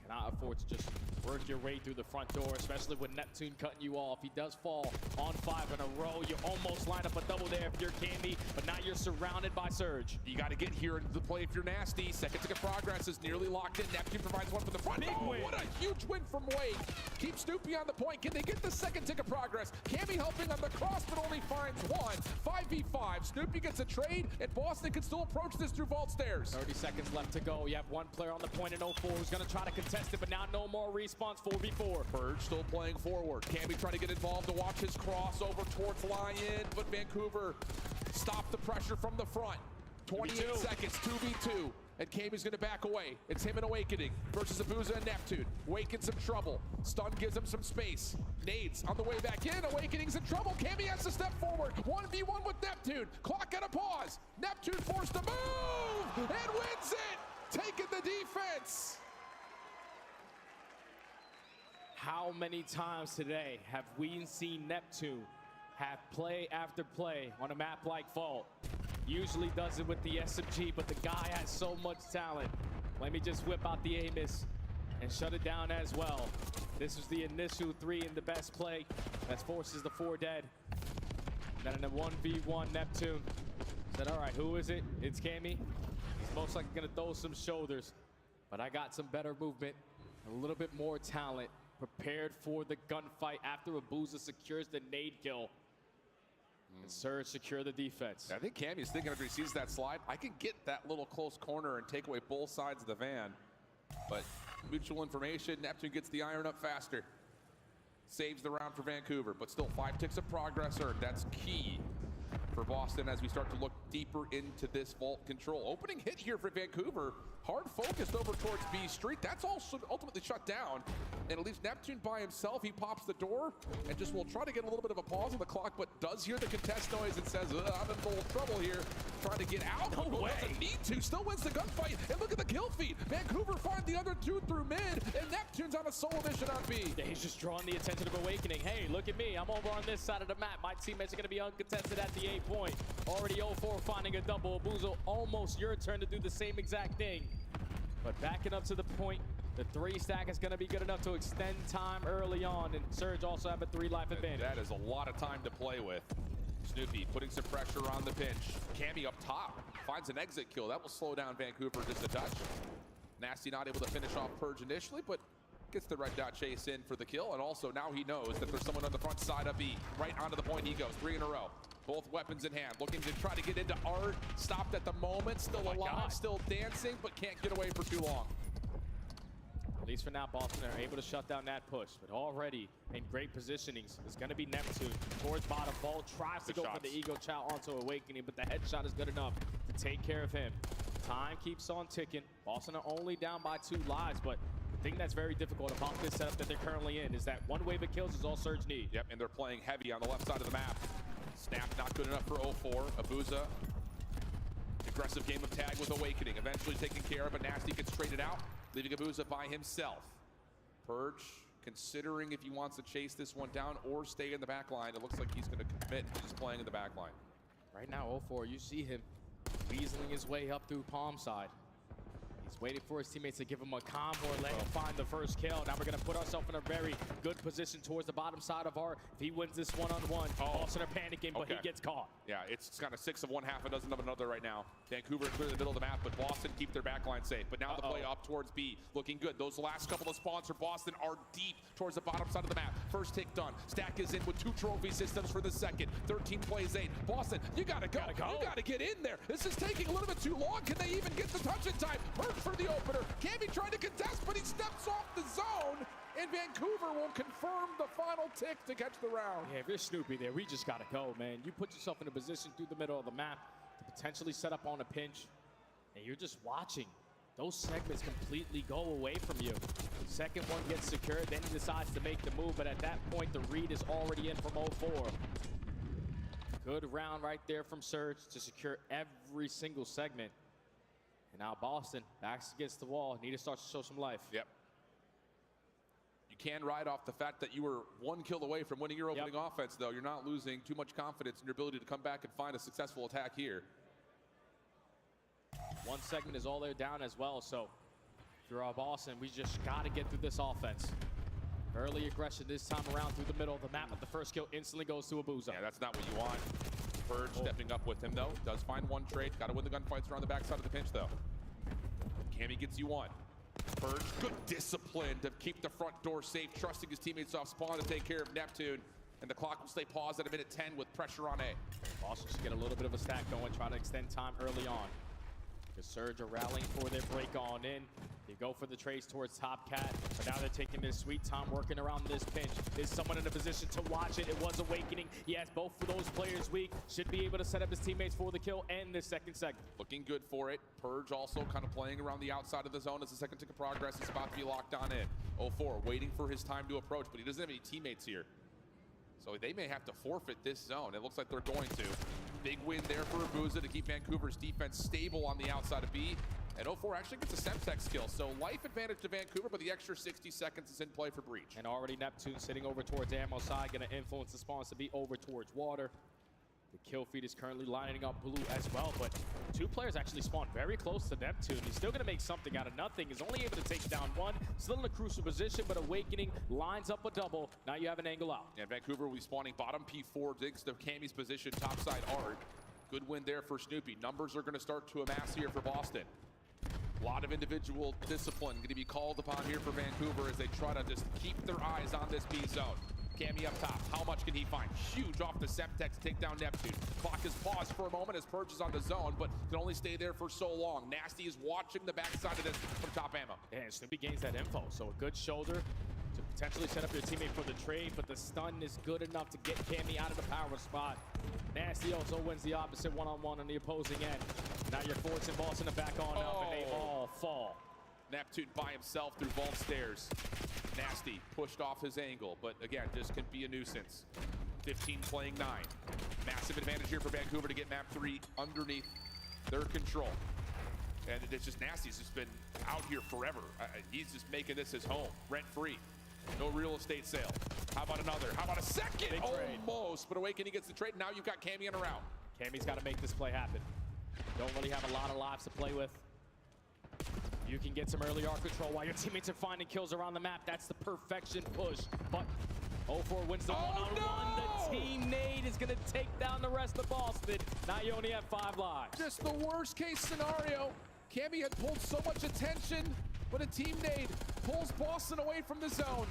Cannot afford to just work your way through the front door, especially with Neptune cutting you off. He does fall on 5 in a row. You almost line up a double there if you're Cammy, but now you're surrounded by Surge. You got to get here into the play if you're Nasty. Second ticket progress is nearly locked in. Neptune provides one for the front. Big win. What a huge win from Wade. Keep Snoopy on the point. Can they get the second ticket progress? Cammy helping on the cross, but only finds 1. 5v5. Snoopy gets a trade, and Boston can still approach this through vault stairs. 30 seconds left to go. You have 1 player on the point in 04 who's going to try to contest it, but now no more respawns. 4v4. Purge still playing forward. Cammy trying to get involved to watch his cross over towards Lion, but Vancouver stopped the pressure from the front. 28 seconds, 2v2, and Cammy's gonna back away. It's him and Awakening versus Abuza and Neptune. Wake in some trouble. Stun gives him some space. Nades on the way back in. Awakening's in trouble. Cammy has to step forward. 1v1 with Neptune. Clock at a pause. Neptune forced to move and wins it, taking the defense. How many times today have we seen Neptune have play after play on a map like Vault? Usually does it with the SMG, but the guy has so much talent. Let me just whip out the Amos and shut it down as well. This was the initial 3 in the best play. That forces the 4 dead. Then in a 1v1, Neptune said, all right, who is it? It's Cammy. He's most likely gonna throw some shoulders, but I got some better movement, a little bit more talent. Prepared for the gunfight after Abuza secures the nade kill. And Surge secure the defense. I think Cammy's thinking after he sees that slide, I can get that little close corner and take away both sides of the van. But mutual information, Neptune gets the iron up faster. Saves the round for Vancouver, but still 5 ticks of progress earned. That's key for Boston as we start to look deeper into this vault control. Opening hit here for Vancouver. Hard focused over towards B Street. That's all ultimately shut down. And it leaves Neptune by himself. He pops the door and just will try to get a little bit of a pause on the clock, but does hear the contest noise and says, I'm in a little trouble here. Trying to get out. No way. Doesn't need to. Still wins the gunfight. And look at the kill feed. Vancouver find the other 2 through mid, and Neptune's on a solo mission on B. Yeah, he's just drawing the attention of Awakening. Hey, look at me. I'm over on this side of the map. My teammates are going to be uncontested at the A point. Already 04 finding a double. Abuza, almost your turn to do the same exact thing. But backing up to the point, the 3 stack is going to be good enough to extend time early on, and Surge also have a 3 life advantage. That is a lot of time to play with. Snoopy putting some pressure on the pinch. Cammy up top finds an exit kill. That will slow down Vancouver just a touch. Nasty not able to finish off Purge initially, but gets the red dot chase in for the kill. And also now he knows that there's someone on the front side of B. Right onto the point he goes. 3 in a row. Both weapons in hand, looking to try to get into Art. Stopped at the moment, still alive, still dancing, but can't get away for too long. At least for now, Boston are able to shut down that push, but already in great positionings is going to be Neptune towards bottom. Ball tries to go for the Ego Chow onto Awakening, but the headshot is good enough to take care of him. Time keeps on ticking. Boston are only down by 2 lives, but the thing that's very difficult about this setup that they're currently in is that 1 wave of kills is all Surge need. Yep, and they're playing heavy on the left side of the map. Snap not good enough for 0-4. Abuza. Aggressive game of tag with Awakening. Eventually taken care of, but Nasty gets traded out, leaving Abuza by himself. Purge considering if he wants to chase this one down or stay in the back line. It looks like he's going to commit to just playing in the back line. Right now, 0-4, you see him weaseling his way up through palm side. He's waiting for his teammates to give him a combo or let him find the first kill. Now we're going to put ourselves in a very good position towards the bottom side of our, if he wins this one-on-one, Boston are panicking, but he gets caught. Yeah, it's kind of 6 of one, half a dozen of another right now. Vancouver clear the middle of the map, but Boston keep their backline safe. But now the play up towards B, looking good. Those last couple of spawns for Boston are deep towards the bottom side of the map. First take done. Stack is in with 2 trophy systems for the second. 13 plays 8. Boston, you gotta go. You gotta get in there. This is taking a little bit too long. Can they even get the touch in time? Merge for the opener. Cammy trying to contest, but he steps off the zone, and Vancouver will confirm the final tick to catch the round. Yeah, if you're Snoopy there, we just gotta go, man. You put yourself in a position through the middle of the map to potentially set up on a pinch, and you're just watching those segments completely go away from you. Second one gets secured, then he decides to make the move, but at that point, the read is already in from 0-4. Good round right there from Surge to secure every single segment. And now Boston, backs against the wall, need to start to show some life. Yep. You can ride off the fact that you were 1 kill away from winning your opening offense, though. You're not losing too much confidence in your ability to come back and find a successful attack here. One segment is all they're down as well, so if you're Boston, we just got to get through this offense. Early aggression this time around through the middle of the map, but the first kill instantly goes to Abuza. Yeah, that's not what you want. Purge stepping up with him, though. Does find one trade. Got to win the gunfights around the backside of the pinch, though. Cammy gets you one. Purge, good discipline to keep the front door safe, trusting his teammates off spawn to take care of Neptune. And the clock will stay paused at a minute 10 with pressure on A. Boston should get a little bit of a stack going, try to extend time early on. The Surge are rallying for their break on in. They go for the trades towards Top Cat, but now they're taking their sweet time working around this pinch. Is someone in a position to watch it? It was Awakening. He has both of those players weak. Should be able to set up his teammates for the kill and this second segment. Looking good for it. Purge also kind of playing around the outside of the zone as the second tick of progress is about to be locked on in. 0-4 waiting for his time to approach, but he doesn't have any teammates here. So they may have to forfeit this zone. It looks like they're going to. Big win there for Abuza to keep Vancouver's defense stable on the outside of B. And 0-4 actually gets a Semtex kill. So life advantage to Vancouver, but the extra 60 seconds is in play for Breach. And already Neptune sitting over towards ammo side, going to influence the spawns to be over towards water. The kill feed is currently lining up blue as well, but 2 players actually spawned very close to Neptune. He's still going to make something out of nothing. He's only able to take down 1. Still in a crucial position, but Awakening lines up a double. Now you have an angle out. And Vancouver will be spawning bottom P4, digs to Cammy's position, topside Art. Good win there for Snoopy. Numbers are going to start to amass here for Boston. A lot of individual discipline going to be called upon here for Vancouver as they try to just keep their eyes on this B zone. Cammy up top, how much can he find? Huge off the Semtex to take down Neptune. Clock is paused for a moment as Purge is on the zone, but can only stay there for so long. Nasty is watching the backside of this from top ammo. And Snoopy gains that info, so a good shoulder to potentially set up your teammate for the trade, but the stun is good enough to get Cammy out of the power spot. Nasty also wins the opposite one-on-one on the opposing end. Now you're forcing Boston to back on up, and they all fall. Neptune by himself through vault stairs. Nasty pushed off his angle, but again, just can be a nuisance. 15 playing 9. Massive advantage here for Vancouver to get map 3 underneath their control. And it's just Nasty's just been out here forever. He's just making this his home, rent-free. No real estate sale. How about another? How about a second? Big trade. Almost, but Awakening gets the trade. Now you've got Cammy in a round. Cammy's got to make this play happen. Don't really have a lot of lives to play with. You can get some early arc control while your teammates are finding kills around the map. That's the perfection push. But 0-4 wins the one-on-one. The team nade is going to take down the rest of Boston. Now you only have 5 lives. Just the worst case scenario. Cammy had pulled so much attention, but a team nade pulls Boston away from the zone.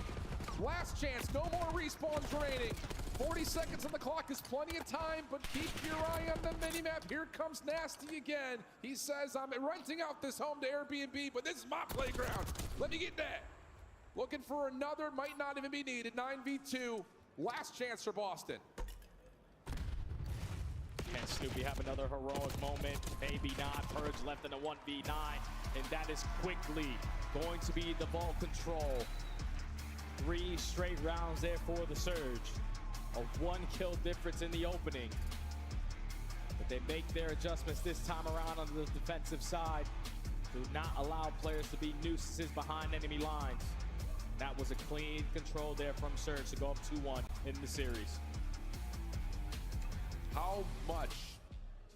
Last chance, no more respawns remaining. 40 seconds on the clock is plenty of time, but keep your eye on the minimap. Here comes Nasty again. He says, I'm renting out this home to Airbnb, but this is my playground. Let me get that. Looking for another, might not even be needed. 9v2, last chance for Boston. Can Snoopy have another heroic moment? Maybe not. Purge left in a 1v9, and that is quickly going to be the ball control. 3 straight rounds there for the Surge. A 1 kill difference in the opening. But they make their adjustments this time around on the defensive side. Do not allow players to be nuisances behind enemy lines. That was a clean control there from Surge to go up 2-1 in the series. How much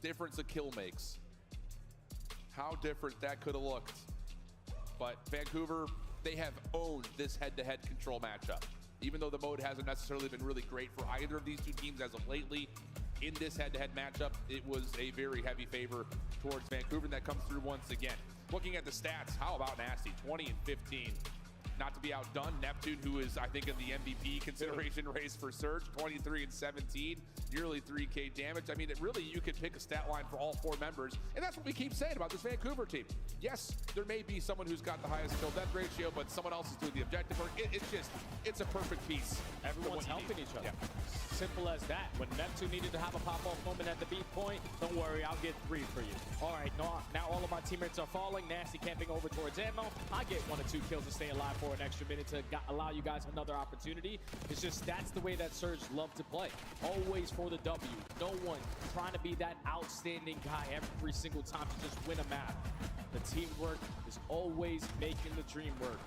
difference a kill makes. How different that could have looked. But Vancouver, they have owned this head-to-head control matchup. Even though the mode hasn't necessarily been really great for either of these two teams as of lately, in this head-to-head matchup, it was a very heavy favor towards Vancouver, and that comes through once again. Looking at the stats, how about Nasty? 20 and 15. Not to be outdone, Neptune, who is, I think, in the MVP consideration race for Surge, 23 and 17, nearly 3K damage. I mean, really, you could pick a stat line for all 4 members, and that's what we keep saying about this Vancouver team. Yes, there may be someone who's got the highest kill-death ratio, but someone else is doing the objective work. It's a perfect piece. Everyone's helping each other. Yeah. Simple as that. When Neptune needed to have a pop-off moment at the beat point, don't worry, I'll get 3 for you. All right, now all of my teammates are falling. Nasty camping over towards ammo. I get 1 or 2 kills to stay alive for an extra minute to allow you guys another opportunity. It's just that's the way that Surge love to play. Always for the W. No one trying to be that outstanding guy every single time to just win a map. The teamwork is always making the dream work.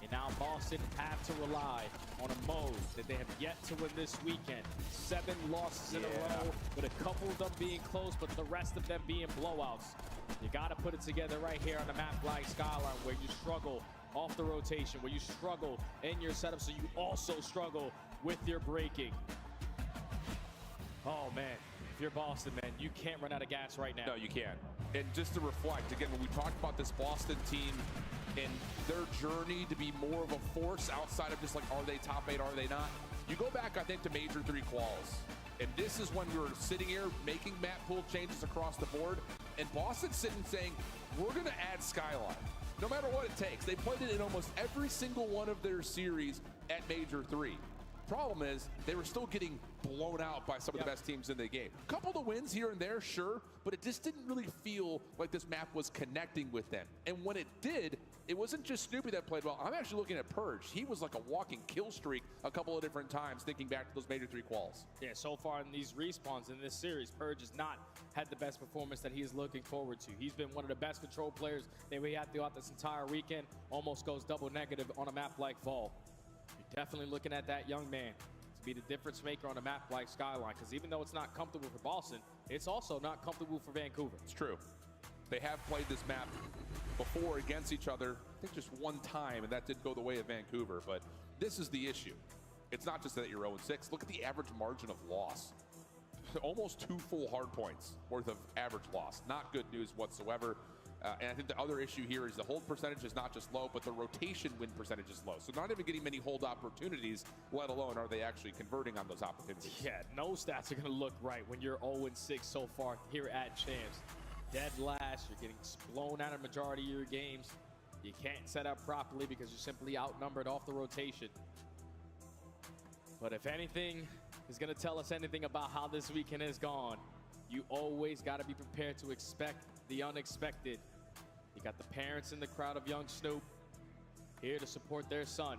And now Boston have to rely on a mode that they have yet to win this weekend. 7 losses in a row, with a couple of them being close, but the rest of them being blowouts. You got to put it together right here on a map like Skyline, where you struggle off the rotation, where you struggle in your setup, so you also struggle with your braking. Oh man, if you're Boston, man, you can't run out of gas right now. No, you can't. And just to reflect, again, when we talked about this Boston team and their journey to be more of a force outside of just like, are they top 8, are they not? You go back, I think, to Major 3 quals. And this is when we were sitting here making map pool changes across the board. And Boston's sitting saying, we're going to add Skyline. No matter what it takes. They played it in almost every single one of their series at Major 3. Problem is, they were still getting blown out by some of the best teams in the game. A couple of wins here and there, sure, but it just didn't really feel like this map was connecting with them. And when it did, it wasn't just Snoopy that played well. I'm actually looking at Purge. He was like a walking kill streak a couple of different times, thinking back to those Major 3 quals. Yeah, so far in these respawns in this series, Purge has not had the best performance that he is looking forward to. He's been one of the best control players that we had throughout this entire weekend. Almost goes double negative on a map like Vol. You're definitely looking at that young man to be the difference maker on a map like Skyline, because even though it's not comfortable for Boston, it's also not comfortable for Vancouver. It's true. They have played this map before against each other, I think just one time, and that did go the way of Vancouver, but this is the issue. It's not just that you're 0-6. Look at the average margin of loss. Almost 2 full hard points worth of average loss. Not good news whatsoever. And I think the other issue here is the hold percentage is not just low, but the rotation win percentage is low. So not even getting many hold opportunities, let alone are they actually converting on those opportunities. Yeah, no stats are going to look right when you're 0-6 so far here at Champs. Dead last, you're getting blown out of the majority of your games. You can't set up properly because you're simply outnumbered off the rotation. But if anything is going to tell us anything about how this weekend has gone, you always got to be prepared to expect the unexpected. You got the parents in the crowd of young Snoop here to support their son.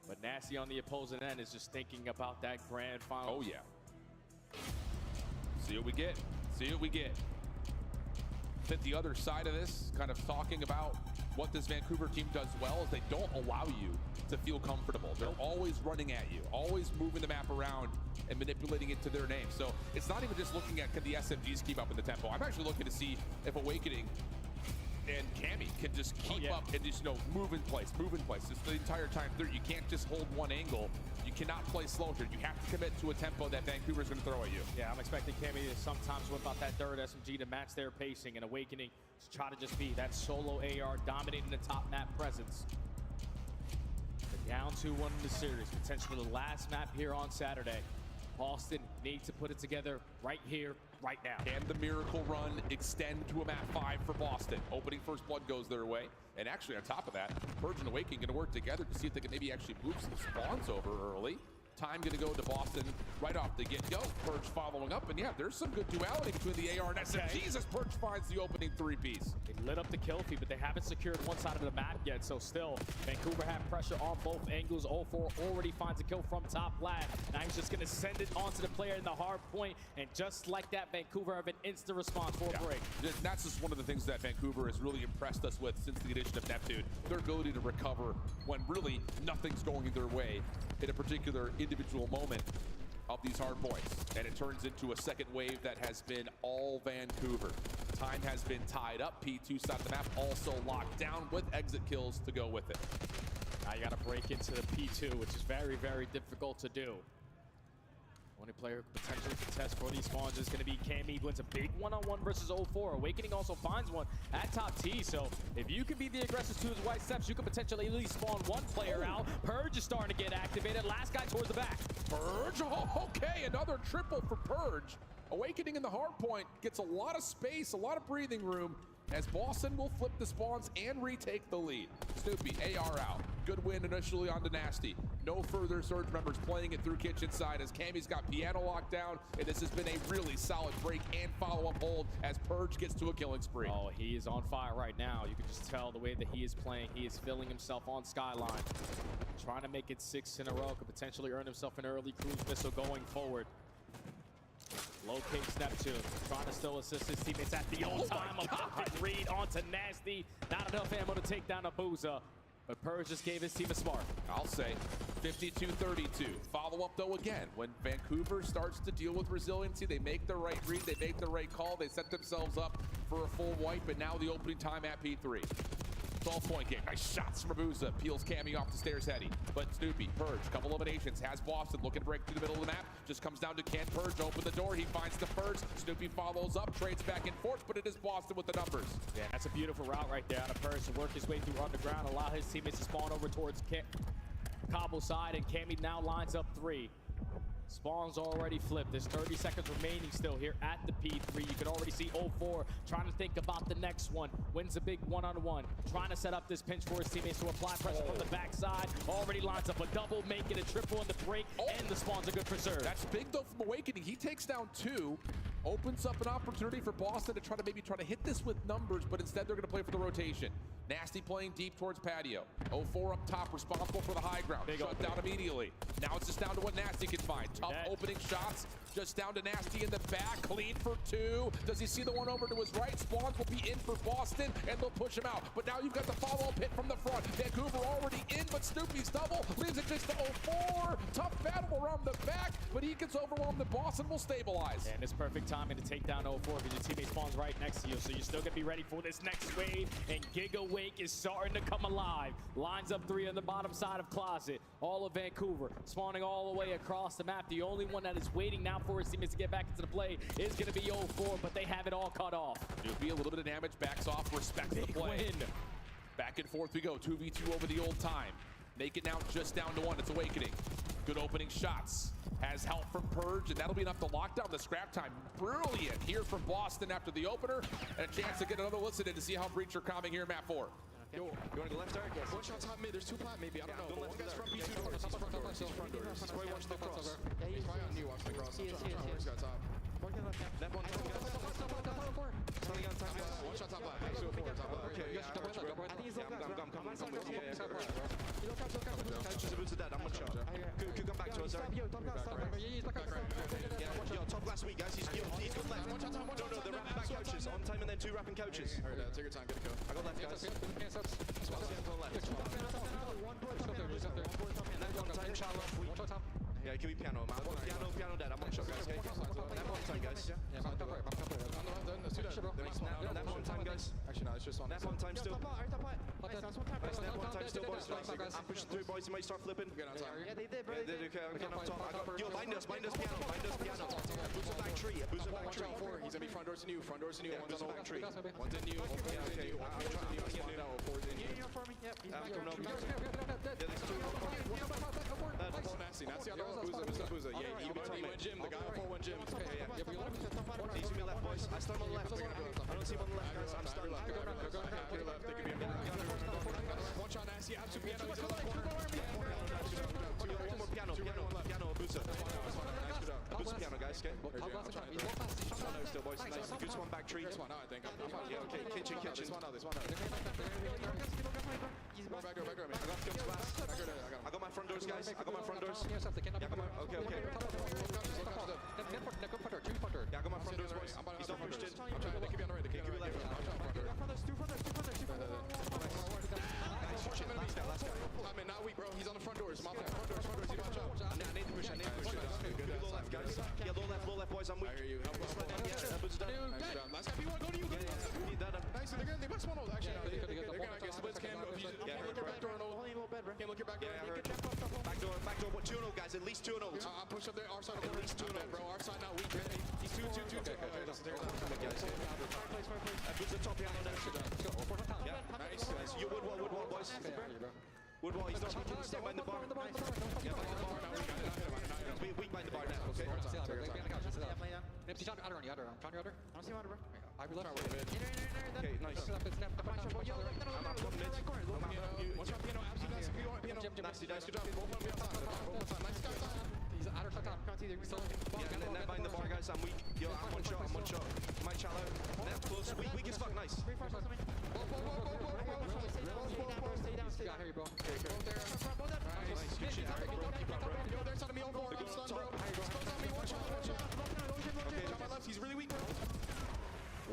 But Nasty on the opposing end is just thinking about that grand final. Oh, yeah. See what we get. See what we get. That the other side of this, kind of talking about what this Vancouver team does well, is they don't allow you to feel comfortable. They're always running at you, always moving the map around and manipulating it to their name. So it's not even just looking at, can the SMGs keep up in the tempo? I'm actually looking to see if Awakening and Cammy can just keep up and just, move in place. Just the entire time through. You can't just hold one angle. You cannot play slow here. You have to commit to a tempo that Vancouver's going to throw at you. Yeah, I'm expecting Cammy to sometimes whip out that third SMG to match their pacing, and Awakening to try to just be that solo AR dominating the top map presence. They're down 2-1 in the series, potentially the last map here on Saturday. Boston needs to put it together right here, right now. And the miracle run extend to a map 5 for Boston. Opening first blood goes their way. And actually on top of that, Purge and Awakening going to work together to see if they can maybe actually move some spawns over early. Time going to go to Boston right off the get-go. Purge following up, and yeah, there's some good duality between the AR and SMGs as Purge finds the opening 3-piece. They lit up the kill feed, but they haven't secured one side of the map yet, so still, Vancouver have pressure on both angles. 0-4 already finds a kill from top flag. Now he's just going to send it onto the player in the hard point, and just like that, Vancouver have an instant response for a break. That's just one of the things that Vancouver has really impressed us with since the addition of Neptune. Their ability to recover when really nothing's going their way in a particular individual moment of these hard points. And it turns into a second wave that has been all Vancouver. Time has been tied up. P2 side of the map also locked down with exit kills to go with it. Now you got to break into the P2, which is very, very difficult to do. Only player who could potentially contest for these spawns is going to be Cammy. Wins a big one-on-one versus 0-4. Awakening also finds one at top T. So if you can be the aggressors to his white steps, you can potentially at least spawn one player out. Purge is starting to get activated. Last guy towards the back. Purge, oh, okay, another triple for Purge. Awakening in the hard point gets a lot of space, a lot of breathing room, as Boston will flip the spawns and retake the lead. Snoopy, AR out. Good win initially on Nasty. No further Surge members playing it through kitchen side as Cammy's got piano locked down, and this has been a really solid break and follow-up hold as Purge gets to a killing spree. Oh, he is on fire right now. You can just tell the way that he is playing. He is filling himself on Skyline. Trying to make it 6 in a row. Could potentially earn himself an early cruise missile going forward. Locates Neptune, trying to still assist his teammates at the old time. A perfect read onto Nasty. Not enough ammo to take down Abuza, but Purge just gave his team a smart. I'll say 52-32. Follow up though again. When Vancouver starts to deal with resiliency, they make the right read, they make the right call, they set themselves up for a full wipe, and now the opening time at P3. 12-point game. Nice shots from Abuza. Peels Cammy off the stairs heady. But Snoopy, Purge, couple eliminations. Has Boston looking to break through the middle of the map. Just comes down to can Purge open the door. He finds the first. Snoopy follows up, trades back and forth, but it is Boston with the numbers. Yeah, that's a beautiful route right there out of Purge to work his way through underground, allow his teammates to spawn over towards Cobble side, and Cammy now lines up 3. Spawn's already flipped. There's 30 seconds remaining still here at the P3. You can already see 0-4 trying to think about the next one. Wins a big one-on-one. Trying to set up this pinch for his teammates to apply pressure from the backside. Already lines up a double, making a triple on the break, and the spawns are good for Surge. That's big though from Awakening. He takes down 2. Opens up an opportunity for Boston to try to hit this with numbers, but instead they're going to play for the rotation. Nasty playing deep towards patio. 0-4 up top, responsible for the high ground. Shut down immediately. Now it's just down to what Nasty can find. Tough opening shots. Just down to Nasty in the back. Clean for 2. Does he see the one over to his right? Spawns will be in for Boston, and they'll push him out. But now you've got the follow-up hit from the front. Vancouver already in, but Snoopy's double leaves it just to 0-4. Tough battle around the back, but he gets overwhelmed, and Boston will stabilize. And it's perfect timing to take down 0-4 because your teammate spawns right next to you, so you're still going to be ready for this next wave, and Giga Wake is starting to come alive. Lines up 3 on the bottom side of Closet. All of Vancouver spawning all the way across the map. The only one that is waiting now for his teammates to get back into the play is going to be 0-4, but they have it all cut off. It'll be a little bit of damage, backs off, respects the play. Win. Back and forth we go, 2v2 over the old time. Make it now just down to 1, it's Awakening. Good opening shots. Has help from Purge, and that'll be enough to lock down the scrap time. Brilliant here from Boston after the opener, and a chance to get another listen in to see how Breach are coming here in map 4. Yo, you wanna go left, Eric? Yes. One shot top mid, there's 2 plat maybe, I don't know. One guy's from B2 doors, he's front doors, he's front doors. He's probably watching the cross. He's probably on you watching the cross. I'm trying to where he's got top. Left one, top guys. One shot top left, next to a 4, top left. Okay, you guys should double left. I think he's left. I'm coming with you. Couches Abuza dead, I'm one shot. Could come back to us, Eric. Yo, top last week, guys, he's gone left. No, they're wrapping back couches. On time and then 2 wrapping couches. Alright, take your time, get a kill. I got left, guys. Yeah, give me piano, man. Piano dead. I'm one shot, guys. That one time, guys. That one time, guys. Actually, no, it's just one. That one time still. That one time still, boys. I'm pushing through, boys. You might start flipping. Yeah, they did, bro. They did, okay. I'm getting up top. Yo, bind us, piano. Abuza back tree. He's gonna be front doors to you. One's on the back tree. One's in you. Yeah, okay. I'm trying to get it out. Four's in you. Yeah, for me. Yep. Yeah, there's 2. Nasty on the Abuza. Yeah, you went gym. The guy on 4 went gym. Yeah. He's gonna be left, boys. I start on the left. I don't see him on the left, guys. I'm starting left. Clear left. They can be one shot Nasty. Absolute piano. One more piano. Nice get. Look, how last time? He's low fast. He's shot No, still, boys. Nice. Good one back tree. This one now, I think. Yeah, okay. Kitchen. This one now. Go back. I got my front doors, guys. I got my front doors. Yeah, I got my... Okay. Yeah, I got my front doors, boys. He's not pushed in. I'm trying to keep you on the right. Keep you left. Last guy. I'm in, not weak, bro. He's on the front doors. I'm on the front doors. You watch out. I need to push. Good low left, guys. Yeah, low left, boys. I'm weak. I hear you. Last guy, P1, go to you. Nice. They must want to actually. They're gonna get splits. Cam, look your back door. Cam, look your back door. Back door. What 2-0, guys? At least 2-0. I'm push up there. Our side. At least 2-0, bro. Our side now weak. He's 2. Okay. There's the top piano next. Yeah, nice. You Woodwall, boys. Woodwall, he's not weak. Stay behind the bar. Yeah, behind the bar. Weak behind the bar now. Okay. Okay, nice. Nasty, nice. Good job. He's out of top. Can't see the yeah, net behind the bar, guys. I'm weak. Yo, I'm one shot. Might shallow. Net close. Weak as fuck. Nice. I hear you, bro. Okay. Nice. Good shit. Yo, they're telling me on board. I'm stunned, bro. Exposed on me. Watch out. Okay, on my left. He's really weak, bro.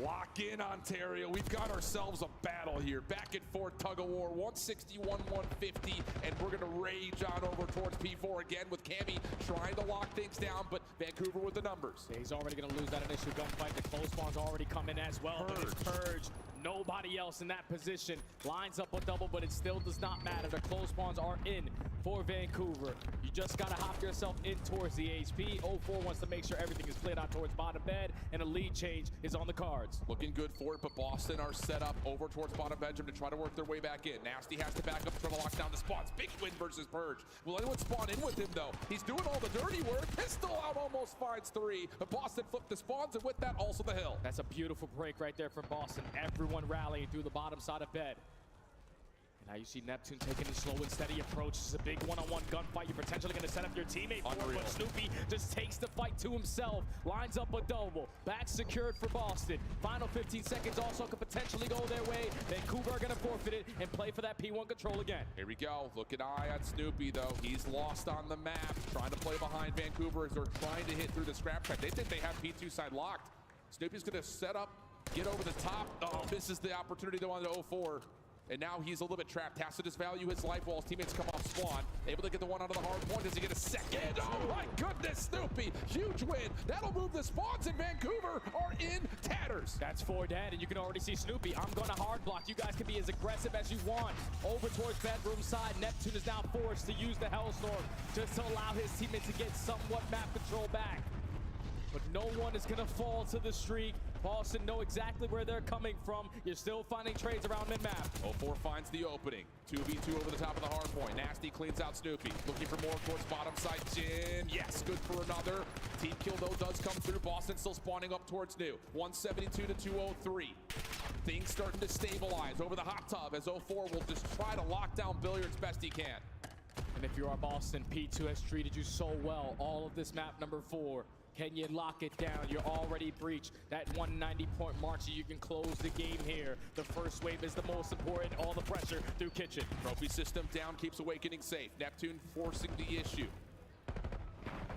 Lock in, Ontario. We've got ourselves a battle here. Back and forth tug of war, 161, 150, and we're going to rage on over towards P4 again with Cammy trying to lock things down, but Vancouver with the numbers. Yeah, he's already going to lose that initial gunfight. The close spawn's already coming as well. But it's Purge. Nobody else in that position. Lines up a double, but it still does not matter. The close spawns are in for Vancouver. You just got to hop yourself in towards the HP. 04 wants to make sure everything is played out towards bottom bed, and a lead change is on the cards. Looking good for it, but Boston are set up over towards bottom Benjamin to try to work their way back in. Nasty has to back up, try to lock down the spawns. Big win versus Purge. Will anyone spawn in with him, though? He's doing all the dirty work. Pistol out almost finds 3, but Boston flipped the spawns, and with that, also the hill. That's a beautiful break right there from Boston. Everyone rallying through the bottom side of bed. And now you see Neptune taking a slow and steady approach. This is a big one-on-one gunfight. You're potentially going to set up your teammate for it, but Snoopy just takes the fight to himself. Lines up a double. Back secured for Boston. Final 15 seconds also could potentially go their way. Vancouver are going to forfeit it and play for that P1 control again. Here we go. Look an eye on Snoopy, though. He's lost on the map. Trying to play behind Vancouver as they're trying to hit through the scrap track. They think they have P2 side locked. Snoopy's going to set up, get over the top. Oh, misses the opportunity though on the 04. And now he's a little bit trapped. Has to just value his life while his teammates come off spawn. Able to get the one out of the hard point. Does he get a second? Oh my goodness, Snoopy. Huge win. That'll move the spawns in Vancouver are in tatters. That's 4 dead, and you can already see Snoopy. I'm going to hard block. You guys can be as aggressive as you want. Over towards bedroom side. Neptune is now forced to use the Hellstorm just to allow his teammates to get somewhat map control back. But no one is going to fall to the streak. Boston know exactly where they're coming from. You're still finding trades around mid-map. 04 finds the opening. 2v2 over the top of the hard point. Nasty cleans out Snoopy. Looking for more towards bottom side. Jin, yes, good for another. Team kill, though, does come through. Boston still spawning up towards new. 172 to 203. Things starting to stabilize over the hot tub as 04 will just try to lock down Billiards best he can. And if you are Boston, P2 has treated you so well. All of this map number 4. Can you lock it down? You're already breached that 190-point mark, so you can close the game here. The first wave is the most important. All the pressure through Kitchen. Trophy system down, keeps Awakening safe. Neptune forcing the issue.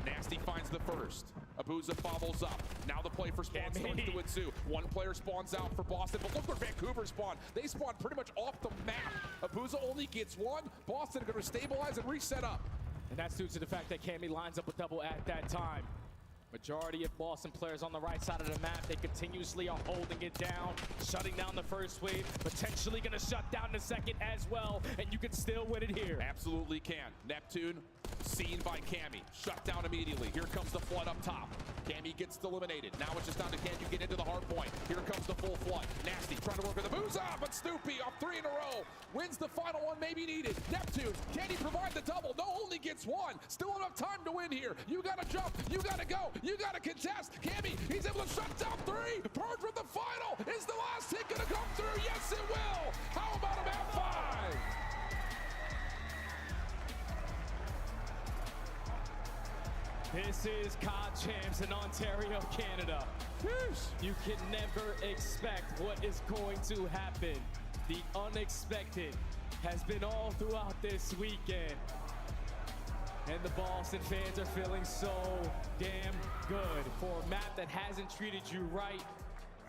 Nasty finds the first. Abuza follows up. Now the play for spawn starts to ensue. One player spawns out for Boston, but look where Vancouver spawned. They spawned pretty much off the map. Abuza only gets 1. Boston are going to stabilize and reset up. And that's due to the fact that Cammy lines up a double at that time. Majority of Boston players on the right side of the map, they continuously are holding it down, shutting down the first wave, potentially going to shut down the second as well, and you can still win it here. Absolutely can. Neptune, seen by Cammy, shut down immediately. Here comes the flood up top. Cammy gets eliminated. Now it's just down to can you get into the hard point. Here comes the full flood. Nasty trying to work with the Abuza, but Snoopy off 3 in a row. Wins the final one, maybe needed. Neptune, can he provide the double? No, only gets 1. Still enough time to win here. You gotta jump, you gotta go, you gotta contest. Cammy, he's able to shut down 3. Purge with the final. Is the last hit gonna come through? Yes, it will. How about a map 5? This is COD Champs in Ontario, Canada. You can never expect what is going to happen. The unexpected has been all throughout this weekend. And the Boston fans are feeling so damn good for a map that hasn't treated you right.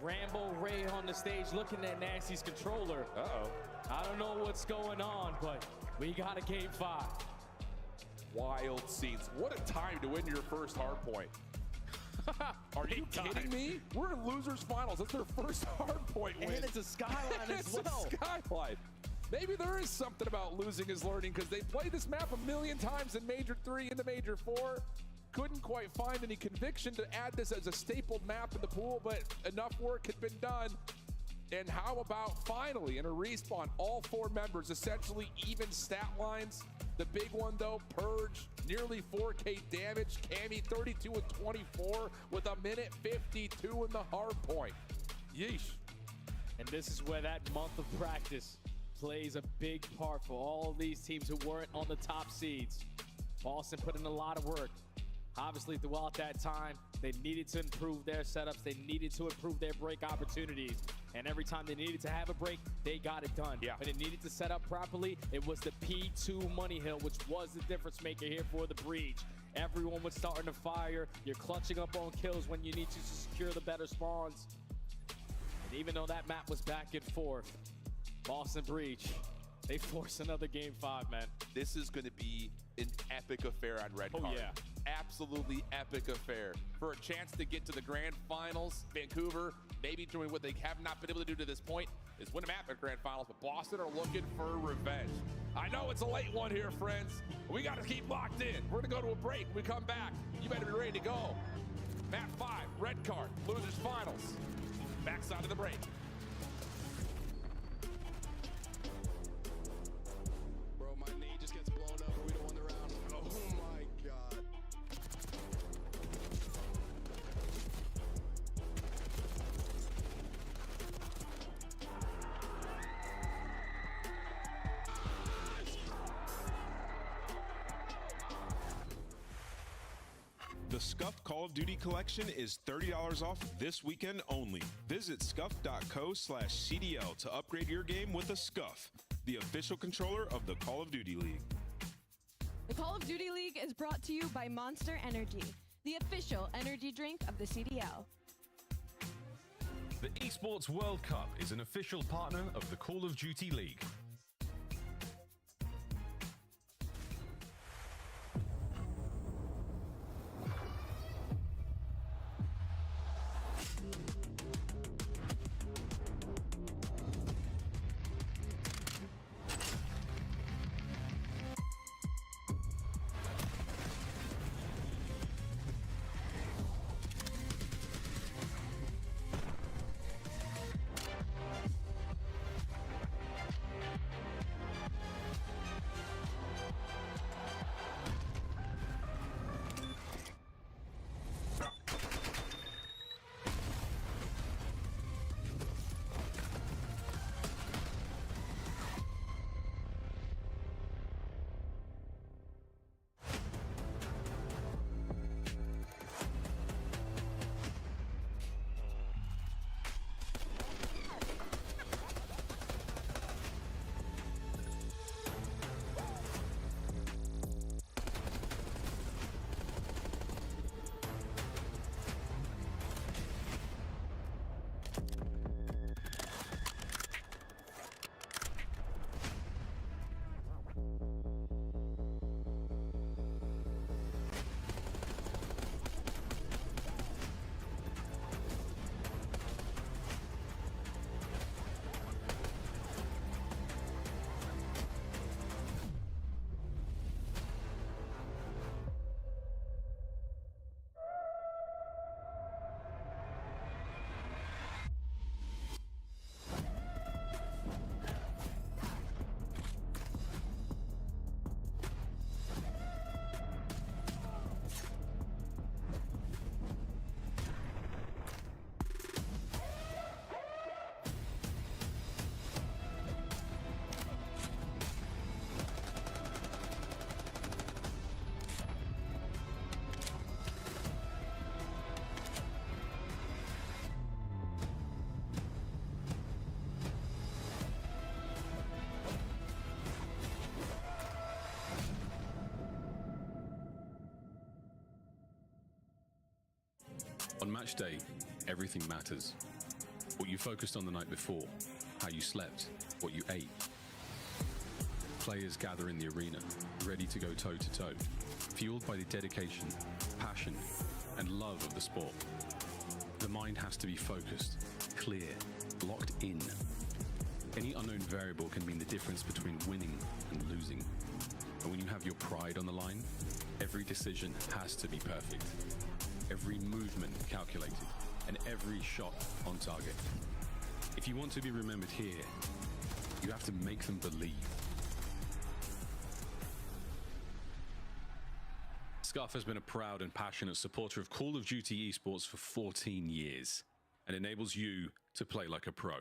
Rambo Ray on the stage looking at Nasty's controller. Uh-oh. I don't know what's going on, but we got a game 5. Wild scenes. What a time to win your first hard point. Are you kidding me? We're in losers finals. That's their first hard point win. And it's a skyline as well. It's a skyline. Maybe there is something about losing is learning, because they played this map a million times in Major 3 into Major 4. Couldn't quite find any conviction to add this as a stapled map in the pool, but enough work had been done. And how about finally in a respawn, all 4 members essentially even stat lines. The big one though, Purge, nearly 4K damage. Cammy 32 and 24 with a minute 52 in the hard point. Yeesh. And this is where that month of practice plays a big part for all of these teams who weren't on the top seeds. Boston put in a lot of work. Obviously, throughout that time, they needed to improve their setups. They needed to improve their break opportunities. And every time they needed to have a break, they got it done. Yeah. When it needed to set up properly, it was the P2 money hill, which was the difference maker here for the Breach. Everyone was starting to fire. You're clutching up on kills when you need to secure the better spawns. And even though that map was back and forth, Boston Breach, they force another game 5, man. This is going to be an epic affair on Red Card. yeah. Absolutely epic affair. For a chance to get to the grand finals, Vancouver, maybe doing what they have not been able to do to this point, is win a map at grand finals, but Boston are looking for revenge. I know it's a late one here, friends. We got to keep locked in. We're going to go to a break. When we come back, you better be ready to go. Map 5, Red Card, losers finals. Backside of the break. Bro, my knee just gets blown up and we don't win the round. Oh my god. The Scuffed Call of Duty collection is $30 off this weekend only. Visit scuff.co/CDL to upgrade your game with a Scuff, the official controller of the Call of Duty League. The Call of Duty League is brought to you by Monster Energy, the official energy drink of the CDL. The Esports World Cup is an official partner of the Call of Duty League. On match day, everything matters. What you focused on the night before, how you slept, what you ate. Players gather in the arena, ready to go toe-to-toe, fueled by the dedication, passion, and love of the sport. The mind has to be focused, clear, locked in. Any unknown variable can mean the difference between winning and losing. And when you have your pride on the line, every decision has to be perfect. Every movement calculated, and every shot on target. If you want to be remembered here, you have to make them believe. Scuff has been a proud and passionate supporter of Call of Duty esports for 14 years and enables you to play like a pro.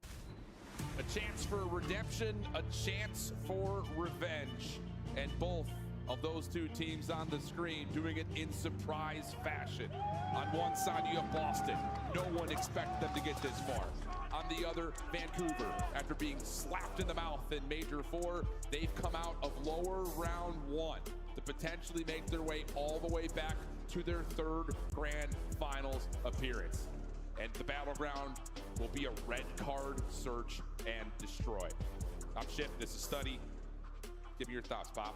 A chance for redemption, a chance for revenge. And both of those two teams on the screen doing it in surprise fashion. On one side, you have Boston. No one expected them to get this far. On the other, Vancouver. After being slapped in the mouth in Major 4, they've come out of lower round 1 to potentially make their way all the way back to their 3rd grand finals appearance. And the battleground will be a red card search and destroy. I'm Chip, this is Study. Give me your thoughts, Pop.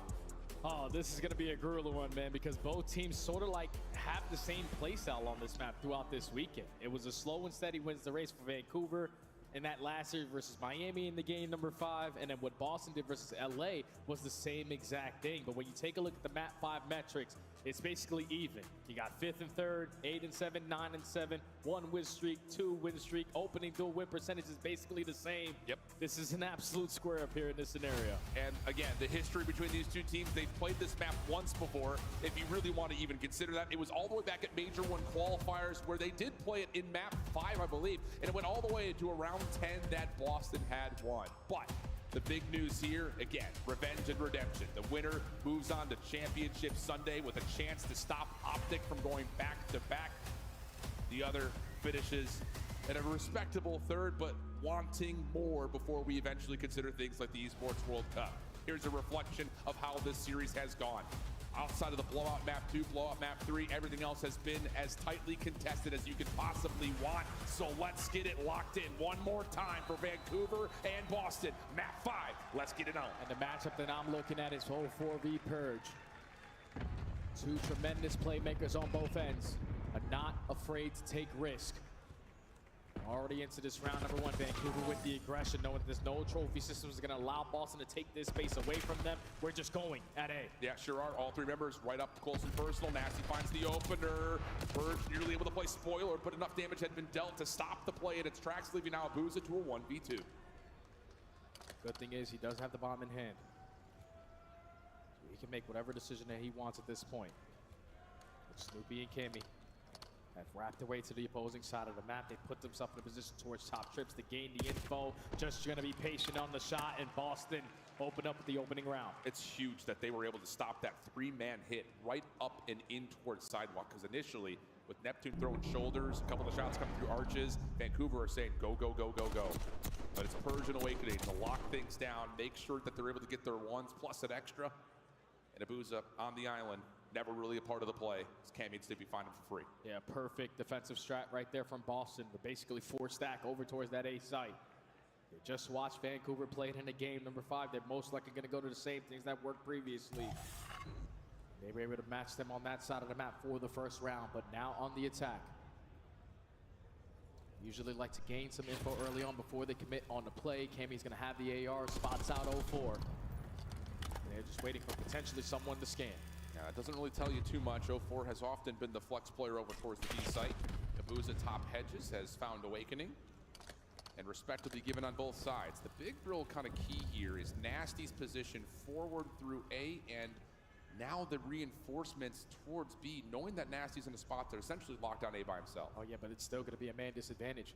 Oh, this is going to be a grueling one, man, because both teams sort of like have the same play style on this map throughout this weekend. It was a slow and steady wins the race for Vancouver, and that last year versus Miami in the game number 5, and then what Boston did versus LA was the same exact thing. But when you take a look at the map 5 metrics, it's basically even. You got 5th and 3rd, 8 and 7, 9 and 7, 1 win streak, 2 win streak, opening dual win percentage is basically the same. Yep. This is an absolute square up here in this scenario. And again, the history between these two teams, they've played this map once before. If you really want to even consider that, it was all the way back at Major 1 qualifiers where they did play it in map 5, I believe, and it went all the way into a round 10 that Boston had won. But the big news here, again, revenge and redemption. The winner moves on to Championship Sunday with a chance to stop Optic from going back-to-back. The other finishes in a respectable 3rd, but wanting more before we eventually consider things like the Esports World Cup. Here's a reflection of how this series has gone. Outside of the blowout map 2, blowout map 3, everything else has been as tightly contested as you could possibly want. So let's get it locked in one more time for Vancouver and Boston. Map 5, let's get it on. And the matchup that I'm looking at is 04 v Purge. 2 tremendous playmakers on both ends, are not afraid to take risk. Already into this round number 1, Vancouver with the aggression, knowing that there's no trophy system is going to allow Boston to take this space away from them. We're just going at A. Yeah, sure are. All 3 members right up close and personal. Nasty finds the opener. Purge nearly able to play spoiler, but enough damage had been dealt to stop the play in its tracks, leaving now Abuza to a 1v2. Good thing is he does have the bomb in hand. So he can make whatever decision that he wants at this point. But Snoopy and Kimmy have wrapped their way to the opposing side of the map. They put themselves in a position towards top trips to gain the info. Just going to be patient on the shot, and Boston open up with the opening round. It's huge that they were able to stop that 3-man hit right up and in towards sidewalk, because initially, with Neptune throwing shoulders, a couple of shots coming through arches, Vancouver are saying go, go, go, go, go. But it's Purge and Awakening to lock things down, make sure that they're able to get their ones plus an extra. And Abuza on the island, never really a part of the play. Cam needs to be finding for free. Yeah, perfect defensive strat right there from Boston. To basically 4-stack over towards that A site. They just watched Vancouver play it in the game number 5. They're most likely going to go to the same things that worked previously. They were able to match them on that side of the map for the first round, but now on the attack. Usually like to gain some info early on before they commit on the play. Cammy's going to have the AR, spots out 04. They're just waiting for potentially someone to scan. Yeah, it doesn't really tell you too much. 04 has often been the flex player over towards the B site. Abuza top hedges has found Awakening and respectively given on both sides. The big real kind of key here is Nasty's position forward through A, and now the reinforcements towards B, knowing that Nasty's in a spot that essentially locked down A by himself. Oh yeah, but it's still going to be a man disadvantage.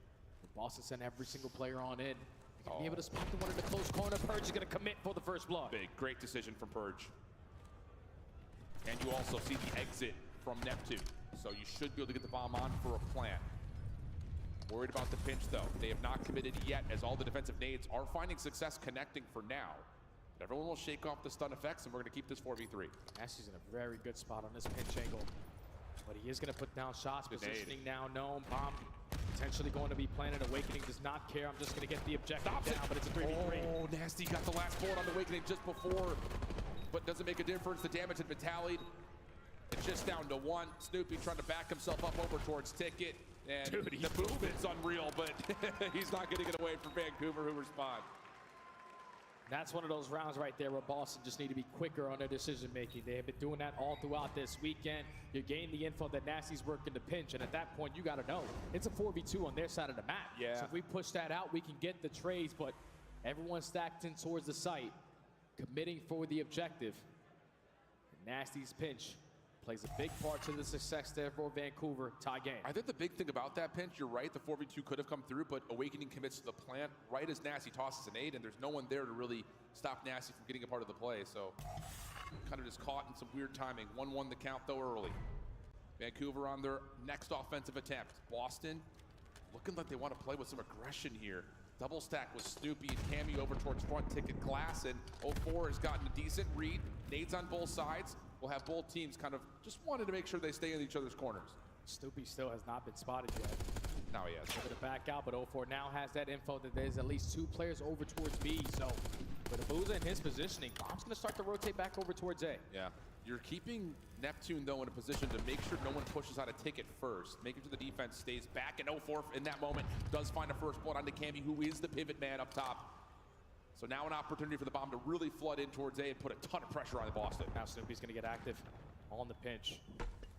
Boston sent every single player on in. They're going to be able to spot the one in the close corner. Purge is going to commit for the first blood. Big, great decision from Purge. And you also see the exit from Neptune. So you should be able to get the bomb on for a plant. Worried about the pinch though. They have not committed yet, as all the defensive nades are finding success connecting for now. But everyone will shake off the stun effects, and we're going to keep this 4v3. Nasty's in a very good spot on this pinch angle. But he is going to put down shots. Positioning now known. Bomb potentially going to be planted. Awakening does not care. I'm just going to get the objective down, but it's a 3v3. Oh, Nasty got the last bullet on the Awakening just before, but doesn't make a difference. The damage had been tallied. It's just down to one. Snoopy trying to back himself up over towards Ticket. And Dude, the movement's unreal, but he's not going to get away from Vancouver, who respond. That's one of those rounds right there where Boston just need to be quicker on their decision making. They have been doing that all throughout this weekend. You gain the info that Nasty's working the pinch, and at that point, you got to know it's a 4v2 on their side of the map. Yeah. So if we push that out, we can get the trades, but everyone's stacked in towards the site, committing for the objective. Nasty's pinch plays a big part to the success there for Vancouver. Tie game. I think the big thing about that pinch, you're right, the 4v2 could have come through, but Awakening commits to the plant right as Nasty tosses an 8, and there's no one there to really stop Nasty from getting a part of the play, so kind of just caught in some weird timing. 1-1 the count, though, early. Vancouver on their next offensive attempt. Boston looking like they want to play with some aggression here. Double stack with Snoopy and Cammy over towards front Ticket Glass, and 04 has gotten a decent read. Nades on both sides. We'll have both teams kind of just wanted to make sure they stay in each other's corners. Snoopy still has not been spotted yet. Now he has. Going to back out, but 04 now has that info that there's at least 2 players over towards B. So with Abuza in his positioning, Bomb's going to start to rotate back over towards A. Yeah. You're keeping Neptune, though, in a position to make sure no one pushes out a Ticket first, making sure the defense stays back. And 04 in that moment does find a first blood onto Cammy, who is the pivot man up top. So now an opportunity for the Bomb to really flood in towards A and put a ton of pressure on Boston. Now Snoopy's going to get active on the pinch.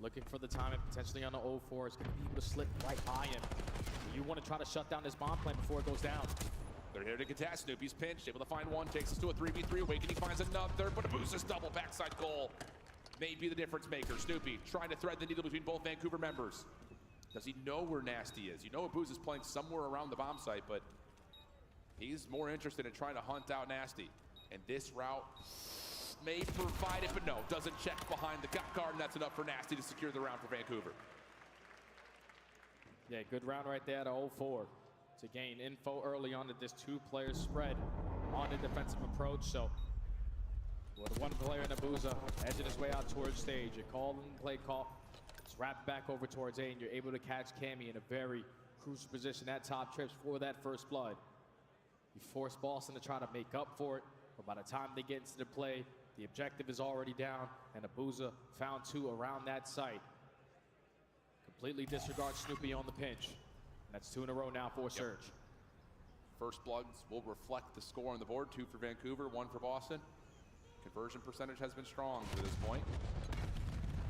Looking for the time and potentially on the 04 is going to be able to slip right by him. You want to try to shut down this bomb plan before it goes down. They're here to contest. Snoopy's pinched, able to find one, takes us to a 3v3. Awakening finds another, but Abuza's double backside goal may be the difference maker. Snoopy trying to thread the needle between both Vancouver members. Does he know where Nasty is? You know Abuza's playing somewhere around the bomb site, but he's more interested in trying to hunt out Nasty. And this route may provide it, but no, doesn't check behind the gut guard, and that's enough for Nasty to secure the round for Vancouver. Yeah, good round right there to 04 to gain info early on that this 2-player spread on the defensive approach. So with one player in Abuza edging his way out towards stage, a call and play call. It's wrapped back over towards A, and you're able to catch Cammy in a very crucial position at top trips for that first blood. You force Boston to try to make up for it, but by the time they get into the play, the objective is already down, and Abuza found 2 around that site. Completely disregard Snoopy on the pinch. That's 2 in a row now for Surge. First bloods will reflect the score on the board. 2 for Vancouver, 1 for Boston. Conversion percentage has been strong to this point.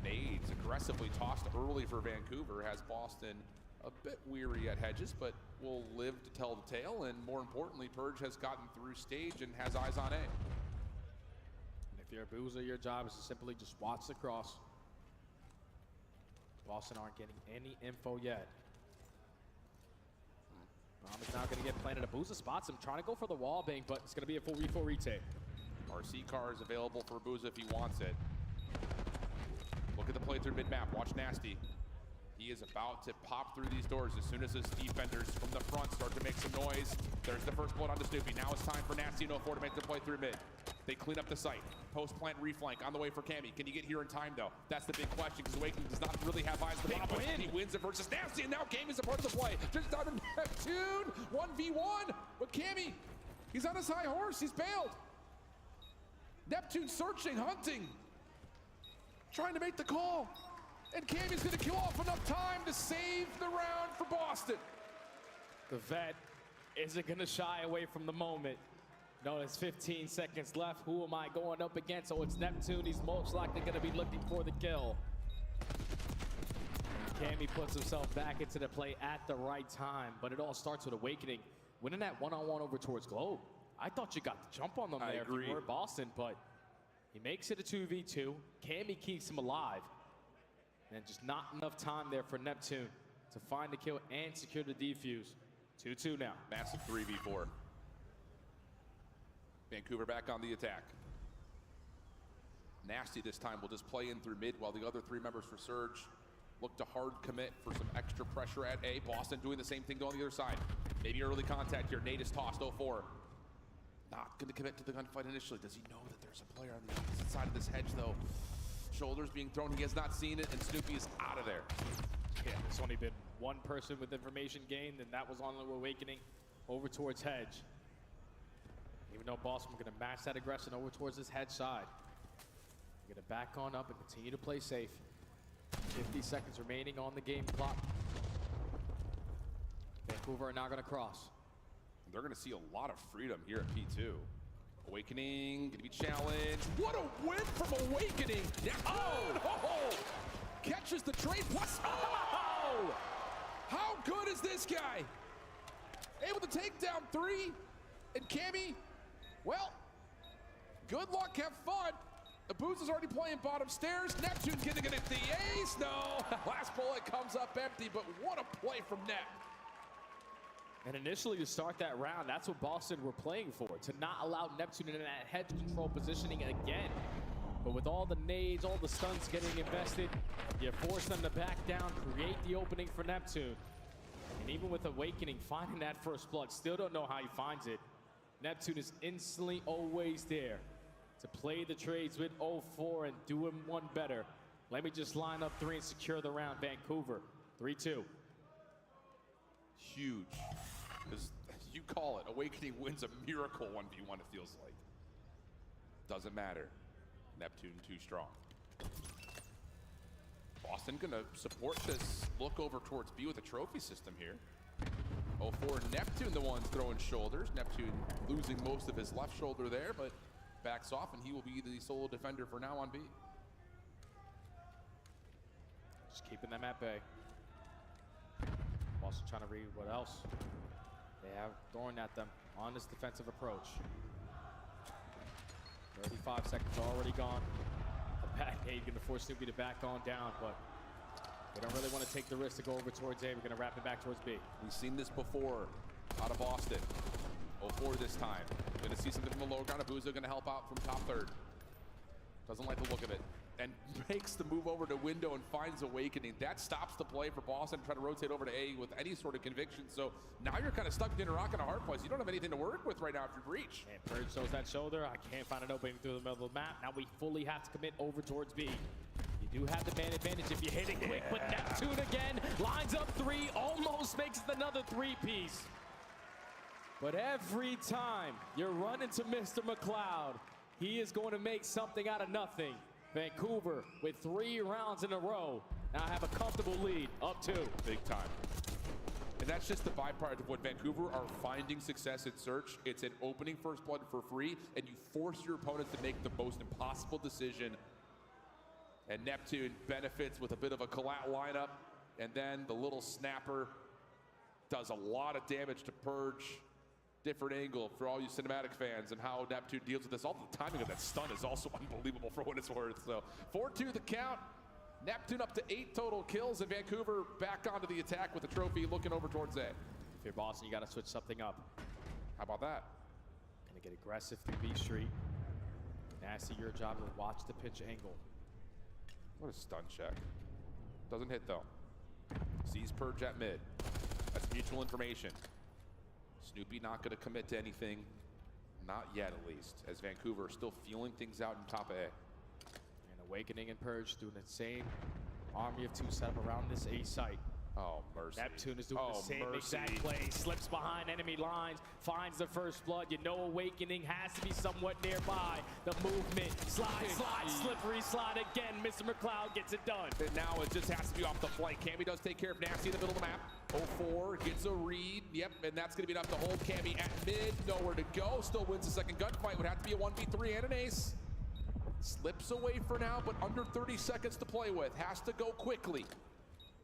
Nades aggressively tossed early for Vancouver has Boston a bit weary at Hedges, but will live to tell the tale. And more importantly, Purge has gotten through stage and has eyes on A. And if you're Abuza, your job is to simply just watch the cross. Boston aren't getting any info yet. Bomb is now going to get planted. Abuza spots him, trying to go for the wall bang, but it's going to be a 4v4 retake. RC car is available for Abuza if he wants it. Look at the play through mid-map. Watch Nasty. He is about to pop through these doors as soon as his defenders from the front start to make some noise. There's the first blood onto Snoopy. Now it's time for Nasty and 04 to make the play through mid. They clean up the site. Post-plant reflank on the way for Cammy. Can he get here in time, though? That's the big question, because Awakening does not really have eyes on the bomb. He wins it versus Nasty, and now Cammy's a part of the play. Just down to Neptune. 1v1 with Cammy. He's on his high horse. He's bailed. Neptune searching, hunting. Trying to make the call. And Cammy's going to kill off enough time to save the round for Boston. The vet isn't going to shy away from the moment. No, there's 15 seconds left. Who am I going up against? Oh, it's Neptune. He's most likely going to be looking for the kill. Cammy puts himself back into the play at the right time, but it all starts with Awakening. Winning that one-on-one over towards Globe. I thought you got the jump on them there if you were Boston, but he makes it a 2v2. Cammy keeps him alive. And just not enough time there for Neptune to find the kill and secure the defuse. 2-2 now. Massive 3v4. Vancouver back on the attack. Nasty this time will just play in through mid while the other 3 members for Surge look to hard commit for some extra pressure at A. Boston doing the same thing on the other side. Maybe early contact here. Nate is tossed 04. Not going to commit to the gunfight initially. Does he know that there's a player on the opposite side of this hedge, though? shoulders being thrown. He has not seen it, and Snoopy is out of there. Yeah, there's only been one person with information gained, and that was on the Awakening over towards Hedge. Even though Boston going to match that aggression over towards his Hedge side. Going to back on up and continue to play safe. 50 seconds remaining on the game clock. Vancouver are now going to cross. They're going to see a lot of freedom here at P2. Awakening, going to be challenged. What a win from Awakening. Oh! Catches the trade plus. Oh! How good is this guy? Able to take down 3. And Cammy, well, good luck, have fun. Abuza's already playing bottom stairs. Neptune getting it at the ace. No, last bullet comes up empty, but what a play from Nep. And initially to start that round, that's what Boston were playing for, to not allow Neptune in that head control positioning again. But with all the nades, all the stuns getting invested, you force them to back down, create the opening for Neptune. And even with Awakening finding that first blood, still don't know how he finds it. Neptune is instantly always there to play the trades with 0-4 and do him one better. Let me just line up 3 and secure the round. Vancouver, 3-2. Huge. As you call it, Awakening wins a miracle 1v1, it feels like. Doesn't matter. Neptune too strong. Boston gonna support this look over towards B with a trophy system here. 0-4 Neptune, the ones throwing shoulders. Neptune losing most of his left shoulder there, but backs off, and he will be the solo defender for now on B. Just keeping them at bay. Also trying to read what else they have throwing at them on this defensive approach. 35 seconds already gone. The back eight going to force Snoopy to back on down, but they don't really want to take the risk to go over towards A. We're going to wrap it back towards B. We've seen this before out of Boston. 0-4 this time. Going to see something from the low ground. Abuza going to help out from top third. Doesn't like the look of it. And makes the move over to window and finds Awakening. That stops the play for Boston to try to rotate over to A with any sort of conviction. So now you're kind of stuck between a rock and a hard place. You don't have anything to work with right now after breach. And Purge shows that shoulder. I can't find an opening through the middle of the map. Now we fully have to commit over towards B. You do have the man advantage if you hit it quick, but Neptune again lines up 3, almost makes another 3-piece. But every time you run into Mr. McLeod, he is going to make something out of nothing. Vancouver with 3 rounds in a row now have a comfortable lead, up 2. Big time. And that's just the byproduct of what Vancouver are finding success in search. It's an opening first blood for free, and you force your opponents to make the most impossible decision. And Neptune benefits with a bit of a collat lineup, and then the little snapper does a lot of damage to Purge. Different angle for all you cinematic fans and how Neptune deals with this. All the timing of that stun is also unbelievable for what it's worth. So 4-2 the count. Neptune up to 8 total kills, and Vancouver back onto the attack with the trophy, looking over towards A. If you're Boston, you got to switch something up. How about that? Gonna get aggressive through B Street. Nasty, your job to watch the pitch angle. What a stun check. Doesn't hit though. Sees Purge at mid. That's mutual information. Snoopy not going to commit to anything, not yet at least, as Vancouver are still feeling things out in top A. And Awakening and Purge doing the same army of 2 set up around this A site. Oh, mercy. Neptune is doing the same exact play. Slips behind enemy lines, finds the first blood. You know Awakening has to be somewhat nearby. The movement, slide, slippery slide again. Mr. McLeod gets it done. And now it just has to be off the flank. Cammy does take care of Nasty in the middle of the map. 0-4, gets a read. Yep, and that's going to be enough to hold Cammy at mid. Nowhere to go. Still wins the second gunfight. Would have to be a 1v3 and an ace. Slips away for now, but under 30 seconds to play with. Has to go quickly.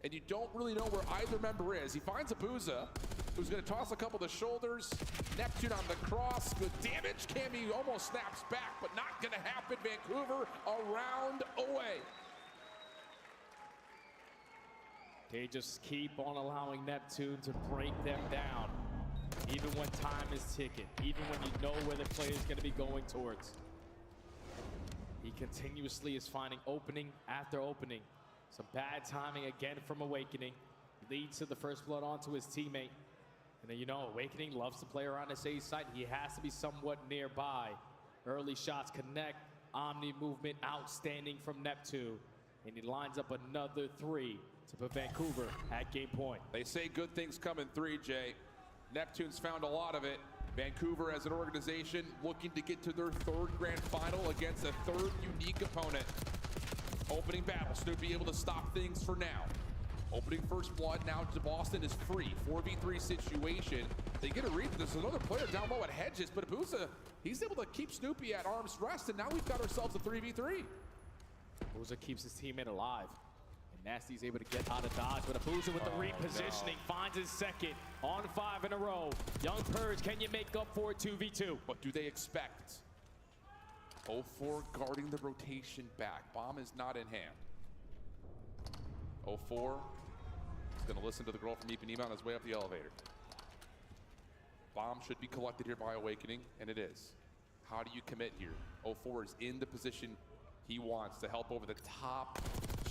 And you don't really know where either member is. He finds Abuza, who's going to toss a couple of the shoulders. Neptune on the cross. Good damage. Cammy almost snaps back, but not going to happen. Vancouver a round away. They just keep on allowing Neptune to break them down. Even when time is ticking. Even when you know where the play is going to be going towards. He continuously is finding opening after opening. Some bad timing again from Awakening. Leads to the first blood onto his teammate. And then you know Awakening loves to play around this A site. He has to be somewhat nearby. Early shots connect. Omni movement outstanding from Neptune. And he lines up another 3 to put Vancouver at game point. They say good things come in 3, Jay. Neptune's found a lot of it. Vancouver as an organization looking to get to their 3rd grand final against a 3rd unique opponent. Opening battle, Snoopy able to stop things for now. Opening first blood, now to Boston is free. 4v3 situation. They get a read. There's another player down low at Hedges, but Abusa, he's able to keep Snoopy at arm's rest, and now we've got ourselves a 3v3. Abusa keeps his teammate alive. And Nasty's able to get out of dodge, but Abusa with the repositioning finds his 2nd on 5 in a row. Young Purge, can you make up for it 2v2? What do they expect? 04 guarding the rotation back. Bomb is not in hand. 04 is going to listen to the girl from Ipanema on his way up the elevator. Bomb should be collected here by Awakening, and it is. How do you commit here? 04 is in the position he wants to help over the top.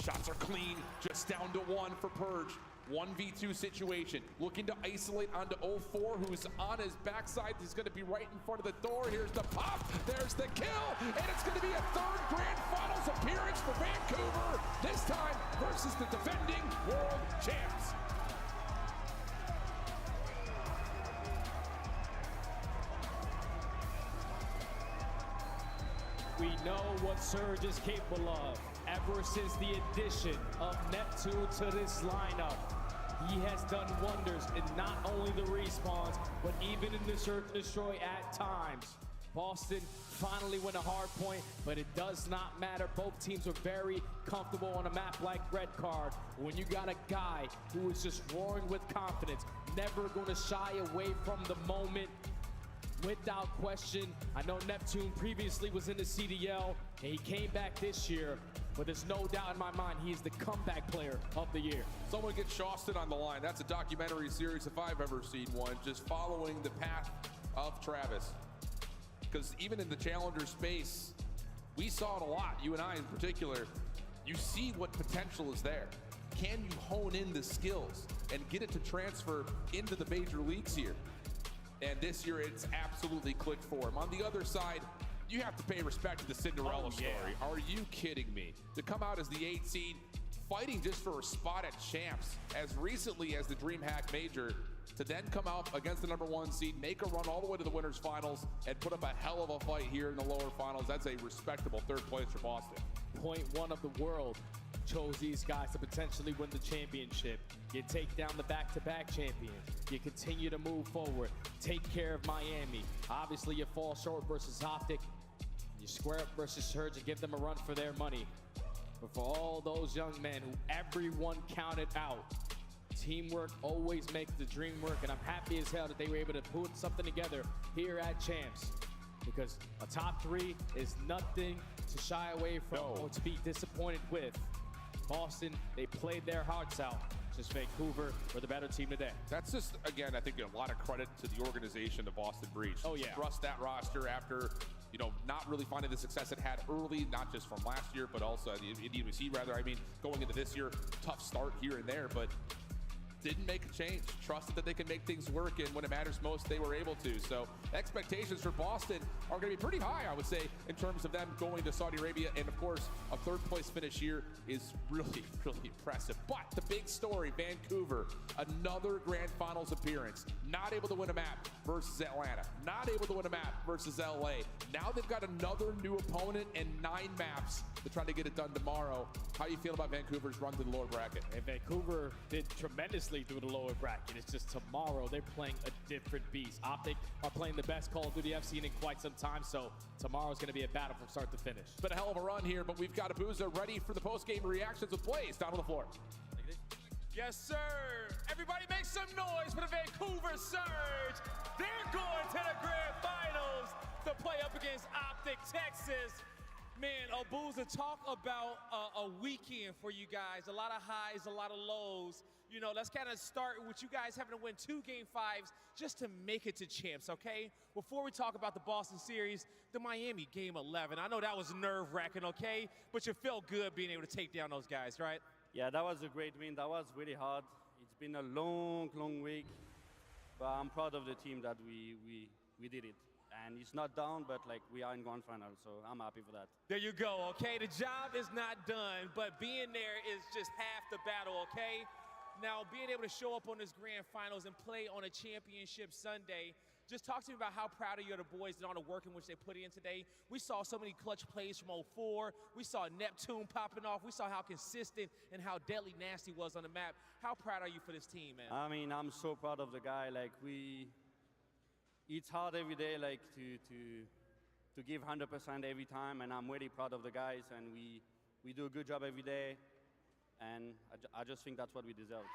Shots are clean, just down to 1 for Purge. 1v2 situation, looking to isolate onto 04, who's on his backside. He's going to be right in front of the door. Here's the pop, there's the kill, and it's going to be a 3rd grand finals appearance for Vancouver, this time versus the defending world champs. We know what Surge is capable of. Ever since the addition of Neptune to this lineup, he has done wonders in not only the respawns, but even in the search and destroy at times. Boston finally went a hard point, but it does not matter. Both teams are very comfortable on a map like Red Card. When you got a guy who is just roaring with confidence, never going to shy away from the moment, without question. I know Neptune previously was in the CDL, and he came back this year, but there's no doubt in my mind he is the comeback player of the year. Someone get Shawston on the line. That's a documentary series if I've ever seen one, just following the path of Travis. Because even in the challenger space, we saw it a lot, you and I in particular. You see what potential is there. Can you hone in the skills and get it to transfer into the major leagues here? And this year, it's absolutely clicked for him. On the other side, you have to pay respect to the Cinderella story. Are you kidding me? To come out as the 8th seed, fighting just for a spot at champs as recently as the DreamHack Major, to then come out against the #1 seed, make a run all the way to the winners finals, and put up a hell of a fight here in the lower finals. That's a respectable 3rd place for Boston. 0.1 of the world chose these guys to potentially win the championship. You take down the back-to-back champions. You continue to move forward. Take care of Miami. Obviously, you fall short versus Optic. You square up versus Surge and give them a run for their money. But for all those young men who everyone counted out, teamwork always makes the dream work, and I'm happy as hell that they were able to put something together here at Champs. Because a top 3 is nothing to shy away from or to be disappointed with. Boston, they played their hearts out. Just Vancouver were the better team today. That's just, again, I think a lot of credit to the organization of Boston Breach. Oh, yeah. Trust that roster after, you know, not really finding the success it had early, not just from last year, but also in EWC rather. I mean, going into this year, tough start here and there, but didn't make a change. Trusted that they can make things work, and when it matters most, they were able to. So expectations for Boston are going to be pretty high, I would say, in terms of them going to Saudi Arabia. And of course, a 3rd place finish here is really, really impressive. But the big story, Vancouver, another grand finals appearance. Not able to win a map versus Atlanta. Not able to win a map versus LA. Now they've got another new opponent and 9 maps to try to get it done tomorrow. How you feel about Vancouver's run to the lower bracket? And Vancouver did tremendously through the lower bracket. It's just tomorrow they're playing a different beast. Optic are playing the best Call of Duty I've seen in quite some time, so tomorrow's going to be a battle from start to finish. It's been a hell of a run here, but we've got Abusa ready for the post-game reactions with plays down on the floor. Yes, sir. Everybody make some noise for the Vancouver Surge. They're going to the grand finals to play up against Optic Texas. Man, Abusa, talk about a weekend for you guys. A lot of highs, a lot of lows. You know, let's kind of start with you guys having to win 2 Game 5s just to make it to champs, okay? Before we talk about the Boston series, the Miami Game 11. I know that was nerve-wracking, okay? But you felt good being able to take down those guys, right? Yeah, that was a great win. That was really hard. It's been a long, long week, but I'm proud of the team that we did it. and it's not done, but like we are in grand final, so I'm happy for that. There you go, okay? The job is not done, but being there is just half the battle, okay? Now, being able to show up on this grand finals and play on a championship Sunday, just talk to me about how proud of you of the boys and all the work in which they put in today. We saw so many clutch plays from 04. We saw Neptune popping off. We saw how consistent and how deadly nasty was on the map. How proud are you for this team, man? I mean, I'm so proud of the guy. Like it's hard every day, like to give 100% every time, and I'm really proud of the guys, and we do a good job every day, and I just think that's what we deserve.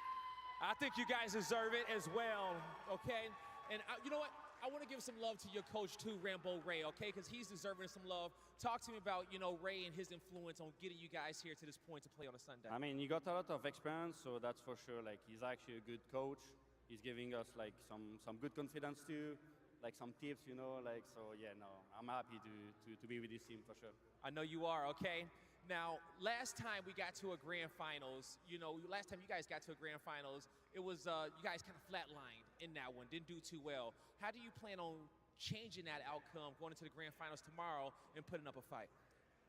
I think you guys deserve it as well, okay? And you know what? I want to give some love to your coach too, Rambo Ray, okay? Because he's deserving some love. Talk to me about, you know, Ray and his influence on getting you guys here to this point to play on a Sunday. I mean, he got a lot of experience, so that's for sure. Like, he's actually a good coach. He's giving us like some good confidence too, like some tips, you know, like, so yeah, no, I'm happy to be with this team for sure. I know you are, okay? Now, last time we got to a grand finals, you know, last time you guys got to a grand finals, it was, you guys kind of flatlined in that one, didn't do too well. How do you plan on changing that outcome, going into the grand finals tomorrow and putting up a fight?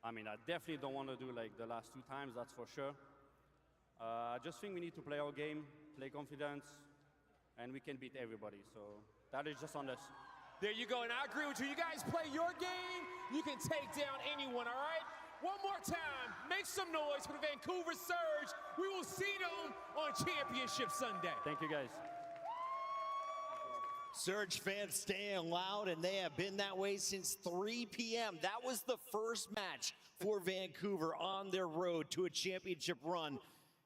I mean, I definitely don't want to do like the last 2 times, that's for sure. I just think we need to play our game, play confidence, and we can beat everybody, so that is just on us. There you go, and I agree with you. You guys play your game, you can take down anyone, all right? One more time, make some noise for the Vancouver Surge. We will see them on Championship Sunday. Thank you, guys. Surge fans staying loud, and they have been that way since 3 p.m. That was the first match for Vancouver on their road to a championship run.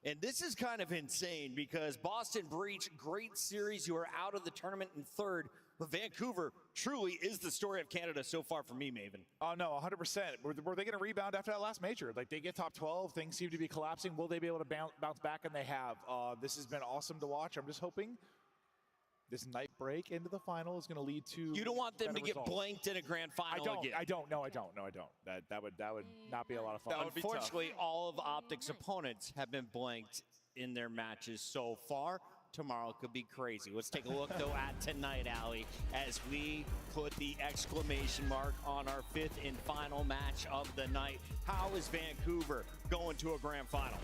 And this is kind of insane because Boston Breach, great series. You are out of the tournament in 3rd. But Vancouver truly is the story of Canada so far for me, Maven. Oh, no, 100%. Were they going to rebound after that last major? Like, they get top 12. Things seem to be collapsing. Will they be able to bounce back? And they have. This has been awesome to watch. I'm just hoping this night break into the final is going to lead to. You don't want them to get results. blanked in a grand final again. I don't. That would not be a lot of fun. Unfortunately, all of Optic's opponents have been blanked in their matches so far. Tomorrow could be crazy. Let's take a look, though, at tonight, Ali, as we put the exclamation mark on our 5th and final match of the night. How is Vancouver going to a grand final?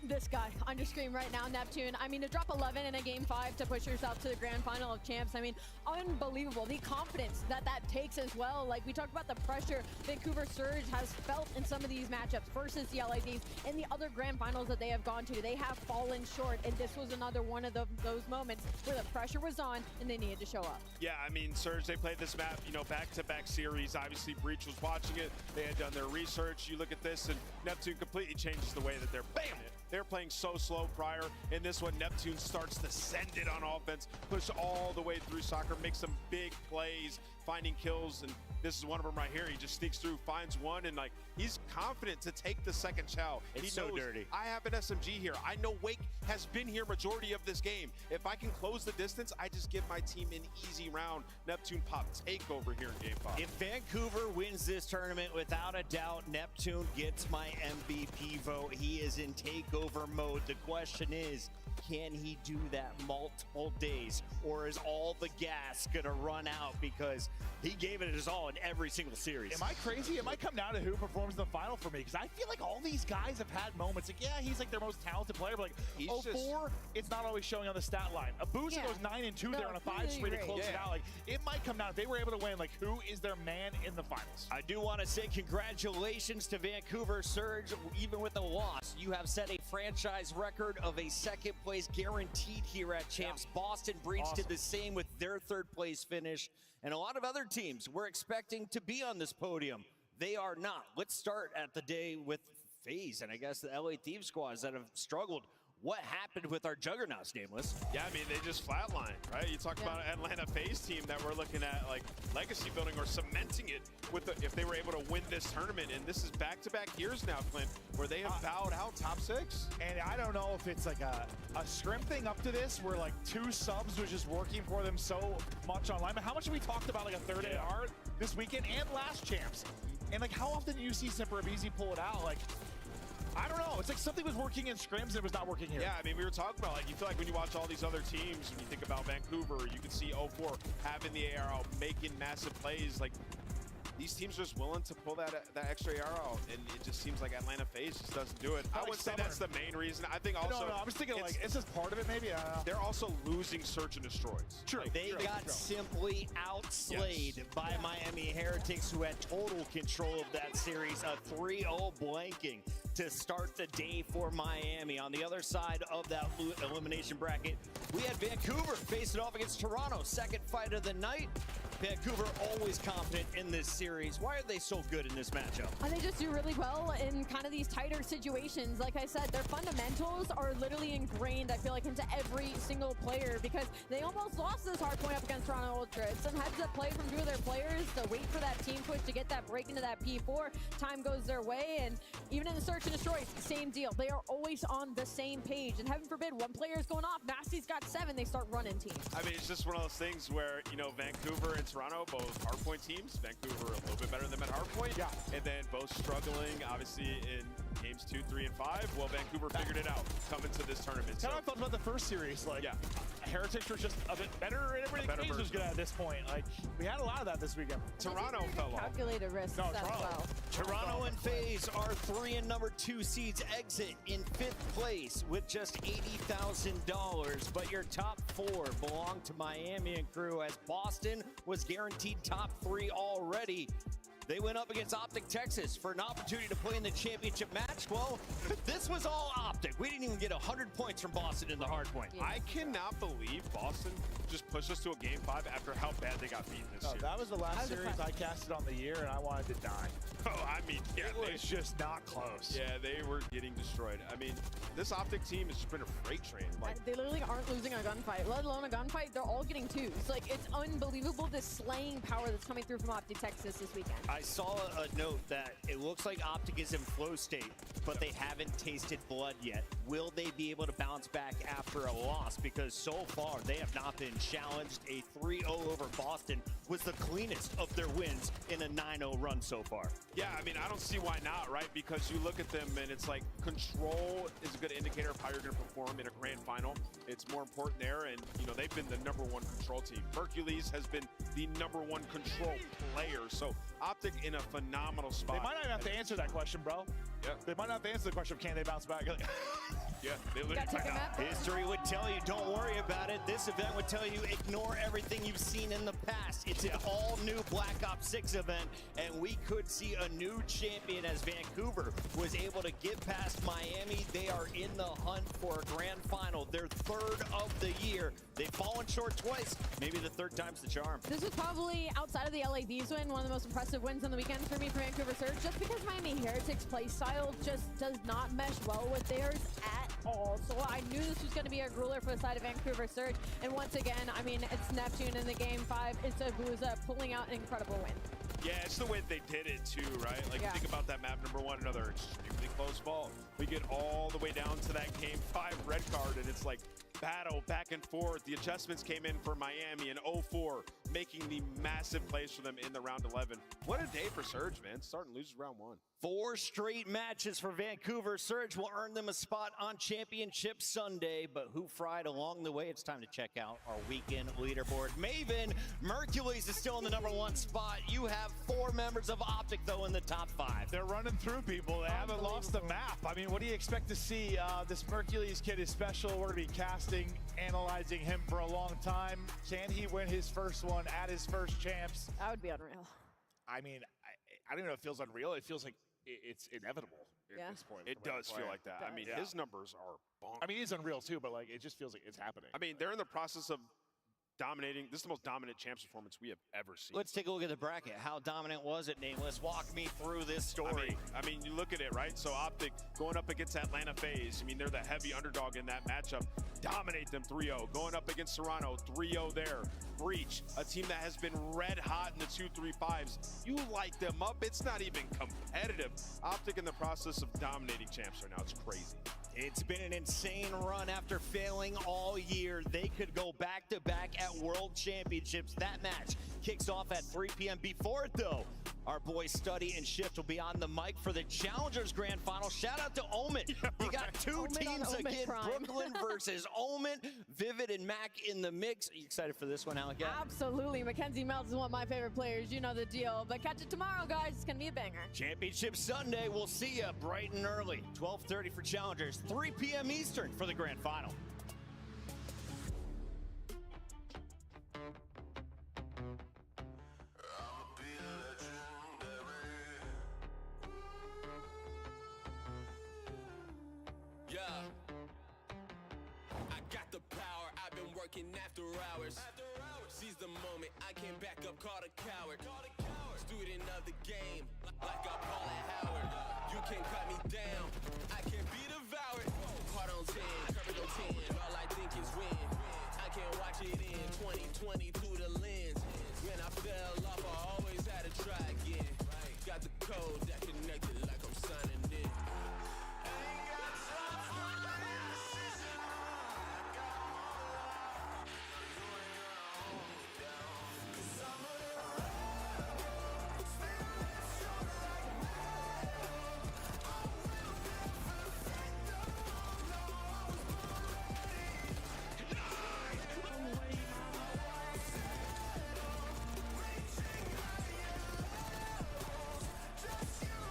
This guy on your screen right now, Neptune. I mean, to drop 11 in a game 5 to push yourself to the grand final of champs, I mean, unbelievable. The confidence that takes as well. Like, we talked about the pressure Vancouver Surge has felt in some of these matchups versus the LADs and the other grand finals that they have gone to. They have fallen short, and this was another one of those moments where the pressure was on and they needed to show up. Yeah, I mean, Surge, they played this map, you know, back-to-back series. Obviously, Breach was watching it. They had done their research. You look at this, and Neptune completely changes the way that they're playing it. They're playing so slow prior. In this one, Neptune starts to send it on offense, push all the way through soccer, make some big plays, finding kills, and this is one of them right here. He just sneaks through, finds one, and like he's confident to take the second chow. It's so dirty. I have an SMG here. I know Wake has been here majority of this game. If I can close the distance, I just give my team an easy round. Neptune pop takeover here in game 5. If Vancouver wins this tournament, without a doubt, Neptune gets my MVP vote. He is in takeover mode. The question is, can he do that multiple days, or is all the gas gonna run out because he gave it his all in every single series? Am I crazy? It might come down to who performs in the final for me, because I feel like all these guys have had moments. Like, yeah, he's like their most talented player, but like 04, it's not always showing on the stat line. Abusa goes 9-2 there on a 5 spree to close it out. Like, it might come down if they were able to win. Like, who is their man in the finals? I do want to say congratulations to Vancouver Surge. Even with a loss, you have set a franchise record of a 2nd place guaranteed here at Champs. Boston Breach did the same with their 3rd place finish. And a lot of other teams were expecting to be on this podium. They are not. Let's start at the day with FaZe and I guess the LA Thieves squads that have struggled. What happened with our juggernauts, Nameless? Yeah, I mean, they just flatlined, right? You talk about an Atlanta FaZe team that we're looking at, like, legacy building or cementing it with if they were able to win this tournament. And this is back-to-back years now, Clint, where they have bowed out top 6. And I don't know if it's like a scrim thing up to this, where like 2 subs was just working for them so much online. But how much have we talked about like a 3rd AR this weekend and last Champs? And like, how often do you see Simper Abizi pull it out? Like, I don't know. It's like something was working in scrims and it was not working here. Yeah, I mean, we were talking about, like, you feel like when you watch all these other teams, when you think about Vancouver, you can see 0-4 having the AR out, making massive plays. Like, these teams are just willing to pull that extra AR out, and it just seems like Atlanta FaZe just doesn't do it. I wouldn't say that's the main reason. I think also... No, I was thinking, like, it's just part of it, maybe. I don't know. They're also losing search and destroys. True. Like, They got simply outslayed by Miami Heretics, who had total control of that series. A 3-0 blanking to start the day for Miami. On the other side of that elimination bracket, we had Vancouver facing off against Toronto. Second fight of the night. Vancouver always confident in this series. Why are they so good in this matchup? They just do really well in kind of these tighter situations. Like I said, their fundamentals are literally ingrained, I feel like, into every single player, because they almost lost this hard point up against Toronto Ultra. It's some heads up play from two of their players to wait for that team push to get that break into that P4. Time goes their way, and even in the search and destroy, same deal. They are always on the same page, and heaven forbid, one player is going off, Nasty's got 7, they start running teams. I mean, it's just one of those things where, you know, Vancouver and Toronto, both hardpoint teams. Vancouver a little bit better than them at hardpoint. Yeah. And then both struggling, obviously, in games 2, 3, and 5. Well, Vancouver figured it out coming to this tournament. Kind of how I felt about the first series. Like, Heretics were just a bit better, and everything FaZe was good at this point. Like, we had a lot of that this weekend. Toronto fell off. Calculated risks as well. Toronto and FaZe are 3 and number 2 seeds, exit in 5th place with just $80,000. But your top 4 belong to Miami and crew, as Boston was guaranteed top 3 already. They went up against Optic Texas for an opportunity to play in the championship match. Well, this was all Optic. We didn't even get 100 points from Boston in the hard point. I cannot believe Boston just pushed us to a game 5 after how bad they got beaten this year. That was the last series I casted on the year, and I wanted to die. Oh, I mean, yeah, it was just not close. Yeah, they were getting destroyed. I mean, this Optic team has just been a freight train. Like, they literally aren't losing a gunfight, let alone a gunfight. They're all getting 2s. Like, it's unbelievable, the slaying power that's coming through from Optic Texas this weekend. I saw a note that it looks like Optic is in flow state, but they haven't tasted blood yet. Will they be able to bounce back after a loss? Because so far, they have not been challenged. A 3-0 over Boston was the cleanest of their wins in a 9-0 run so far. Yeah, I mean, I don't see why not, right? Because you look at them and it's like control is a good indicator of how you're going to perform in a grand final. It's more important there, and, you know, they've been the #1 control team. Hercules has been the #1 control player, so Optic in a phenomenal spot. They might not have to answer that question, bro. Yeah. They might not have to answer the question of can they bounce back. Yeah, they literally might not. History would tell you, don't worry about it. This event would tell you, ignore everything you've seen in the past. It's an all-new Black Ops 6 event, and we could see a new champion as Vancouver was able to get past Miami. They are in the hunt for a grand final, their 3rd of the year. They've fallen short twice. Maybe the 3rd time's the charm. This was probably, outside of the LAVs win, one of the most impressive wins on the weekend for me for Vancouver Surge, just because Miami Heretics play style just does not mesh well with theirs at all. So I knew this was going to be a grueler for the side of Vancouver Surge. And once again, I mean, it's Neptune in the game 5. It's Abuza pulling out an incredible win. Yeah, it's the way they did it too, right? Like, think about that map #1, another extremely close fall. We get all the way down to that game 5 red card, and it's like battle back and forth. The adjustments came in for Miami in 0-4, making the massive plays for them in the round 11. What a day for Surge, man. Starting loses round 1. 4 straight matches for Vancouver. Surge will earn them a spot on Championship Sunday, but who fried along the way? It's time to check out our weekend leaderboard. Maven, Mercules is still in the #1 spot. You have 4 members of Optic, though, in the top 5. They're running through people. They haven't lost the map. I mean, what do you expect to see? This Mercules kid is special. We're going to be casting, analyzing him for a long time. Can he win his first one at his first champs? That would be unreal. I mean, I don't even know if it feels unreal. It feels like it's inevitable at this point. It does feel like that. I mean, his numbers are bonkers. I mean, he's unreal too, but like it just feels like it's happening. I mean, they're in the process of dominating. This is the most dominant champs performance we have ever seen. Let's take a look at the bracket. How dominant was it, Nameless? Walk me through this story. I mean, you look at it, right? So Optic going up against Atlanta FaZe. I mean, they're the heavy underdog in that matchup. Dominate them 3-0. Going up against Toronto, 3-0 there. Breach, a team that has been red hot in the 2-3-5s. You light them up. It's not even competitive. Optic in the process of dominating champs right now. It's crazy. It's been an insane run after failing all year. They could go back-to-back at World Championships. That match kicks off at 3 p.m. Before it, though, Our boy Study and Shift will be on the mic for the Challengers Grand Final. Shout out to Omen. You got two teams again, Brooklyn versus Omen. Vivid and Mac in the mix. Are you excited for this one, Alec? Absolutely. Mackenzie Melton is one of my favorite players. You know the deal. But catch it tomorrow, guys. It's going to be a banger. Championship Sunday. We'll see you bright and early. 12:30 for Challengers, 3 p.m. Eastern for the Grand Final. After hours, seize the moment, I can't back up, called a coward. Student of the game, like a Paul and Howard. You can cut me down, I can be devoured. Heart on 10, covered on 10, all I think is win. I can't watch it in 2020 through the lens. When I fell off, I always had to try again. Got the code that connected like I'm signing in. Just you.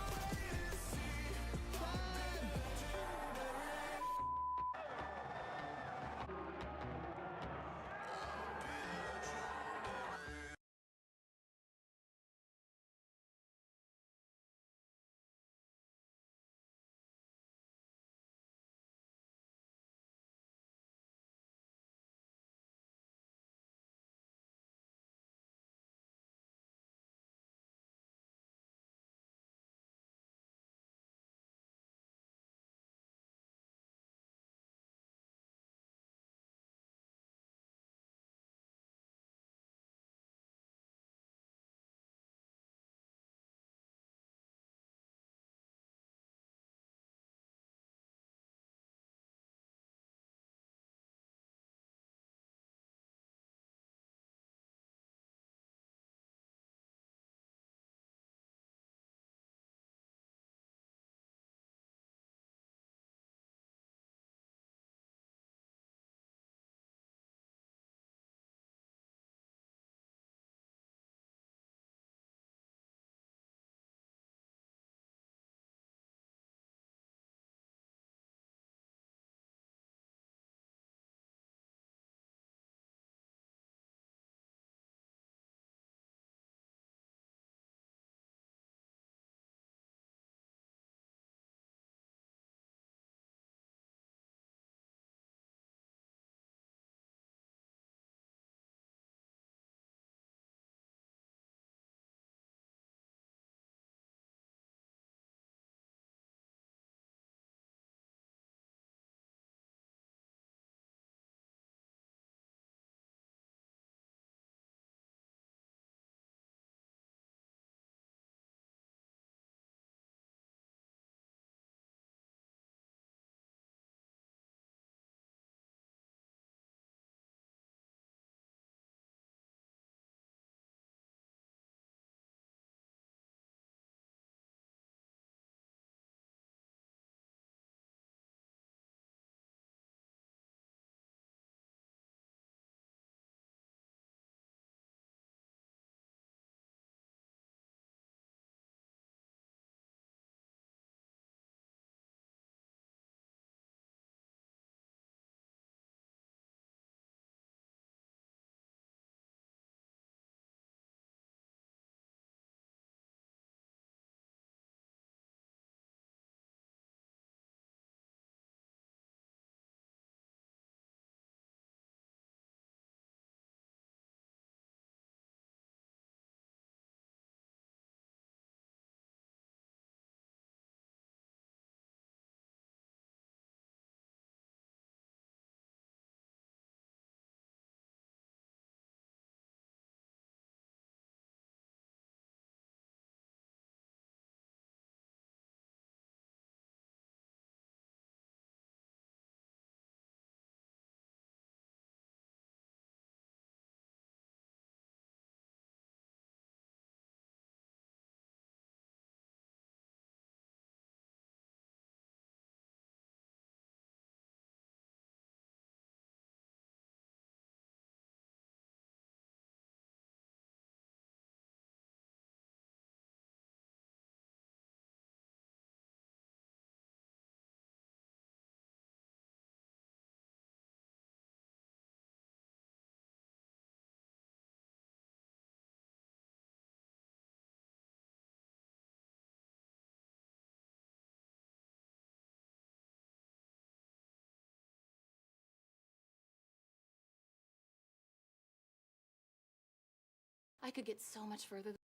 I could get so much further.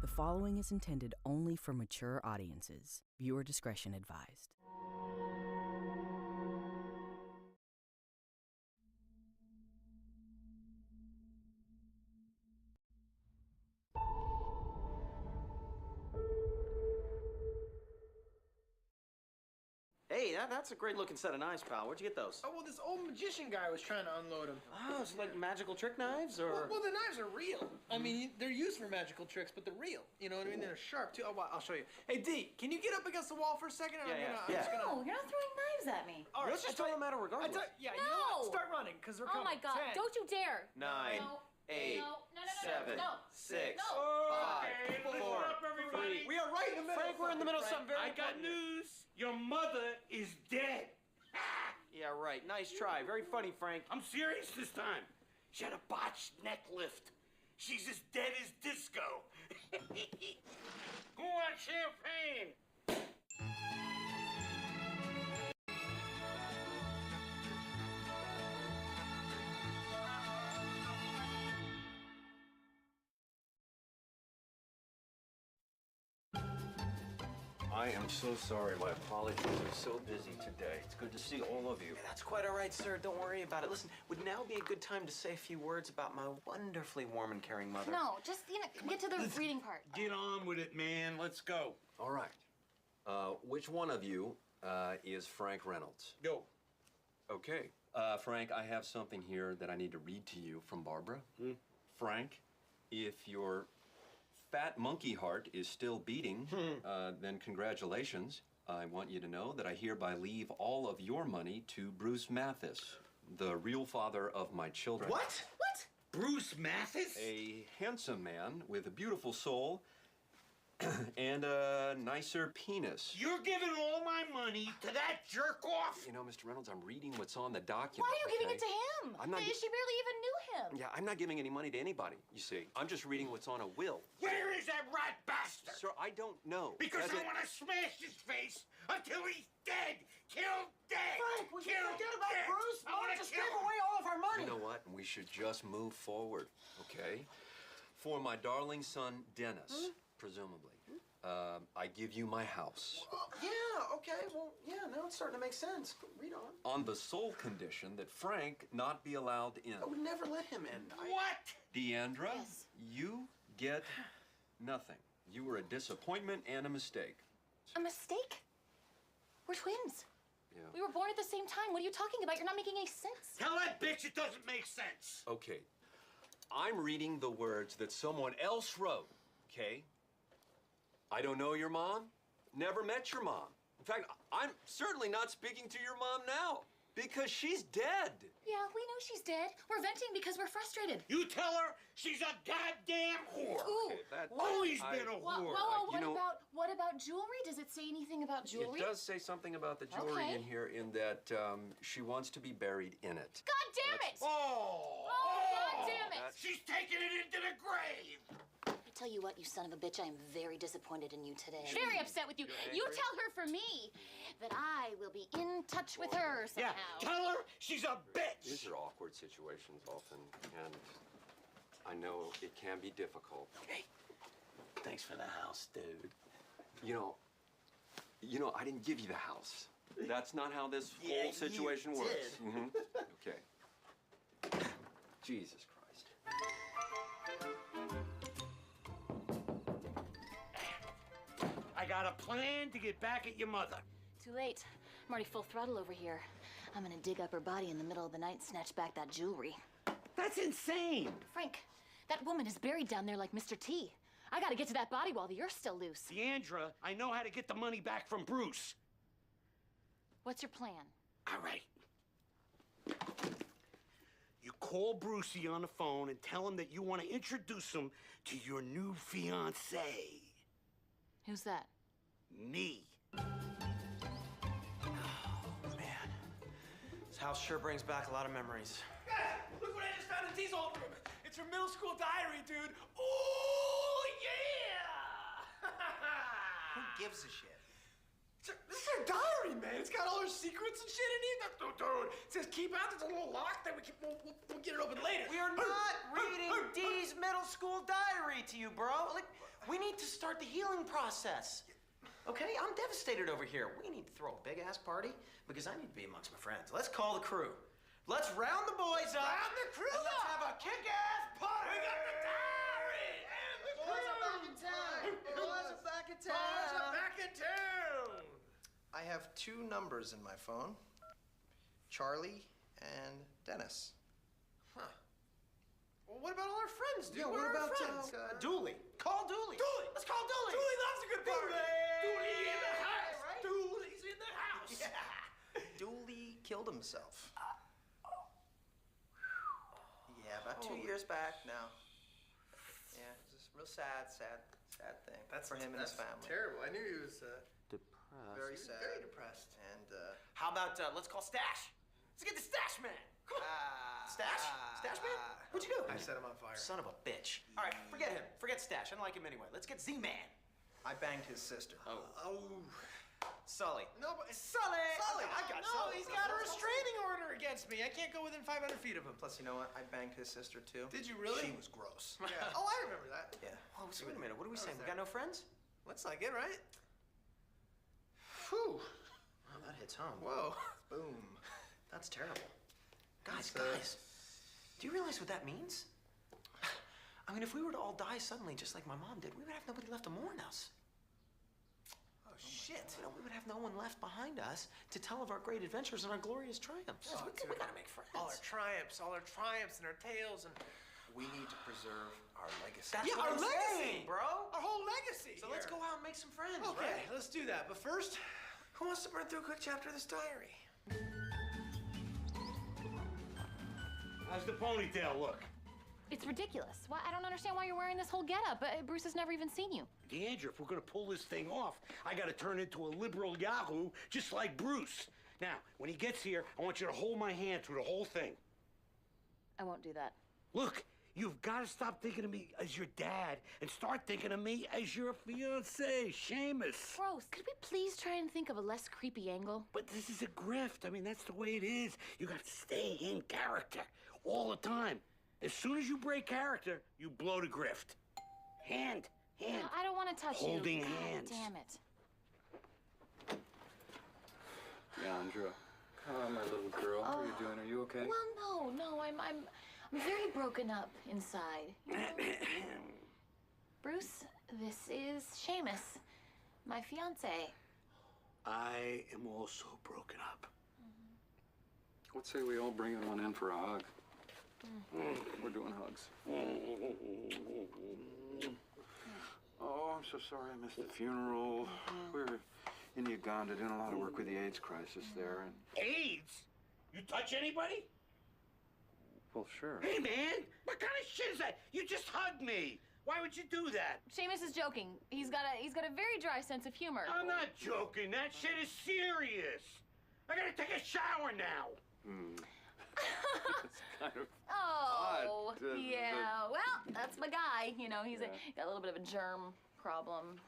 The following is intended only for mature audiences. Viewer discretion advised. Hey, that's a great looking set of knives, pal. Where'd you get those? Oh, well, this old magician guy was trying to unload them. Oh, it's like magical trick knives, or? Well, the knives are real. I mean, they're used for magical tricks, but they're real. You know what I mean? They're sharp, too. Oh, well, I'll show you. Hey, D, can you get up against the wall for a second? Yeah. No, you're not throwing knives at me. All right, Let's just throw them at her regardless. Yeah, No! you know what? Start running, because they're Oh coming. my God! 10, Don't you dare! 9, No. 8, No. 7, No. 6, No. 5, 4, 3. We are right in the middle. Frank, we're in the middle of something very I got important here. news. Your mother is dead. Yeah, right. Nice try. Very funny, Frank. I'm serious this time. She had a botched neck lift. She's as dead as disco. Who wants champagne? I am so sorry. My apologies. I'm so busy today. It's good to see all of you. That's quite all right, sir. Don't worry about it. Listen, would now be a good time to say a few words about my wonderfully warm and caring mother? No, just, get to the reading part. Get on with it, man. Let's go. All right. Which one of you is Frank Reynolds? Go. Okay. Frank, I have something here that I need to read to you from Barbara. Frank, if your fat monkey heart is still beating, then congratulations. I want you to know that I hereby leave all of your money to Bruce Mathis, the real father of my children. What? Bruce Mathis? A handsome man with a beautiful soul and a nicer penis. You're giving all my money to that jerk off? You know, Mr. Reynolds, I'm reading what's on the document. Why are you giving okay? it to him? I'm not She barely even knew him. Yeah, I'm not giving any money to anybody, you see. I'm just reading what's on a will. Where is that rat bastard? Sir, I don't know. Because As I want to smash his face until he's dead. Killed dead. Frank, we can Killed forget about dead. Bruce. I want to Just kill give him. away all of our money. You know what? We should just move forward, okay? For my darling son, Dennis, presumably, I give you my house. Yeah, okay. Well, yeah, now it's starting to make sense. Read on. On the sole condition that Frank not be allowed in. I would never let him in. What? Deandra, you get nothing. You were a disappointment and a mistake. A mistake? We're twins. Yeah. We were born at the same time. What are you talking about? You're not making any sense. Tell that bitch it doesn't make sense. Okay. I'm reading the words that someone else wrote, okay? I don't know your mom, never met your mom. In fact, I'm certainly not speaking to your mom now because she's dead. Yeah, we know she's dead. We're venting because we're frustrated. You tell her she's a goddamn whore. Ooh. Okay, Always been a Whoa, whore. what about jewelry? Does it say anything about jewelry? It does say something about the jewelry Okay. in here in that she wants to be buried in it. God damn it! Oh, God damn it! She's taking it into the grave. I tell you what, you son of a bitch, I am very disappointed in you today. Very upset with you. You tell her for me that I will be in touch with her somehow. Yeah, tell her she's a bitch. These are awkward situations often, and I know it can be difficult. Hey, thanks for the house, dude. You know, I didn't give you the house. That's not how this whole situation you works. did. Okay. Jesus Christ. I got a plan to get back at your mother. Too late. I'm already full throttle over here. I'm gonna dig up her body in the middle of the night and snatch back that jewelry. That's insane. Frank, that woman is buried down there like Mr. T. I gotta get to that body while the earth's still loose. Deandra, I know how to get the money back from Bruce. What's your plan? All right. You call Brucey on the phone and tell him that you want to introduce him to your new fiancée. Who's that? Me. Oh, man. This house sure brings back a lot of memories. Yeah, look what I just found in D's old room. It's her middle school diary, dude. Oh, yeah! Who gives a shit? This is her diary, man. It's got all her secrets and shit in it. Dude, it says keep out. There's a little lock that we'll get it open later. We are not reading Dee's middle school diary to you, bro. Like, we need to start the healing process. Okay, I'm devastated over here. We need to throw a big-ass party because I need to be amongst my friends. Let's call the crew. Let's round the boys up. Round the crew and let's up. have a kick-ass party. We got the diary and the crew. Boys are back in town. Boys are back in town. Boys are back in town. I have 2 numbers in my phone. Charlie and Dennis. Huh. Well, what about all our friends, dude? Yeah, Where what are our about friends? Dooley. Call Dooley. Dooley. Let's call Dooley. Dooley loves a good party. Dooley in the house. Yeah, right? Dooley's in the house. Yeah. Dooley killed himself. Yeah, about 2 years back now. Yeah, it's just real sad thing for him and his family. Terrible. I knew he was Depressed. Very sad. very depressed. And How about let's call Stash? Let's get the Stash Man. Come on. Stash? Stash Man? What'd you do? I set him on fire. Son of a bitch. All right, forget him. Forget Stash. I don't like him anyway. Let's get Z-Man. I banged his sister. Oh. Sully. No, but Sully! I got no, Sully. he's He's got a restraining order against me. I can't go within 500 feet of him. Plus, you know what? I banged his sister too. Did you really? She was gross. Yeah. Oh, I remember that. Yeah. Oh, so wait a minute. What are we saying? We that? got no friends? Looks like it, right? Whew. Wow, that hits home. Whoa. Boom. That's terrible. Guys, That's, guys. Do you realize what that means? I mean, if we were to all die suddenly, just like my mom did, we would have nobody left to mourn us. Oh, shit. You know, we would have no one left behind us to tell of our great adventures and our glorious triumphs. Oh, we gotta make friends. All our triumphs and our tales, and We need to preserve our legacy. That's yeah, what our I'm legacy, saying. bro. Our whole legacy. So let's go out and make some friends, Okay, right? let's do that. But first, who wants to burn through a quick chapter of this diary? How's the ponytail look? It's ridiculous. Why? I don't understand why you're wearing this whole getup. Bruce has never even seen you. Deandra, if we're gonna pull this thing off, I gotta turn into a liberal yahoo just like Bruce. Now, when he gets here, I want you to hold my hand through the whole thing. I won't do that. Look, you've gotta stop thinking of me as your dad and start thinking of me as your fiancé, Seamus. Gross. Could we please try and think of a less creepy angle? But this is a grift. I mean, that's the way it is. You gotta stay in character all the time. As soon as you break character, you blow the grift. Hand. I don't want to touch Holding you. hands. God damn it. Deandra, come on, my little girl. How are you doing? Are you okay? Well, no. I'm very broken up inside. Bruce, this is Seamus, my fiance. I am also broken up. Let's say we all bring him on in for a hug. We're doing hugs. Oh, I'm so sorry I missed the funeral. We're in Uganda doing a lot of work with the AIDS crisis there. And AIDS? You touch anybody? well, sure. Hey, man, what kind of shit is that? You just hugged me. Why would you do that? Seamus is joking. He's got a very dry sense of humor. I'm not joking. That shit is serious. I gotta take a shower now. It's kind of Oh, odd, yeah. Well, that's my guy. You know, he's got a little bit of a germ problem.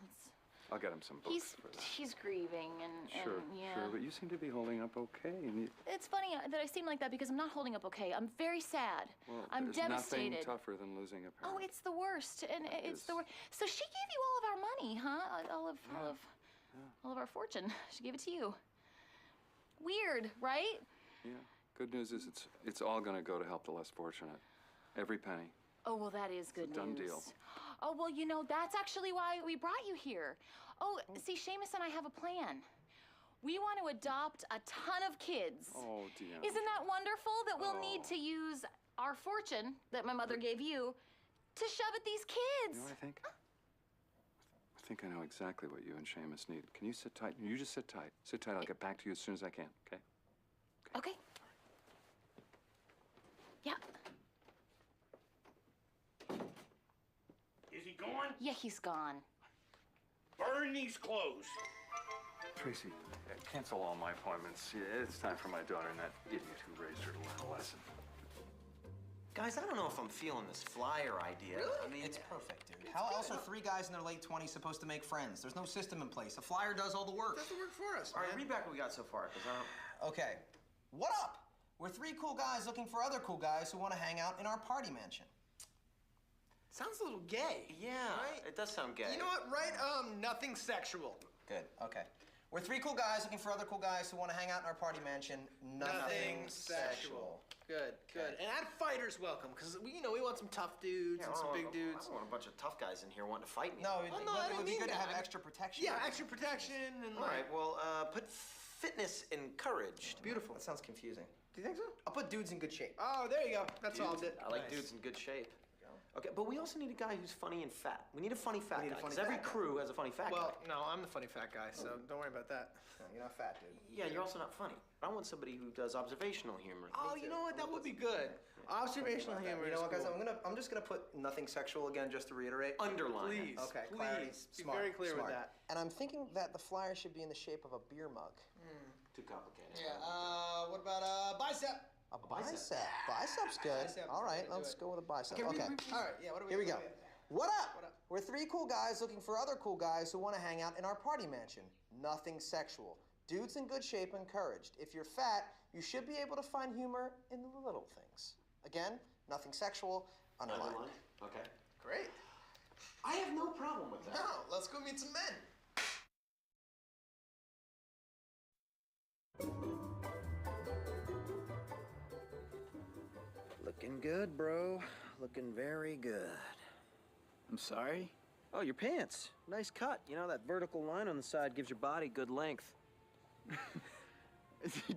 I'll get him some books for that. He's grieving and Sure, yeah. sure, but you seem to be holding up okay. And you, It's funny that I seem like that because I'm not holding up okay. I'm very sad. well, I'm there's devastated. nothing tougher than losing a parent. Oh, it's the worst, and it's the worst. So she gave you all of our money, huh? All of our fortune. She gave it to you. Weird, right? Yeah. Good news is it's all going to go to help the less fortunate. Every penny. Oh, well, that is good It's a done news. deal. Oh, well, you know, that's actually why we brought you here. Oh, see, Seamus and I have a plan. We want to adopt a ton of kids. Oh, dear. Isn't that wonderful that we'll need to use our fortune that my mother gave you to shove at these kids? You know what I think? I think I know exactly what you and Seamus need. Can you sit tight? You just sit tight. Sit tight. I'll get back to you as soon as I can, okay? Okay. Yeah. Is he gone? Yeah, he's gone. Burn these clothes. Tracy, cancel all my appointments. Yeah, it's time for my daughter and that idiot who raised her to learn a lesson. Guys, I don't know if I'm feeling this flyer idea. Really? I mean, It's perfect, dude. How else are three guys in their late 20s supposed to make friends? There's no system in place. A flyer does all the work. Doesn't work for us, All right, man. read back what we got so far, because I don't... Okay. What up? We're three cool guys looking for other cool guys who want to hang out in our party mansion. Sounds a little gay. Yeah, right? it does sound gay. You know what? Write nothing sexual. Good, okay. We're three cool guys looking for other cool guys who want to hang out in our party mansion. Nothing sexual. Good, good. And add fighters welcome, because we want some tough dudes and some big dudes. I don't want a bunch of tough guys in here wanting to fight me. No, I it would be mean good to that. have extra protection. Yeah, extra protection and All right, well, put fitness encouraged. Beautiful. That sounds confusing. Do you think so? I'll put dudes in good shape. Oh, there you go. That's all it. I like dudes in good shape. Okay, but we also need a guy who's funny and fat. We need a funny fat guy, because every crew has a funny fat Well, guy. no, I'm the funny fat guy, so don't worry about that. No, you're not fat, dude. Yeah, you're also not funny. I want somebody who does observational humor. Oh, you know what? That would be good. Observational humor. You know what, guys? Cool. I'm just gonna put nothing sexual again, just to reiterate. Underline it. Please, Okay, please. clarity's Be smart. very clear smart. with that. And I'm thinking that the flyer should be in the shape of a beer mug. Too complicated. Yeah. What about a bicep? A bicep. Bicep's good. Bicep. All right, Do let's it. go with a bicep. Okay. Okay. All right. Yeah. What do we? Here we go. what do What up? What up? We're three cool guys looking for other cool guys who want to hang out in our party mansion. Nothing sexual. Dudes in good shape encouraged. If you're fat, you should be able to find humor in the little things. Again, nothing sexual. Underline. Okay. Great. I have no problem with that. Now, let's go meet some men. Looking good, bro. Looking very good. I'm sorry? Oh, your pants. Nice cut. You know, that vertical line on the side gives your body good length.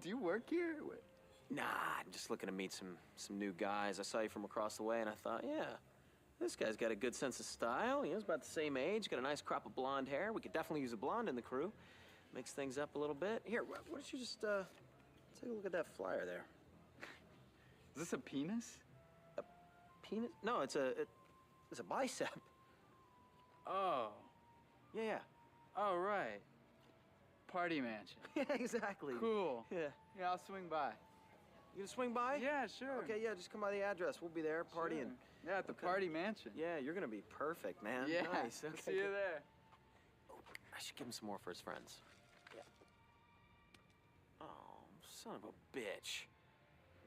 Do you work here? Nah, I'm just looking to meet some new guys. I saw you from across the way, and I thought, yeah, this guy's got a good sense of style. He's about the same age, got a nice crop of blonde hair. We could definitely use a blonde in the crew. Mix things up a little bit. Here, why don't you just take a look at that flyer there? Is this a penis? A penis? No, it's a bicep. Oh. Yeah. Oh, right. Party mansion. Yeah, exactly. Cool. Yeah. Yeah, I'll swing by. You gonna swing by? Yeah, sure. Okay, yeah, just come by the address. We'll be there partying. Sure. Yeah, at the party mansion. Yeah, you're gonna be perfect, man. Yeah. Nice. Okay. See you there. I should give him some more for his friends. Yeah. Oh, son of a bitch.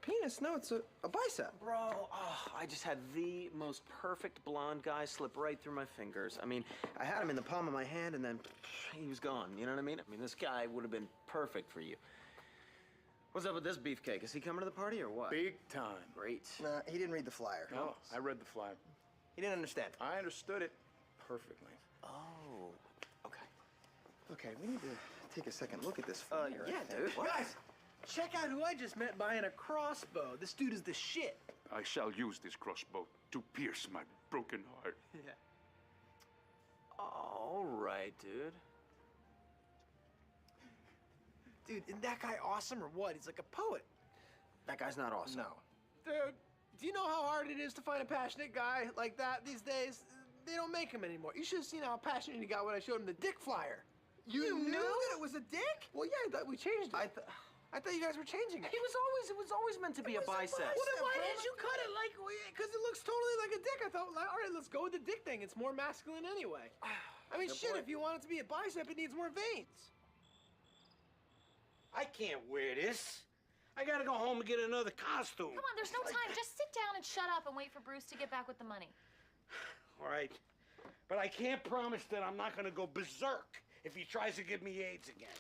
Penis? No, it's a bicep. Bro, I just had the most perfect blonde guy slip right through my fingers. I mean, I had him in the palm of my hand and then he was gone. You know what I mean? I mean, this guy would have been perfect for you. What's up with this beefcake? Is he coming to the party or what? Big time. Great. Nah, he didn't read the flyer. No, I read the flyer. He didn't understand. I understood it perfectly. Oh, okay. Okay, we need to take a second look at this flyer. Yeah, I think. dude. What? Guys, check out who I just met buying a crossbow. This dude is the shit. I shall use this crossbow to pierce my broken heart. Yeah. All right, dude. Dude, isn't that guy awesome or what? He's like a poet. That guy's not awesome. No. Dude, do you know how hard it is to find a passionate guy like that these days? They don't make them anymore. You should have seen how passionate he got when I showed him the dick flyer. You knew that it was a dick? Well, yeah, I thought we changed it. I thought you guys were changing it. It was always meant to be a bicep. Well, then why didn't you cut it like, because it looks totally like a dick. I thought, all right, let's go with the dick thing. It's more masculine anyway. I mean, shit, if you want it to be a bicep, it needs more veins. I can't wear this. I gotta go home and get another costume. Come on, there's no time. Just sit down and shut up and wait for Bruce to get back with the money. All right. But I can't promise that I'm not gonna go berserk if he tries to give me AIDS again.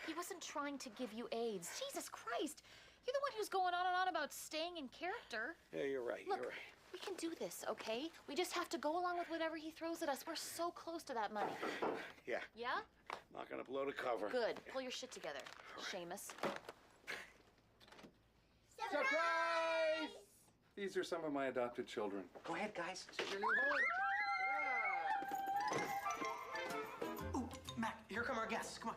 He wasn't trying to give you AIDS. Jesus Christ. You're the one who's going on and on about staying in character. Yeah, you're right. Look, you're right. we can do this, okay? We just have to go along with whatever he throws at us. We're so close to that money. Yeah. Yeah? Not gonna blow the cover. Good. Pull your shit together, Seamus. Surprise! These are some of my adopted children. Go ahead, guys. Your new home. Ooh, Mac, here come our guests. Come on.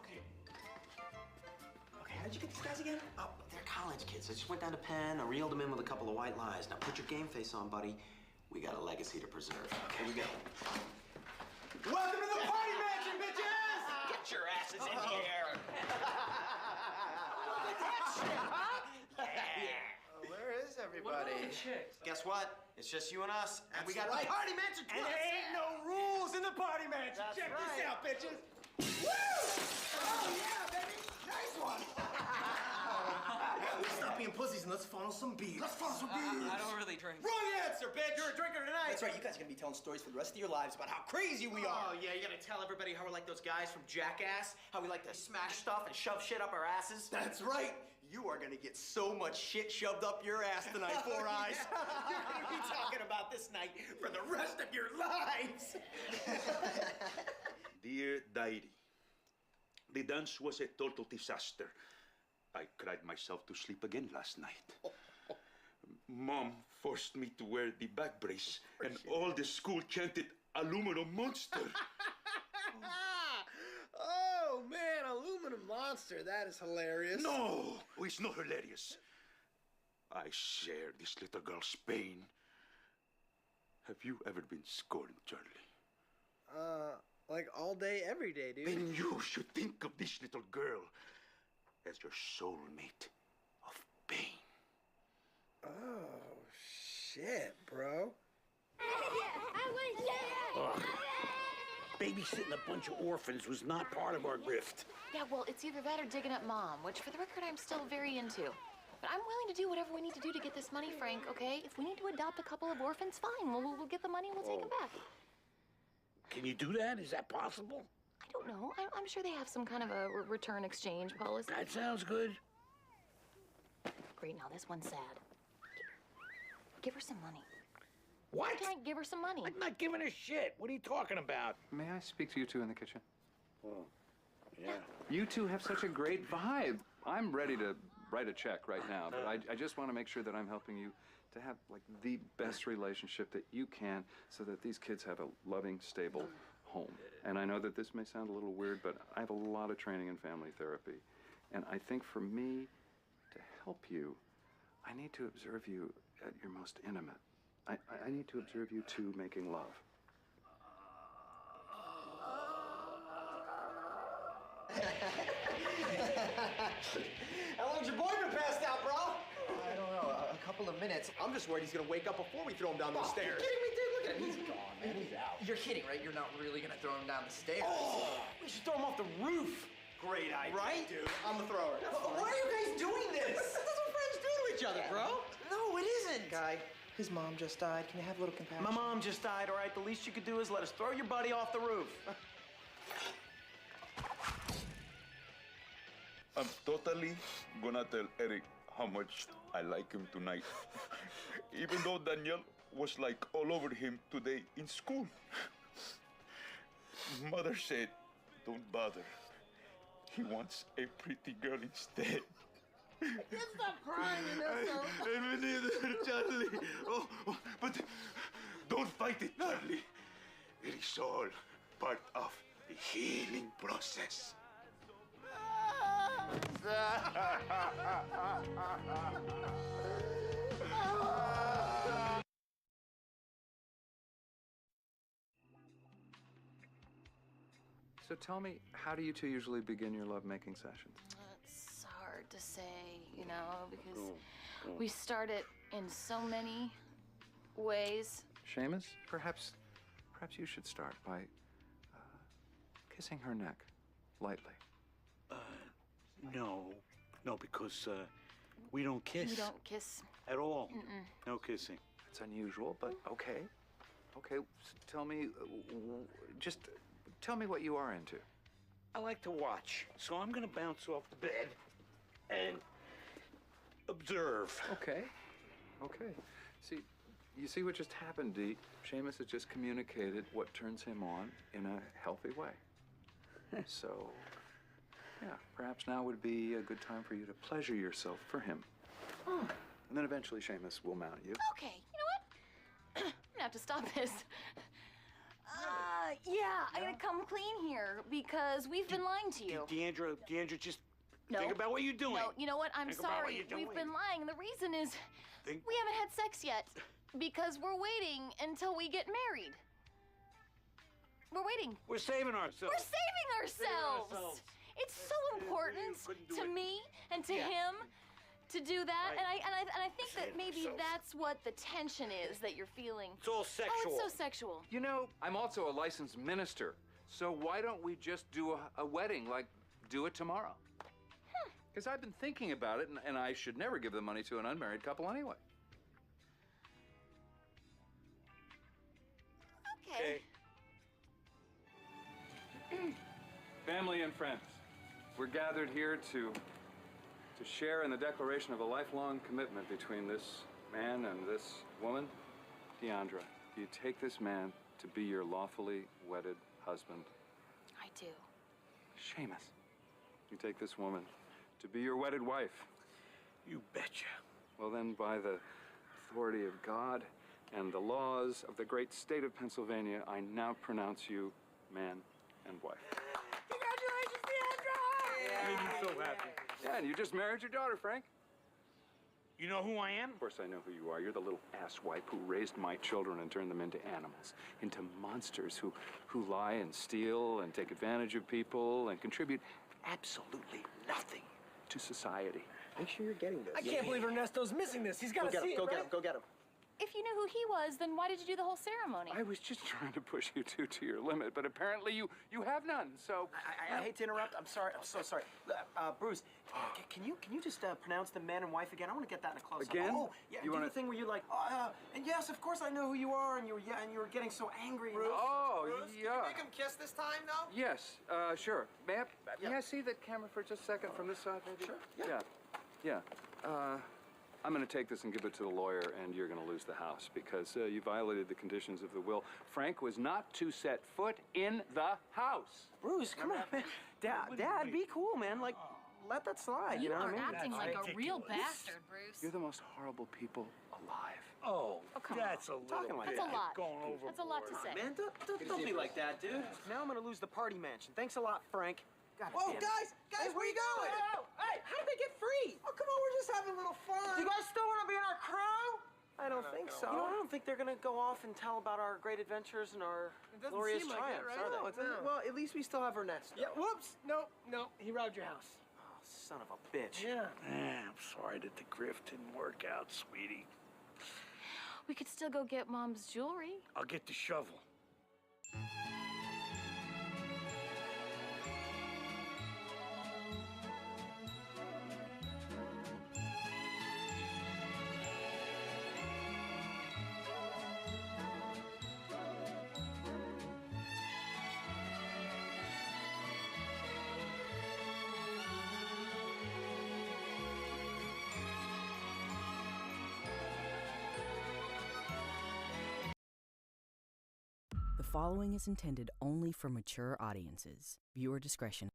Okay, how'd you get these guys again? Oh, they're college kids. I just went down to Penn. I reeled them in with a couple of white lies. Now put your game face on, buddy. We got a legacy to preserve. Here we go. Welcome to the party mansion, bitches! Get your asses in here. Look at that shit, huh? Where is everybody. Guess what? It's just you and us, and we got right. the party mansion And twice. there ain't no rules in the party mansion. That's Check right. this out, bitches. Woo! Oh, yeah, baby. Nice one. Stop being pussies and let's funnel some beers. Let's funnel some beers. I don't really drink. Wrong answer, bitch. You're a drinker tonight. That's right. You guys are gonna be telling stories for the rest of your lives about how crazy we are. Oh, yeah, you're gonna tell everybody how we're like those guys from Jackass, how we like to smash stuff and shove shit up our asses. That's right. You are gonna get so much shit shoved up your ass tonight, Four Eyes. You're gonna be talking about this night for the rest of your lives. Dear Diary, the dance was a total disaster. I cried myself to sleep again last night. Mom forced me to wear the back brace, and all the school chanted aluminum monster. Oh, man, aluminum monster. That is hilarious. No, it's not hilarious. I share this little girl's pain. Have you ever been scorned, Charlie? Like all day, every day, dude. Then you should think of this little girl as your soulmate of pain. Oh, shit, bro. Ugh. Babysitting a bunch of orphans was not part of our grift. Yeah, well, it's either that or digging up Mom, which, for the record, I'm still very into. But I'm willing to do whatever we need to do to get this money, Frank, okay? If we need to adopt a couple of orphans, fine. We'll get the money and we'll take them back. Can you do that? Is that possible? I don't know. I'm sure they have some kind of a return exchange policy. That sounds good. Great, now this one's sad. Give her some money. What? Can't give her some money. I'm not giving a shit. What are you talking about? May I speak to you two in the kitchen? Oh, yeah. You two have such a great vibe. I'm ready to write a check right now, but I just want to make sure that I'm helping you to have like the best relationship that you can so that these kids have a loving, stable home. And I know that this may sound a little weird, but I have a lot of training in family therapy. And I think for me to help you, I need to observe you at your most intimate. I need to observe you two making love. How long's your boy been passed out, bro? I don't know, a couple of minutes. I'm just worried he's gonna wake up before we throw him down those stairs. You kidding me, dude? Look at him. He's gone, man. He's out. You're kidding, right? You're not really gonna throw him down the stairs. Oh, we should throw him off the roof. Great idea, Right? dude. I'm the thrower. Why are you guys doing this? That's what friends do to each other, bro. No, it isn't. Guy, his mom just died. Can you have a little compassion? My mom just died, all right? The least you could do is let us throw your buddy off the roof. I'm totally gonna tell Eric how much I like him tonight. Even though Danielle was like all over him today in school. Mother said, don't bother. He wants a pretty girl instead. Stop crying, And me neither, Charlie. Oh, but don't fight it, Charlie. It is all part of the healing process. So tell me, how do you two usually begin your lovemaking sessions? It's hard to say, you know, because we start it in so many ways. Seamus, perhaps you should start by kissing her neck lightly. No, because we don't kiss. We don't kiss. At all. Mm-mm. No kissing. It's unusual, but okay. Okay, tell me, just tell me what you are into. I like to watch, so I'm gonna bounce off the bed and observe. Okay. You see what just happened, Dee? Seamus has just communicated what turns him on in a healthy way. So, yeah, perhaps now would be a good time for you to pleasure yourself for him. And then eventually Seamus will mount you. Okay, you know what? I'm gonna have to stop this. Yeah, I'm gonna come clean here because we've been lying to you. Deandra, just No. think about what you're doing. No, you know what? I'm Think about what sorry. you're We've doing. been lying. The reason is we haven't had sex yet because we're waiting until we get married. We're waiting. We're saving ourselves. We're saving ourselves. It's so important to me and to him to do that, and I think that maybe that's what the tension is that you're feeling. It's all sexual. Oh, it's so sexual. You know, I'm also a licensed minister, so why don't we just do a wedding, like, do it tomorrow? Because I've been thinking about it, and I should never give the money to an unmarried couple anyway. Okay. Family and friends, we're gathered here to share in the declaration of a lifelong commitment between this man and this woman. Deandra, do you take this man to be your lawfully wedded husband? I do. Seamus, you take this woman to be your wedded wife? You betcha. Well then, by the authority of God and the laws of the great state of Pennsylvania, I now pronounce you man and wife. Congratulations, Deandra! Made me so happy. Yeah, and you just married your daughter, Frank. You know who I am? Of course I know who you are. You're the little asswipe who raised my children and turned them into animals, into monsters who lie and steal and take advantage of people and contribute absolutely nothing to society. Make sure you're getting this. I can't believe Ernesto's missing this. He's got to see it, Go right? get him. Go get him. If you knew who he was, then why did you do the whole ceremony? I was just trying to push you two to your limit, but apparently you have none, so... I hate to interrupt. I'm sorry. I'm so sorry. Bruce, can you just pronounce the man and wife again? I want to get that in a close-up. Again? Oh, yeah. You do wanna... the thing where you're like, and yes, of course I know who you are, and you were getting so angry. Bruce, Bruce, yeah. Can you make him kiss this time, though? Yes, sure. May I see the camera for just a second from this side, maybe? Sure. Yeah. I'm going to take this and give it to the lawyer, and you're going to lose the house because you violated the conditions of the will. Frank was not to set foot in the house. Bruce, come on, man. Dad, be cool, man. Like, let that slide. You know what I mean? Acting like a real bastard, Bruce. You're the most horrible people alive. Oh, come that's on. a little That's bit a lot. going over. That's a lot to say. Man, don't be like that, dude. Now I'm gonna lose the party mansion. Thanks a lot, Frank. God Whoa, damn it. guys, where you going? Hey, how did they get free? Oh, come on, we're just having a little fun. Do you guys still want to be in our crew? I don't think so. You know, I don't think they're gonna go off and tell about our great adventures and our glorious triumphs, are they? No. Well, at least we still have Ernesto. Yeah, whoops. No, he robbed your house. Oh, son of a bitch. Yeah. I'm sorry that the grift didn't work out, sweetie. We could still go get Mom's jewelry. I'll get the shovel. The following is intended only for mature audiences. Viewer discretion.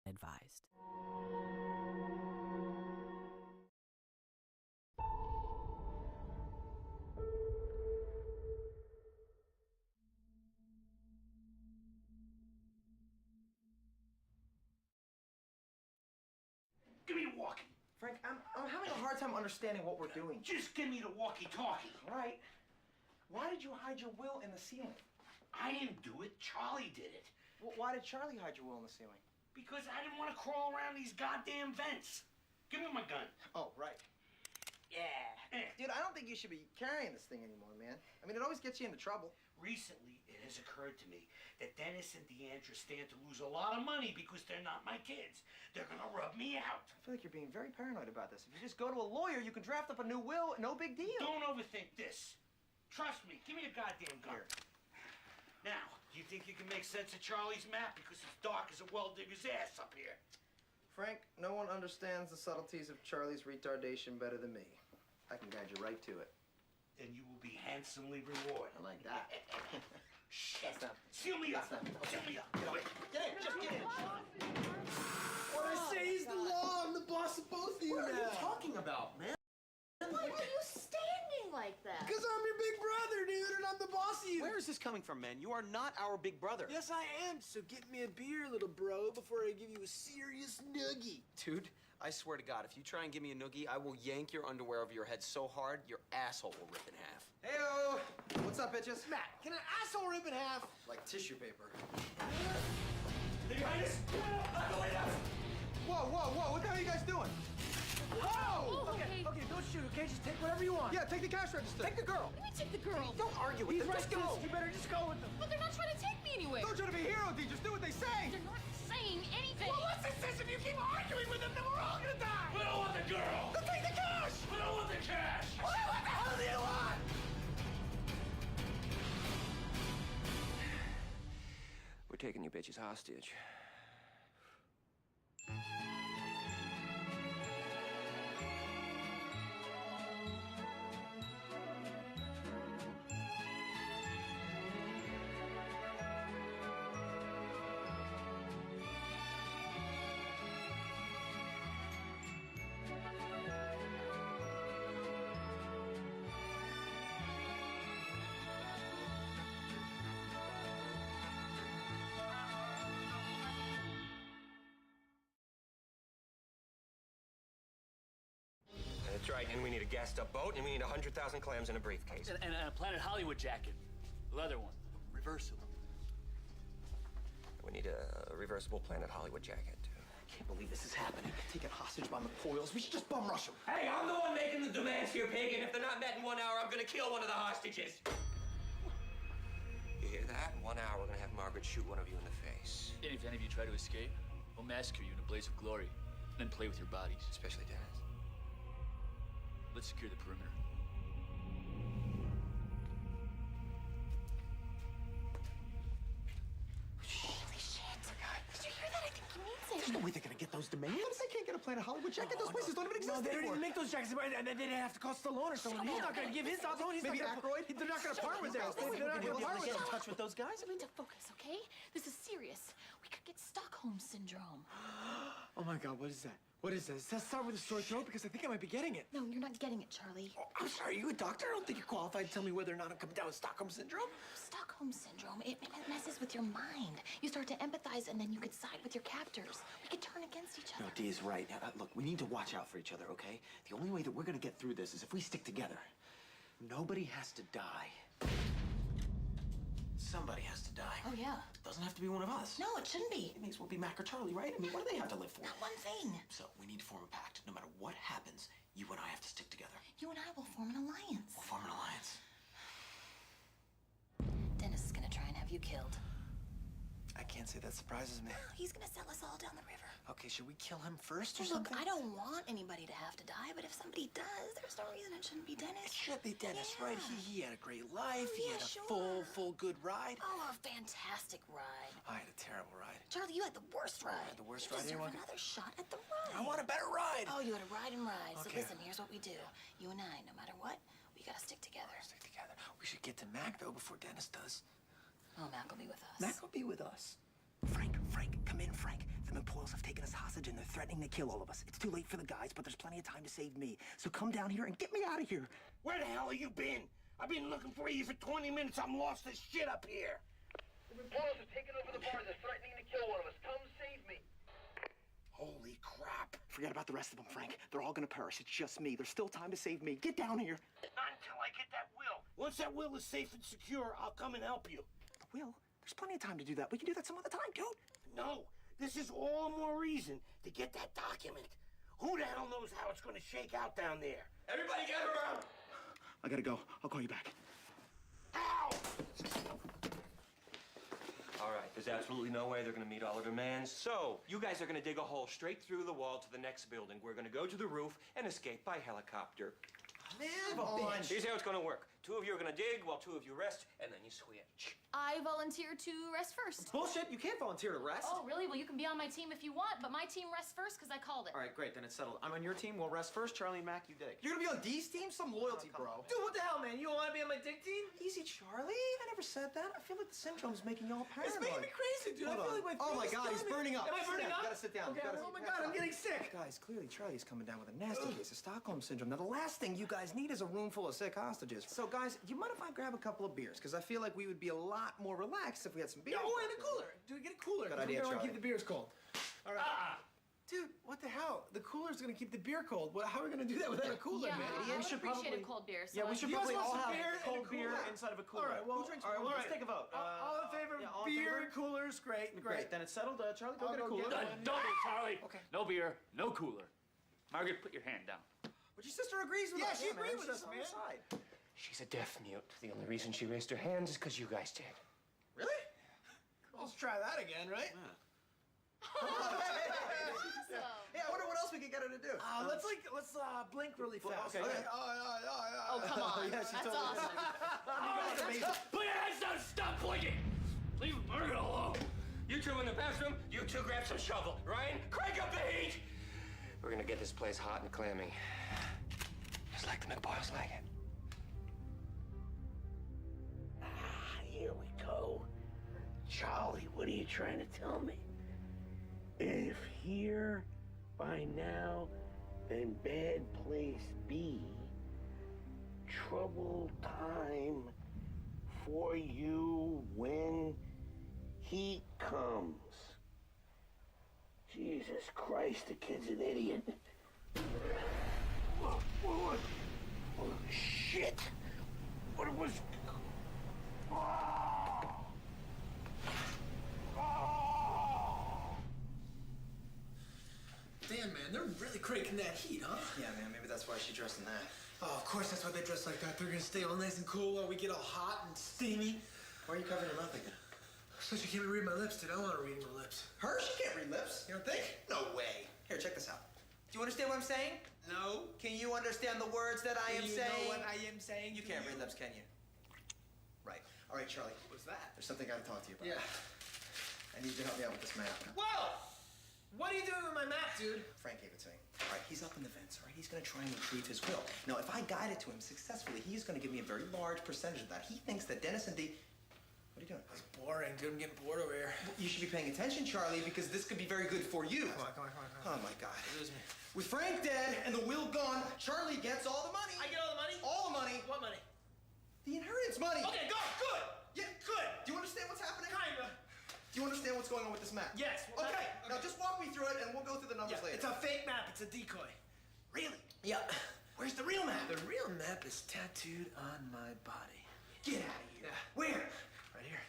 Advised. Give me the walkie. Frank, I'm having a hard time understanding what we're doing. Just give me the walkie-talkie. All right. Why did you hide your will in the ceiling? I didn't do it. Charlie did it. Well, why did Charlie hide your will in the ceiling? Because I didn't want to crawl around these goddamn vents. Give me my gun. Oh, right. Yeah. Dude, I don't think you should be carrying this thing anymore, man. I mean, it always gets you into trouble. Recently, it has occurred to me that Dennis and Deandra stand to lose a lot of money because they're not my kids. They're gonna rub me out. I feel like you're being very paranoid about this. If you just go to a lawyer, you can draft up a new will, no big deal. Don't overthink this. Trust me. Give me a goddamn gun. Here. Now, do you think you can make sense of Charlie's map? Because it's dark as a well-digger's ass up here. Frank, no one understands the subtleties of Charlie's retardation better than me. I can guide you right to it. Then you will be handsomely rewarded. I like that. Shit. That's not... Seal me up. Okay. Seal me up. Quick. Get in. Just get in. What I say is the law. I'm the boss of both of you What now. are you talking about, man? What are you standing coming from, man. You are not our big brother. Yes, I am. So get me a beer, little bro, before I give you a serious noogie. Dude, I swear to God, if you try and give me a noogie, I will yank your underwear over your head so hard, your asshole will rip in half. Heyo! What's up, bitches? Matt, can an asshole rip in half? Like tissue paper. Behind us! On the way down! Whoa, whoa, whoa, what the hell are you guys doing? Whoa! Okay. Okay, don't shoot, okay? Just take whatever you want. Yeah, take the cash register. Take the girl. Let me take the girl. Don't argue with He's them, right, just go! sis. You better just go with them. But they're not trying to take me anywhere. Don't try to be hero, D. Just do what they say. They're not saying anything. Well, listen, sis, if you keep arguing with them, then we're all gonna die! We don't want the girl! Then take the cash! We don't want the cash! What the hell do you want? We're taking you bitches hostage. That's right, and we need a gassed-up boat, and we need 100,000 clams in a briefcase. And a Planet Hollywood jacket. The leather one. Reversible. We need a reversible Planet Hollywood jacket, too. I can't believe this is happening. Taken hostage by McCoyles. We should just bum rush them. Hey, I'm the one making the demands here, pig, and if they're not met in 1 hour, I'm gonna kill one of the hostages. You hear that? In 1 hour, we're gonna have Margaret shoot one of you in the face. And if any of you try to escape, we'll massacre you in a blaze of glory, then play with your bodies. Especially Dennis. Let's secure the perimeter. Holy shit. Did you hear that? I think he means it. There's no way they're gonna get those demands. They can't get a Planet Hollywood jacket. Those places don't even exist No, they don't anymore. even make those jackets, and then they have to call Stallone or someone. He's not gonna give his thoughts on. Maybe Aykroyd? They're not gonna part with theirs. They're not gonna part with Get in theirs. touch with those guys. We need to focus, okay? This is serious. We could get Stockholm Syndrome. Oh my God, what is that? What is this? Let's start with a sore throat because I think I might be getting it. No, you're not getting it, Charlie. Oh, I'm sorry, are you a doctor? I don't think you're qualified to tell me whether or not I'm coming down with Stockholm Syndrome. Stockholm Syndrome, it messes with your mind. You start to empathize and then you could side with your captors. We could turn against each other. No, Dee is right. Look, we need to watch out for each other, okay? The only way that we're gonna get through this is if we stick together. Nobody has to die. Somebody has to die. Oh, yeah. Doesn't have to be one of us. No, it shouldn't be. It may as well be Mac or Charlie, right? I mean, what do they have to live for? Not one thing. So, we need to form a pact. No matter what happens, you and I have to stick together. You and I will form an alliance. We'll form an alliance. Dennis is gonna try and have you killed. I can't say that surprises me. He's gonna sell us all down the river. Okay, should we kill him first or Hey, look, something? I don't want anybody to have to die, but if somebody does, there's no reason it shouldn't be Dennis. It should be Dennis, Yeah. right? He had a great life. Oh, He yeah, had a sure. full good ride. Oh, a fantastic ride. I had a terrible ride. Charlie, you had the worst ride. I had the worst you ride deserve anyone another shot at the ride. I want a better ride. Oh, you had a ride and ride. So Okay. listen, here's what we do. You and I, no matter what, we gotta stick together. Stick together. We should get to Mac, though, before Dennis does. Oh, Mac will be with us. Mac will be with us. Frank, come in, Frank. The McPoyles have taken us hostage and they're threatening to kill all of us. It's too late for the guys, but there's plenty of time to save me. So come down here and get me out of here. Where the hell have you been? I've been looking for you for 20 minutes. I'm lost as shit up here. The McPoyles have taken over the bar. They're threatening to kill one of us. Come save me. Holy crap. Forget about the rest of them, Frank. They're all gonna perish. It's just me. There's still time to save me. Get down here. Not until I get that will. Once that will is safe and secure, I'll come and help you. The will? There's plenty of time to do that. We can do that some other time, dude. No, this is all more reason to get that document. Who the hell knows how it's going to shake out down there? Everybody get around! I gotta go. I'll call you back. Ow! All right, there's absolutely no way they're gonna meet all our demands. So, you guys are gonna dig a hole straight through the wall to the next building. We're gonna go to the roof and escape by helicopter. Man, on. Here's how it's gonna work. 2 of you are gonna dig while 2 of you rest, and then you switch. I volunteer to rest first. Bullshit, you can't volunteer to rest. Oh, really? Well, you can be on my team if you want, but my team rests first because I called it. All right, great, then it's settled. I'm on your team. We'll rest first. Charlie and Mac, you dig. You're gonna be on D's team? Some loyalty, bro. Dude, what the hell, man? You don't wanna be on my dig team? Easy, Charlie. I never said that. I feel like the syndrome's making you all paranoid. It's making me crazy, dude. Hold I feel on. like my Oh my throat's God, he's killing me. burning up. Am I burning You up? gotta sit down. Okay, You gotta oh my sit God, down. I'm getting sick. Guys, clearly Charlie's coming down with a nasty case of Stockholm Syndrome. Now, the last thing you guys need is a room full of sick hostages. So, guys, do you mind if I grab a couple of beers? Because I feel like we would be a lot more relaxed if we had some beers. Oh, and a cooler. Dude, get a cooler. Good idea, We're gonna Charlie. keep the beers cold. All right. Dude, what the hell? The cooler's gonna keep the beer cold. How are we gonna do that without a cooler, Yeah, man? I would appreciate a cold beer. So Yeah, we should You guys probably want all some have beer and a cold beer cooler? inside of a cooler. All right, well, Who drinks? all right, Let's take a vote. all in favor of all in beer favor? and coolers, great. Great. Then it's settled. Charlie, go I'll get a go cooler. get one. Double, Charlie. Okay. No beer, no cooler. Margaret, put your hand down. But your sister agrees with Yeah, us. she agreed man. with She's us, on man. our side. She's a deaf mute. The only reason she raised her hands is because you guys did. Really? Let's try that again, right? Yeah, I wonder what else we could get her to do. Let's blink really fast. Okay. Oh, come on. Yeah, she That's totally awesome. That's amazing. Put your hands down! Stop blinking! Leave Margaret alone. You two in the bathroom. You two grab some shovel. Ryan, crank up the heat. We're gonna get this place hot and clammy, just like the McBoyles like it. Here we go. Charlie, what are you trying to tell me? If here by now, then bad place be. Trouble time for you when he comes. Jesus Christ, the kid's an idiot. What? Oh, shit. What was... Damn, man, they're really cranking that heat, huh? Yeah, man, maybe that's why she dressed in that. Oh, of course, that's why they dress like that. They're gonna stay all nice and cool while we get all hot and steamy. Why are you covering your mouth again? So she can't read my lips, dude. I want her reading my lips. Her? She can't read lips. You don't think? No way. Here, check this out. Do you understand what I'm saying? No. Can you understand the words that I am Do you saying? know what I am saying? You can't read lips, can you? Right. All right, Charlie. What's that? There's something I gotta talk to you about. Yeah. I need you to help me out with this map. Whoa! What are you doing with my map, dude? Frank gave it to me. All right, he's up in the vents, all right? He's gonna try and retrieve his will. Now, if I guide it to him successfully, he's gonna give me a very large percentage of that. He thinks that Dennis and Dee... What are you doing? That's boring, dude. I'm getting bored over here. Well, you should be paying attention, Charlie, because this could be very good for you. Come on. Oh, my God. Lose me. With Frank dead and the will gone, Charlie gets all the money. I get all the money? All the money. What money? The inheritance money. Okay, good. Yeah, good. Do you understand what's happening? Kinda. Do you understand what's going on with this map? Yes. Okay. Now just walk me through it and we'll go through the numbers later. It's a fake map. It's a decoy. Really? Yeah. Where's the real map? The real map is tattooed on my body. Get out of here. Yeah. Where? Right here.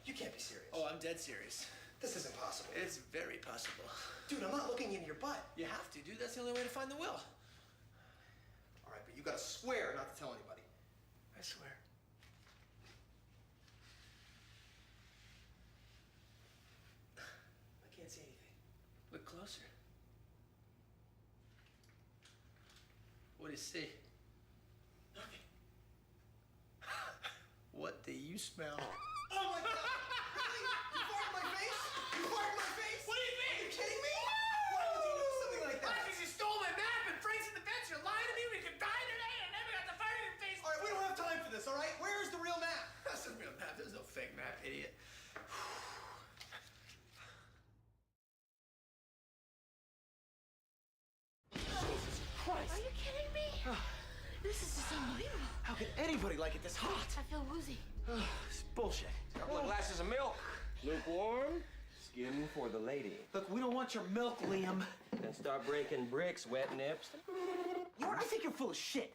You can't be serious. Oh, I'm dead serious. This isn't possible. It's very possible. Dude, I'm not looking into your butt. You have to, dude. That's the only way to find the will. All right, but you gotta swear not to tell anybody. I swear. I can't see anything. Look closer. What do you see? Nothing. What do you smell? Oh my God! Really? You farted in my face? You farted in my face? What do you mean? Are you kidding me? Why would you do something like that? Because you stole my map and Frank's in the fence. You're lying to me. We could die today and never got the fire in your face. All right, we don't have time for this, all right? Where's the real map? That's a real map. There's no fake map, idiot. Jesus Christ. Are you kidding me? This is just unbelievable. How can anybody like it this hot? I feel woozy. It's bullshit. A couple of glasses of milk. Lukewarm. Skin for the lady. Look, we don't want your milk, Liam. Then start breaking bricks, wet nips. You know what? I think you're full of shit.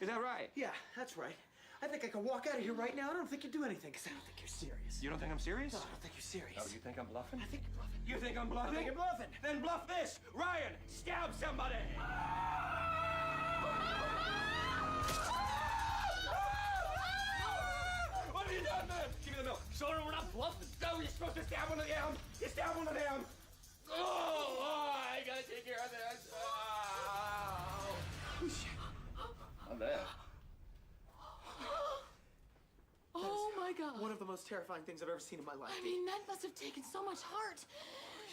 Is that right? Yeah, that's right. I think I can walk out of here right now. I don't think you do anything, because I don't think you're serious. You don't think I'm serious? No, I don't think you're serious. Oh, you think I'm bluffing? I think you're bluffing. You think I'm bluffing? I think you're bluffing. Then bluff this. Ryan, stab somebody. What have you done, man? Give me the milk. Show her we're not bluffing. No, you're supposed to stab one of them. You stab one of them. Oh, I gotta take care of this. Oh, shit. I'm there. Oh my God. One of the most terrifying things I've ever seen in my life. I mean, that must have taken so much heart.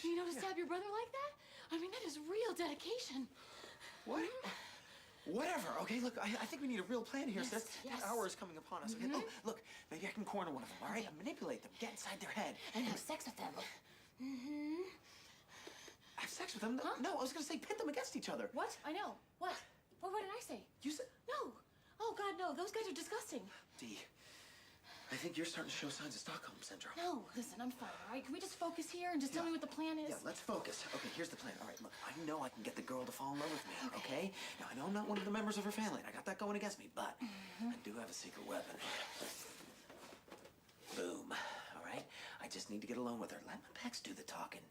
You know, to stab your brother like that? I mean, that is real dedication. What? Whatever. Okay, look, I think we need a real plan here, Yes, sis. yes. That hour is coming upon us. Okay? Oh, look, maybe I can corner one of them, all right? Manipulate them, get inside their head. And have sex with them. Mm-hmm. Have sex with them? Huh? No, I was gonna say pit them against each other. What? I know. What? What did I say? You said... No, No, those guys are disgusting. D, I think you're starting to show signs of Stockholm Syndrome. No, listen, I'm fine, all right? Can we just focus here and just tell me what the plan is? Yeah, let's focus. Okay, here's the plan. All right, look, I know I can get the girl to fall in love with me, okay? Now, I know I'm not one of the members of her family, and I got that going against me, but I do have a secret weapon. Boom. All right? I just need to get alone with her. Let my pecs do the talking.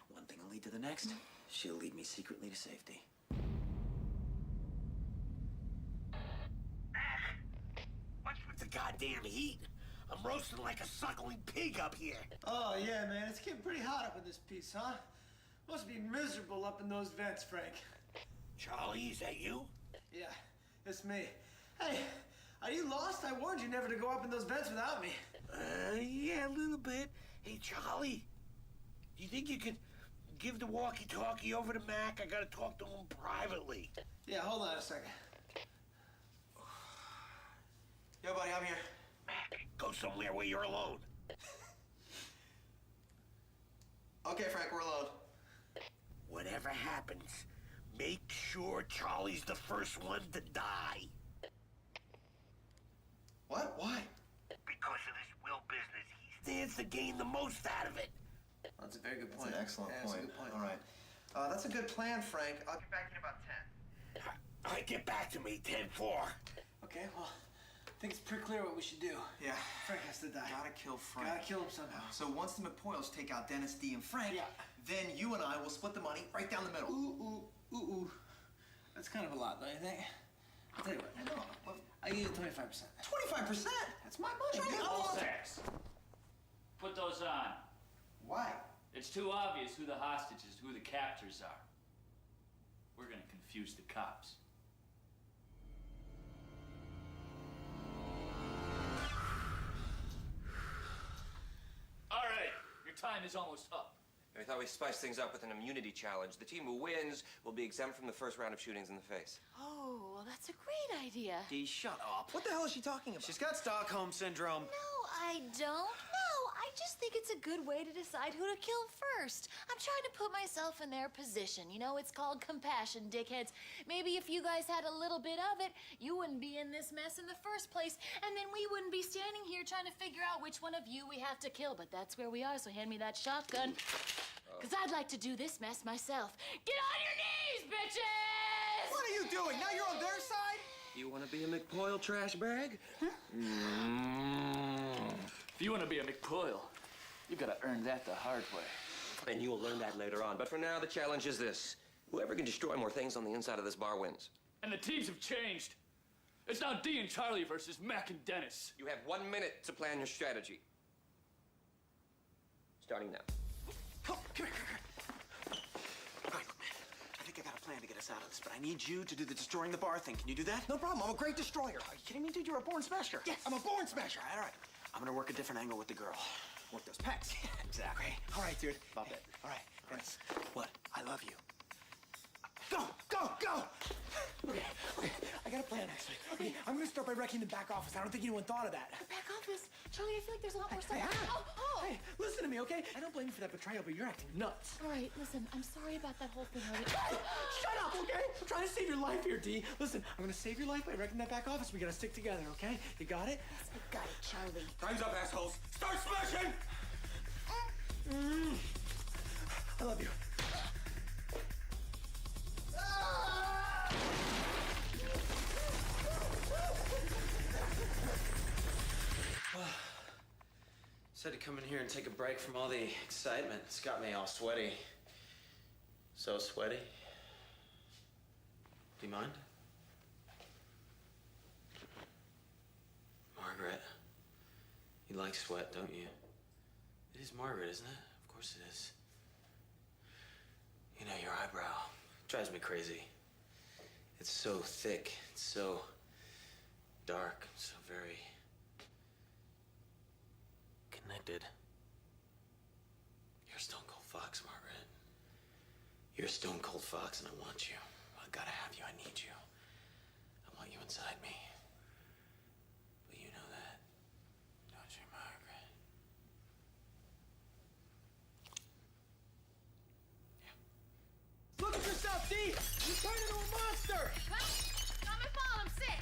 One thing will lead to the next. She'll lead me secretly to safety. What's with the goddamn heat? I'm roasting like a suckling pig up here. Oh, yeah, man. It's getting pretty hot up in this piece, huh? Must be miserable up in those vents, Frank. Charlie, is that you? Yeah, it's me. Hey, are you lost? I warned you never to go up in those vents without me. Yeah, a little bit. Hey, Charlie, do you think you could give the walkie-talkie over to Mac? I gotta talk to him privately. Yeah, hold on a second. Yo, buddy, I'm here. Mac, go somewhere where you're alone. Okay, Frank, we're alone. Whatever happens, make sure Charlie's the first one to die. What? Why? Because of this will business, he stands to gain the most out of it. That's a very good point. That's an excellent point. point. That's a good point. All right. That's a good plan, Frank. I'll get back to you in about 10. All right, get back to me, 10-4. Okay, well, I think it's pretty clear what we should do. Yeah. Frank has to die. Gotta kill Frank. Gotta kill him somehow. So once the McPoyles take out Dennis, D, and Frank, then you and I will split the money right down the middle. Ooh. That's kind of a lot, don't you think? I'll tell you what. I give you 25%. 25%? That's my money. Osrs, put those on. Why? It's too obvious who the hostages, who the captors are. We're gonna confuse the cops. All right, your time is almost up. I thought we'd spice things up with an immunity challenge. The team who wins will be exempt from the first round of shootings in the face. Oh, well, that's a great idea. D, shut up. What the hell is she talking about? She's got Stockholm Syndrome. No, I don't. No, I just think it's a good way to decide who to kill first. I'm trying to put myself in their position. You know, it's called compassion, dickheads. Maybe if you guys had a little bit of it, you wouldn't be in this mess in the first place, and then we wouldn't be standing here trying to figure out which one of you we have to kill. But that's where we are, so hand me that shotgun. Because I'd like to do this mess myself. Get on your knees, bitches! What are you doing? Now you're on their side? You want to be a McPoyle trash bag? If you want to be a McPoyle, you've got to earn that the hard way. And you will learn that later on. But for now, the challenge is this. Whoever can destroy more things on the inside of this bar wins. And the teams have changed. It's now D and Charlie versus Mac and Dennis. You have 1 minute to plan your strategy. Starting now. Come here. All right, look, man. I think I got a plan to get us out of this, but I need you to do the destroying the bar thing. Can you do that? No problem. I'm a great destroyer. Are you kidding me, dude? You're a born smasher. Yes. I'm a born smasher. All right. I'm gonna work a different angle with the girl. Work those pecs. Yeah, exactly. All right, dude. Love it. All right. Dennis. What? I love you. Go! Okay. I got a plan, actually. Okay, I'm gonna start by wrecking the back office. I don't think anyone thought of that. The back office? Charlie, I feel like there's a lot more stuff. Hey, listen to me, okay? I don't blame you for that betrayal, but you're acting nuts. All right, listen, I'm sorry about that whole thing. Shut up, okay? I'm trying to save your life here, D. Listen, I'm gonna save your life by wrecking that back office. We gotta stick together, okay? You got it? Yes, I got it, Charlie. Time's up, assholes. Start smashing! I love you. Said to come in here and take a break from all the excitement. It's got me all sweaty. So sweaty. Do you mind? Margaret, you like sweat, don't you? It is Margaret, isn't it? Of course it is. You know, your eyebrow drives me crazy. It's so thick, it's so dark, so very connected. You're a stone cold fox, Margaret. You're a stone cold fox, and I want you. I gotta have you. I need you. I want you inside me. But you know that, don't you, Margaret? Look at yourself, D! You turned into a monster! Not my fault, I'm sick.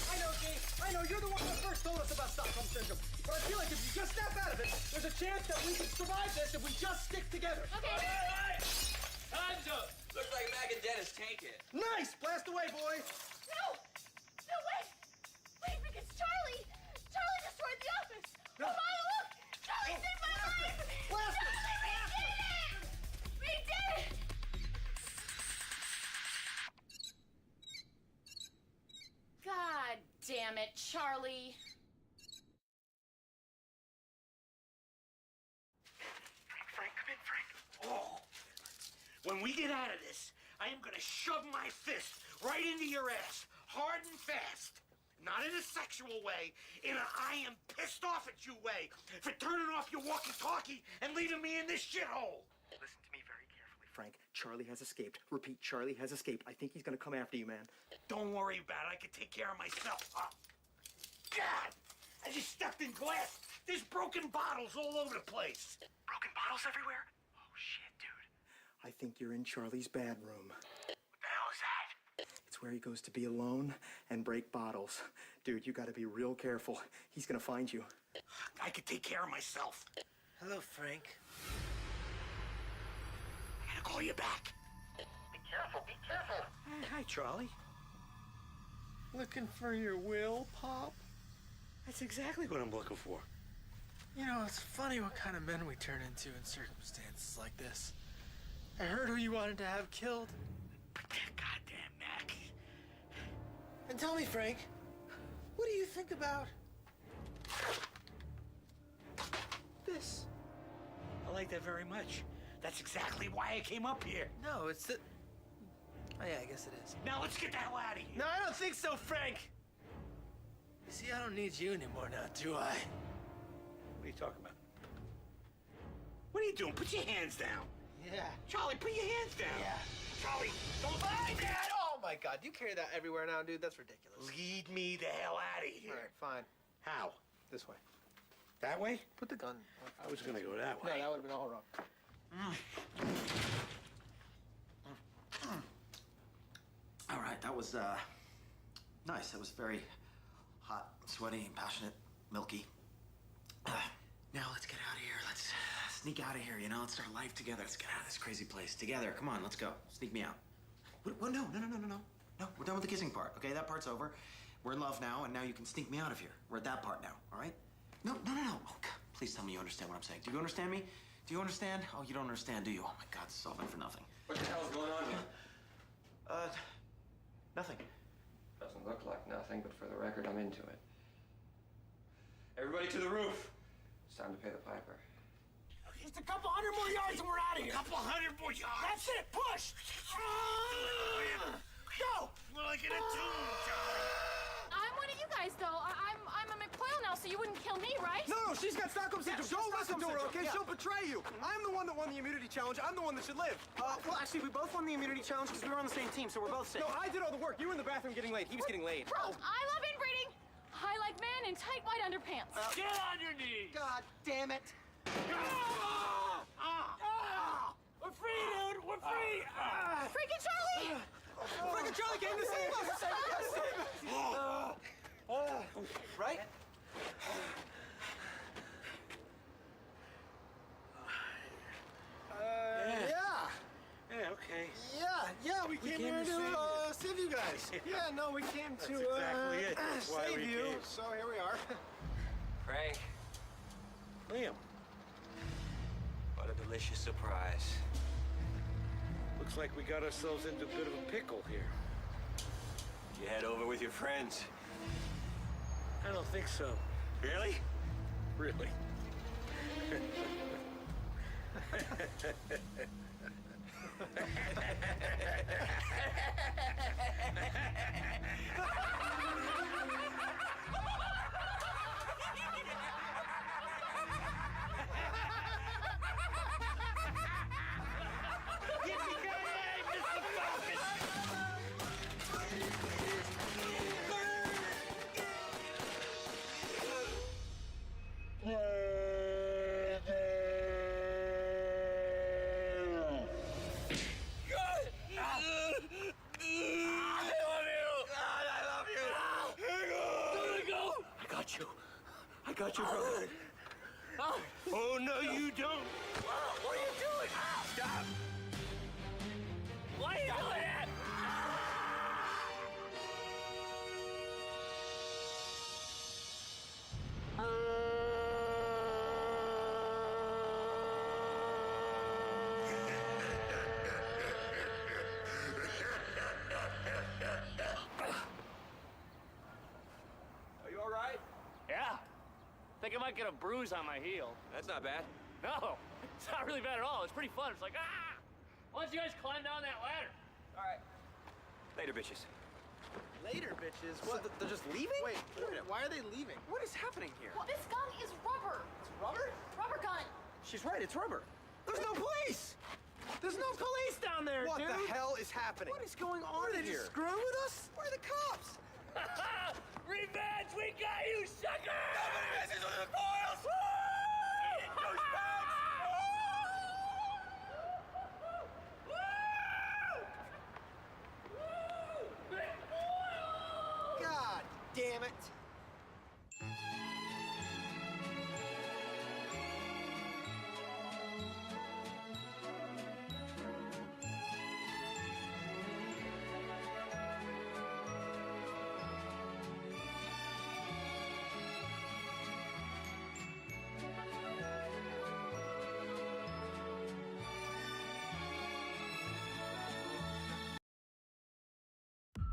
I know, okay? I know you're the one that first told us about Stockholm Syndrome. But I feel like if you just snap out of it, there's a chance that we can survive this if we just stick together. Okay. All right. Time's up. Looks like Mac and Dennis take it. Nice! Blast away, boys! No! No, wait! Wait, because Charlie destroyed the office! No. Oh, my, look! Charlie saved my life! Blast it! Charlie, we did it! God damn it, Charlie. Frank, come in, Frank. Oh. When we get out of this, I am gonna shove my fist right into your ass, hard and fast. Not in a sexual way, in a I am pissed off at you way, for turning off your walkie-talkie and leaving me in this shithole. Listen to me very carefully, Frank. Charlie has escaped. Repeat, Charlie has escaped. I think he's gonna come after you, man. Don't worry about it. I can take care of myself. Oh. God! I just stepped in glass. There's broken bottles all over the place. Broken bottles everywhere? Oh, shit, dude. I think you're in Charlie's bad room. What the hell is that? It's where he goes to be alone and break bottles. Dude, you gotta be real careful. He's gonna find you. I can take care of myself. Hello, Frank. I gotta call you back. Be careful, be careful. Hi, Charlie. Looking for your will, Pop? That's exactly what I'm looking for. You know, it's funny what kind of men we turn into in circumstances like this. I heard who you wanted to have killed. Goddamn Mac. And tell me, Frank, what do you think about this? I like that very much. That's exactly why I came up here. No, it's the... Oh, yeah, I guess it is. Now let's get the hell out of here. No, I don't think so, Frank. You see, I don't need you anymore now, do I? What are you talking about? What are you doing? Put your hands down. Yeah. Charlie, put your hands down. Yeah. Charlie, don't lie, Dad. Oh, my God. You carry that everywhere now, dude. That's ridiculous. Lead me the hell out of here. All right, fine. How? This way. That way? Put the gun. I was gonna go that way. No, that would have been all wrong. All right, that was nice. That was very hot, sweaty, passionate, milky. Now let's get out of here. Let's sneak out of here. You know, let's start life together. Let's get out of this crazy place together. Come on, let's go. Sneak me out. What? No. No, we're done with the kissing part. Okay, that part's over. We're in love now, and now you can sneak me out of here. We're at that part now. All right? No. Oh, God. Please tell me you understand what I'm saying. Do you understand me? Do you understand? Oh, you don't understand, do you? Oh my God, this is all been for nothing. What the hell's going on here? Nothing. Doesn't look like nothing, but for the record, I'm into it. Everybody to the roof. It's time to pay the piper. Just a couple hundred more yards and we're out of here. A couple hundred more yards? That's it. Push. Go. We're like in a tomb, Charlie. I'm one of you guys, though. I'm a McPoyle now, so you wouldn't kill me, right? No, she's got Stockholm Syndrome. Don't listen to her, okay? Yeah. She'll betray you. I'm the one that won the immunity challenge. I'm the one that should live. Well, actually, we both won the immunity challenge because we were on the same team, so we're both safe. No, I did all the work. You were in the bathroom getting laid. He was getting laid. Bro, I love inbreeding. I like men in tight white underpants. Get on your knees. God damn it. We're free, dude. We're free. Frank and Charlie! Frank and Charlie came to save us. Right? Yeah, okay. Yeah, we came here to save you guys. Yeah, no, we came to exactly it. That's why save we you. came. So here we are. Frank, Liam, what a delicious surprise. looks like we got ourselves into a bit of a pickle here. You head over with your friends. I don't think so. Really? Really. got you, brother. Oh, no, you don't. What are you doing? Stop. Why are you doing that? Are you all right? Yeah. Think I might get a bruise on my heel. That's not bad. No, it's not really bad at all. It's pretty fun. It's like, ah! Why don't you guys climb down that ladder? All right. Later, bitches. Later, bitches. What? So they're just leaving? Wait a minute. Why are they leaving? What is happening here? Well, this gun is rubber. It's rubber? Rubber gun. She's right. It's rubber. There's no police. There's no police down there, What dude. the hell is happening? What is going on Are they here? just screwing with us? Where are the cops? Revenge! We got you, sucker! Nobody messes with the boils! God damn it.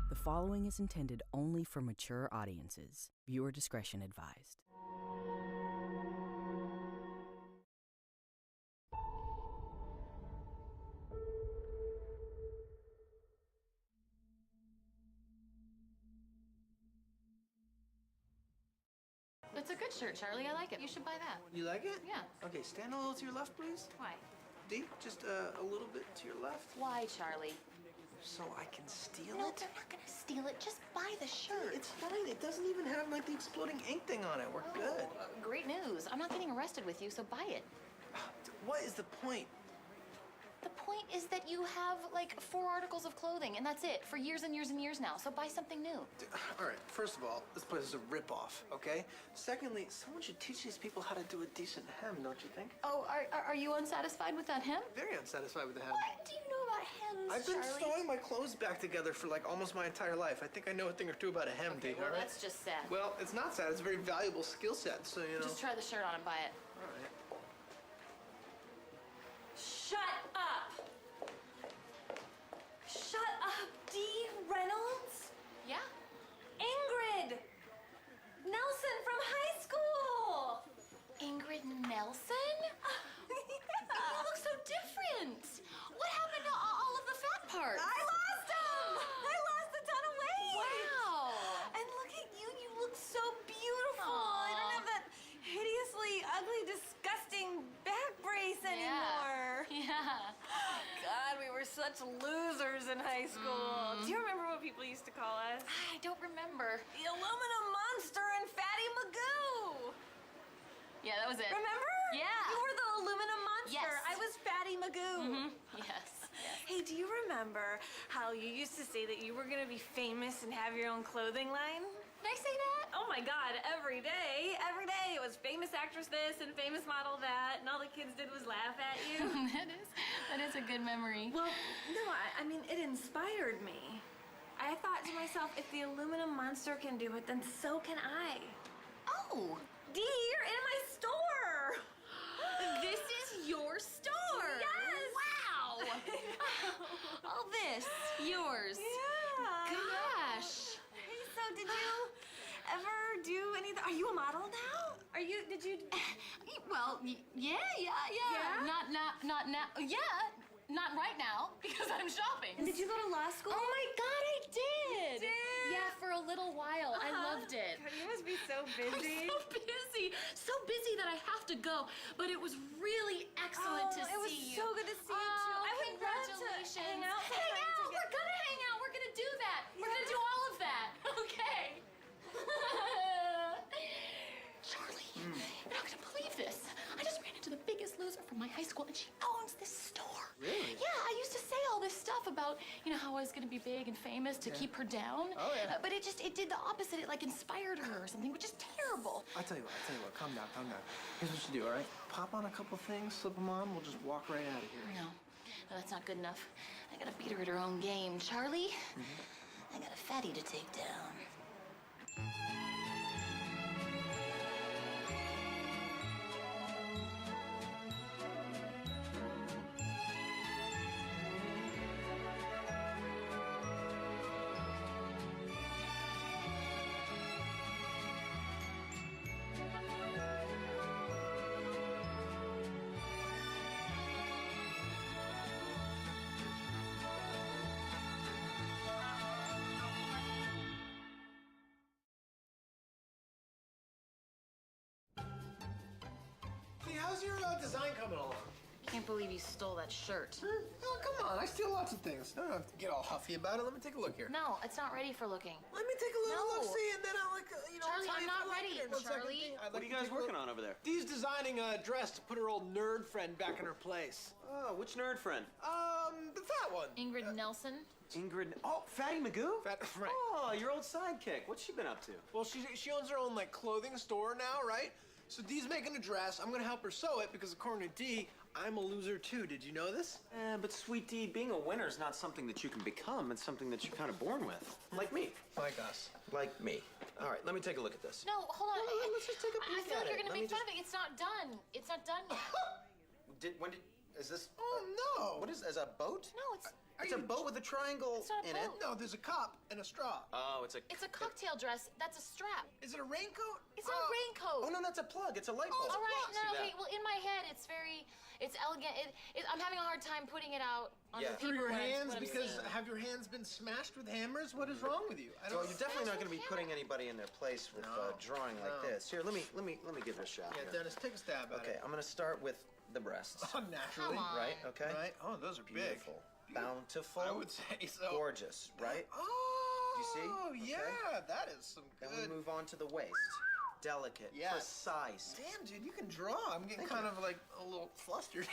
The following is intended only for mature audiences. Viewer discretion advised. It's a good shirt, Charlie. I like it. You should buy that. You like it? Yeah. Okay, stand a little to your left, please. Why? D, just a little bit to your left. Why, Charlie? So I can steal No, it? they're not gonna steal it. Just buy the shirt. It's fine. It doesn't even have like the exploding ink thing on it. We're good. Great news. I'm not getting arrested with you, so buy it. What is the point? The point is that you have like 4 articles of clothing, and that's it for years and years and years now. So buy something new. All right. First of all, this place is a ripoff. Okay. Secondly, someone should teach these people how to do a decent hem, don't you think? Oh, are you unsatisfied with that hem? Very unsatisfied with the hem. What do you know about hems, I've been Charlie? sewing my clothes back together for like almost my entire life. I think I know a thing or two about a hem, Okay, Dee, well, all right? that's just sad. Well, it's not sad. It's a very valuable skill set, so you know. Just try the shirt on and buy it. All right. Shut up! Shut up, Dee Reynolds? Yeah? Ingrid! Nelson from high school! Ingrid Nelson? You look so different. What happened to all of the fat parts? I lost them! I lost a ton of weight! Wow! And look at you, you look so beautiful! I don't have that hideously ugly, disgusting back brace anymore. Yeah. God, we were such losers in high school. Do you remember what people used to call us? I don't remember. The aluminum monster and Fatty Magoo! Yeah, that was it. Remember? Yeah. You were the aluminum monster. Yes. I was Fatty Magoo. Yes. Hey, do you remember how you used to say that you were gonna be famous and have your own clothing line? Did I say that? Oh my God, every day. Every day it was famous actress this and famous model that, and all the kids did was laugh at you. that is a good memory. Well, no, I mean, it inspired me. I thought to myself, if the aluminum monster can do it, then so can I. Oh! Dee, you're in my store! This is your store! Yes! Wow! All this, yours. Yeah. Gosh. Hey, so did you ever do anything? Are you a model now? Did you? Well, yeah. Yeah? Not now. Yeah, not right now because I'm shopping. And did you go to law school? Oh my God, I did. You did? Yeah, for a little while. I loved it. God, you must be so busy. I'm so busy that I have to go. But it was really excellent to see you. It was so good to see you too. I would love to hang out. Hang out. We're gonna hang out. We're gonna do that. We're gonna do all of that. Okay. Charlie, you're not gonna believe this. I just ran into the biggest loser from my high school, and she owns this store. Really? Yeah, I used to say all this stuff. stuff about, you know, how I was gonna be big and famous to keep her down. Oh, yeah. But it did the opposite. It like inspired her or something, which is terrible. I'll tell you what, calm down. Here's what you do, all right? Pop on a couple things, slip them on, we'll just walk right out of here. No, that's not good enough. I gotta beat her at her own game. Charlie, I got a fatty to take down. Hey, how's your design coming along? Can't believe you stole that shirt. Oh, come on, I steal lots of things. I don't have to get all huffy about it. Let me take a look here. No, it's not ready for looking. Let me take a little No. look-see, and then I'll, Charlie, tell I'm you not if I like ready, it. One second, Charlie. Dee. I'd What like are you to guys take a look. working on over there? Dee's designing a dress to put her old nerd friend back in her place. Oh, which nerd friend? The fat one. Ingrid Nelson. Ingrid. Oh, Fatty Magoo? Right. Oh, your old sidekick. What's she been up to? Well, she owns her own, like, clothing store now, right? So Dee's making a dress. I'm gonna help her sew it because according to Dee, I'm a loser too. Did you know this? But sweet Dee, being a winner is not something that you can become. It's something that you're kind of born with. Like me. Like us. Like me. All right, let me take a look at this. No, hold on. Let's just take a peek I feel at like you're it. gonna Let me make fun of it. It's not done. It's not done yet. Is this? Oh, no. What is a boat? No, it's It's a boat with a triangle It's not a in it. boat. No, there's a cup and a straw. Oh, it's a. It's a cocktail dress. That's a strap. Is it a raincoat? It's not a raincoat. Oh no, that's a plug. It's a light bulb. All right, See no, that? okay. Well, in my head, it's elegant. I'm having a hard time putting it out on the Through paper your when I'm- hands when I'm because seeing. have your hands been smashed with hammers? What is wrong with you? I Well, don't. you're definitely not going to be putting anybody in their place with drawing like No. this. Here, let me give it a shot. Yeah, here. Dennis, take a stab at Okay, it. I'm going to start with the breasts. Oh, naturally. Come on. Right? Okay. Right. Oh, those are Beautiful. big. Bountiful. I would say so. Gorgeous, right? Oh. Do you see? Oh, Okay. yeah. That is some Then good. we move on to the waist. Delicate, Yes. precise. Damn, dude, you can draw. I'm getting kind of like a little flustered.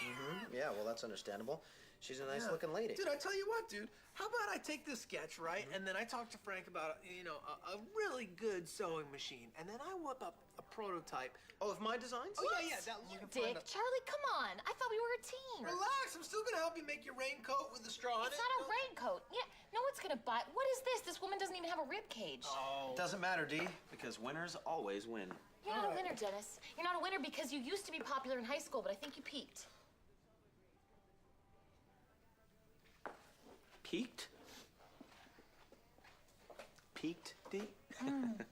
Yeah, well, that's understandable. She's a nice looking lady. Dude, I tell you what, dude. How about I take this sketch, right? And then I talk to Frank about, a really good sewing machine. And then I whip up a prototype. Oh, of my designs? Oh, yeah. That you can Dick, find a... Charlie, come on. I thought we were a team. Relax. I'm still going to help you make your raincoat with the straw in It's it. not a raincoat. Yeah, no one's gonna buy. What is this? This woman doesn't even have a rib cage. Oh. Doesn't matter, Dee, because winners always win. You're not a winner, Dennis. You're not a winner because you used to be popular in high school, but I think you peaked. Peaked? Peaked, Dee? Let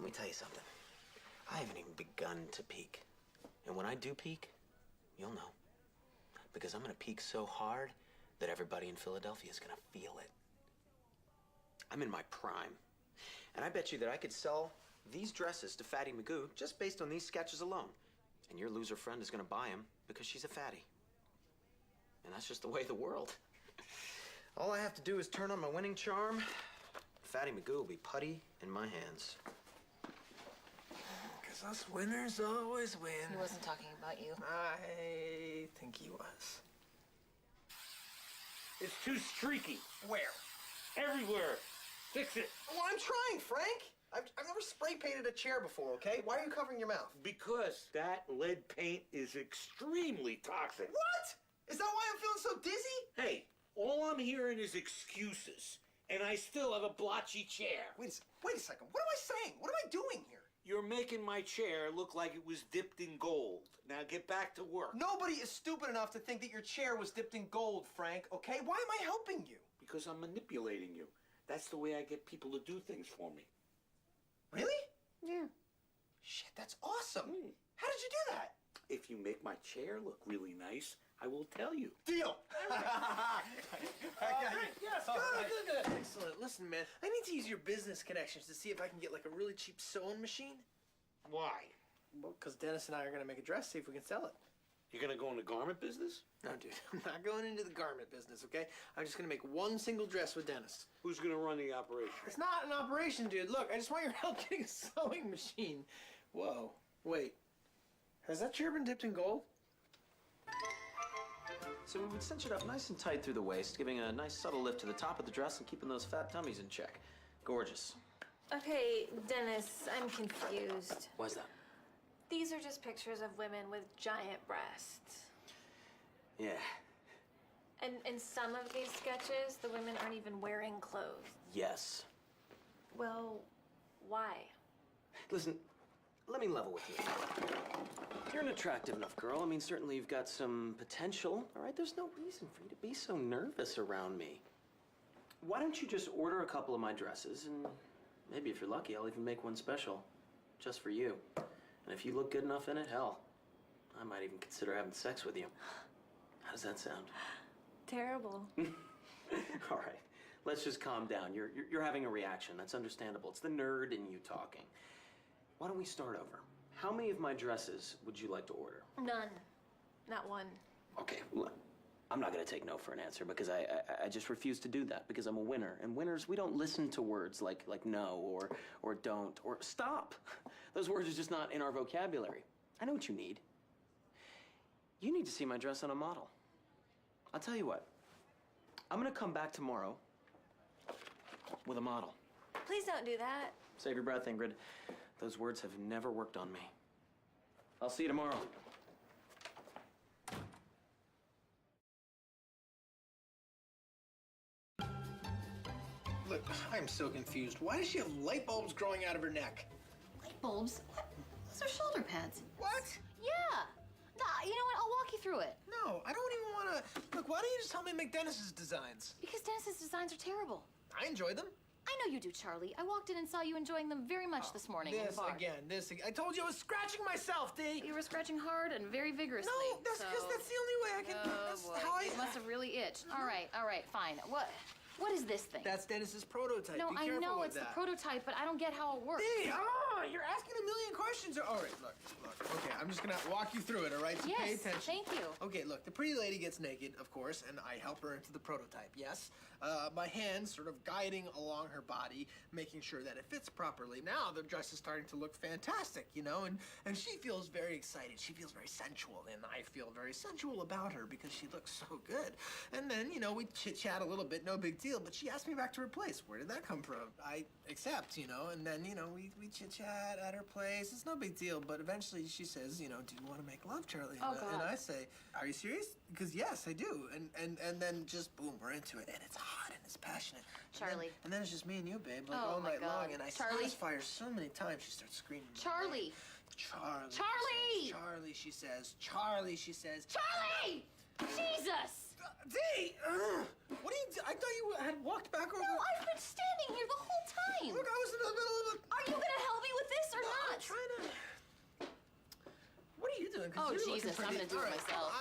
me tell you something. I haven't even begun to peak. And when I do peak, you'll know. Because I'm gonna peak so hard that everybody in Philadelphia is gonna feel it. I'm in my prime. And I bet you that I could sell these dresses to Fatty Magoo just based on these sketches alone. And your loser friend is gonna buy them because she's a fatty. And that's just the way of the world. All I have to do is turn on my winning charm. Fatty Magoo will be putty in my hands. Because us winners always win. He wasn't talking about you. I think he was. It's too streaky. Where? Everywhere. Fix it. Well, I'm trying, Frank. I've never spray painted a chair before, okay? Why are you covering your mouth? Because that lead paint is extremely toxic. What? Is that why I'm feeling so dizzy? Hey, all I'm hearing is excuses, and I still have a blotchy chair. Wait a second. What am I saying? What am I doing here? You're making my chair look like it was dipped in gold. Now get back to work. Nobody is stupid enough to think that your chair was dipped in gold, Frank, okay? Why am I helping you? Because I'm manipulating you. That's the way I get people to do things for me. Really? Yeah. Shit, that's awesome. How did you do that? If you make my chair look really nice, I will tell you. Deal. Yes, good. Excellent. Listen, man, I need to use your business connections to see if I can get like a really cheap sewing machine. Why? Well, because Dennis and I are going to make a dress, see if we can sell it. You're gonna go in the garment business? No, dude, I'm not going into the garment business, okay? I'm just going to make one single dress with Dennis. Who's gonna run the operation? It's not an operation, dude. Look, I just want your help getting a sewing machine. Whoa. Wait. Has that chair been dipped in gold? So we would cinch it up nice and tight through the waist, giving a nice subtle lift to the top of the dress and keeping those fat tummies in check. Gorgeous. Okay, Dennis, I'm confused. Why's that? These are just pictures of women with giant breasts. Yeah. And in some of these sketches, the women aren't even wearing clothes. Yes. Well, why? Listen, let me level with you. You're an attractive enough girl. I mean, certainly you've got some potential, all right? There's no reason for you to be so nervous around me. Why don't you just order a couple of my dresses, and maybe if you're lucky, I'll even make one special just for you. And if you look good enough in it, hell, I might even consider having sex with you. How does that sound? Terrible. All right, let's just calm down. You're having a reaction. That's understandable. It's the nerd in you talking. Why don't we start over? How many of my dresses would you like to order? None. Not one. Okay, look, I'm not gonna take no for an answer because I just refuse to do that because I'm a winner. And winners, we don't listen to words like no or don't or stop. Those words are just not in our vocabulary. I know what you need. You need to see my dress on a model. I'll tell you what, I'm gonna come back tomorrow with a model. Please don't do that. Save your breath, Ingrid. Those words have never worked on me. I'll see you tomorrow. Look, I'm so confused. Why does she have light bulbs growing out of her neck? Light bulbs? What? Those are shoulder pads. What? Yeah. Nah, you know what? I'll walk you through it. No, I don't even want to. Look, why don't you just help me make Dennis's designs? Because Dennis's designs are terrible. I enjoy them. I know you do, Charlie. I walked in and saw you enjoying them very much this morning in the This bar. again. I told you I was scratching myself, D. You were scratching hard and very vigorously. No, that's because that's the only way I can. That's boy. how I. It must have really itched. All right, fine. What is this thing? That's Dennis's prototype. No, Be I careful know with it's the that. prototype, but I don't get how it works. D, you're asking a million questions. All right, look. Okay, I'm just gonna walk you through it. All right, so Yes, pay attention. thank you. Okay, look. The pretty lady gets naked, of course, and I help her into the prototype. Yes. My hands sort of guiding along her body, making sure that it fits properly. Now the dress is starting to look fantastic, you know, and she feels very excited. She feels very sensual, and I feel very sensual about her because she looks so good. And then, you know, we chit-chat a little bit, no big deal, but she asked me back to her place. Where did that come from? I accept, you know, and then, you know, we chit-chat at her place. It's no big deal, but eventually she says, you know, do you want to make love, Charlie? Oh, God. And I say, are you serious? Because yes, I do. And then just boom, we're into it, and it's hot and it's passionate. Charlie. And then it's just me and you, babe, like Oh, all my night God. long, and I Charlie. satisfy her so many times she starts screaming. Charlie. Charlie. Charlie! Charlie, she says. Charlie, she says. Charlie! Jesus! D! What are you I thought you had walked back over. No, I've been standing here the whole time. Look, I was in the middle of a. Are you gonna help me with this or No, not? I'm trying to. What are you doing? 'Cause Oh, you're looking Jesus, I'm pretty- gonna do it All right, myself.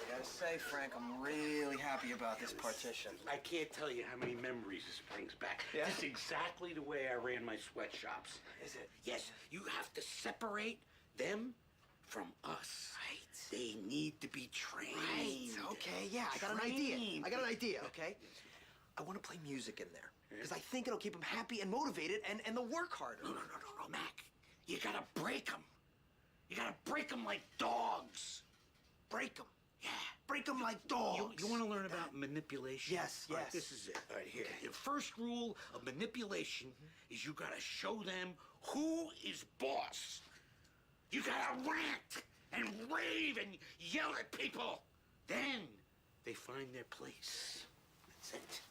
I gotta say, Frank, I'm really happy about this partition. I can't tell you how many memories this brings back. Yeah? That's exactly the way I ran my sweatshops. Is it? Yes, you have to separate them from us. Right. They need to be trained. Right. Okay, yeah, I got an idea. Okay? I want to play music in there. Because I think it'll keep them happy and motivated and they'll work harder. No, Mac. You gotta break them. You gotta break them like dogs. Break them. Yeah. Break them like dogs. You want to learn about manipulation? Yes, All right, yes. this is it. All right, here. The first rule of manipulation is you gotta show them who is boss. You gotta rant and rave and yell at people. Then they find their place. That's it.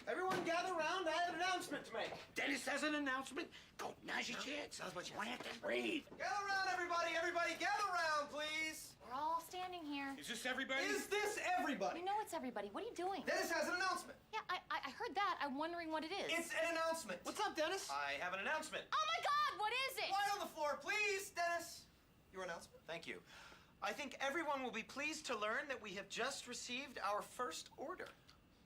Everyone gather around. I have an announcement to make. Dennis has an announcement. Go, now's your chance. Now's my chance. Rant and rave. Gather around, everybody. Everybody, gather around, please. We're all standing here. Is this everybody? Is this everybody? We know it's everybody. What are you doing? Dennis has an announcement. Yeah, I heard that. I'm wondering what it is. It's an announcement. What's up, Dennis? I have an announcement. Oh my God! What is it? Quiet on the floor, please, Dennis. Your announcement? Thank you. I think everyone will be pleased to learn that we have just received our first order.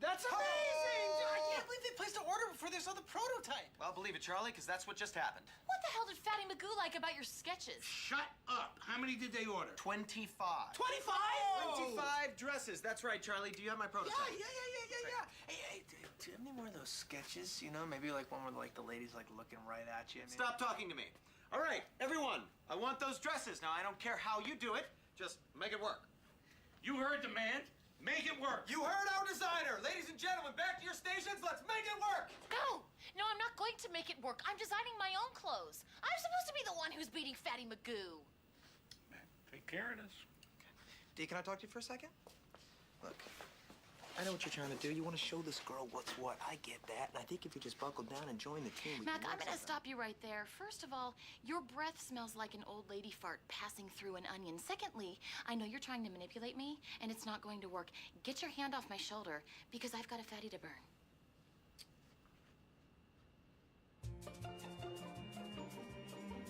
That's amazing! I can't believe they placed an order before they saw the prototype. Well, believe it, Charlie, because that's what just happened. What the hell did Fatty Magoo like about your sketches? Shut up. How many did they order? 25. 25? Oh! 25 dresses. That's right, Charlie. Do you have my prototype? Yeah. Hey, do you have any more of those sketches? You know, maybe like one where like the lady's like looking right at you. Maybe? Stop talking to me. All right, everyone. I want those dresses. Now, I don't care how you do it. Just make it work. You heard the man. Make it work. You heard our designer. Ladies and gentlemen, back to your stations. Let's make it work. No, I'm not going to make it work. I'm designing my own clothes. I'm supposed to be the one who's beating Fatty Magoo. Take care of this. Dee, can I talk to you for a second? Look, I know what you're trying to do. You want to show this girl what's what. I get that. And I think if you just buckle down and join the team, we Mac, can I'm work gonna something. stop you right there. First of all, your breath smells like an old lady fart passing through an onion. Secondly, I know you're trying to manipulate me, and it's not going to work. Get your hand off my shoulder, because I've got a fatty to burn.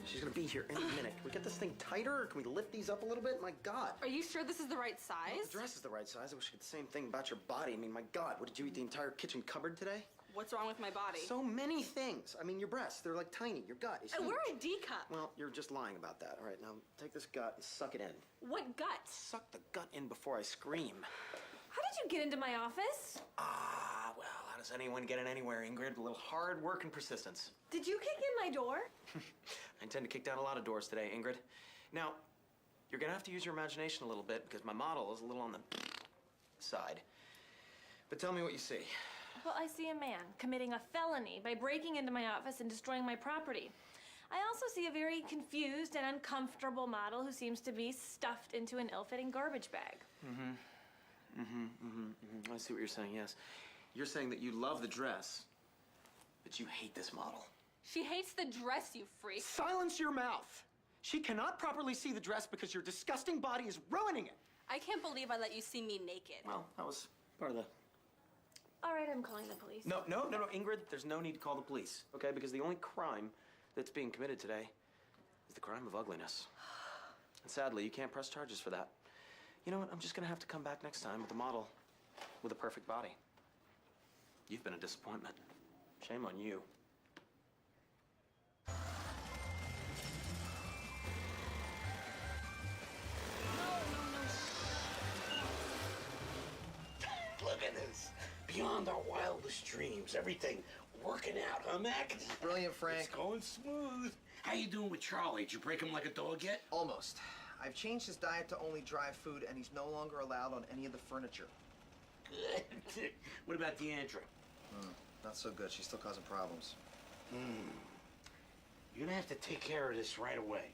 She's gonna be here any minute. Can we get this thing tighter, or can we lift these up a little bit? My God. Are you sure this is the right size? The dress is the right size. I wish I could the same thing about your body. I mean, my God, what did you eat the entire kitchen cupboard today? What's wrong with my body? So many things. I mean, your breasts, they're like tiny. Your gut is huge. We're a D cup. Well, you're just lying about that. All right, now take this gut and suck it in. What gut? Suck the gut in before I scream. How did you get into my office? Well, how does anyone get in anywhere, Ingrid? A little hard work and persistence. Did you kick in my door? I intend to kick down a lot of doors today, Ingrid. Now, you're gonna have to use your imagination a little bit because my model is a little on the side. But tell me what you see. Well, I see a man committing a felony by breaking into my office and destroying my property. I also see a very confused and uncomfortable model who seems to be stuffed into an ill-fitting garbage bag. I see what you're saying, yes. You're saying that you love the dress, but you hate this model. She hates the dress, you freak. Silence your mouth! She cannot properly see the dress because your disgusting body is ruining it. I can't believe I let you see me naked. Well, that was part of the... All right, I'm calling the police. No, Ingrid, there's no need to call the police, okay? Because the only crime that's being committed today is the crime of ugliness. And sadly, you can't press charges for that. You know what? I'm just gonna have to come back next time with a model with a perfect body. You've been a disappointment. Shame on you. Look at this. Beyond our wildest dreams. Everything working out, huh, Mac? Brilliant, Frank. It's going smooth. How you doing with Charlie? Did you break him like a dog yet? Almost. I've changed his diet to only dry food, and he's no longer allowed on any of the furniture. Good. What about Deandra? Not so good. She's still causing problems. You're gonna have to take care of this right away.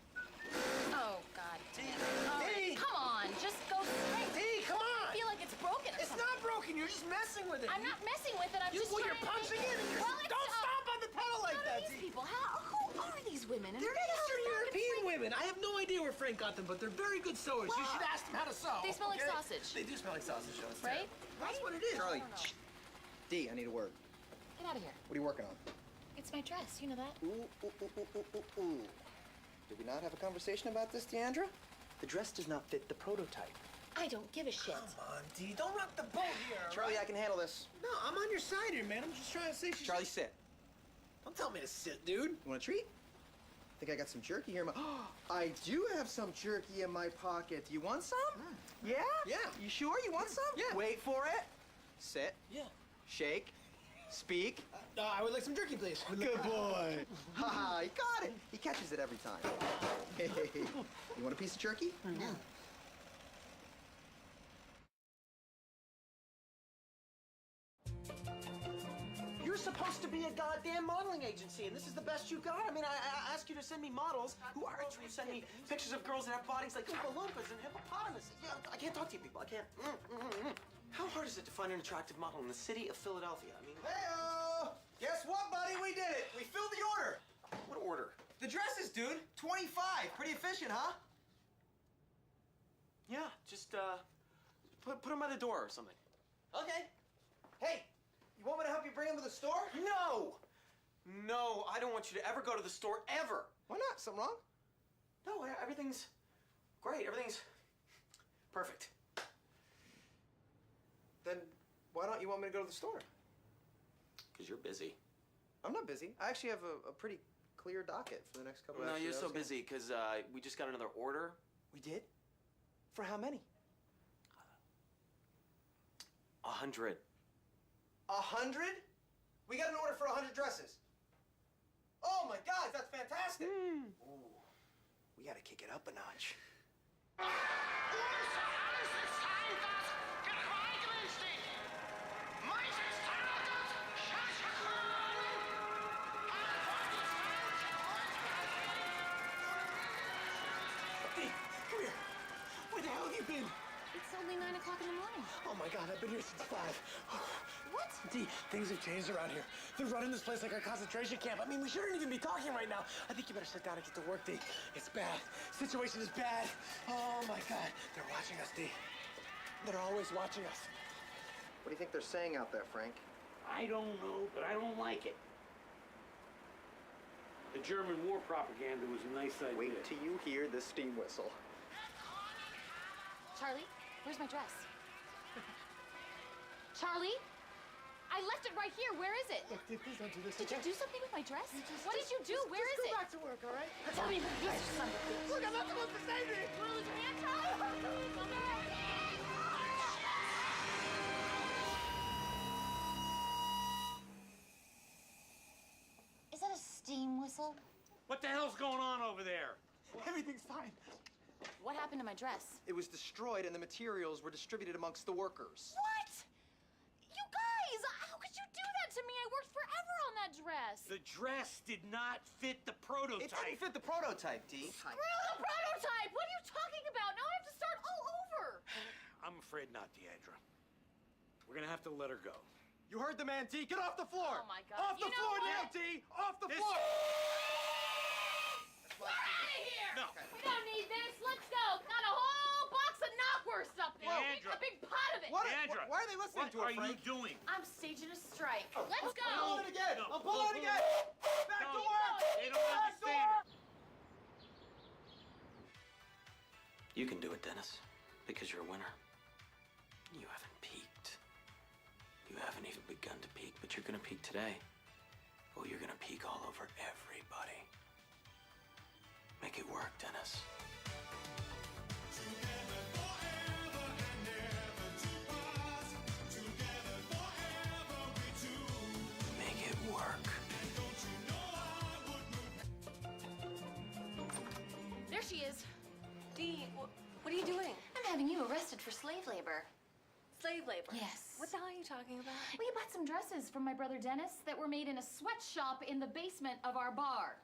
Oh, God damn it. All right, come on, just go straight. Dee, come on! I feel like it's broken or It's something. not broken. You're just messing with it. I'm not messing with it. I'm just You're trying to punching make... in and you're... Well, it's, Don't stop on the pedal like Who that, are these Dee. people? Who are these women? And They're where the hell Eastern is Frank European and women. I have no idea where Frank got them, but they're very good sewers. You Well, should ask them how to sew. they smell like okay? sausage. They do smell like sausage, Jones. Right? That's what it is. Charlie, Dee, I need a word. Get out of here. What are you working on? It's my dress. You know that? Ooh. Did we not have a conversation about this, Deandra? The dress does not fit the prototype. I don't give a shit. Come on, Dee. Don't rock the boat here. Charlie, right? I can handle this. No, I'm on your side here, man. I'm just trying to say she's... Charlie, sit. Don't tell me to sit, dude. You want a treat? I think I got some jerky here in my... I do have some jerky in my pocket. Do you want some? Yeah? Yeah. You sure you want some? Yeah. Wait for it. Sit. Yeah. Shake. Speak. I would like some jerky, please. Good boy. Ha, he got it. He catches it every time. Hey, you want a piece of jerky? Yeah. You're supposed to be a goddamn modeling agency, and this is the best you got. I mean, I ask you to send me models who are true. Send me pictures of girls that have bodies like Oompa Loompas and hippopotamuses. Yeah, I can't talk to you people. I can't. How hard is it to find an attractive model in the city of Philadelphia? I mean, Hey-o! Guess what, buddy? We did it. We filled the order. what order? The dresses, dude. 25. Pretty efficient, huh? Yeah, just put them by the door or something. Okay. Hey, you want me to help you bring them to the store? No! No, I don't want you to ever go to the store, ever! Why not? Something wrong? No, everything's great. Everything's perfect. Then why don't you want me to go to the store? Because you're busy. I'm not busy. I actually have a pretty clear docket for the next couple of No, hours. you're so busy because we just got another order. We did? For how many? 100. 100? We got an order for 100 dresses. Oh my God, that's fantastic. Ooh, we gotta kick it up a notch. o'clock in the morning. Oh my God, I've been here since 5. What? D, things have changed around here. They're running this place like a concentration camp. I mean, we shouldn't even be talking right now. I think you better sit down and get to work, D. It's bad. Situation is bad. Oh my God. They're watching us, D. They're always watching us. What do you think they're saying out there, Frank? I don't know, but I don't like it. The German war propaganda was a nice idea. Wait till you hear the steam whistle. Charlie, where's my dress? Charlie? I left it right here. Where is it? Look, D, please don't do this. Did you do something with my dress? What did you do? Where is it? Go back to work, all right? Tell me where it is, son of a bitch. Look, I'm not supposed to say this. You wanna lose your hand, Charlie? Is that a steam whistle? What the hell's going on over there? Everything's fine. What happened to my dress? It was destroyed and the materials were distributed amongst the workers. What? You guys, how could you do that to me? I worked forever on that dress. The dress did not fit the prototype. It didn't fit the prototype, D. Screw the prototype! What are you talking about? Now I have to start all over. I'm afraid not, Deidre. We're gonna have to let her go. You heard the man, D. Get off the floor. Oh my God. Off the You know floor what? now, D. Off the floor. Get out of here! No. We don't need this. Let's go. Got a whole box of knockwurst up there. Deandra. A big pot of it. What? Deandra, Why are they listening to her, What are you Frank? doing? I'm staging a strike. Let's go. I'm pulling it again. No. I'm pulling it again. Back to Don't. work. They don't Back to understand. work. You can do it, Dennis, because you're a winner. You haven't peaked. You haven't even begun to peak, but you're gonna peak today. Oh, you're gonna peak all over everybody. Make it work, Dennis. Make it work. There she is. Dee, what are you doing? I'm having you arrested for slave labor. Slave labor? Yes. What the hell are you talking about? We bought some dresses from my brother Dennis that were made in a sweatshop in the basement of our bar.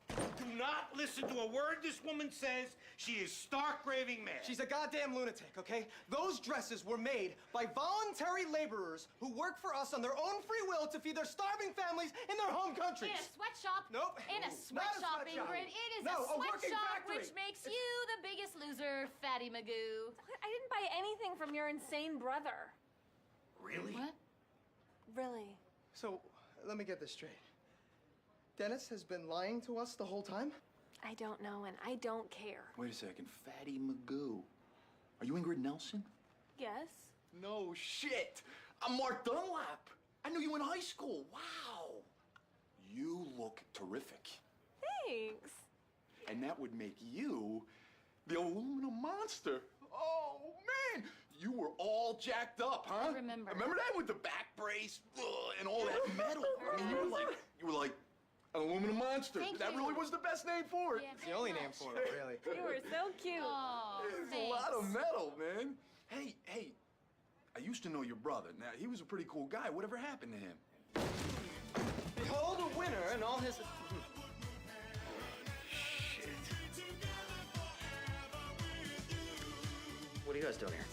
Do not listen to a word this woman says. She is stark raving mad. She's a goddamn lunatic, okay? Those dresses were made by voluntary laborers who work for us on their own free will to feed their starving families in their home countries. In a sweatshop? Nope. In a Not a sweatshop, sweatshop. Ingrid. It is No, a a working sweatshop, factory. which makes you the biggest loser, Fatty Magoo. I didn't buy anything from your insane brother. Really? What? Really? So, let me get this straight. Dennis has been lying to us the whole time? I don't know, and I don't care. Wait a second, Fatty Magoo. Are you Ingrid Nelson? Yes? No shit. I'm Mark Dunlap. I knew you in high school. Wow. You look terrific. Thanks. And that would make you the aluminum monster. Oh, man. You were all jacked up, huh? I remember. Remember that with the back brace and all that metal? I mean, you were like an aluminum monster. Thank That you. really was the best name for it. Yeah, It's the only name for it, really. You were so cute. Oh, There's thanks. a lot of metal, man. Hey, I used to know your brother. Now, he was a pretty cool guy. Whatever happened to him? Behold a winner and all his... What are you guys doing here?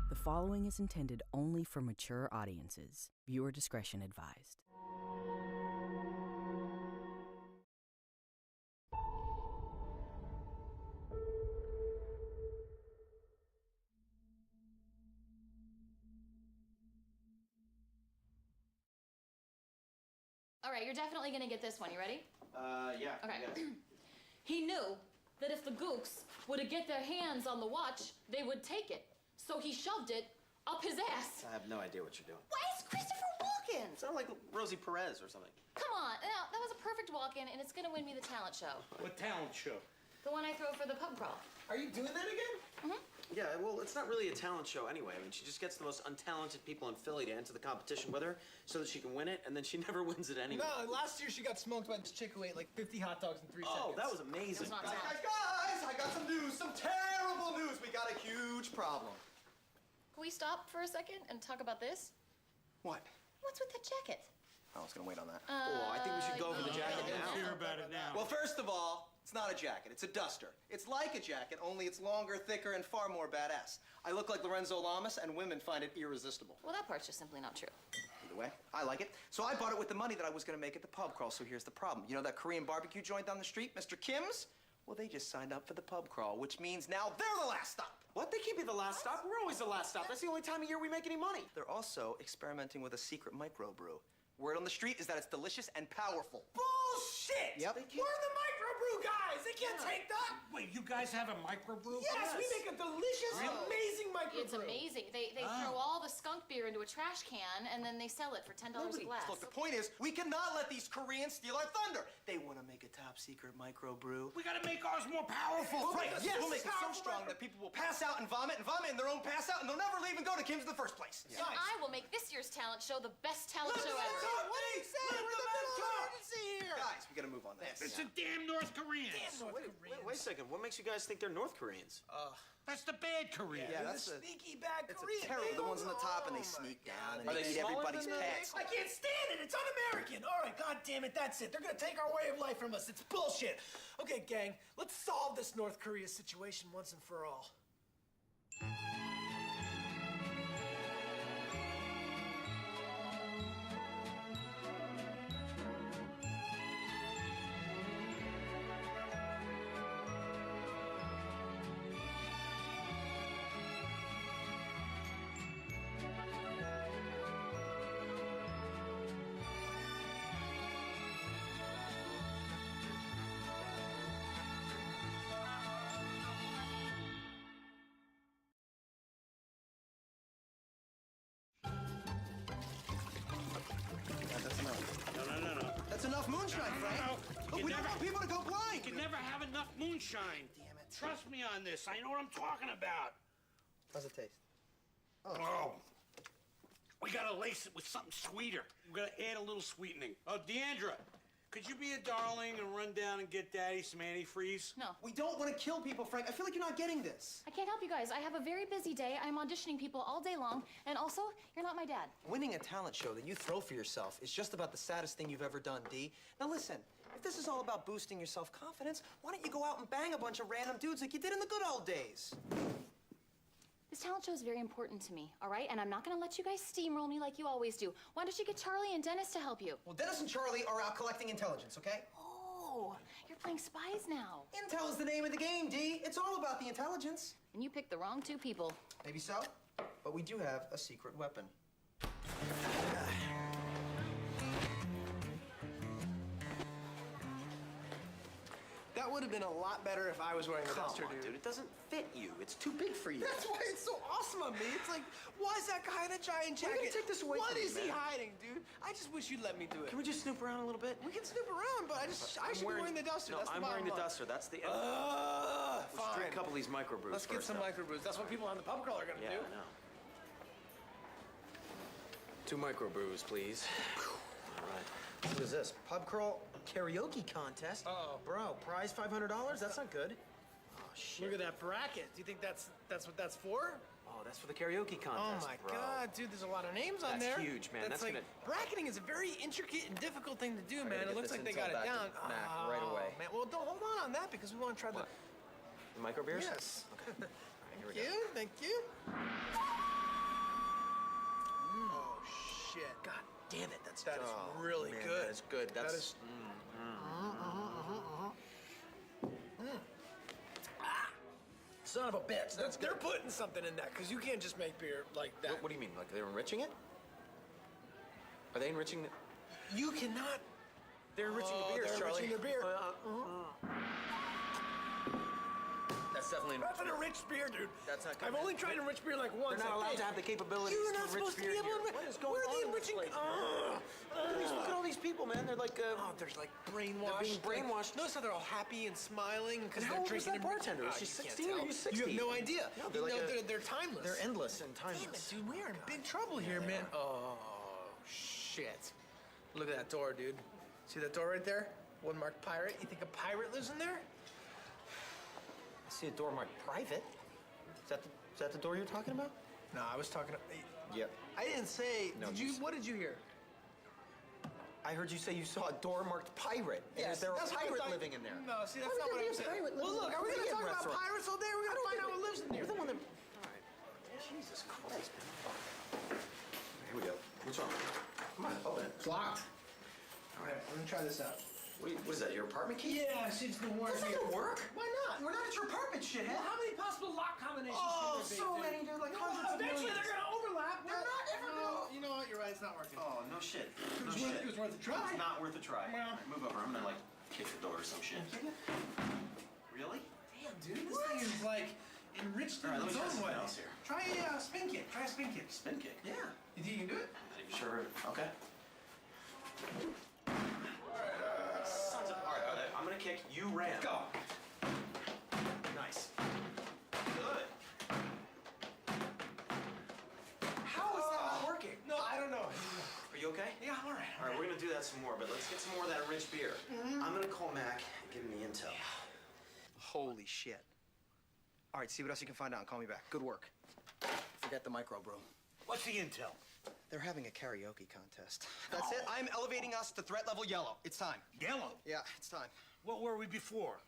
The following is intended only for mature audiences. Viewer discretion advised. All right, you're definitely gonna get this one. You ready? Yeah. Okay. I guess. He knew that if the gooks were to get their hands on the watch, they would take it. So he shoved it up his ass. I have no idea what you're doing. Why is Christopher Walken? Sound like Rosie Perez or something. Come on, now, that was a perfect walk-in, and it's gonna win me the talent show. What talent show? The one I throw for the pub crawl. Are you doing that again? Mm-hmm. Yeah, well, it's not really a talent show anyway. I mean, she just gets the most untalented people in Philly to enter the competition with her so that she can win it, and then she never wins it anyway. No, last year she got smoked by this chick who ate like 50 hot dogs in 3 seconds. Oh, that was amazing. Guys, I got some news, some terrible news. We got a huge problem. Can we stop for a second and talk about this? What? What's with that jacket? I was gonna wait on that. I think we should go over the jacket yeah. now. Hear about it now. Well, first of all, it's not a jacket, it's a duster. It's like a jacket, only it's longer, thicker, and far more badass. I look like Lorenzo Lamas, and women find it irresistible. Well, that part's just simply not true. Either way, I like it. So I bought it with the money that I was gonna make at the pub crawl, so here's the problem. You know that Korean barbecue joint down the street, Mr. Kim's? Well, they just signed up for the pub crawl, which means now they're the last stop. What? They can't be the last stop. We're always the last stop. That's the only time of year we make any money. They're also experimenting with a secret microbrew. Word on the street is that it's delicious and powerful. Bullshit! Yep. We're the microbrew guys! They can't take that! Wait, you guys have a microbrew? Yes, we make a delicious, amazing microbrew. It's amazing. They throw all the skunk beer into a trash can, and then they sell it for $10 a glass. Look, the point is, we cannot let these Koreans steal our thunder. They want to make a top-secret microbrew. We gotta make ours more powerful. We'll make it so strong that people will pass out and vomit in their own pass out, and they'll never leave and go to Kim's in the first place. And I will make this year's talent show the best talent show ever. What do you say? We're in the middle of emergency here! Guys, we gotta move on this. It's the damn North Koreans. Wait a second. What makes you guys think they're North Koreans? That's the bad Koreans. Yeah, That's a sneaky bad Korean. Terrible. The ones on the top, and they sneak down, and Are they they eat smaller everybody's than the- pets. I can't stand it. It's un-American. All right, God damn it, that's it. They're gonna take our way of life from us. It's bullshit. Okay, gang, let's solve this North Korea situation once and for all. That's enough. No. That's enough moonshine, Frank. No. Look, You we don't never- want people to go blind. You can never have enough moonshine. Damn it. Trust me on this. I know what I'm talking about. How's it taste? Oh. We gotta lace it with something sweeter. We gotta add a little sweetening. Oh, Deandra, could you be a darling and run down and get Daddy some antifreeze? No. We don't want to kill people, Frank. I feel like you're not getting this. I can't help you guys. I have a very busy day. I'm auditioning people all day long. And also, you're not my dad. Winning a talent show that you throw for yourself is just about the saddest thing you've ever done, Dee. Now listen, if this is all about boosting your self-confidence, why don't you go out and bang a bunch of random dudes like you did in the good old days? This talent show is very important to me, all right? And I'm not gonna let you guys steamroll me like you always do. Why don't you get Charlie and Dennis to help you? Well, Dennis and Charlie are out collecting intelligence, okay? Oh, you're playing spies now. Intel is the name of the game, Dee. It's all about the intelligence. And you picked the wrong two people. Maybe so, but we do have a secret weapon. That would have been a lot better if I was wearing a duster, dude. It doesn't fit you. It's too big for you. That's why it's so awesome on me. It's like, why is that guy in a giant jacket? We're gonna take this away What from is you, he man. hiding, dude? I just wish you'd let me do it. Can we just snoop around a little bit? We can snoop around, but I should be wearing the duster. No, That's the I'm wearing bottom the line. duster. That's the end. Fine. Let's drink a couple of these microbrews Let's get first, some though. microbrews. That's what people on the pub crawl are gonna Yeah, do. I know. 2 microbrews, please. All right. What is this? Pub crawl karaoke contest? Uh-oh. Bro, prize $500? That's not good. Oh, shit. Look at that bracket. Do you think that's what that's for? Oh, that's for the karaoke Oh contest, my bro. God, dude! There's a lot of names on That's there. huge, man. That's like gonna- bracketing is a very intricate and difficult thing to do, I man. gotta It get looks this like they intel got it back to down. Mac right away. Man, well, don't hold on that because we want to try What? The micro beers? Yes. Okay. All right, here we Thank go. you. Thank you. Oh shit! God damn it, that's That is oh, really man, good. That is good. That's That is. Son of a bitch! They're putting something in that because you can't just make beer like that. What do you mean? Like they're enriching it? Are they enriching it? You cannot. They're enriching the beers, they're Charlie. enriching their beer. That's definitely That's an enriched beer, dude. That's not I've only tried enriched beer like once. They're not I allowed think. to have the capabilities You're to not enrich supposed to beer be able here. to. What is going Where are on the in this enriching? place? Look at all these people, man. They're like, There's like brainwashed. They're being brainwashed. Notice how they're all happy and smiling because And they're how old was drinking. that bartender? Is she You can't 16 or tell. you 60? You have no idea. No, they're like they're timeless. They're endless and Damn timeless. it, dude. We are in big trouble here, man. Oh shit! Look at that door, dude. See that door right there? One marked pirate. You think a pirate lives in there? I see a door marked private. Is that the door you're talking about? No, I was talking. Yep. I didn't say. No, Did you? What did you hear? I heard you say you saw a door marked pirate. And Yes, is there a that's what I'm pirate talking- living in there? No, see, that's Why not would what there I'm be a saying. pirate Well, living look, in a are we gonna Korean talk about restaurant? pirates all day? We're gonna find out what lives in there. You're the one that. All right. Jesus Christ, man. Here we go. What's wrong? Come on, open it. It's locked. All right, I'm gonna try this out. What is that, your apartment key? Yeah, see, it's gonna work. Does that work? Why not? We're not at your apartment, shithead. Well, how many possible lock combinations Oh, can there be? so dude? many, dude, like No, hundreds of eventually millions. they're gonna overlap. They're not ever No, you know what? You're right. It's not working. Oh, no shit. No It shit. was worth a try. It's not worth a try. Well. All right, move over. I'm gonna, like, kick the door or some shit. Really? Damn, dude, this thing is like enriched in All right, let its me try own something way. else here. Try a spin kick. Try a spin kick. Spin kick? Yeah. You think you can do it? Sure. Okay. Sons of... All right, I'm gonna kick. You ran. Go. Nice. Good. How is that not working? No, I don't know. Are you okay? Yeah, I'm all right. All right, we're gonna do that some more, but let's get some more of that enriched beer. I'm gonna call Mac and give him the intel. Holy shit. All right, see what else you can find out and call me back. Good work. Forget the micro, bro. What's the intel? They're having a karaoke contest. That's it. I'm elevating us to threat level yellow. It's time. Yellow? Yeah, it's time. What were we before?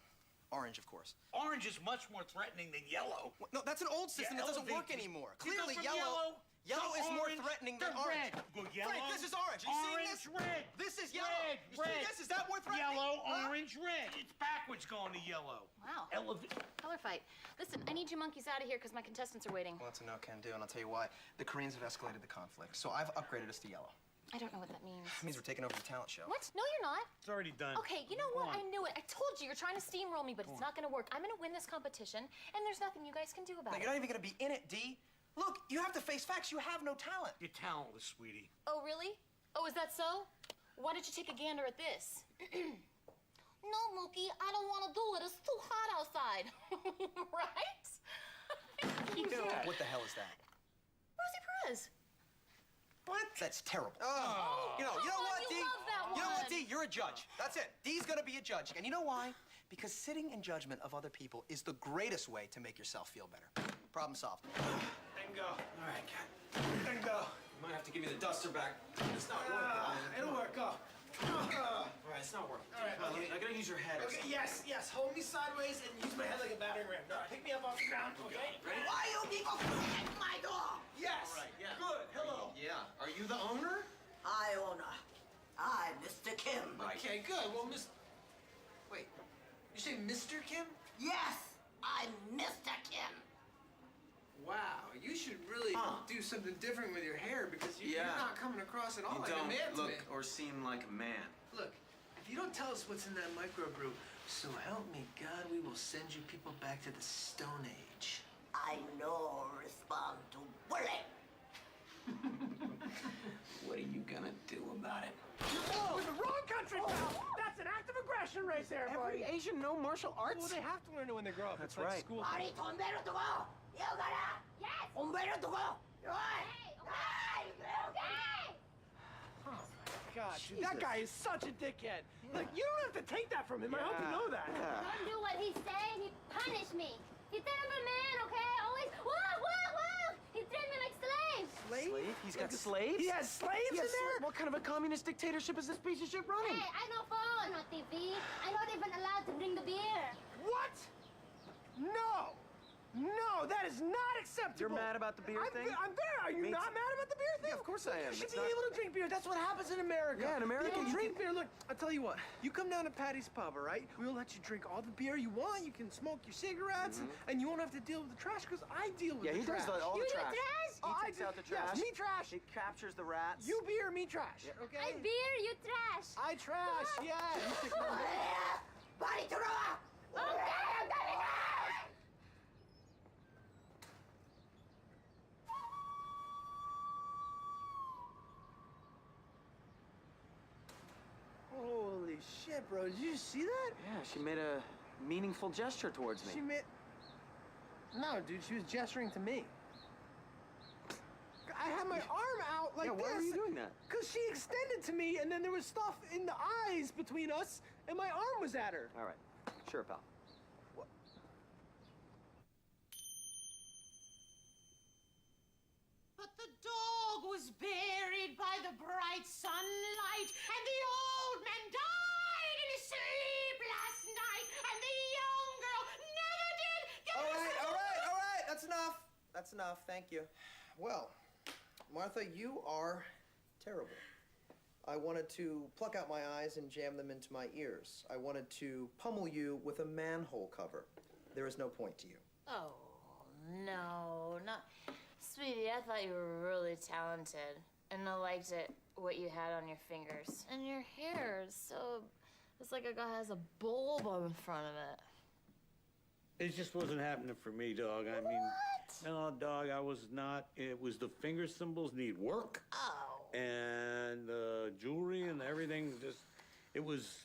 Orange, of course. Orange is much more threatening than yellow. No, that's an old system that doesn't work anymore. Clearly, yellow is more threatening than orange. Go yellow. Frank, this is orange. Are you seeing this? Red. This is yellow. Red. You see Red. this? Is that more threatening? Yellow, Huh? orange, red. It's backwards going to yellow. Wow. Elevate. Color fight. Listen, I need you monkeys out of here because my contestants are waiting. Well, that's a no-can-do, and I'll tell you why. The Koreans have escalated the conflict, so I've upgraded us to yellow. I don't know what that means. It means we're taking over the talent show. What? No, you're not. It's already done. Okay, you know what? I knew it. I told you. You're trying to steamroll me, but it's not going to work. I'm going to win this competition, and there's nothing you guys can do about No, it. you're not even going to be in it, D. Look, you have to face facts. You have no talent. You're talentless, sweetie. Oh, really? Oh, is that so? Why don't you take a gander at this? No, Mookie, I don't want to do it. It's too hot outside. Right? What the hell is that? Rosie Perez. What? That's terrible. Oh, you know come on, what, you D? love that You know what, one. D? You're a judge. That's it. D's gonna be a judge. And you know why? Because sitting in judgment of other people is the greatest way to make yourself feel better. Problem solved. Bingo. All right, cat. Bingo. You might have to give me the duster back. It's not working. It'll work. Go. All right, it's not working. All right, Come on, okay. I gotta use your head. Okay, yes. Hold me sideways and use my head like a battering ram. All right, pick me up off the ground, okay? Ready? Why you people at my door? Yes. All right, yeah. Good. Hello. Yeah. Are you the owner? I owner. I'm Mr. Kim. Right. Okay, good. Well, Wait. You say Mr. Kim? Yes, I'm Mr. Kim. Wow, you should really do something different with your hair because you're Yeah. not coming across at all You like a don't man to look me. or seem like a man. Look, if you don't tell us what's in that microbrew, so help me God, we will send you people back to the Stone Age. I know respond to bullet. What are you gonna do about it? Oh, the wrong country, pal! That's an act of aggression right there, buddy. Every Asian know martial arts? Well, they have to learn it when they grow up. That's It's like right. School. Marty, Tombero to go. You gotta. Yes. Tombero to go. God, dude, that guy is such a dickhead. Like, you don't have to take that from him. I hope you know that. Don't do what he say. He punished me. He said I'm a man, okay? Always, whoa! He treated me like slaves. Slave? He's got slaves? He has slaves in there? What kind of a communist dictatorship is this piece of shit running? Hey, I know phone, no TV. I'm not even allowed to bring the beer. What? No! No, that is not acceptable. You're mad about the beer thing? I'm very. Are you not mad about the beer thing? Yeah, of course I am. You should It's be not- able to drink beer. That's what happens in America. Yeah, in America, People you drink beer. Look, I'll tell you what. You come down to Patty's Pub, all right? We'll let you drink all the beer you want. You can smoke your cigarettes, and you won't have to deal with the trash because I deal with Yeah, the he trash. does all You the do trash. trash? Oh, He takes out the trash. Yes, me trash. He captures the rats. You beer, me trash. Okay? I beer, you trash. I trash. Yes. Body to go. Okay, I'm coming out. shit, bro. Did you see that? Yeah, she made a meaningful gesture towards me. She made... No, dude, she was gesturing to me. I had my arm out like this. Yeah, why were you doing that? Because she extended to me, and then there was stuff in the eyes between us, and my arm was at her. All right. Sure, pal. What? But the dog was buried by the bright sunlight, and the old man died in his sleep last night, and the young girl never did get All right. That's enough. That's enough. Thank you. Well, Martha, you are terrible. I wanted to pluck out my eyes and jam them into my ears. I wanted to pummel you with a manhole cover. There is no point to you. Oh, no, not... Sweetie, I thought you were really talented. And I liked what you had on your fingers. And your hair is so... It's like a guy has a bulb on the front of it. It just wasn't happening for me, dog. I mean, no, dog, I was not. It was the finger symbols need work. Oh. And the jewelry and everything just, it was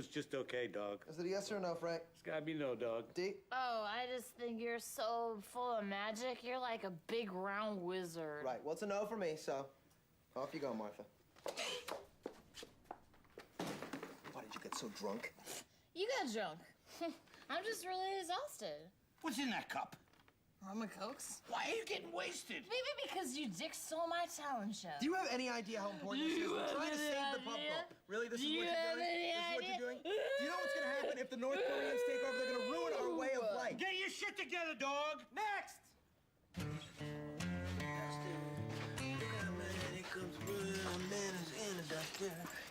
just okay, dog. Is it a yes or a no, Frank? It's gotta be no, dog. D? Oh, I just think you're so full of magic. You're like a big round wizard. Right, well, it's a no for me, so off you go, Martha. Why did you get so drunk? You got drunk. I'm just really exhausted. What's in that cup? Rum and Cokes? Why are you getting wasted? Maybe because you dick stole my talent show. Do you have any idea how important this is? We're trying to save the pub boat. Really? This is what you're doing? This is what you're doing? Do you know what's going to happen if the North Koreans take over? They're going to ruin our way of life. Get your shit together, dog! Next!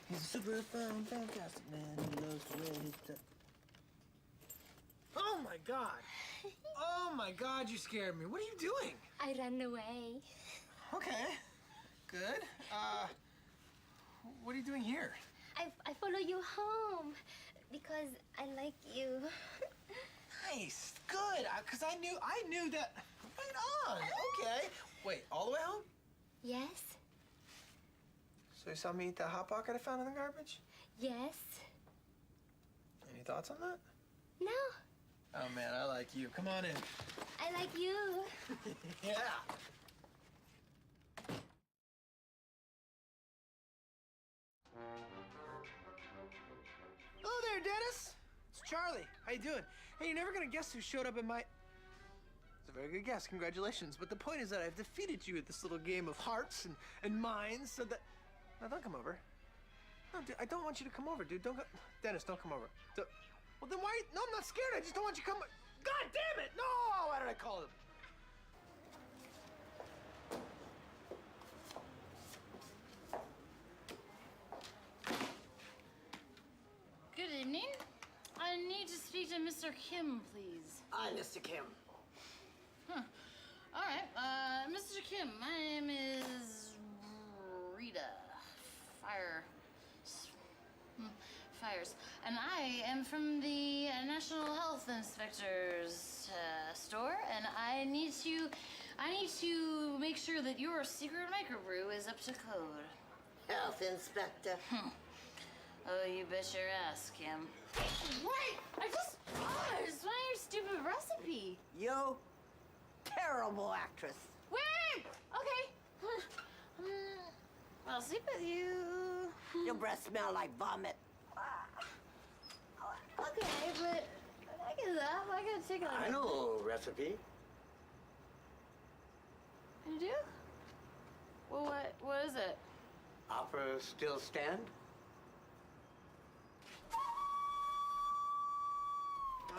He's a super fun, fantastic man who loves to wear his stuff. Oh my God! Oh my God, you scared me. What are you doing? I ran away. Okay, good. What are you doing here? I follow you home because I like you. Nice, good. Cause I knew that. Right on. Okay. Wait, all the way home? Yes. So you saw me eat that Hot Pocket I found in the garbage? Yes. Any thoughts on that? No. Oh man, I like you. Come on in. I like you. Yeah. Hello there, Dennis. It's Charlie. How you doing? Hey, you're never gonna guess who showed up in my... It's a very good guess. Congratulations. But the point is that I've defeated you at this little game of hearts and minds so that... Now, don't come over. No, dude, I don't want you to come over, dude. Don't go... Dennis, don't come over. Well, then why... No, I'm not scared. I just don't want you to come... God damn it! No! Why did I call him? Good evening. I need to speak to Mr. Kim, please. Hi, Mr. Kim. Huh. All right, Mr. Kim, my name is Rita Fires, and I am from the National Health Inspector's store, and I need to make sure that your secret microbrew is up to code. Health Inspector. Oh, you bet your ass, Kim. Wait! I just want your stupid recipe. You terrible actress. Wait! Okay. I'll sleep with you. Your breath smell like vomit. Okay, but I get that. I gotta take it. I know recipe. You do? Well, what is it? Opera still stand?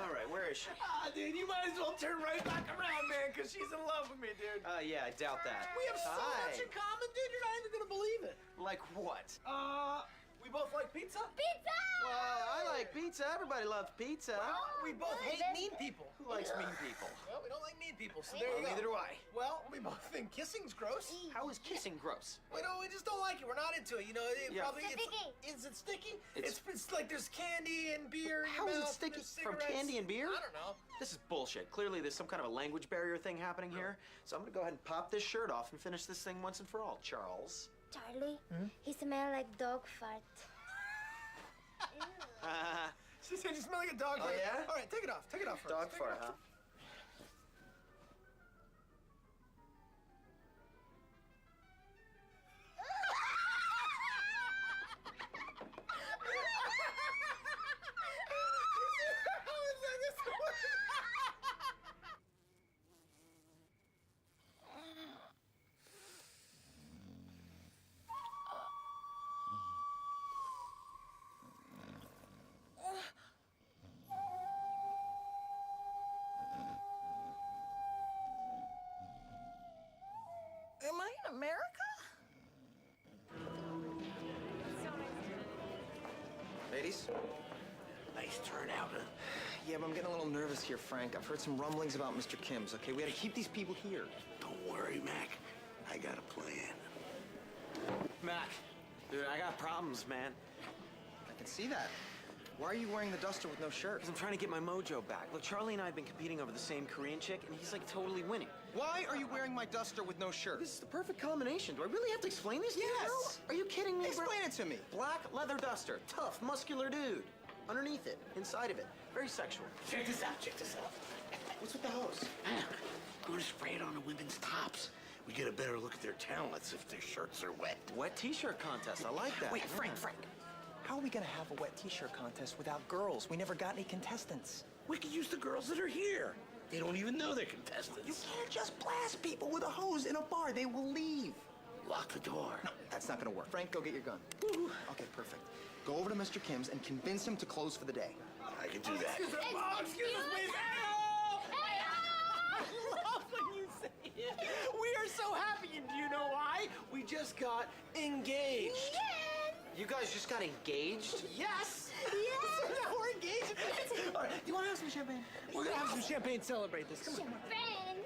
All right, where is she? Dude, you might as well turn right back around, man, because she's in love with me, dude. Yeah, I doubt that. We have so much in common, dude. You're not even gonna believe it. Like what? We both like pizza? Pizza! Well, I like pizza. Everybody loves pizza. Well, we both hate mean people. Who likes mean people? Well, we don't like mean people, so there you go. Neither do I. Well, we both think kissing's gross. How is kissing gross? We just don't like it. We're not into it. You know, Yeah. probably It's sticky. Is it sticky? It's like there's candy and beer in How your is it mouth, sticky? and there's From cigarettes. candy and beer? I don't know. This is bullshit. Clearly, there's some kind of a language barrier thing happening here. So I'm gonna go ahead and pop this shirt off and finish this thing once and for all, Charles. Charlie, he smells like dog fart. She said you smell like a dog fart. Oh, yeah? All right, take it off. Take it off first. Dog Take fart, it off. huh? Am I in America? Ladies? Nice turnout, huh? Yeah, but I'm getting a little nervous here, Frank. I've heard some rumblings about Mr. Kim's, okay? We gotta keep these people here. Don't worry, Mac. I got a plan. Mac, dude, I got problems, man. I can see that. Why are you wearing the duster with no shirt? Because I'm trying to get my mojo back. Look, Charlie and I have been competing over the same Korean chick, and he's like totally winning. Why are you wearing my duster with no shirt? This is the perfect combination. Do I really have to explain this to you? Yes. Bro? Are you kidding me, bro? Explain it to me. Black leather duster, tough, muscular dude. Underneath it, inside of it, very sexual. Check this out, check this out. What's with the hose? I'm gonna spray it on the women's tops. We get a better look at their talents if their shirts are wet. Wet t-shirt contest, I like that. Wait, Frank. How are we gonna have a wet t-shirt contest without girls? We never got any contestants. We could use the girls that are here. They don't even know they're contestants. You can't just blast people with a hose in a bar. They will leave. Lock the door. No, that's not gonna work. Frank, go get your gun. Okay, perfect. Go over to Mr. Kim's and convince him to close for the day. I can do that. Excuse us, please. I love when you say it. We are so happy, and do you know why? We just got engaged. You guys just got engaged? Yes! Yes! So now we're engaged. All right, you want to have some champagne? We're going to have some champagne to celebrate this. Come on. Champagne.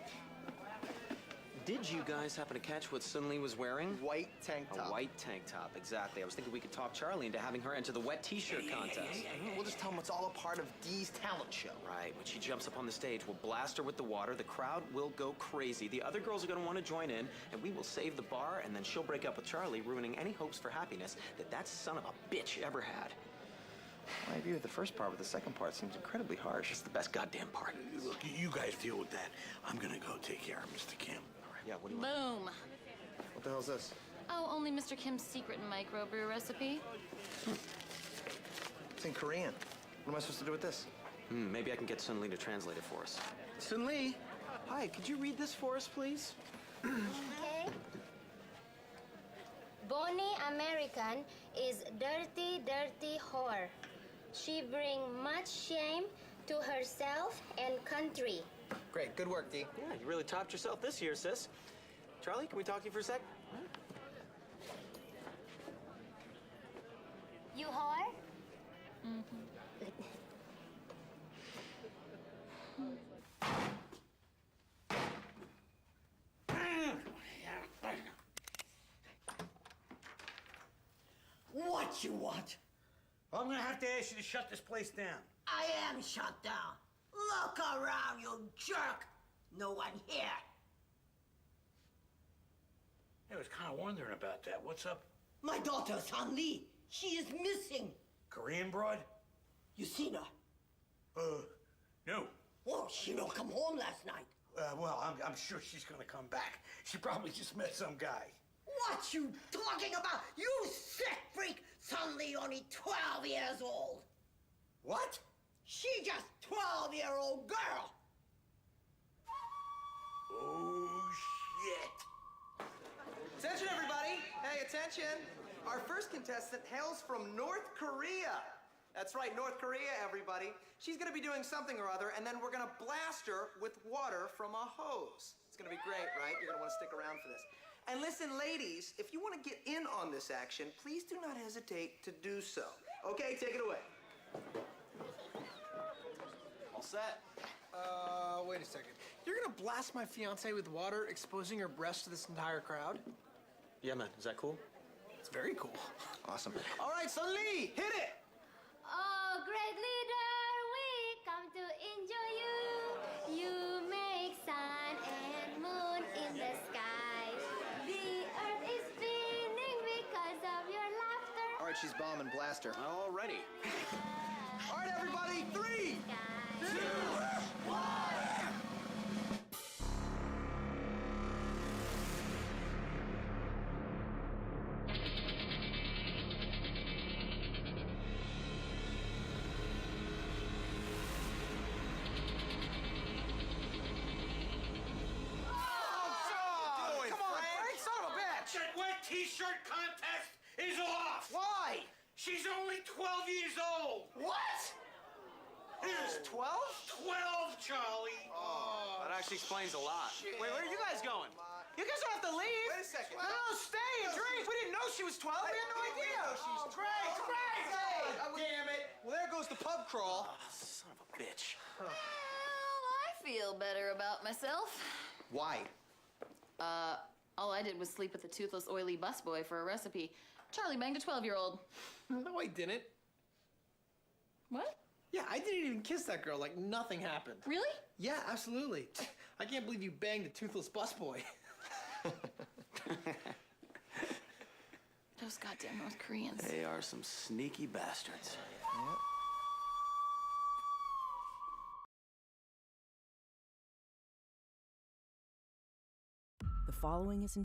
Did you guys happen to catch what Sun Lee was wearing? White tank top. A white tank top, exactly. I was thinking we could talk Charlie into having her enter the wet t-shirt contest. We'll just tell him it's all a part of Dee's talent show. Right, when she jumps up on the stage, we'll blast her with the water, the crowd will go crazy, the other girls are gonna wanna join in, and we will save the bar, and then she'll break up with Charlie, ruining any hopes for happiness that son of a bitch ever had. I agree with the first part, but the second part seems incredibly harsh. It's the best goddamn part. Look, you guys deal with that. I'm gonna go take care of Mr. Kim. Yeah, what do you want? Boom. What the hell's this? Oh, only Mr. Kim's secret microbrew recipe. It's in Korean. What am I supposed to do with this? Maybe I can get Sun Lee to translate it for us. Sun Lee, hi, could you read this for us, please? Okay. Bonnie American is dirty, dirty whore. She bring much shame to herself and country. Great, good work, Dee. Yeah, you really topped yourself this year, sis. Charlie, can we talk to you for a sec? You whore? What you want? I'm gonna have to ask you to shut this place down. I am shut down. Look around, you jerk. No one here. I was kind of wondering about that. What's up? My daughter, Sun Lee, she is missing. Korean broad? You seen her? No. Well, she don't come home last night. Well, I'm sure she's gonna come back. She probably just met some guy. What you talking about? You sick freak! Sun Lee only 12 years old. What? She just 12-year-old girl. Oh, shit. Attention, everybody. Hey, attention. Our first contestant hails from North Korea. That's right, North Korea, everybody. She's gonna be doing something or other, and then we're gonna blast her with water from a hose. It's gonna be great, right? You're gonna wanna stick around for this. And listen, ladies, if you wanna get in on this action, please do not hesitate to do so. Okay, take it away. All set. Wait a second. You're gonna blast my fiance with water, exposing her breast to this entire crowd? Yeah, man, is that cool? It's very cool. Awesome. All right, Sun Lee, hit it! Oh, great leader, we come to enjoy you. You make sun and moon in the sky. The earth is spinning because of your laughter. All right, Archie's bomb and blaster. Already. All right, everybody, 3, 2, 1. That wet t-shirt contest is off! Why? She's only 12 years old! What? Is 12? 12, Charlie! Oh, that actually explains a lot. Wait, where are you guys going? You guys don't have to leave. Wait a second. No, stay and drink. We didn't know she was 12. We had no idea. Craig! Damn it! Well, there goes the pub crawl. Son of a bitch. Well, I feel better about myself. Why? All I did was sleep with a toothless, oily busboy for a recipe. Charlie banged a 12-year-old. No, I didn't. What? Yeah, I didn't even kiss that girl. Like, nothing happened. Really? Yeah, absolutely. I can't believe you banged a toothless busboy. Those goddamn North Koreans. They are some sneaky bastards. The following is